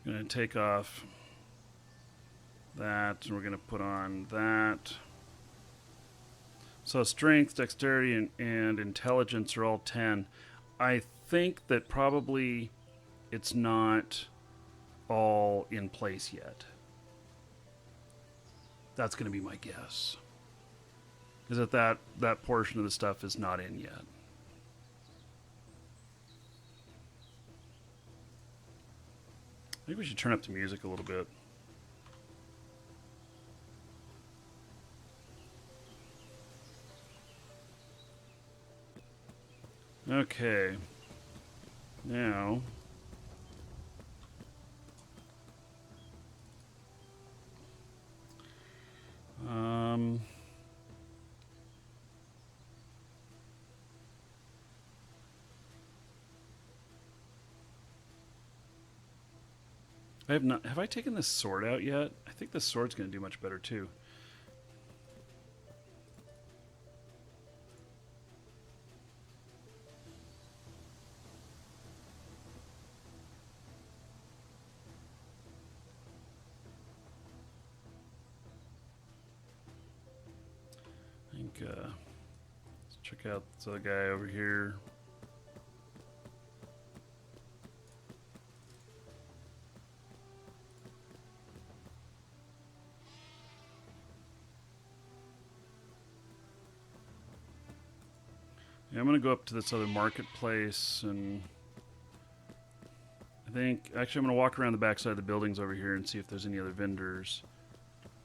I'm going to take off that, and we're going to put on that. So strength, dexterity, and intelligence are all 10. I think that probably it's not all in place yet. That's going to be my guess. Is that portion of the stuff is not in yet. I think we should turn up the music a little bit. Okay. Now, have I taken this sword out yet? I think this sword's going to do much better too. I think, let's check out this other guy over here. Yeah, I'm going to go up to this other marketplace, and I think, actually I'm going to walk around the backside of the buildings over here and see if there's any other vendors.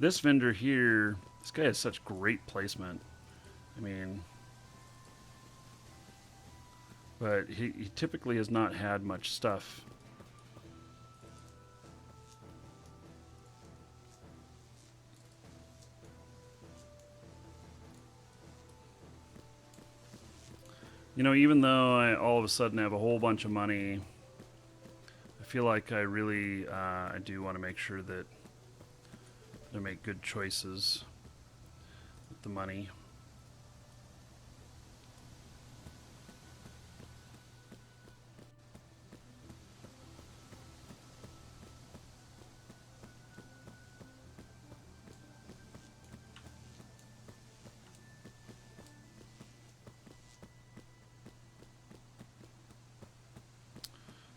This vendor here, this guy has such great placement. I mean, but he typically has not had much stuff. You know, even though I all of a sudden have a whole bunch of money, I feel like I really, I do want to make sure that I make good choices with the money.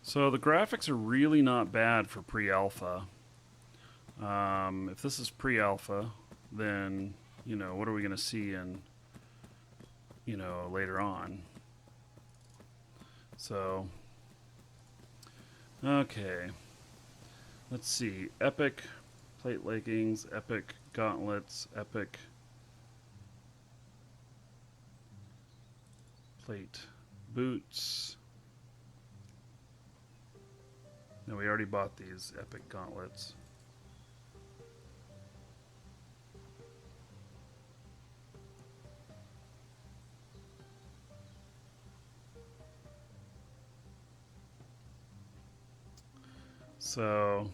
So the graphics are really not bad for pre-alpha. If this is pre-alpha, then, you know, what are we going to see in, you know, later on? So, okay. Let's see. Epic plate leggings, epic gauntlets, epic plate boots. No, we already bought these epic gauntlets. So,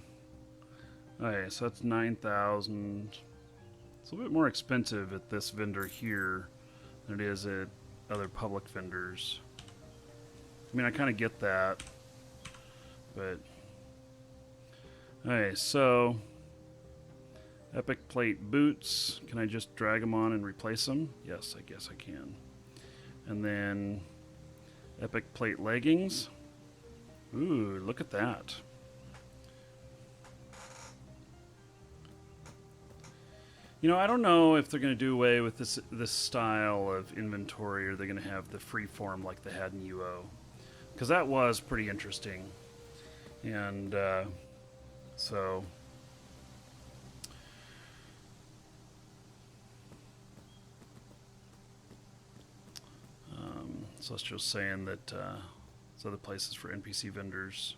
okay, so that's 9,000. It's a little bit more expensive at this vendor here than it is at other public vendors. I mean, I kind of get that, but okay, so epic plate boots. Can I just drag them on and replace them? Yes, I guess I can. And then epic plate leggings. Ooh, look at that. You know, I don't know if they're going to do away with this style of inventory, or they're going to have the free form like they had in UO, because that was pretty interesting. And so Celestial's saying that there's other places for NPC vendors.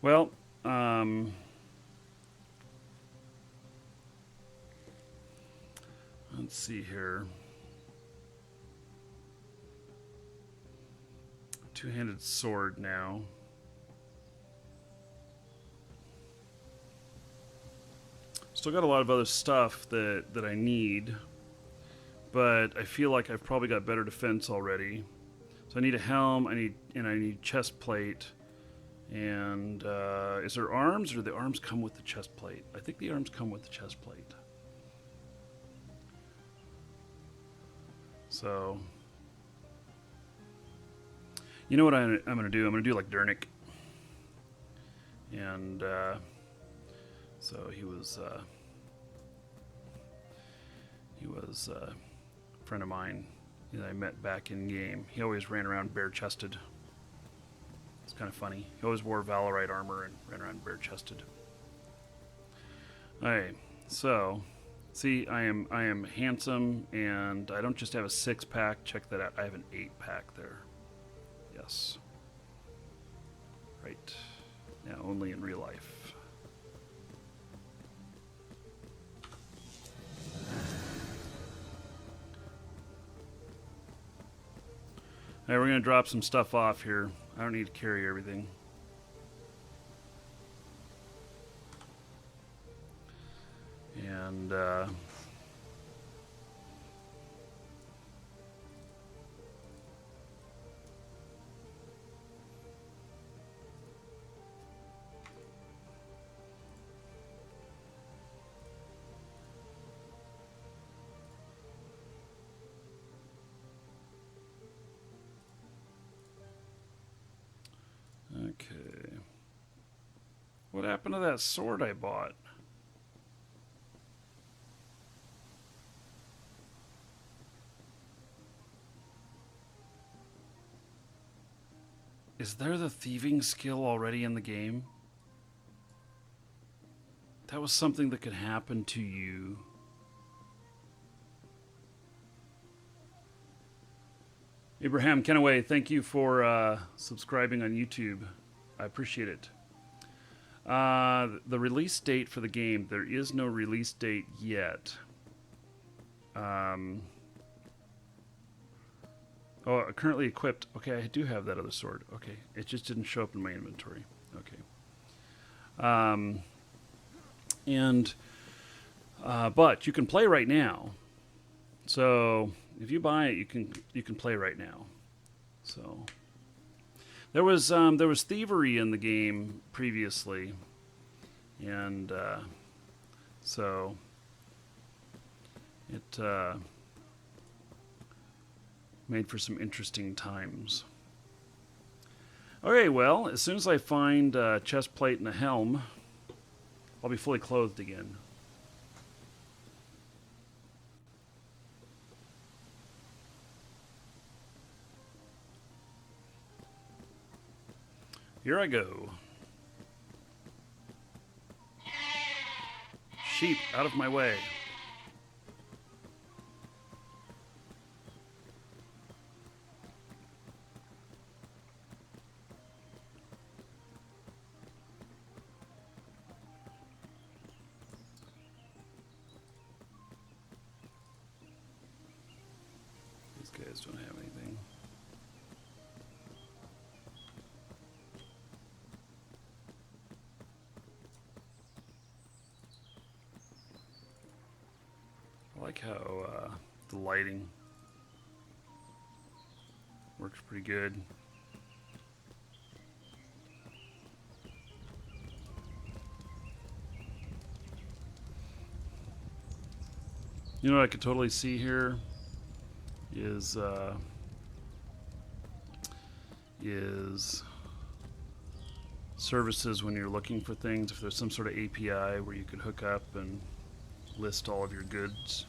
Well, let's see here. Two-handed sword now. Still got a lot of other stuff that I need, but I feel like I've probably got better defense already. So I need a helm. I need chest plate. And is there arms, or do the arms come with the chest plate? I think the arms come with the chest plate. So, you know what I'm going to do? I'm going to do like Dernick. And so he was a friend of mine that I met back in game. He always ran around bare-chested. It's kind of funny. He always wore Valorite armor and ran around bare-chested. Alright, so see, I am handsome, and I don't just have a 6-pack. Check that out. I have an 8-pack there. Yes. Right. Now, only in real life. Alright, we're going to drop some stuff off here. I don't need to carry everything. And, okay. What happened to that sword I bought? Is there the thieving skill already in the game? That was something that could happen to you. Abraham Kenaway, thank you for subscribing on YouTube. I appreciate it. The release date for the game, there is no release date yet. Oh, currently equipped. Okay, I do have that other sword. Okay, it just didn't show up in my inventory. Okay. But you can play right now. So if you buy it, you can play right now. So there was thievery in the game previously, and so it made for some interesting times. Okay, well, as soon as I find a chest plate and a helm, I'll be fully clothed again. Here I go. Sheep, out of my way. These guys don't have anything. I like how the lighting works pretty good. You know what I could totally see here is services when you're looking for things. If there's some sort of API where you could hook up and list all of your goods.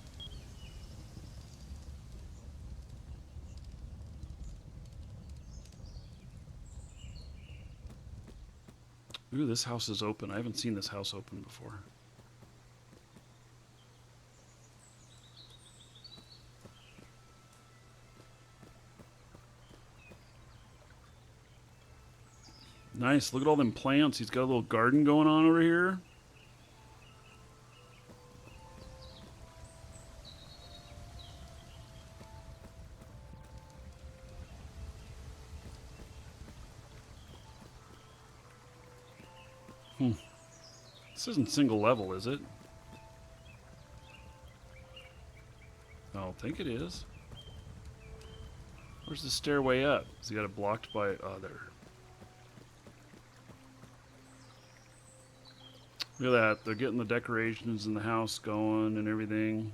Ooh, this house is open. I haven't seen this house open before. Nice. Look at all them plants. He's got a little garden going on over here. This isn't single level, is it? I don't think it is. Where's the stairway up? Has he got it blocked by... Oh, there. Look at that. They're getting the decorations in the house going and everything.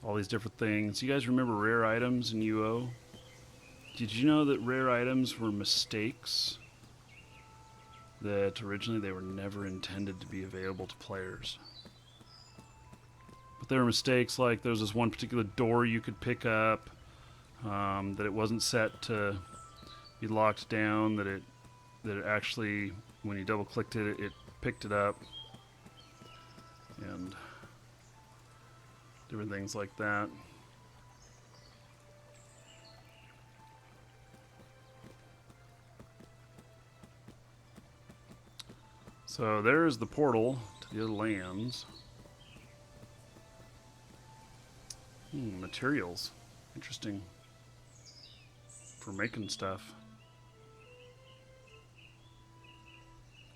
All these different things. You guys remember rare items in UO? Did you know that rare items were mistakes? That originally they were never intended to be available to players. But there were mistakes, like there was this one particular door you could pick up, that it wasn't set to be locked down, that it actually, when you double clicked it, it picked it up, and different things like that. So there's the portal to the other lands. Materials. Interesting. For making stuff.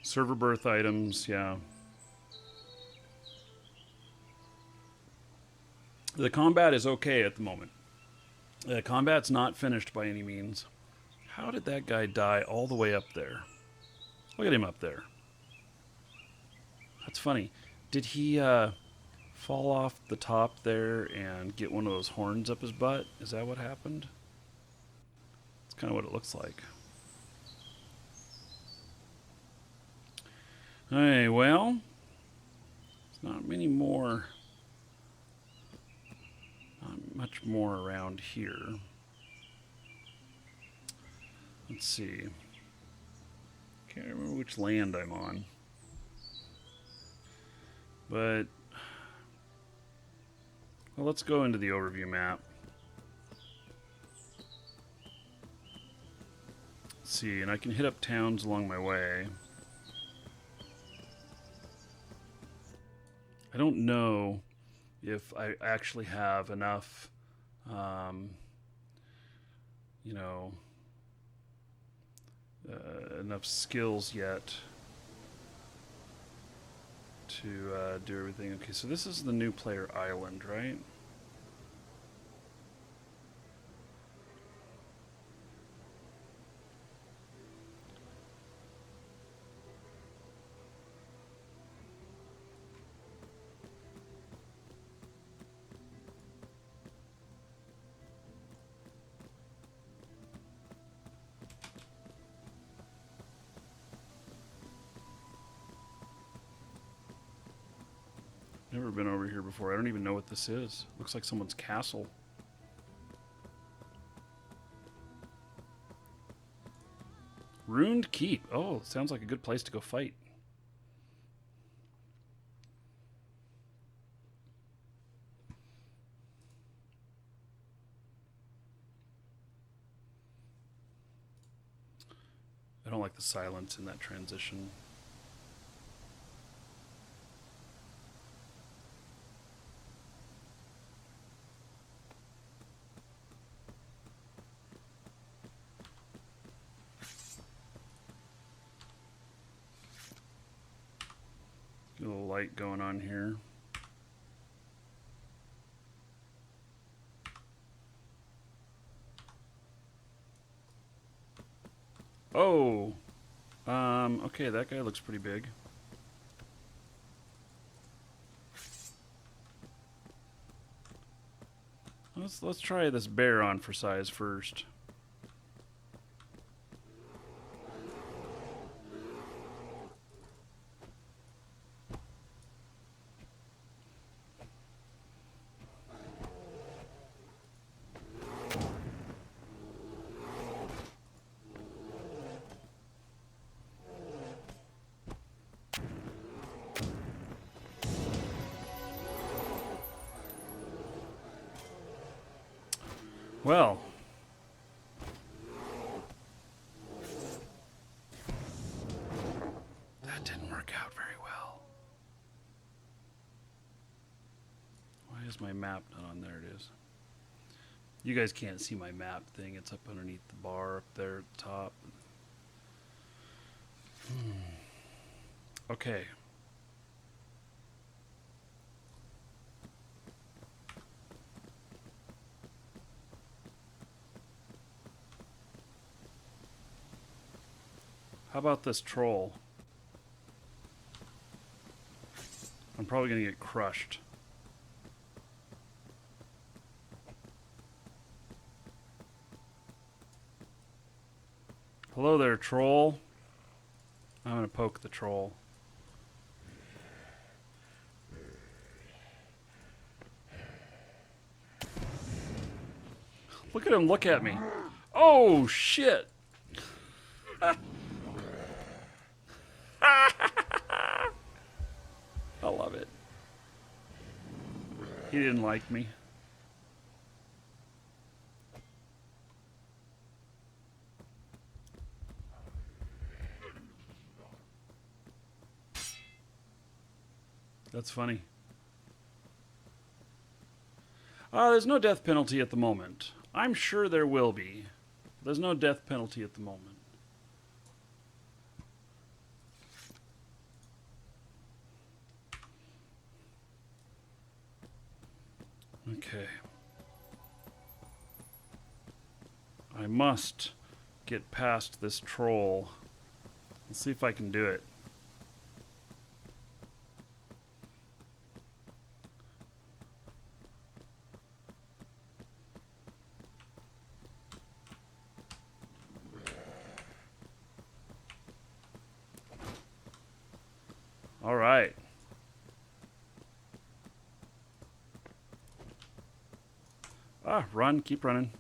Server birth items, yeah. The combat is okay at the moment. The combat's not finished by any means. How did that guy die all the way up there? Look at him up there. That's funny. Did he fall off the top there and get one of those horns up his butt? Is that what happened? That's kind of what it looks like. Hey, well, there's not many more, not much more around here. Let's see. Can't remember which land I'm on. But, well, let's go into the overview map. Let's see, and I can hit up towns along my way. I don't know if I actually have enough, you know, enough skills yet to do everything. Okay, so this is the new player island, right? Never been over here before. I don't even know what this is. Looks like someone's castle. Ruined Keep. Oh, sounds like a good place to go fight. I don't like the silence in that transition. A little light going on here. Oh, okay, that guy looks pretty big. Let's try this bear on for size first. Well. That didn't work out very well. Why is my map not on? There it is. You guys can't see my map thing. It's up underneath the bar up there at the top. Okay. How about this troll? I'm probably going to get crushed. Hello there, troll. I'm going to poke the troll. Look at him look at me. Oh, shit. I love it. He didn't like me. That's funny. There's no death penalty at the moment. I'm sure there will be. There's no death penalty at the moment. Okay. I must get past this troll. Let's see if I can do it. All right. Run, keep running.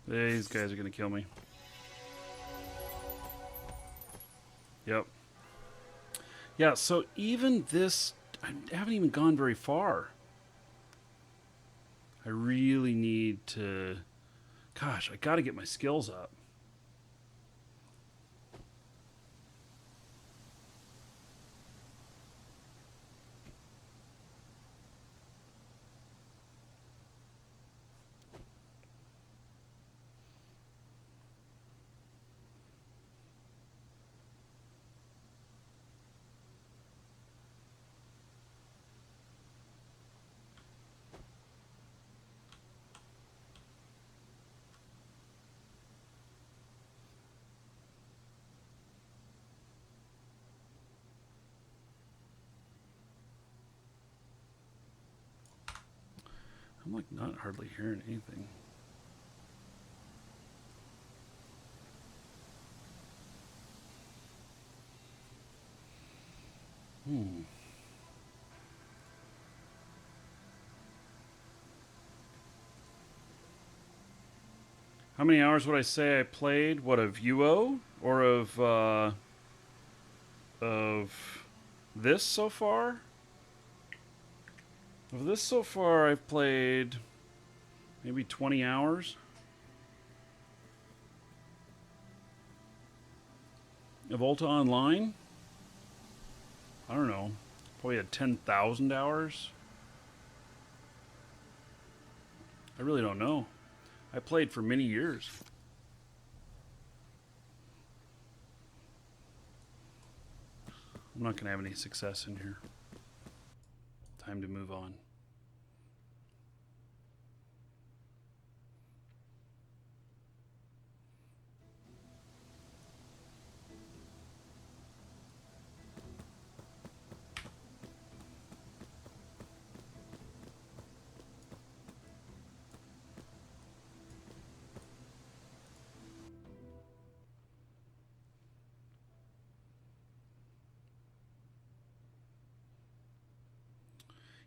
These guys are gonna kill me. Yep. Yeah, so even this, I haven't even gone very far. I really need to, gosh, I gotta get my skills up. I'm like not hardly hearing anything. How many hours would I say I played? What, of UO? Or of this so far? Of this so far, I've played maybe 20 hours. Of Ulta Online? I don't know. Probably had 10,000 hours. I really don't know. I played for many years. I'm not going to have any success in here. Time to move on.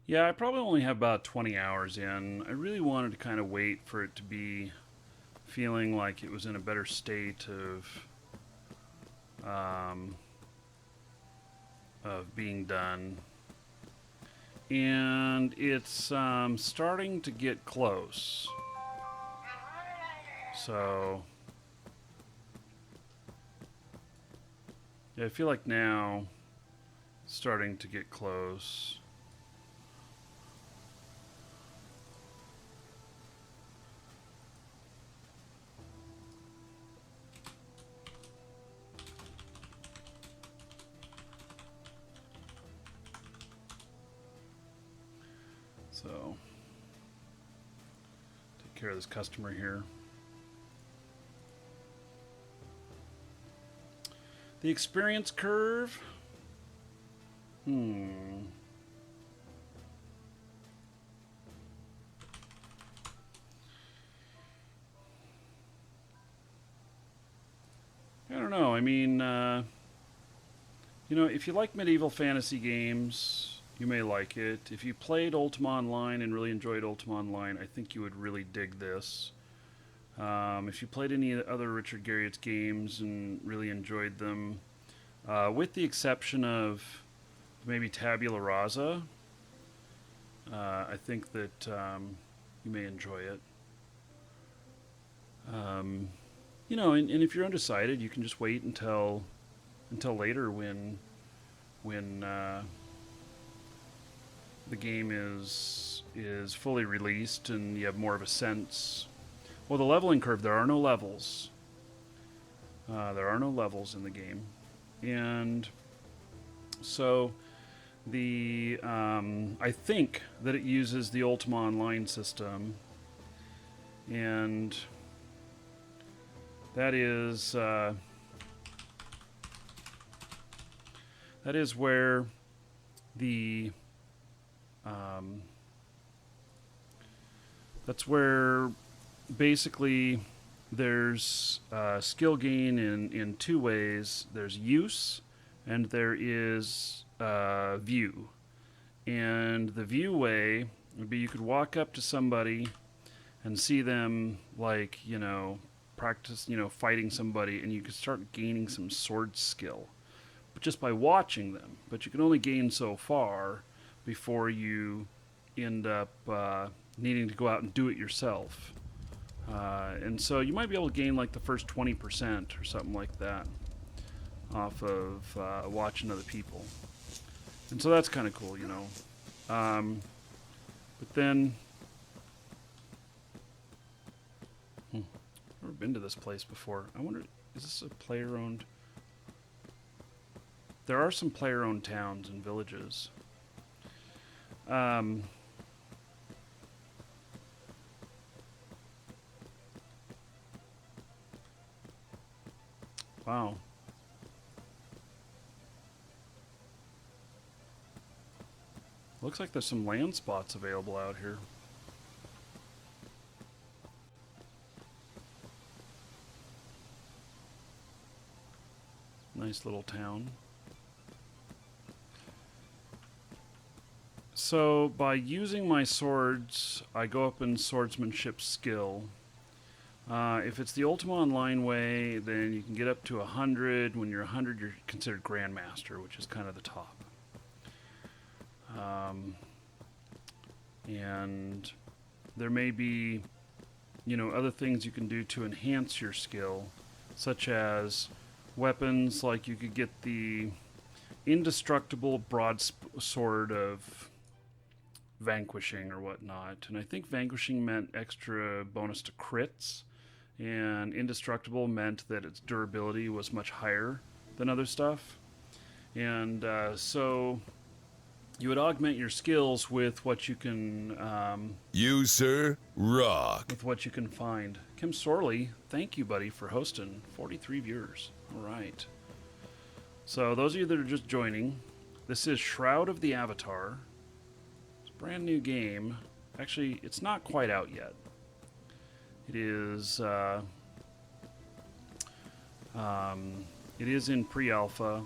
Yeah, I probably only have about 20 hours in. I really wanted to kind of wait for it to be feeling like it was in a better state of being done. And it's starting to get close. So yeah, I feel like now it's starting to get close. So take care of this customer here. The experience curve. I don't know. I mean, if you like medieval fantasy games, you may like it. If you played Ultima Online and really enjoyed Ultima Online, I think you would really dig this. If you played any other Richard Garriott's games and really enjoyed them, with the exception of maybe Tabula Rasa, I think that you may enjoy it. And if you're undecided, you can just wait until later when the game is fully released and you have more of a sense. Well, the leveling curve, there are no levels. There are no levels in the game. And so I think that it uses the Ultima Online system. And that is where that's where basically there's skill gain in two ways. There's use and there is view. And the view way would be you could walk up to somebody and see them practice, fighting somebody, and you could start gaining some sword skill, but just by watching them. But you can only gain so far before you end up needing to go out and do it yourself. And so you might be able to gain like the first 20% or something like that off of watching other people. And so that's kind of cool, But then, never been to this place before. I wonder, is this a player-owned? There are some player-owned towns and villages. Wow. Looks like there's some land spots available out here. Nice little town. So by using my swords, I go up in swordsmanship skill. If it's the Ultima Online way, then you can get up to 100. When you're 100, you're considered Grandmaster, which is kind of the top. And there may be, other things you can do to enhance your skill, such as weapons, like you could get the indestructible broadsword of vanquishing or whatnot. And I think vanquishing meant extra bonus to crits, and indestructible meant that its durability was much higher than other stuff. And so you would augment your skills with what you can You, sir, rock. with what you can find. Kim Sorley, thank you, buddy, for hosting. 43 viewers. All right. So those of you that are just joining, this is Shroud of the Avatar. It's a brand new game. Actually, it's not quite out yet. It is in pre-alpha.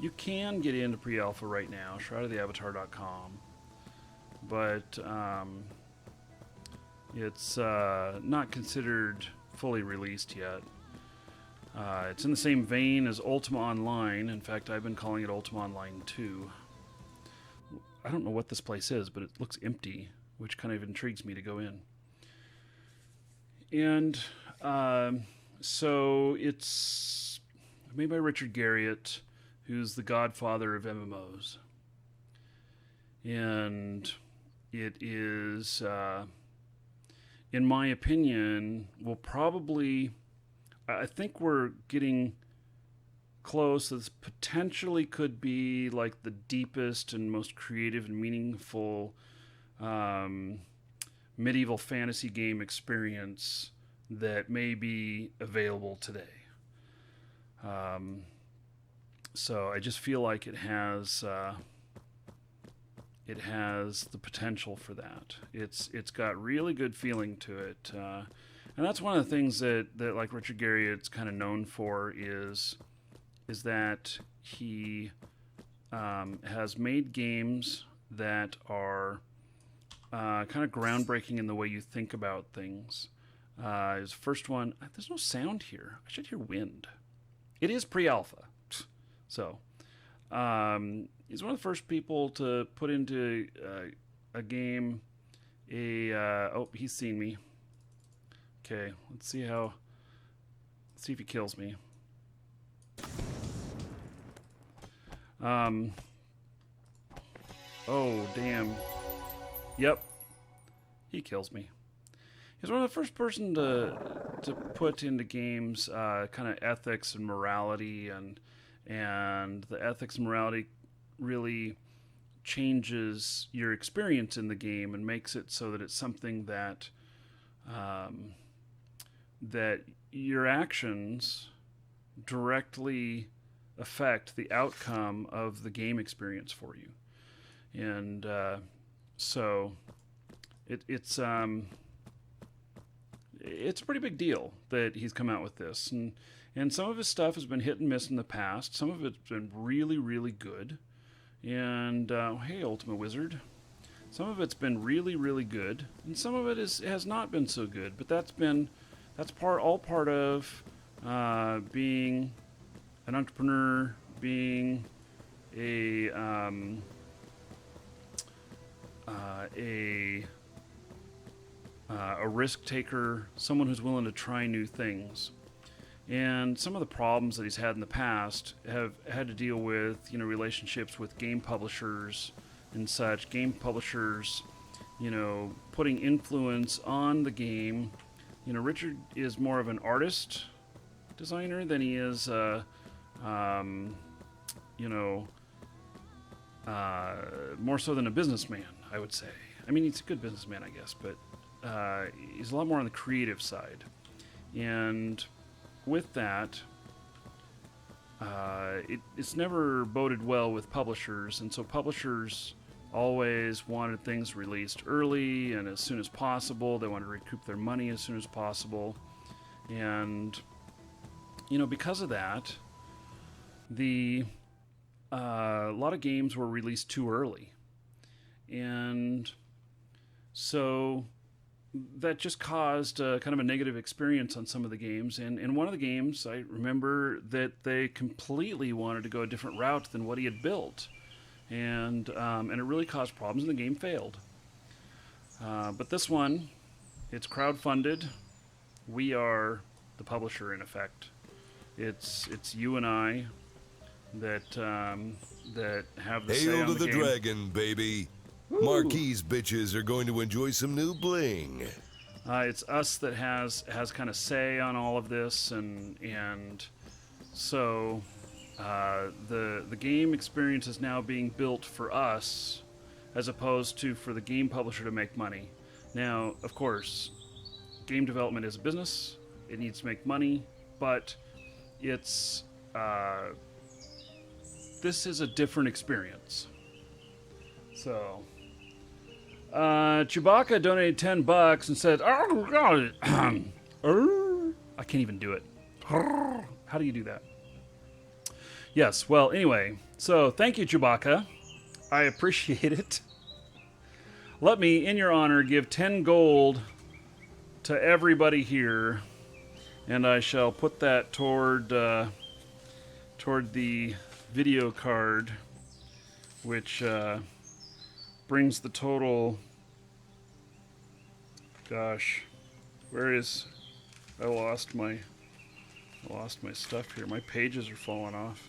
You can get into pre-alpha right now, shroudoftheavatar.com. but it's not considered fully released yet. It's in the same vein as Ultima Online. In fact, I've been calling it Ultima Online 2. I don't know what this place is, but it looks empty, which kind of intrigues me to go in. And so it's made by Richard Garriott, who's the godfather of MMOs. And it is, in my opinion, will probably... I think we're getting close. This potentially could be like the deepest and most creative and meaningful medieval fantasy game experience that may be available today. So I just feel like it has the potential for that. It's got really good feeling to it. And that's one of the things that like Richard Garriott's kind of known for is that he has made games that are kind of groundbreaking in the way you think about things. His first one, there's no sound here. I should hear wind. It is pre-alpha. So he's one of the first people to put into a game oh, he's seen me. Okay, let's see if he kills me. Oh, damn. Yep. He kills me. He's one of the first person to put into games kind of ethics and morality, and the ethics and morality really changes your experience in the game and makes it so that it's something that that your actions directly affect the outcome of the game experience for you. And so it's a pretty big deal that he's come out with this. And some of his stuff has been hit and miss in the past. Some of it's been really, really good. And hey, Ultima Wizard. Some of it's been really, really good, and some of it has not been so good. But that's all part of being an entrepreneur, being a risk taker, someone who's willing to try new things. And some of the problems that he's had in the past have had to deal with, relationships with game publishers and such. Game publishers, putting influence on the game. Richard is more of an artist designer than he is, more so than a businessman, I would say. I mean, he's a good businessman, I guess, but he's a lot more on the creative side. And with that, it's never boded well with publishers, and so publishers always wanted things released early and as soon as possible. They wanted to recoup their money as soon as possible. And, because of that, a lot of games were released too early. And so that just caused kind of a negative experience on some of the games. And one of the games, I remember that they completely wanted to go a different route than what he had built. And it really caused problems, and the game failed. But this one, it's crowdfunded. We are the publisher, in effect. It's you and I that have the say Hail on to the the game. dragon, baby. Marquise bitches are going to enjoy some new bling. It's us that has kind of say on all of this, and so the game experience is now being built for us, as opposed to for the game publisher to make money. Now, of course, game development is a business; it needs to make money, but it's this is a different experience. So. Chewbacca donated $10 and said, "Oh God, I can't even do it. How do you do that?" Yes. Well, anyway. So thank you, Chewbacca. I appreciate it. Let me, in your honor, give 10 gold to everybody here, and I shall put that toward the video card, which brings the total. Gosh, where is? I lost my stuff here. My pages are falling off.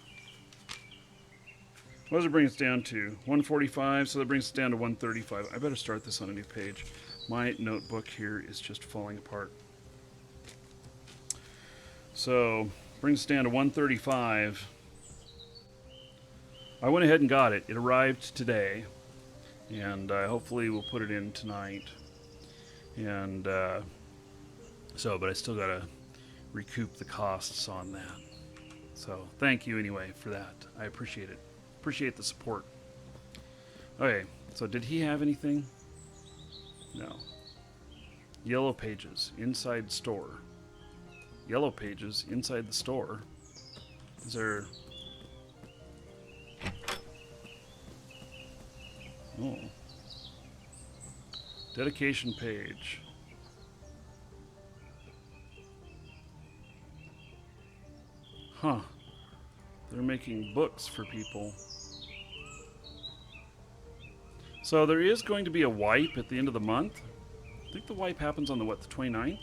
What does it bring us down to? 145, so that brings us down to 135. I better start this on a new page. My notebook here is just falling apart. So, brings us down to 135. I went ahead and got it. It arrived today, and hopefully we'll put it in tonight. And but I still gotta recoup the costs on that. So, thank you anyway for that. I appreciate it. Appreciate the support. Okay, so did he have anything? No. Yellow pages inside store. Yellow pages inside the store. Is there? Oh. Dedication page. Huh. They're making books for people. So there is going to be a wipe at the end of the month. I think the wipe happens on the 29th?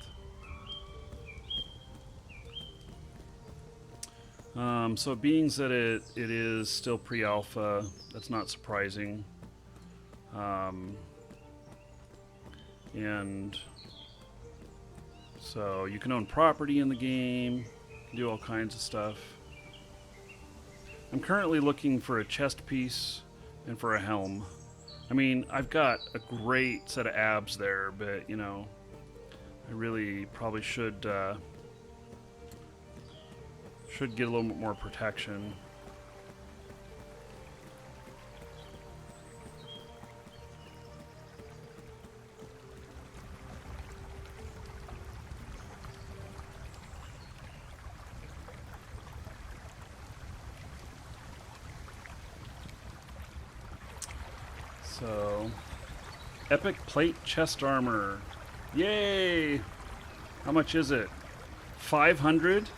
So being that it is still pre-alpha, that's not surprising. And so you can own property in the game, do all kinds of stuff. I'm currently looking for a chest piece and for a helm. I mean, I've got a great set of abs there, but, you know, I really probably should get a little bit more protection. So, epic plate chest armor. Yay! How much is it? 500?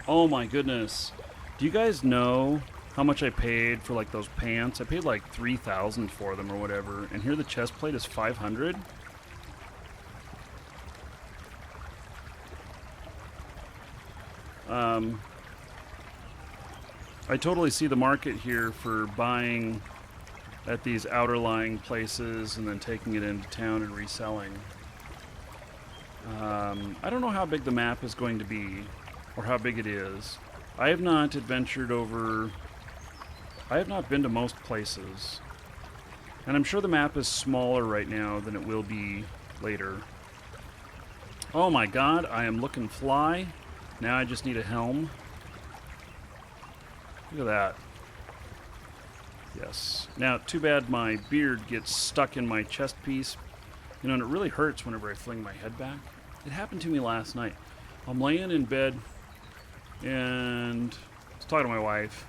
Oh my goodness. Do you guys know how much I paid for like those pants? I paid like 3,000 for them or whatever. And here the chest plate is 500? I totally see the market here for buying at these outer lying places and then taking it into town and reselling. I don't know how big the map is going to be or how big it is. I have not adventured over... I have not been to most places. And I'm sure the map is smaller right now than it will be later. Oh my god, I am looking fly. Now I just need a helm. Look at that. Yes. Now, too bad my beard gets stuck in my chest piece. You know, and it really hurts whenever I fling my head back. It happened to me last night. I'm laying in bed and I was talking to my wife.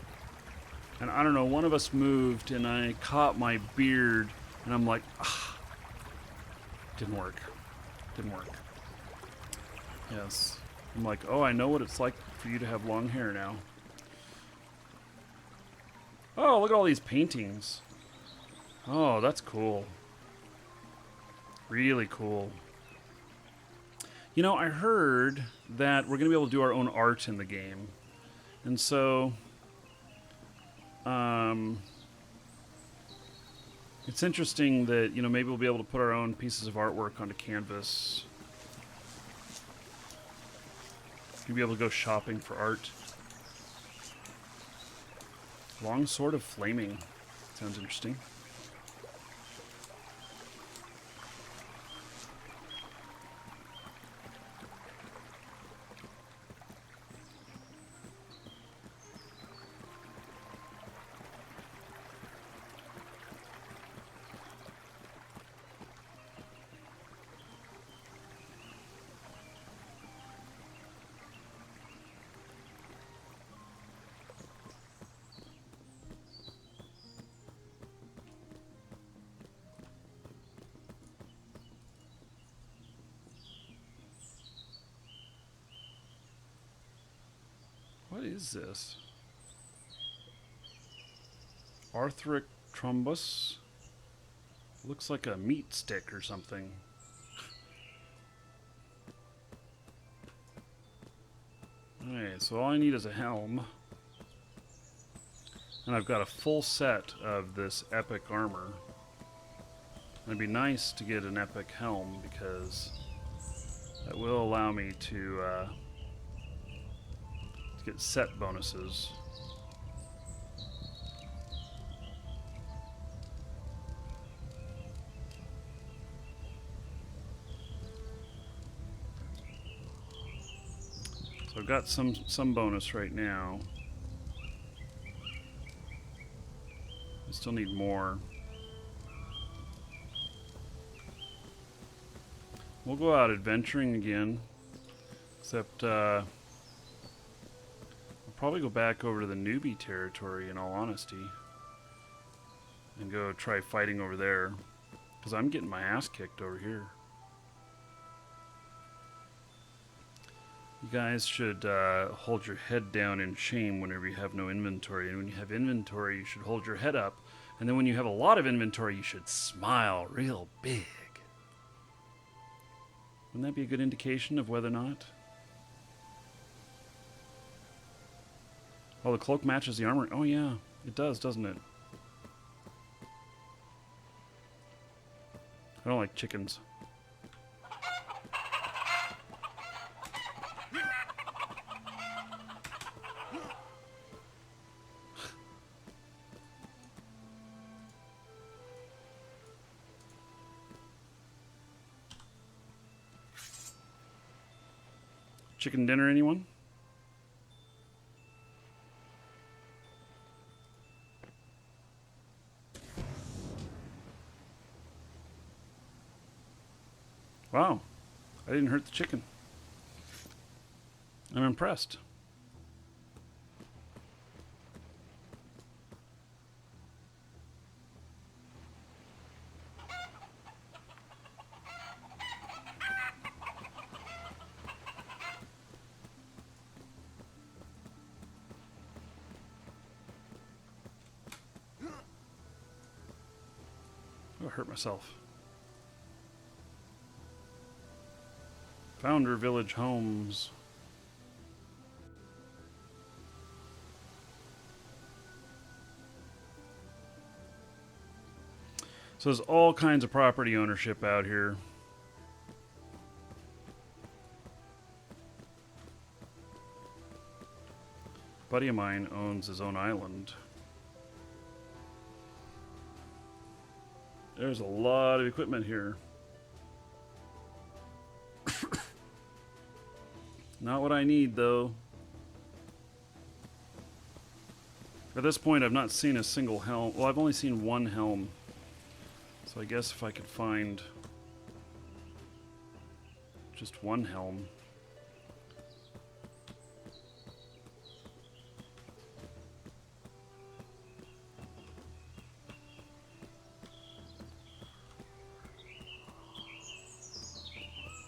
And I don't know, one of us moved and I caught my beard and I'm like, ah. Didn't work. Didn't work. Yes. I'm like, oh, I know what it's like for you to have long hair now. Oh, look at all these paintings. Oh, that's cool. Really cool. You know, I heard that we're going to be able to do our own art in the game. And so, it's interesting that, you know, maybe we'll be able to put our own pieces of artwork onto canvas. You'll be able to go shopping for art. Long Sword of Flaming. Sounds interesting. What is this? Arthric trombus. Looks like a meat stick or something. Alright, so all I need is a helm. And I've got a full set of this epic armor. It'd be nice to get an epic helm because that will allow me to get set bonuses. So I've got some bonus right now. I still need more. We'll go out adventuring again, except I'll probably go back over to the newbie territory in all honesty and go try fighting over there because I'm getting my ass kicked over here. You guys should hold your head down in shame whenever you have no inventory, and when you have inventory you should hold your head up, and then when you have a lot of inventory you should smile real big. Wouldn't that be a good indication of whether or not? Oh, the cloak matches the armor. Oh yeah, it does, doesn't it? I don't like chickens. Chicken dinner, anyone? Wow, I didn't hurt the chicken. I'm impressed. Oh, I hurt myself. Founder Village Homes. So there's all kinds of property ownership out here. A buddy of mine owns his own island. There's a lot of equipment here. Not what I need, though. At this point, I've not seen a single helm. Well, I've only seen one helm. So I guess if I could find just one helm.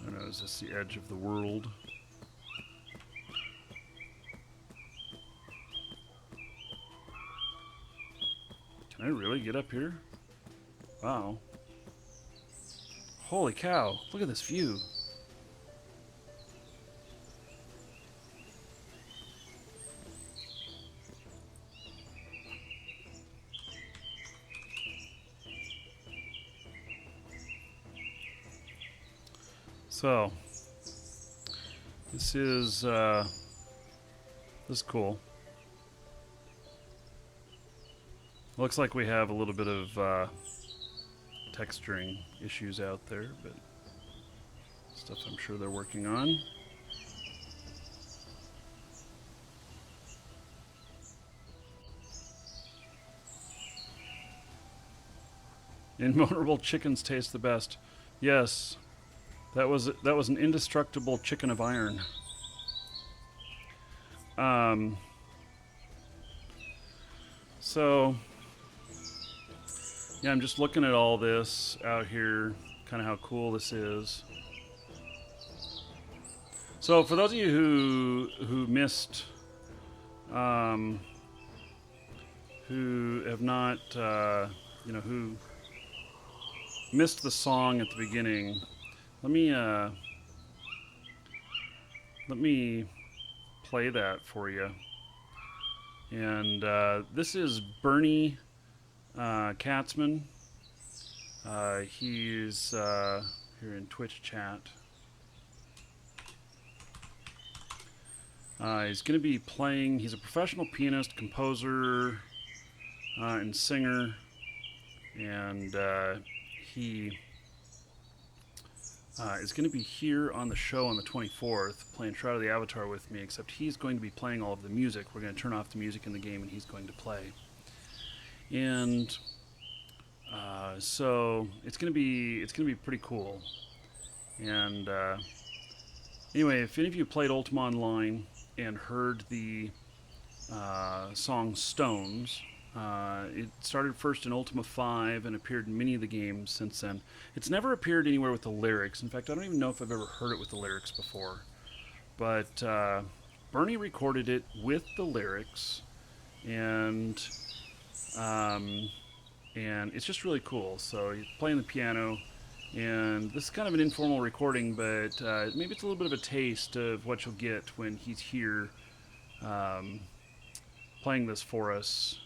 I don't know, is this the edge of the world? Can I really get up here? Wow. Holy cow, look at this view. So, this is cool. Looks like we have a little bit of texturing issues out there, but stuff I'm sure they're working on. Invulnerable chickens taste the best. Yes, that was an indestructible chicken of iron. So yeah, I'm just looking at all this out here, kind of how cool this is. So for those of you who missed who have not, who missed the song at the beginning, let me play that for you. And this is Bernie Katzman. He's here in Twitch chat. He's going to be playing, he's a professional pianist, composer, and singer, and he is going to be here on the show on the 24th playing Shroud of the Avatar with me, except he's going to be playing all of the music. We're going to turn off the music in the game and he's going to play. And so it's going to be pretty cool. And anyway, if any of you played Ultima Online and heard the song Stones, it started first in Ultima 5 and appeared in many of the games since then. It's never appeared anywhere with the lyrics. In fact, I don't even know if I've ever heard it with the lyrics before. But Bernie recorded it with the lyrics, and it's just really cool. So he's playing the piano, and this is kind of an informal recording, but maybe it's a little bit of a taste of what you'll get when he's here playing this for us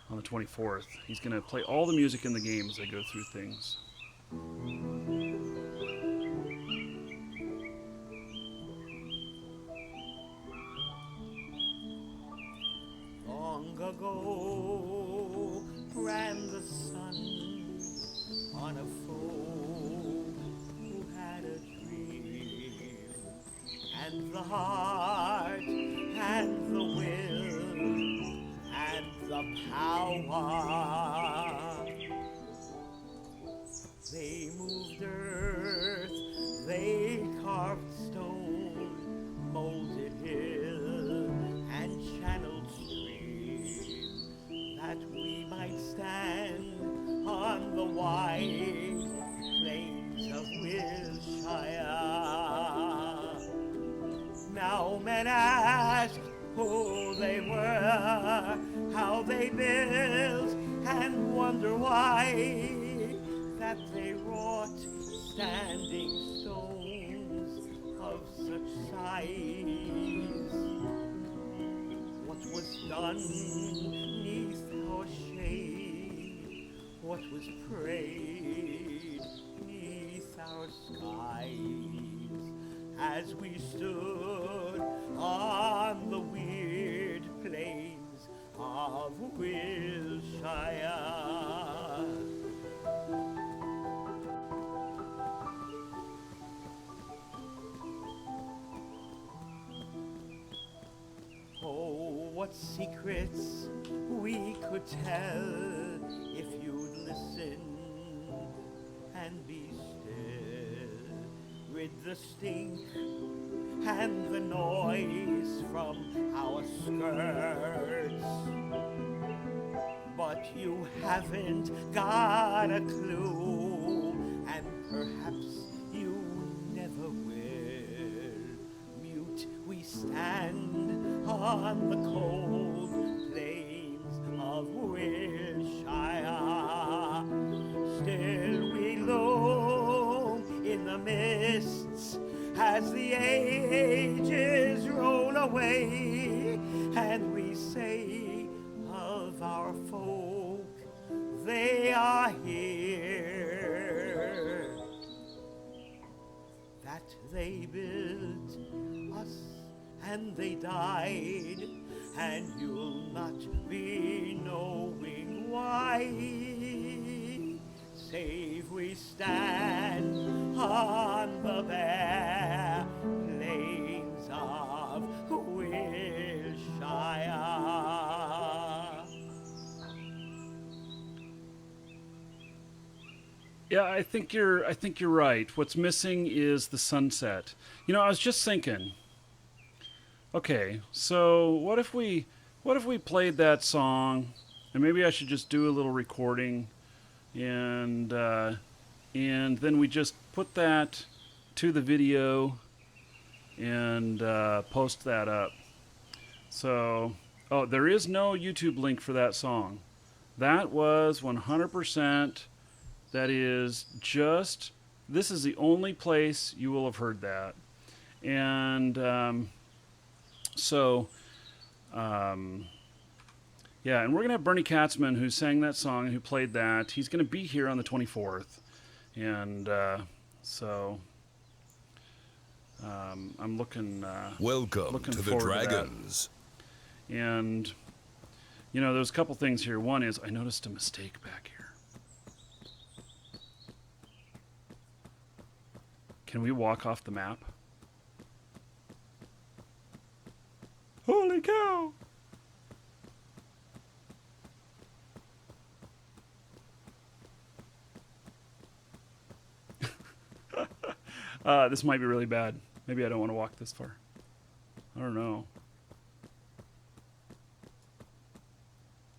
on the 24th. He's going to play all the music in the game as I go through things. Long ago ran the sun on a folk who had a dream, and the heart and the will and the power. They moved earth, they carved stone, molded hill and channeled stream, that we might stand on the wide plains of Wilshire. Now men ask who they were, how they built, and wonder why that they wrought standing stones of such size. What was done neath our shade, what was prayed neath our skies, as we stood on the weird plains of Wilshire. Oh, what secrets we could tell if you'd listen and be still. Rid the stink and the noise from our skirts. But you haven't got a clue, and perhaps you never will. Mute we stand on the cold plains of Wilshire. Still we loom in the mists as the ages roll away, and we say of our folk, they are here, that they built us and they died, and you'll not be knowing why, save we stand on the bare plains of Wilshire. Yeah, I think you're right. What's missing is the sunset. You know, I was just thinking, okay, so what if we played that song, and maybe I should just do a little recording, and then we just put that to the video and post that up. So, oh, there is no YouTube link for that song. That was 100%. That is just, this is the only place you will have heard that. And yeah, and we're going to have Bernie Katzman, who sang that song and who played that. He's going to be here on the 24th. And I'm looking Welcome to the forward to that. Dragons. And, you know, there's a couple things here. One is I noticed a mistake back here. Can we walk off the map? Holy cow! This might be really bad. Maybe I don't want to walk this far. I don't know.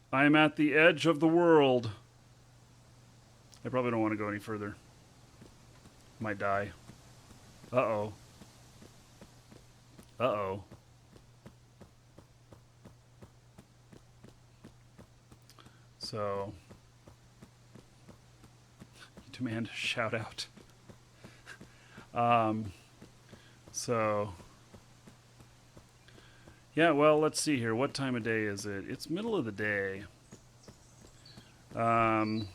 I am at the edge of the world. I probably don't want to go any further. Might die. Uh-oh. Uh-oh. So, you demand a shout out. So, yeah, well, let's see here. What time of day is it? It's middle of the day. I was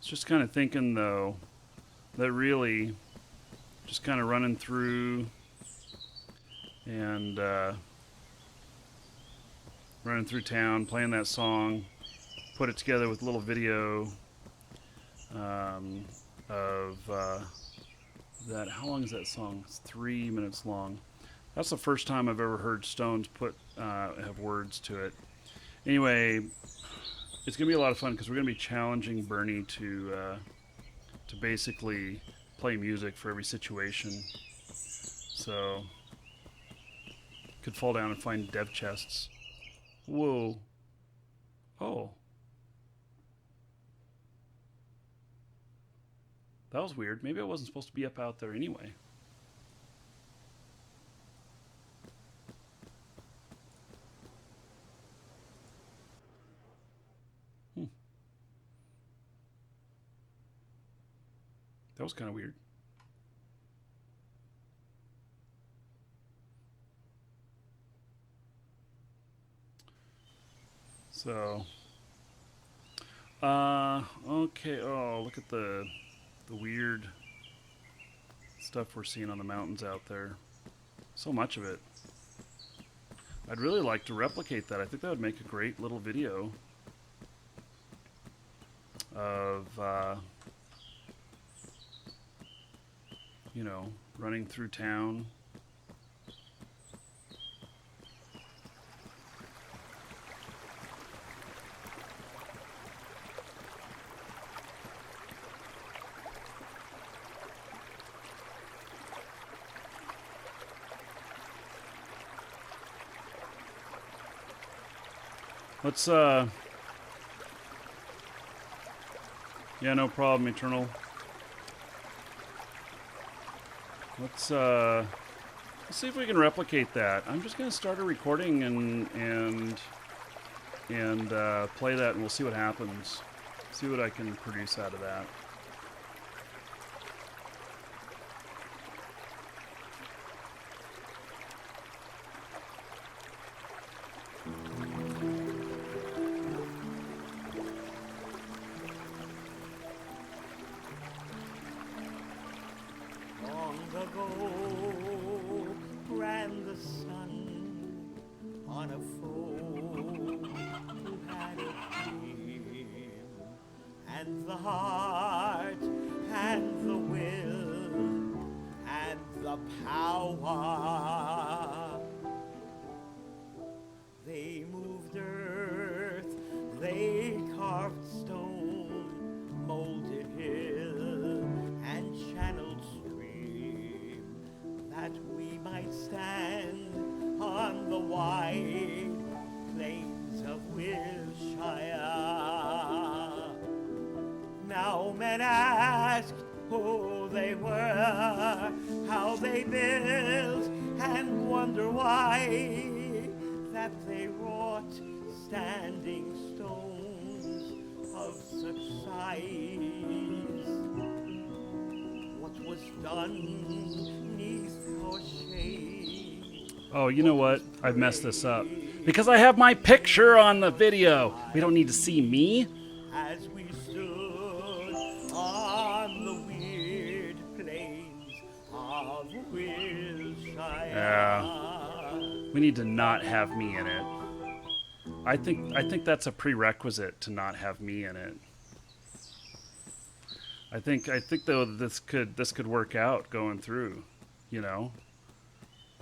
just kind of thinking, though, that really just kind of running through and running through town, playing that song, put it together with a little video of that. How long is that song? It's 3 minutes long. That's the first time I've ever heard Stones put have words to it. Anyway, it's gonna be a lot of fun because we're gonna be challenging Bernie to basically play music for every situation. So could fall down and find dev chests. Whoa. Oh. That was weird. Maybe I wasn't supposed to be up out there anyway. That was kind of weird. So, okay. Oh, look at the weird stuff we're seeing on the mountains out there. So much of it. I'd really like to replicate that. I think that would make a great little video of, you know, running through town. Let's, yeah, no problem, Eternal. Let's see if we can replicate that. I'm just gonna start a recording and play that, and we'll see what happens. See what I can produce out of that. Long ago ran the sun on a foe who had a dream, and the heart and the will and the power. They moved earth, they carved stone, molded hill and channeled stream, that we might stand on the wide plains of Wilshire. Now men asked who they were, how they built and wonder why that they wrought standing stones of such size. What was done neath our shade. Oh, you know what? I've messed this up. Because I have my picture on the video. We don't need to see me. As we stood on the weird plains of Wilshire. Yeah. We need to not have me in it. I think that's a prerequisite to not have me in it. I think though this could work out going through, you know.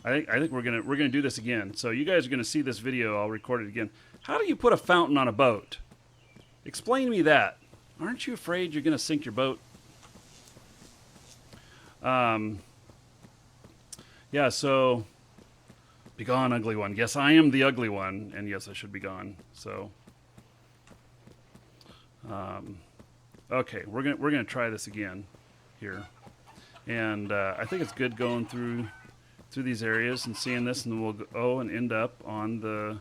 I think we're gonna do this again. So you guys are gonna see this video. I'll record it again. How do you put a fountain on a boat? Explain to me that. Aren't you afraid you're gonna sink your boat? Yeah. So, be gone, ugly one. Yes, I am the ugly one, and yes, I should be gone. So, okay, we're gonna try this again here, and I think it's good going through these areas and seeing this, and then we'll go and end up on the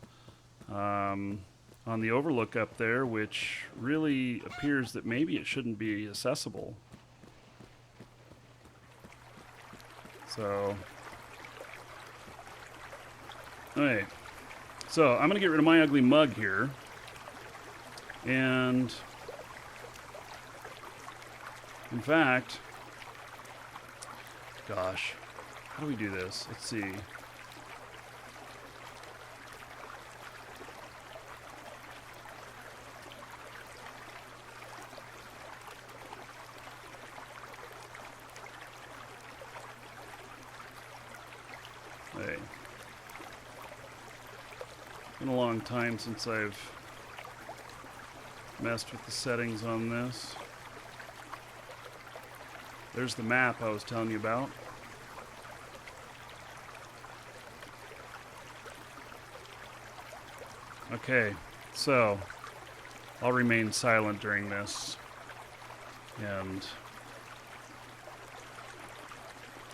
overlook up there, which really appears that maybe it shouldn't be accessible. So, okay, so I'm gonna get rid of my ugly mug here, and in fact, gosh. How do we do this? Let's see. Hey. Been a long time since I've messed with the settings on this. There's the map I was telling you about. Okay, so I'll remain silent during this and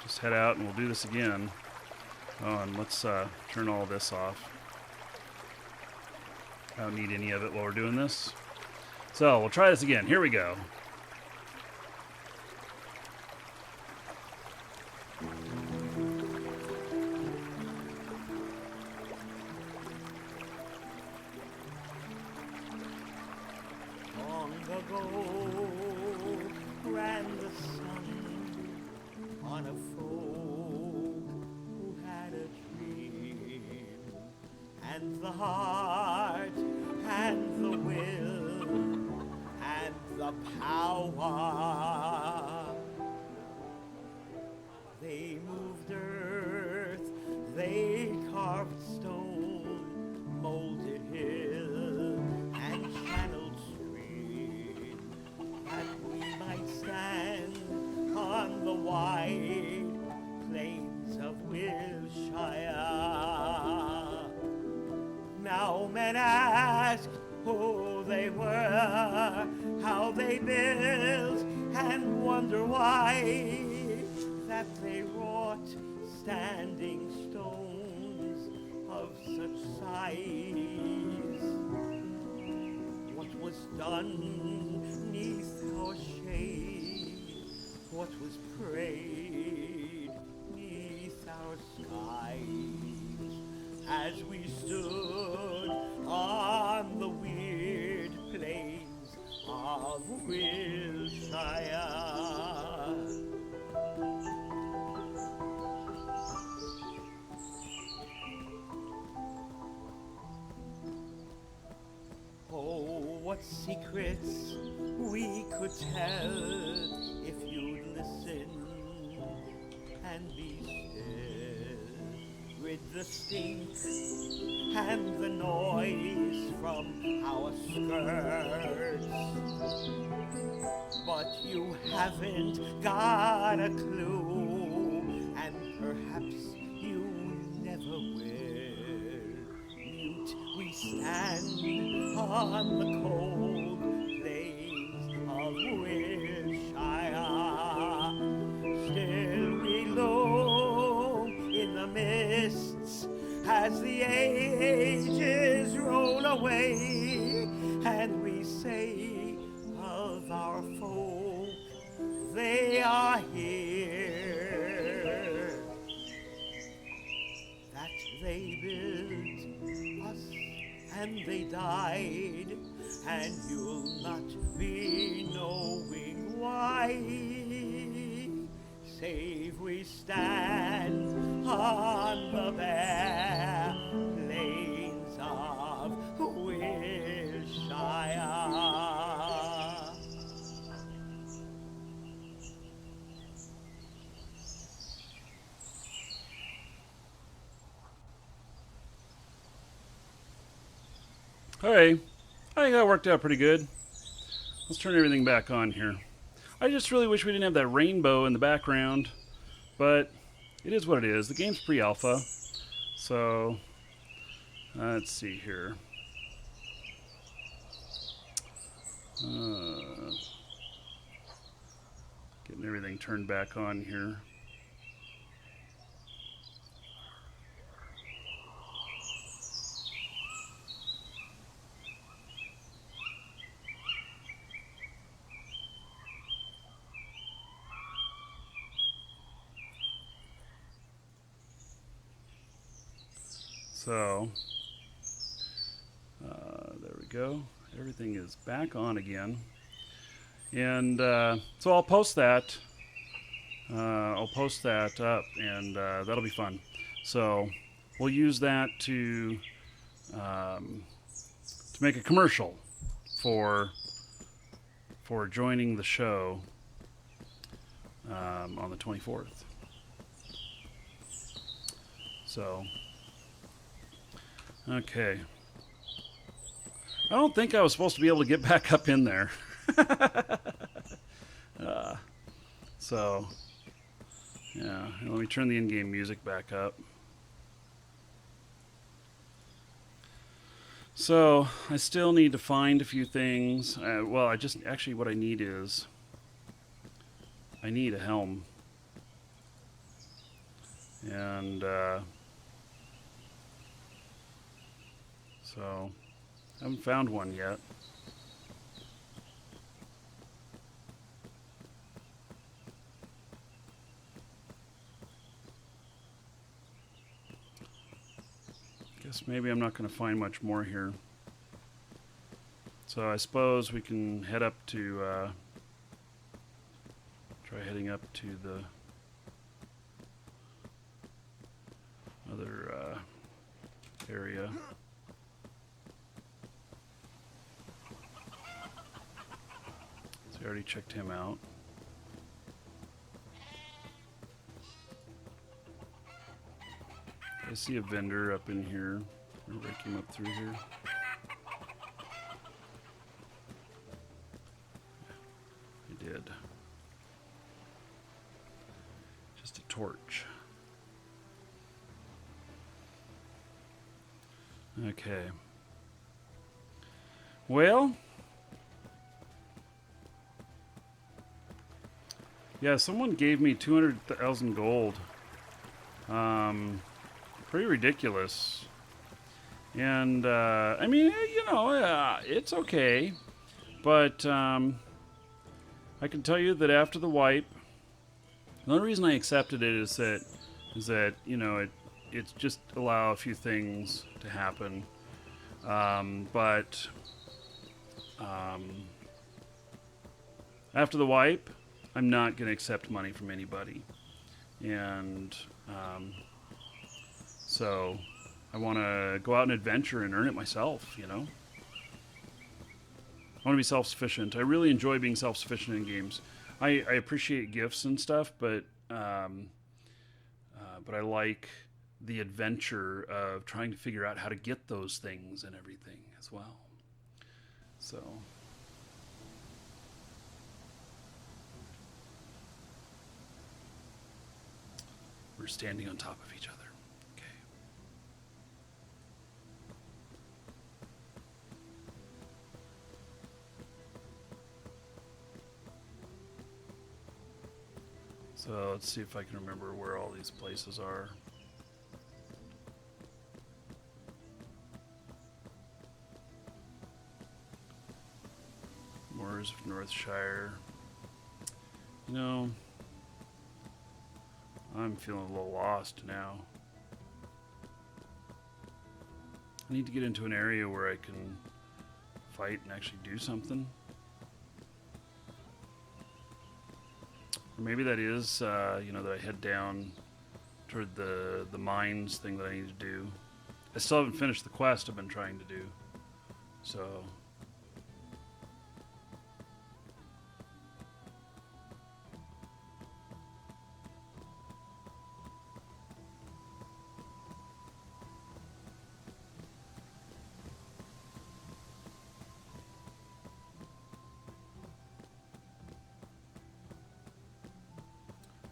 just head out and we'll do this again. Oh, and let's turn all this off. I don't need any of it while we're doing this. So we'll try this again. Here we go. Long ago ran the sun on a folk who had a dream, and the heart and the will and the power. They moved earth, they carved stone, molded hill and channeled stream, that we might stand on the wide plains of Wilshire. Now men ask who they were, how they built, and wonder why that they wrought standing stones of such size. What was done neath our shade, what was prayed neath our skies, as we stood on the weird plains of Wilshire. Oh, what secrets we could tell if you'd listen and be still. Rid the stink and the noise from our skirts. But you haven't got a clue, and perhaps you never will. Mute we stand on the cold plains of Wilshire. Still we loom in the midst as the ages roll away, and we say of our folk, they are here, that they built us and they died, and you'll not be knowing why, save we stand on the bare plains of Wilshire. Hey, I think that worked out pretty good. Let's turn everything back on here. I just really wish we didn't have that rainbow in the background, but it is what it is. The game's pre-alpha, so let's see here. Getting everything turned back on here. So, there we go. Everything is back on again. And so I'll post that. I'll post that up, and that'll be fun. So we'll use that to make a commercial for joining the show on the 24th. So, okay. I don't think I was supposed to be able to get back up in there. So, yeah, let me turn the in-game music back up. So, I still need to find a few things. Well, actually what I need is, I need a helm. And, so, I haven't found one yet. Guess maybe I'm not going to find much more here. So I suppose we can head up to, try heading up to the other area. So I already checked him out. I see a vendor up in here. We'll break him up through here. I did. Just a torch. Okay. Well, yeah, someone gave me 200,000 gold. Pretty ridiculous. And, I mean, you know, it's okay. But, I can tell you that after the wipe, the only reason I accepted it is that, you know, it's just allow a few things to happen. But, after the wipe, I'm not going to accept money from anybody. And, so I want to go out and adventure and earn it myself, you know? I want to be self-sufficient. I really enjoy being self-sufficient in games. I appreciate gifts and stuff, but I like the adventure of trying to figure out how to get those things and everything as well. So we're standing on top of each other. So let's see if I can remember where all these places are. Shores of Northshire. You know, I'm feeling a little lost now. I need to get into an area where I can fight and actually do something. Or maybe that is, you know, that I head down toward the mines thing that I need to do. I still haven't finished the quest I've been trying to do. So...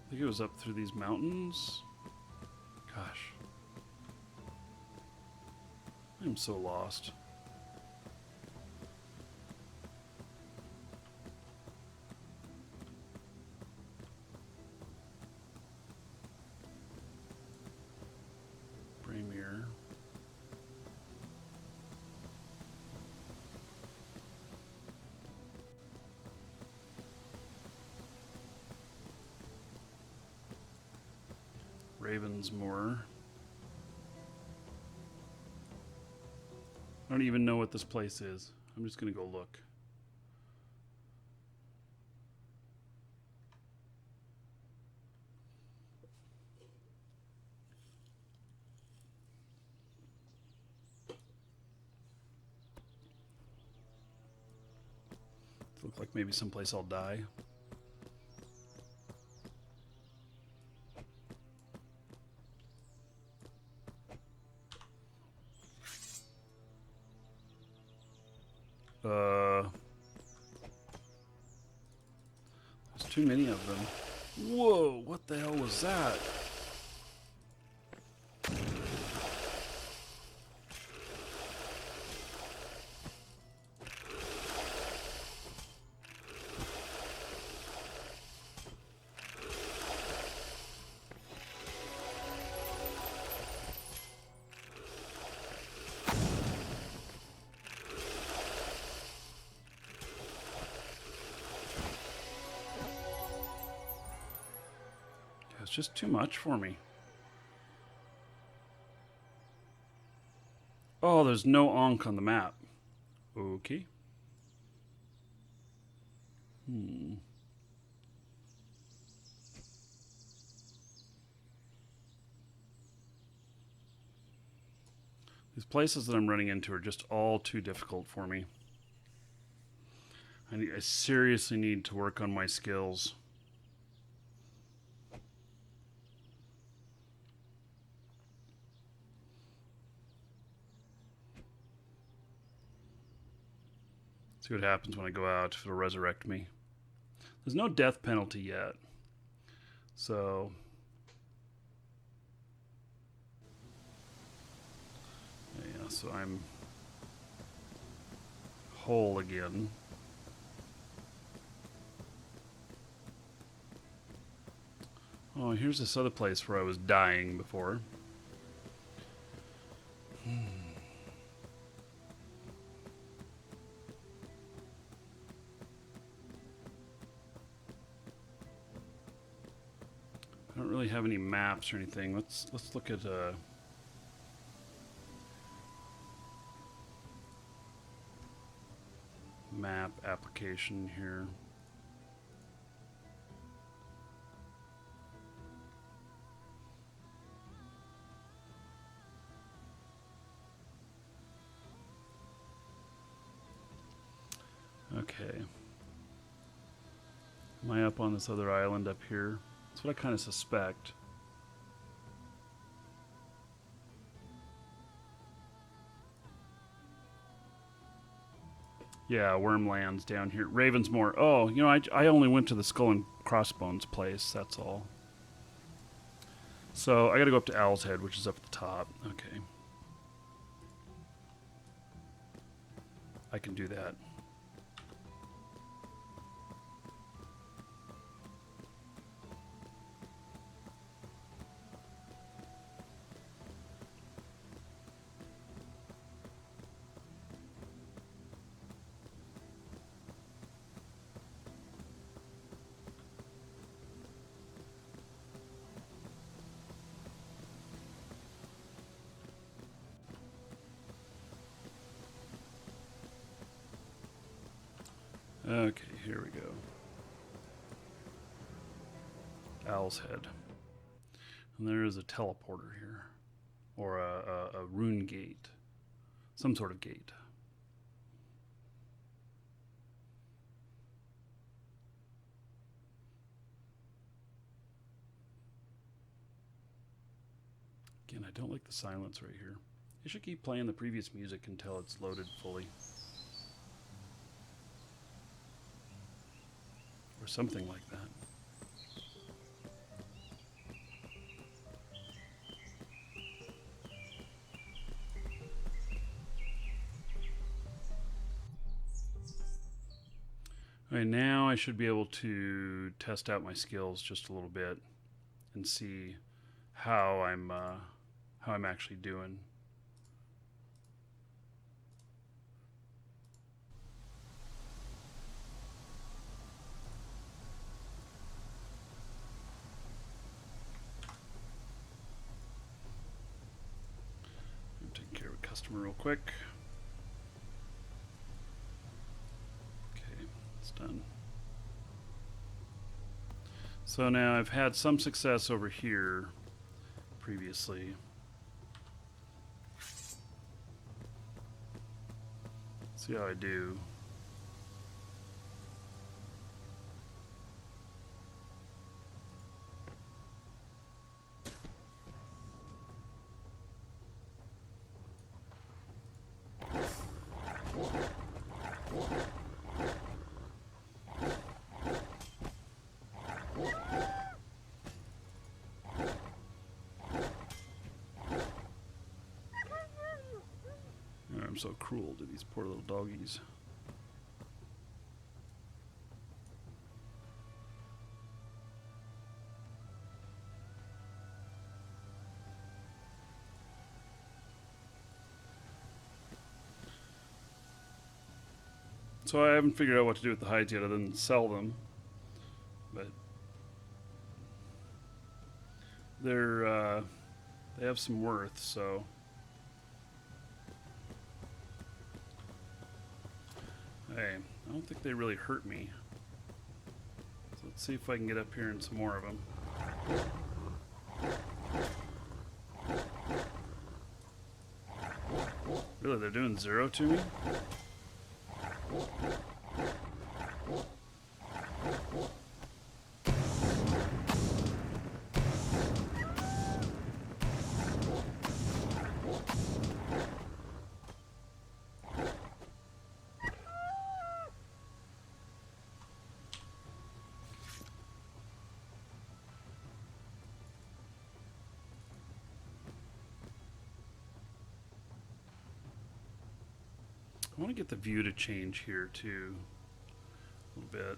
I think it was up through these mountains. Gosh. I'm so lost. Braemere. Ravensmoor. I don't even know what this place is. I'm just gonna go look. Look like maybe someplace I'll die. There's too many of them. Whoa, what the hell was that? It's just too much for me. Oh, there's no Ankh on the map. Okay. These places that I'm running into are just all too difficult for me. I seriously need to work on my skills. See what happens when I go out, if it'll resurrect me. There's no death penalty yet. So... yeah, so I'm whole again. Oh, here's this other place where I was dying before. I don't really have any maps or anything. Let's look at map application here. Okay. Am I up on this other island up here? That's what I kind of suspect. Yeah, Wormlands down here. Ravensmoor. Oh, you know, I only went to the Skull and Crossbones place, that's all. So, I gotta go up to Owl's Head, which is up at the top. Okay. I can do that. Okay, here we go. Owl's Head. And there is a teleporter here. Or a rune gate. Some sort of gate. Again, I don't like the silence right here. I should keep playing the previous music until it's loaded fully. Or something like that. Alright, now I should be able to test out my skills just a little bit and see how I'm actually doing. I'm taking care of a customer real quick. Okay, it's done. So now I've had some success over here previously. See how I do. I'm so cruel to these poor little doggies. So I haven't figured out what to do with the hides yet other than sell them. But they have some worth, so hey, I don't think they really hurt me. So let's see if I can get up here and some more of them. Really, they're doing 0 to me? I want to get the view to change here too, a little bit.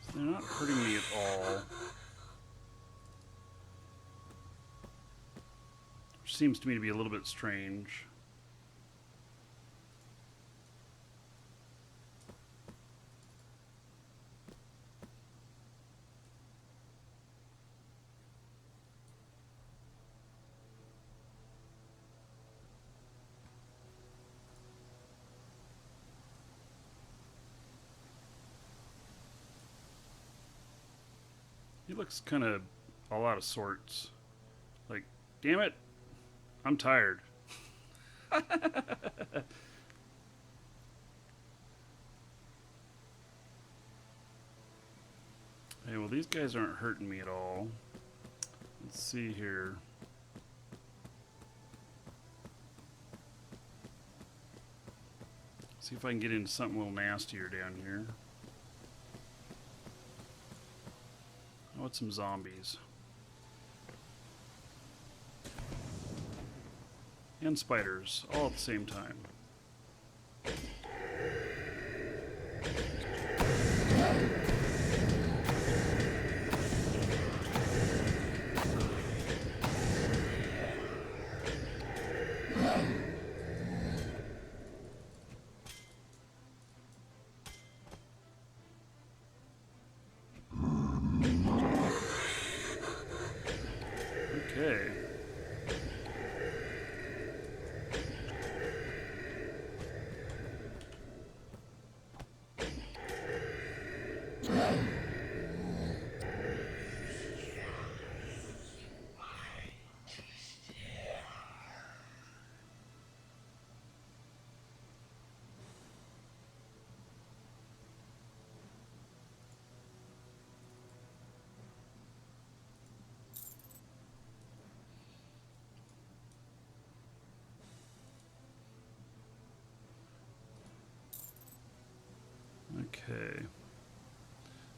So they're not hurting me at all. Which seems to me to be a little bit strange. He looks kind of all out of sorts. Like, damn it, I'm tired. Hey, well, these guys aren't hurting me at all. Let's see here. See if I can get into something a little nastier down here. I want some zombies. And spiders, all at the same time. Okay.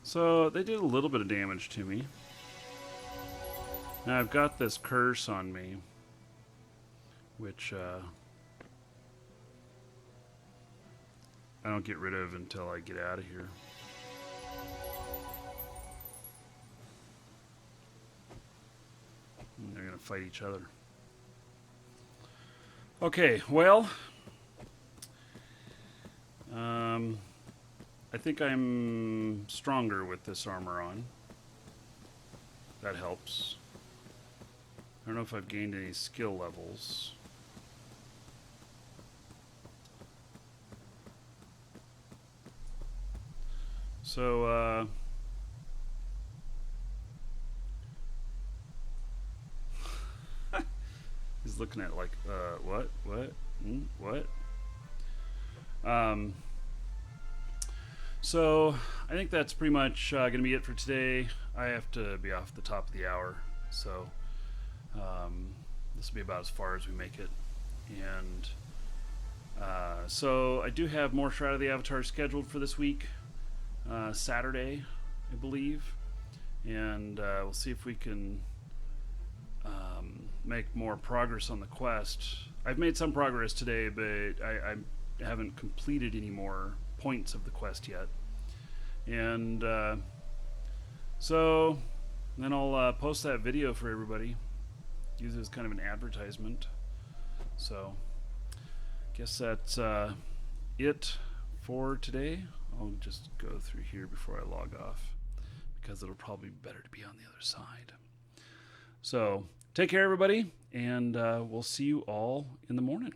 So they did a little bit of damage to me. Now I've got this curse on me, which I don't get rid of until I get out of here. And they're going to fight each other. Okay, well, I think I'm stronger with this armor on. That helps. I don't know if I've gained any skill levels. So, he's looking at like, what? What? So, I think that's pretty much going to be it for today. I have to be off the top of the hour, so this will be about as far as we make it. And so I do have more Shroud of the Avatar scheduled for this week, Saturday, I believe. And we'll see if we can make more progress on the quest. I've made some progress today, but I haven't completed any more points of the quest yet. And so then I'll post that video for everybody. Use it as kind of an advertisement. So guess that's it for today. I'll just go through here before I log off, because it'll probably be better to be on the other side. So take care, everybody, and we'll see you all in the morning.